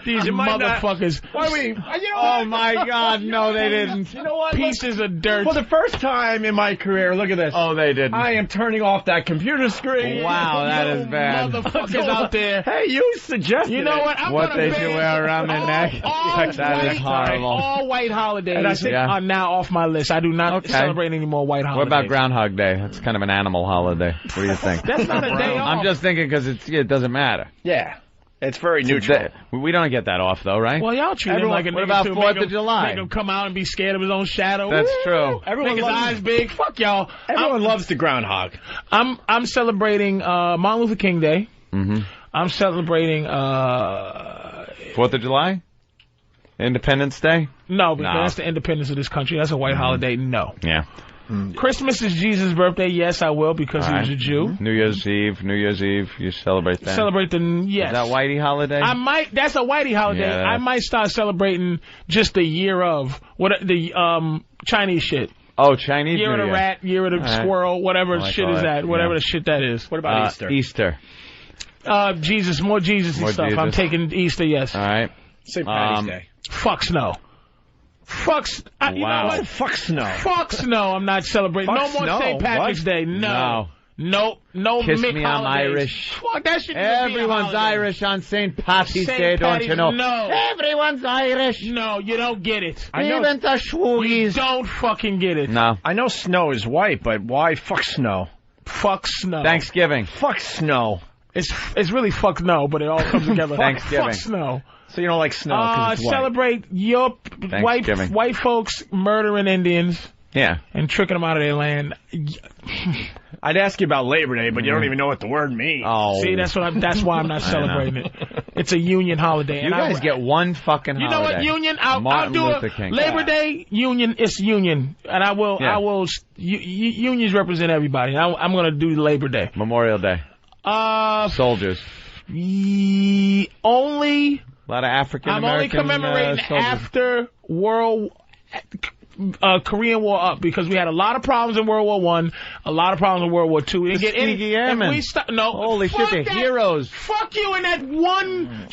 These motherfuckers. Oh my God! No, they didn't. You know what? Pieces of dirt. For the first time in my career, look at this. Oh, they didn't. I am turning off that computer screen. Wow, that is bad. Motherfuckers out there. Hey, you suggested. You know what? What they should wear around their neck? That is horrible. All white holidays are now off my list. I do not celebrate any more white holidays. What about Groundhog Day? That's kind of an animal holiday. What do you think? That's not a day off. I'm just thinking because it doesn't matter. Yeah. It's very neutral. We don't get that off, though, right? Well, y'all treat him like a nigga. What about 4th of July? Make him come out and be scared of his own shadow. That's true. Make his eyes big. Fuck y'all. Everyone loves the groundhog. I'm celebrating Martin Luther King Day. Mm-hmm. I'm celebrating 4th of July? Independence Day? No, because that's the independence of this country. That's a white holiday. No. Yeah. Christmas is Jesus' birthday. Yes, I will because he was a Jew. New Year's Eve, you celebrate that? Celebrate yes. Is that whitey holiday? I might. That's a whitey holiday. Yeah, I might start celebrating just the year of the Chinese shit. Oh, Chinese year New of the rat, year of the squirrel, whatever shit is that, whatever the shit that is. What about Easter? Easter. Jesus, more Jesus-y stuff. Jesus. I'm taking Easter. Yes. All right. St. Patty's Day. Fuck snow. You know what? Fuck snow. Fuck snow. I'm not celebrating. Fuck no more St. Patrick's Day. No. No Kiss Mick me, holidays. I'm Irish. Fuck, that shit. Everyone's Irish on St. Patty's Day, don't you know? No. Everyone's Irish. No, you don't get it. Even the Schwoogies. You don't fucking get it. No. I know snow is white, but why fuck snow? Fuck snow. Thanksgiving. Fuck snow. It's really fuck no, but it all comes together. Thanksgiving. Fuck snow. So you don't like snow 'cause it's white. Celebrate your white folks murdering Indians. Yeah. And tricking them out of their land. I'd ask you about Labor Day, but you don't even know what the word means. Oh. See, that's why I'm not celebrating it. It's a union holiday. You guys get one fucking holiday. You know what, union? Martin I'll do Luther King. Labor Day, union, it's union. And I will, unions represent everybody. I'm going to do Labor Day. Memorial Day. Soldiers. Only. A lot of African I'm American only commemorating soldiers. after Korean War up, because we had a lot of problems in World War I, a lot of problems in World War II. The Tuskegee Airmen. Holy shit, they're heroes. Fuck you in that one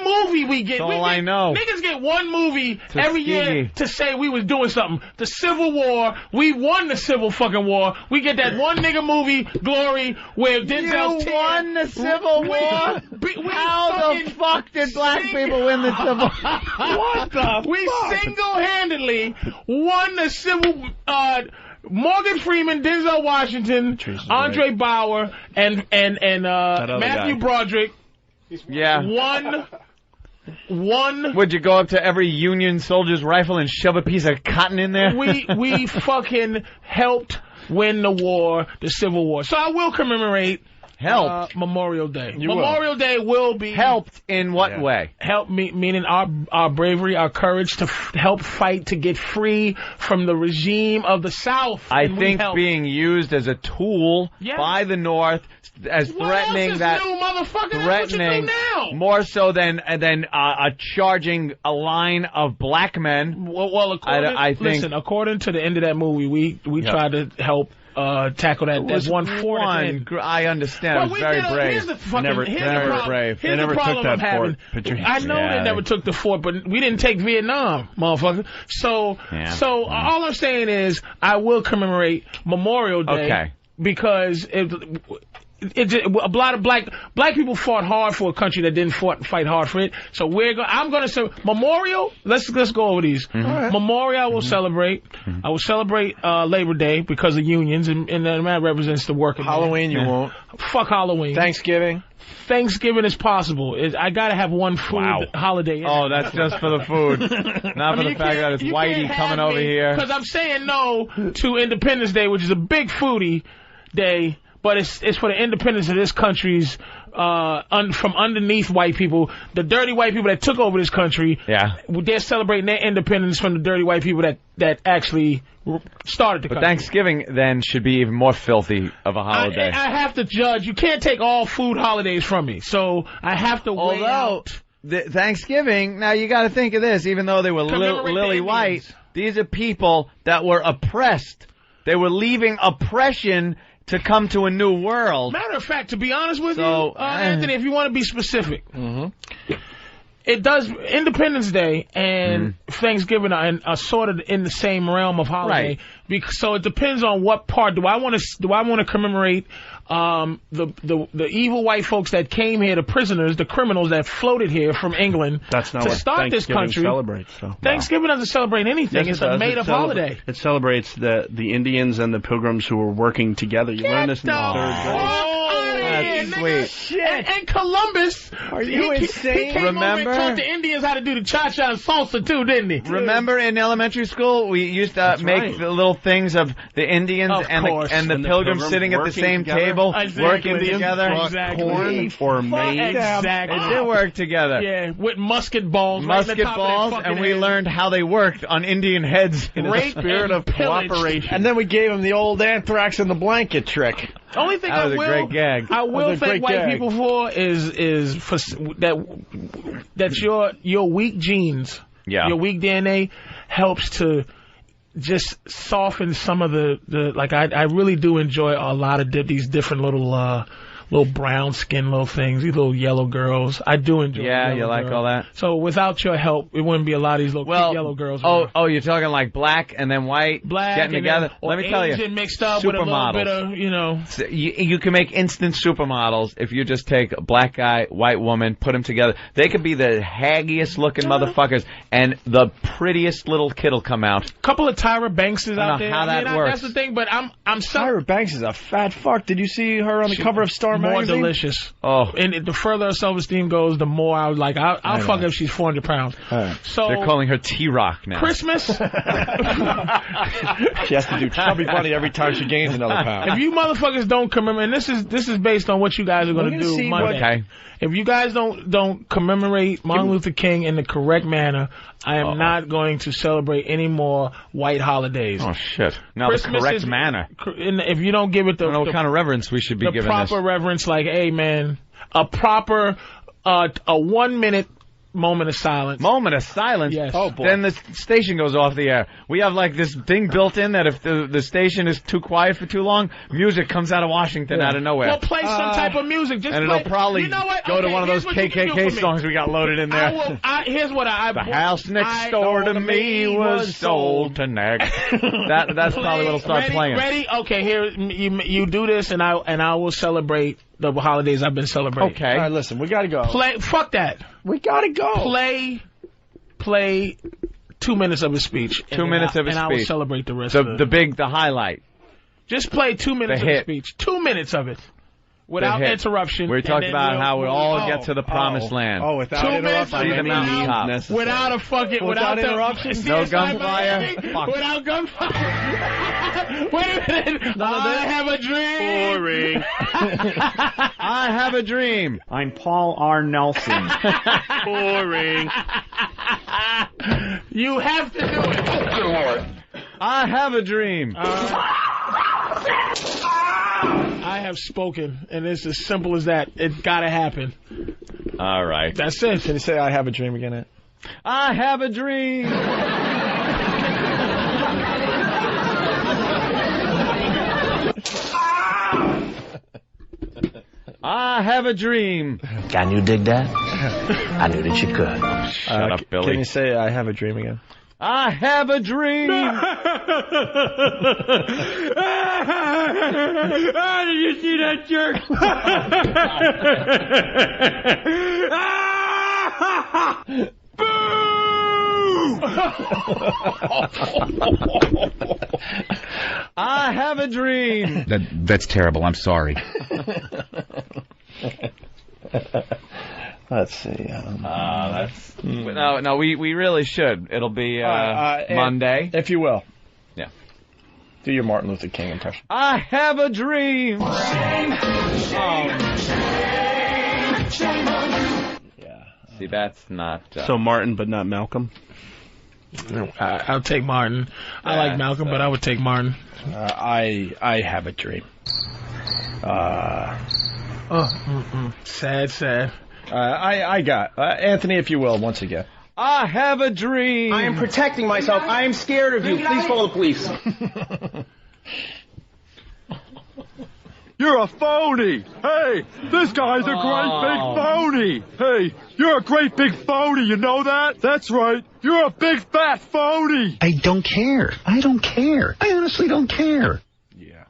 movie we get. That's all I know. Niggas get one movie every year to say we was doing something. The Civil War, we won the Civil fucking War. We get that one nigga movie, Glory, where Denzel's won the Civil War? How the fuck did black people win the Civil War? What the fuck? We single-handedly won the Civil Morgan Freeman, Denzel Washington, Andre Bauer, and Matthew Broderick. Yeah. One. Would you go up to every Union soldier's rifle and shove a piece of cotton in there? We fucking helped win the war, the Civil War. So I will commemorate Memorial Day. Memorial Day will be helped in what way? Help meaning our bravery, our courage to help fight to get free from the regime of the South. I think being used as a tool by the North as threatening that new, motherfucker? That's what you do now. More so than charging a line of black men. Well, according to the end of that movie, we tried to help tackle that. There's one fort. I understand. It was very brave. Here's the fucking, never brave. They never took that fort, Patrice. I know they never took the fort, but we didn't take Vietnam, motherfucker. So all I'm saying is I will commemorate Memorial Day because a lot of black people fought hard for a country that didn't fight hard for it. So I'm going to say Memorial. Let's go over these. Mm-hmm. Memorial I will celebrate. Mm-hmm. I will celebrate Labor Day because of unions, and that represents the working. Halloween you won't. Fuck Halloween. Thanksgiving is possible. I got to have one food holiday. Oh, that's just for the food, not for the fact that it's Whitey coming over here. Because I'm saying no to Independence Day, which is a big foodie day. But it's for the independence of this country's from underneath white people, the dirty white people that took over this country. Yeah, they're celebrating their independence from the dirty white people that actually started the country. But Thanksgiving then should be even more filthy of a holiday. I have to judge. You can't take all food holidays from me, so I have to weigh out. Thanksgiving, now you got to think of this. Even though they were lily white, these are people that were oppressed. They were leaving oppression to come to a new world. Matter of fact, to be honest with you, Anthony, if you want to be specific, it does. Independence Day and Thanksgiving are sort of in the same realm of holiday. Right. So it depends on what part. Do I want to commemorate the evil white folks that came here, the prisoners, the criminals that floated here from England to start this country? Celebrates, so. Thanksgiving doesn't celebrate anything. Yes, it's a made-up holiday. It celebrates the Indians and the Pilgrims who were working together. You learn this in the third grade. That's sweet. And Columbus, are you insane? He came over and taught the Indians how to do the cha-cha and salsa too, didn't he? Remember in elementary school we used to make the little things of the Indians and the Pilgrims sitting at the same table, working together. Corn or maize. Exactly. They did work together. Yeah, with musket balls. And we learned how they worked on Indian heads in the spirit of cooperation. And then we gave them the old anthrax in the blanket trick. Only thing that was a great gag. I will thank white people for is for that your weak genes, your weak DNA helps to just soften some of the like I really do enjoy a lot of these different little little brown skin little things, these little yellow girls. I do enjoy. Yeah, you like all that. So without your help, it wouldn't be a lot of these little cute yellow girls. Oh, you're talking like black and then white getting together. Let me tell you, Asian mixed up with a little bit of, you know. So you can make instant supermodels if you just take a black guy, white woman, put them together. They could be the haggiest looking motherfuckers, and the prettiest little kid will come out. Couple of Tyra Bankses out there. How that works. That's the thing, but I'm so Tyra Banks is a fat fuck. Did you see her on the cover of Star more magazine? delicious. Oh, and the further her self-esteem goes, the more I was like, I'll fuck if she's 400 pounds. So they're calling her T-Rock now. Christmas. She has to do chubby bunny every time she gains another pound. If you motherfuckers don't commemorate, and this is based on what you guys are going to do Monday. Okay. If you guys don't commemorate Martin Luther King in the correct manner, I am not going to celebrate any more white holidays. Oh shit! Now Christmas the correct is, manner. If you don't give it the, I don't know what kind of reverence we should be giving proper this. reverence, like, hey man, a proper a 1 minute moment of silence. Moment of silence? Yes. Oh, boy. Then the station goes off the air. We have, like, this thing built in that if the station is too quiet for too long, music comes out of Washington out of nowhere. Well, play some type of music. Just and play, it'll probably go to one of those KKK songs we got loaded in there. Here's what The house next door to me was sold to next. That's probably what'll start playing. Ready? Okay, here, you do this, and I will celebrate the holidays I've been celebrating. Okay. All right, listen, we gotta go. Fuck that. We gotta go. Play 2 minutes of his speech. 2 minutes of his speech. And I will celebrate the rest of it. The highlight. Just play 2 minutes of his speech. 2 minutes of it. Without interruption. We talked about how we all get to the promised land. Oh, without interruption. See the mountaintop. Without a fucking... Without interruption? No gunfire? Without gunfire. Wait a minute. I have a dream. Boring. I have a dream. I'm Paul R. Nelson. Boring. You have to do it. I have a dream. I have spoken, and it's as simple as that. It gotta happen. All right. That's it. Can you say I have a dream again? I have a dream. I have a dream. Can you dig that? I knew that you could. Shut up, Billy. Can you say I have a dream again? I have a dream. Did you see that jerk? Boo! I have a dream. That's terrible. I'm sorry. Let's see. No, we really should. It'll be Monday, if you will. Yeah. Do your Martin Luther King impression. I have a dream. Yeah. See, that's not. So Martin, but not Malcolm. I'll take Martin. I like Malcolm, but I would take Martin. I have a dream. Sad. I got Anthony, if you will, once again. I have a dream. I am protecting myself. I am scared of you. Please call the police. You're a phony. Hey, this guy's a great big phony. Hey, you're a great big phony. You know that? That's right. You're a big fat phony. I don't care. I don't care. I honestly don't care. Yeah.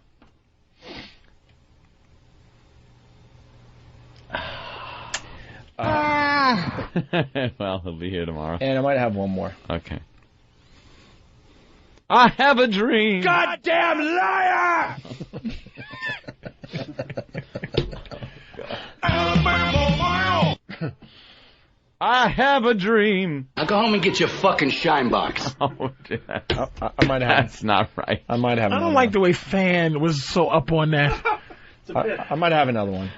Well, he'll be here tomorrow. And I might have one more. Okay. I have a dream. Goddamn liar! I have a dream. Now go home and get your fucking shine box. Oh, I might have. That's not right. I might have. I don't like the way Fan was so up on that. I might have another one.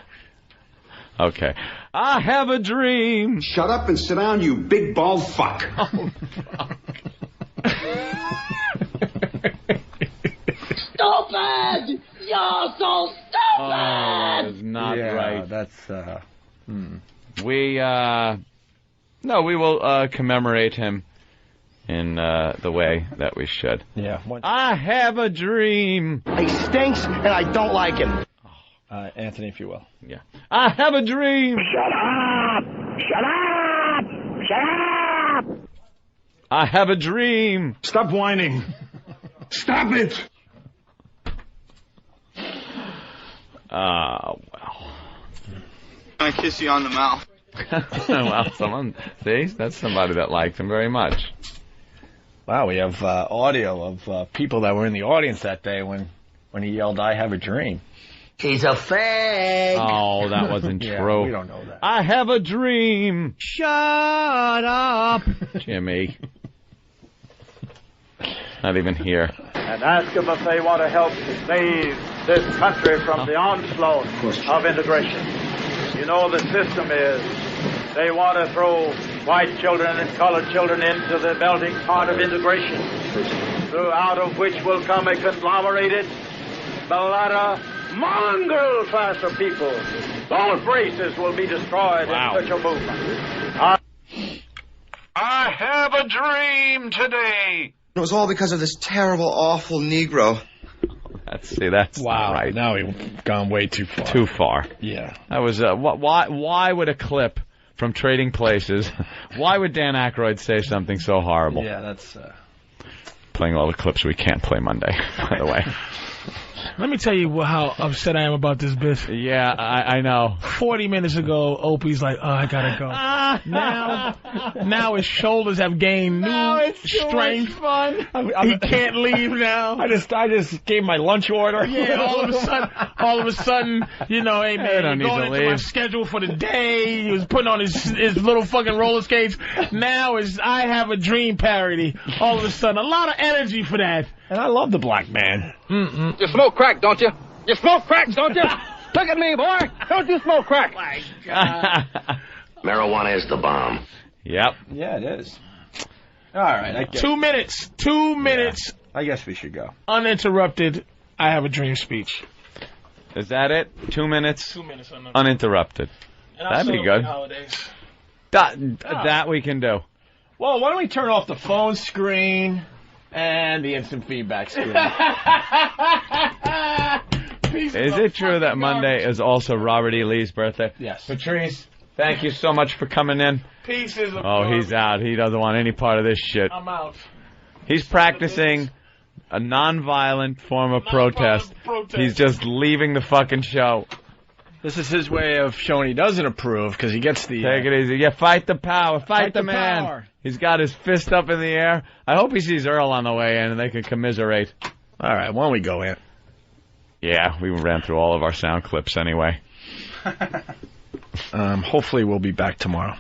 Okay. I have a dream. Shut up and sit down, you big bald fuck. Oh, Stupid! You're so stupid! Oh, that is not right. That's We we will commemorate him in the way that we should. Yeah. I have a dream. He stinks, and I don't like him. Anthony, if you will. Yeah. I have a dream. Shut up! Shut up! Shut up! I have a dream. Stop whining. Stop it! Well. I kiss you on the mouth. Well, see, that's somebody that liked him very much. Wow, we have audio of people that were in the audience that day when he yelled, I have a dream. He's a fag. Oh, that wasn't Yeah, true. we don't know that. I have a dream. Shut up. Jimmy. Not even here. And ask them if they want to help save this country from the onslaught of integration. You know the system is they want to throw white children and colored children into the melting pot of integration, out of which will come a conglomerated, mulatto, mongrel class of people. Both races will be destroyed in such a movement. I have a dream today. It was all because of this terrible, awful Negro. That's wow. Right. Now we've gone way too far. Too far. Yeah. That was why would a clip from Trading Places? Why would Dan Aykroyd say something so horrible? Yeah, that's playing all the clips we can't play Monday. By the way. Let me tell you how upset I am about this bitch. Yeah, I know. 40 minutes ago, Opie's like, oh, I gotta go. Now his shoulders have gained new strength. Fun. He can't leave now. I just gave my lunch order. Yeah, all of a sudden, you know, hey man, you're going into my schedule for the day. He was putting on his little fucking roller skates. Now is I Have a Dream parody. All of a sudden, a lot of energy for that. And I love the black man. Mm-mm. You smoke crack, don't you? You smoke crack, don't you? Look at me, boy. Don't you smoke crack? My God. Marijuana is the bomb. Yep. Yeah, it is. All right. 2 minutes. 2 minutes. Yeah, I guess we should go. Uninterrupted. I Have a Dream speech. Is that it? 2 minutes? 2 minutes uninterrupted. And That'd be good. Holidays. That we can do. Well, why don't we turn off the phone screen and the instant feedback screen? Is it true that Monday is also Robert E. Lee's birthday? Yes. Patrice, thank you so much for coming in. Pieces of he's out. He doesn't want any part of this shit. I'm out. He's practicing a non-violent form of protest. He's just leaving the fucking show. This is his way of showing he doesn't approve because he gets the... Take it easy. Yeah, fight the power. Fight the man. Power. He's got his fist up in the air. I hope he sees Earl on the way in and they can commiserate. All right, why don't we go in? Yeah, we ran through all of our sound clips anyway. Hopefully we'll be back tomorrow.